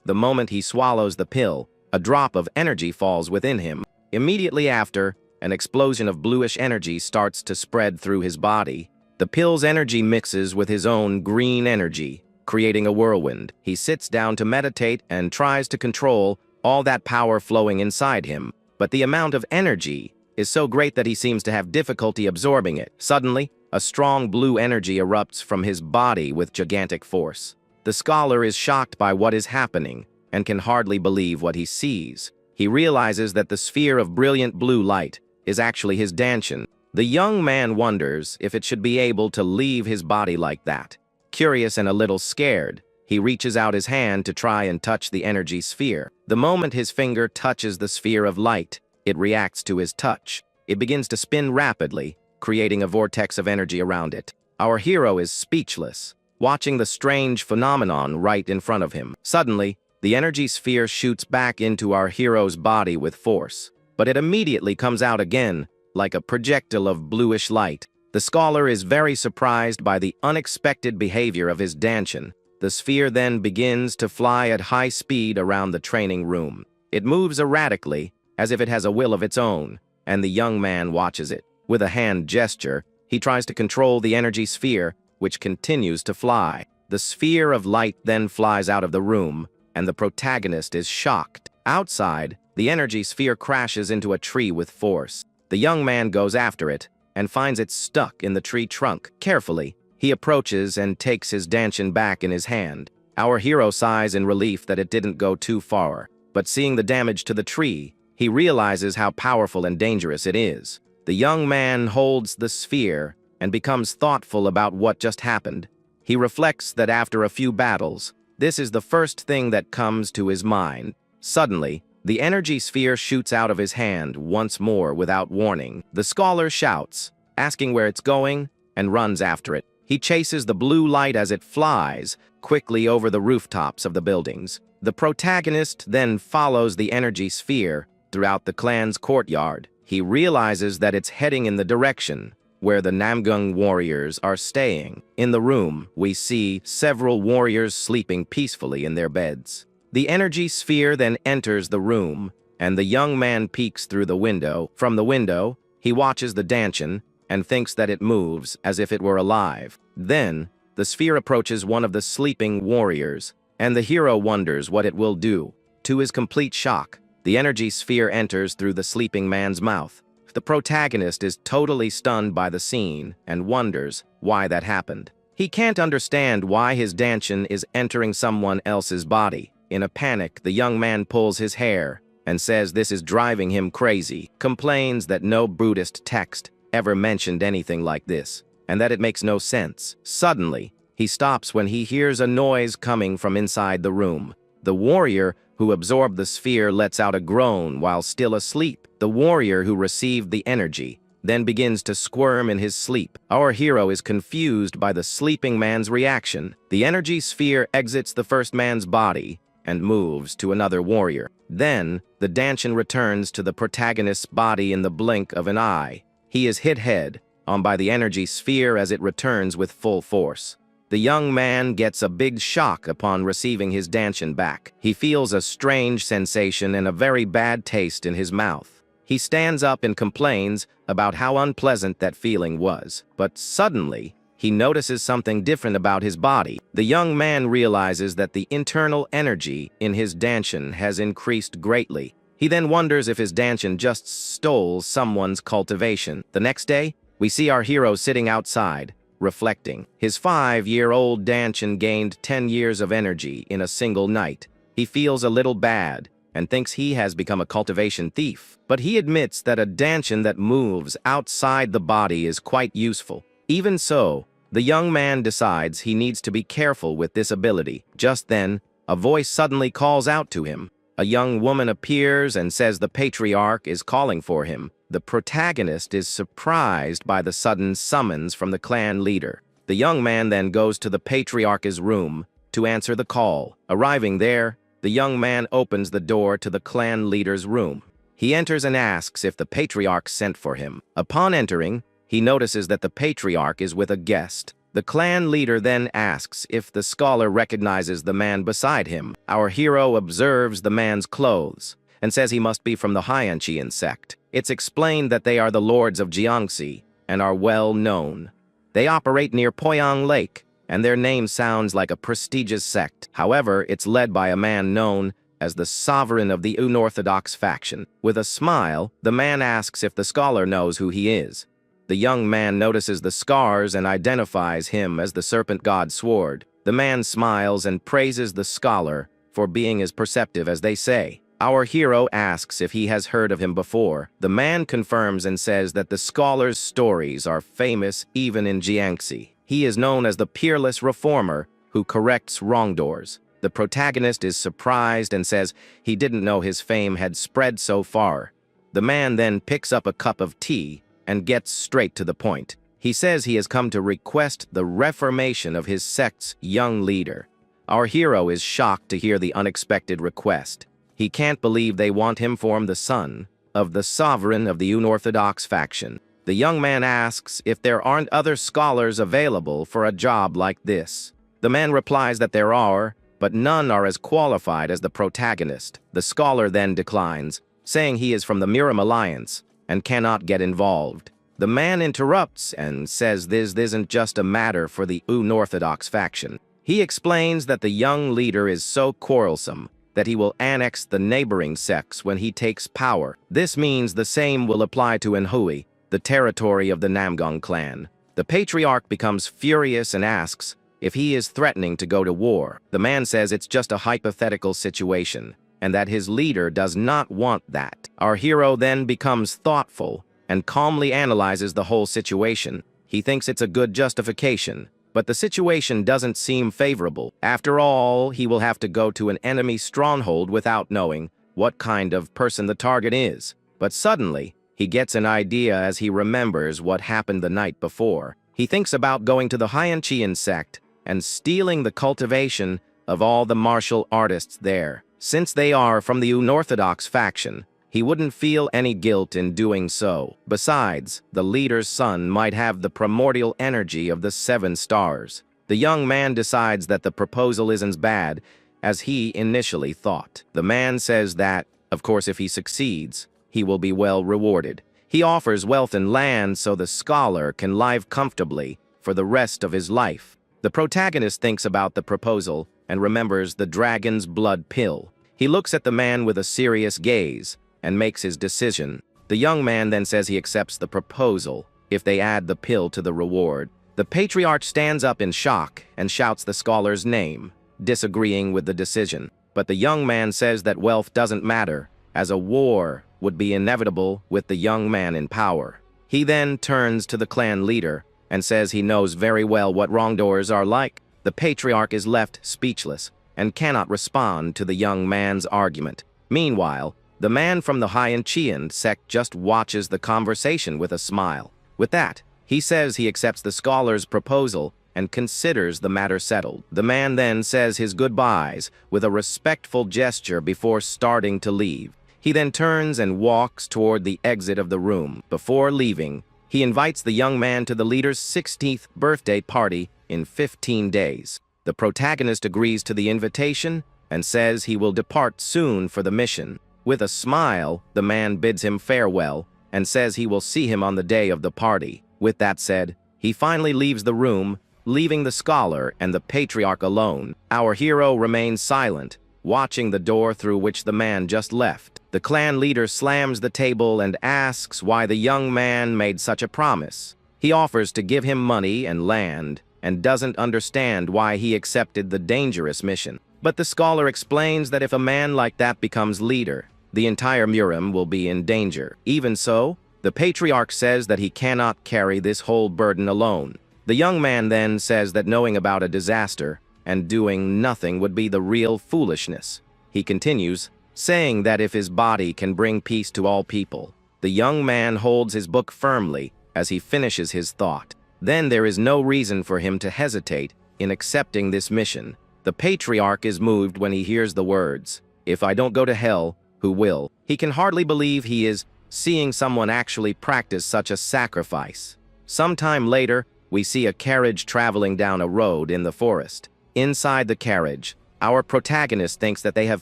The moment he swallows the pill, a drop of energy falls within him. Immediately after, an explosion of bluish energy starts to spread through his body. The pill's energy mixes with his own green energy, creating a whirlwind. He sits down to meditate and tries to control all that power flowing inside him, but the amount of energy is so great that he seems to have difficulty absorbing it. Suddenly, a strong blue energy erupts from his body with gigantic force. The scholar is shocked by what is happening and can hardly believe what he sees. He realizes that the sphere of brilliant blue light is actually his danshin. The young man wonders if it should be able to leave his body like that. Curious and a little scared, he reaches out his hand to try and touch the energy sphere. The moment his finger touches the sphere of light, it reacts to his touch. It begins to spin rapidly, creating a vortex of energy around it. Our hero is speechless, watching the strange phenomenon right in front of him. Suddenly, the energy sphere shoots back into our hero's body with force, but it immediately comes out again, like a projectile of bluish light. The scholar is very surprised by the unexpected behavior of his danchan. The sphere then begins to fly at high speed around the training room. It moves erratically, as if it has a will of its own, and the young man watches it. With a hand gesture, he tries to control the energy sphere, which continues to fly. The sphere of light then flies out of the room, and the protagonist is shocked. Outside, the energy sphere crashes into a tree with force. The young man goes after it, and finds it stuck in the tree trunk. Carefully, he approaches and takes his danchan back in his hand. Our hero sighs in relief that it didn't go too far, but seeing the damage to the tree, he realizes how powerful and dangerous it is. The young man holds the sphere and becomes thoughtful about what just happened. He reflects that after a few battles, this is the first thing that comes to his mind. Suddenly, the energy sphere shoots out of his hand once more without warning. The scholar shouts, asking where it's going, and runs after it. He chases the blue light as it flies quickly over the rooftops of the buildings. The protagonist then follows the energy sphere throughout the clan's courtyard. He realizes that it's heading in the direction where the Namgung warriors are staying. In the room, we see several warriors sleeping peacefully in their beds. The energy sphere then enters the room, and the young man peeks through the window. From the window, he watches the danchan and thinks that it moves as if it were alive. Then, the sphere approaches one of the sleeping warriors, and the hero wonders what it will do. To his complete shock, the energy sphere enters through the sleeping man's mouth. The protagonist is totally stunned by the scene and wonders why that happened. He can't understand why his danchan is entering someone else's body. In a panic, the young man pulls his hair and says this is driving him crazy, complains that no Buddhist text ever mentioned anything like this, and that it makes no sense. Suddenly, he stops when he hears a noise coming from inside the room. The warrior who absorbed the sphere lets out a groan while still asleep. The warrior who received the energy then begins to squirm in his sleep. Our hero is confused by the sleeping man's reaction. The energy sphere exits the first man's body and moves to another warrior. Then, the danchan returns to the protagonist's body in the blink of an eye. He is hit head on by the energy sphere as it returns with full force. The young man gets a big shock upon receiving his danchan back. He feels a strange sensation and a very bad taste in his mouth. He stands up and complains about how unpleasant that feeling was. But suddenly, he notices something different about his body. The young man realizes that the internal energy in his danchan has increased greatly. He then wonders if his danchan just stole someone's cultivation. The next day, we see our hero sitting outside, reflecting. His 5-year-old danchan gained 10 years of energy in a single night. He feels a little bad and thinks he has become a cultivation thief. But he admits that a danchan that moves outside the body is quite useful. Even so, the young man decides he needs to be careful with this ability. Just then, a voice suddenly calls out to him. A young woman appears and says the patriarch is calling for him. The protagonist is surprised by the sudden summons from the clan leader. The young man then goes to the patriarch's room to answer the call. Arriving there, the young man opens the door to the clan leader's room. He enters and asks if the patriarch sent for him. Upon entering, he notices that the patriarch is with a guest. The clan leader then asks if the scholar recognizes the man beside him. Our hero observes the man's clothes and says he must be from the Hyanchian sect. It's explained that they are the lords of Jiangxi and are well known. They operate near Poyang Lake, and their name sounds like a prestigious sect. However, it's led by a man known as the sovereign of the unorthodox faction. With a smile, the man asks if the scholar knows who he is. The young man notices the scars and identifies him as the serpent god Sword. The man smiles and praises the scholar for being as perceptive as they say. Our hero asks if he has heard of him before. The man confirms and says that the scholar's stories are famous even in Jiangxi. He is known as the peerless reformer who corrects wrongdoers. The protagonist is surprised and says he didn't know his fame had spread so far. The man then picks up a cup of tea and gets straight to the point. He says he has come to request the reformation of his sect's young leader. Our hero is shocked to hear the unexpected request. He can't believe they want him form the son of the sovereign of the unorthodox faction. The young man asks if there aren't other scholars available for a job like this. The man replies that there are, but none are as qualified as the protagonist. The scholar then declines, saying he is from the Murim Alliance and cannot get involved. The man interrupts and says this isn't just a matter for the unorthodox faction. He explains that the young leader is so quarrelsome that he will annex the neighboring sects when he takes power. This means the same will apply to Enhui, the territory of the Namgong clan. The patriarch becomes furious and asks if he is threatening to go to war. The man says it's just a hypothetical situation and that his leader does not want that. Our hero then becomes thoughtful and calmly analyzes the whole situation. He thinks it's a good justification, but the situation doesn't seem favorable. After all, he will have to go to an enemy stronghold without knowing what kind of person the target is. But suddenly, he gets an idea as he remembers what happened the night before. He thinks about going to the Hyanchian sect and stealing the cultivation of all the martial artists there. Since they are from the unorthodox faction, he wouldn't feel any guilt in doing so. Besides, the leader's son might have the primordial energy of the 7 stars. The young man decides that the proposal isn't bad, as he initially thought. The man says that, of course, if he succeeds, he will be well rewarded. He offers wealth and land so the scholar can live comfortably for the rest of his life. The protagonist thinks about the proposal and remembers the dragon's blood pill. He looks at the man with a serious gaze and makes his decision. The young man then says he accepts the proposal if they add the pill to the reward. The patriarch stands up in shock and shouts the scholar's name, disagreeing with the decision. But the young man says that wealth doesn't matter, as a war would be inevitable with the young man in power. He then turns to the clan leader and says he knows very well what wrongdoers are like. The patriarch is left speechless and cannot respond to the young man's argument. Meanwhile, the man from the Hyanchian sect just watches the conversation with a smile. With that, he says he accepts the scholar's proposal and considers the matter settled. The man then says his goodbyes with a respectful gesture before starting to leave. He then turns and walks toward the exit of the room. Before leaving, he invites the young man to the leader's 16th birthday party in 15 days. The protagonist agrees to the invitation and says he will depart soon for the mission. With a smile, the man bids him farewell and says he will see him on the day of the party. With that said, he finally leaves the room, leaving the scholar and the patriarch alone. Our hero remains silent, watching the door through which the man just left. The clan leader slams the table and asks why the young man made such a promise. He offers to give him money and land and doesn't understand why he accepted the dangerous mission. But the scholar explains that if a man like that becomes leader, the entire Murim will be in danger. Even so, the patriarch says that he cannot carry this whole burden alone. The young man then says that knowing about a disaster and doing nothing would be the real foolishness. He continues, saying that if his body can bring peace to all people, the young man holds his book firmly as he finishes his thought. Then there is no reason for him to hesitate in accepting this mission. The patriarch is moved when he hears the words, "If I don't go to hell, who will?" He can hardly believe he is seeing someone actually practice such a sacrifice. Sometime later, we see a carriage traveling down a road in the forest. Inside the carriage, our protagonist thinks that they have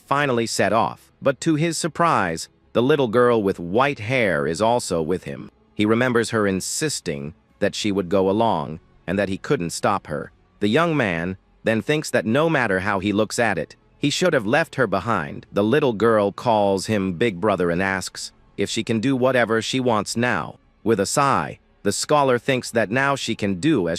finally set off, but to his surprise, the little girl with white hair is also with him. He remembers her insisting that she would go along and that he couldn't stop her. The young man then thinks that no matter how he looks at it, he should have left her behind. The little girl calls him big brother and asks if she can do whatever she wants now. With a sigh, the scholar thinks that now she can do as she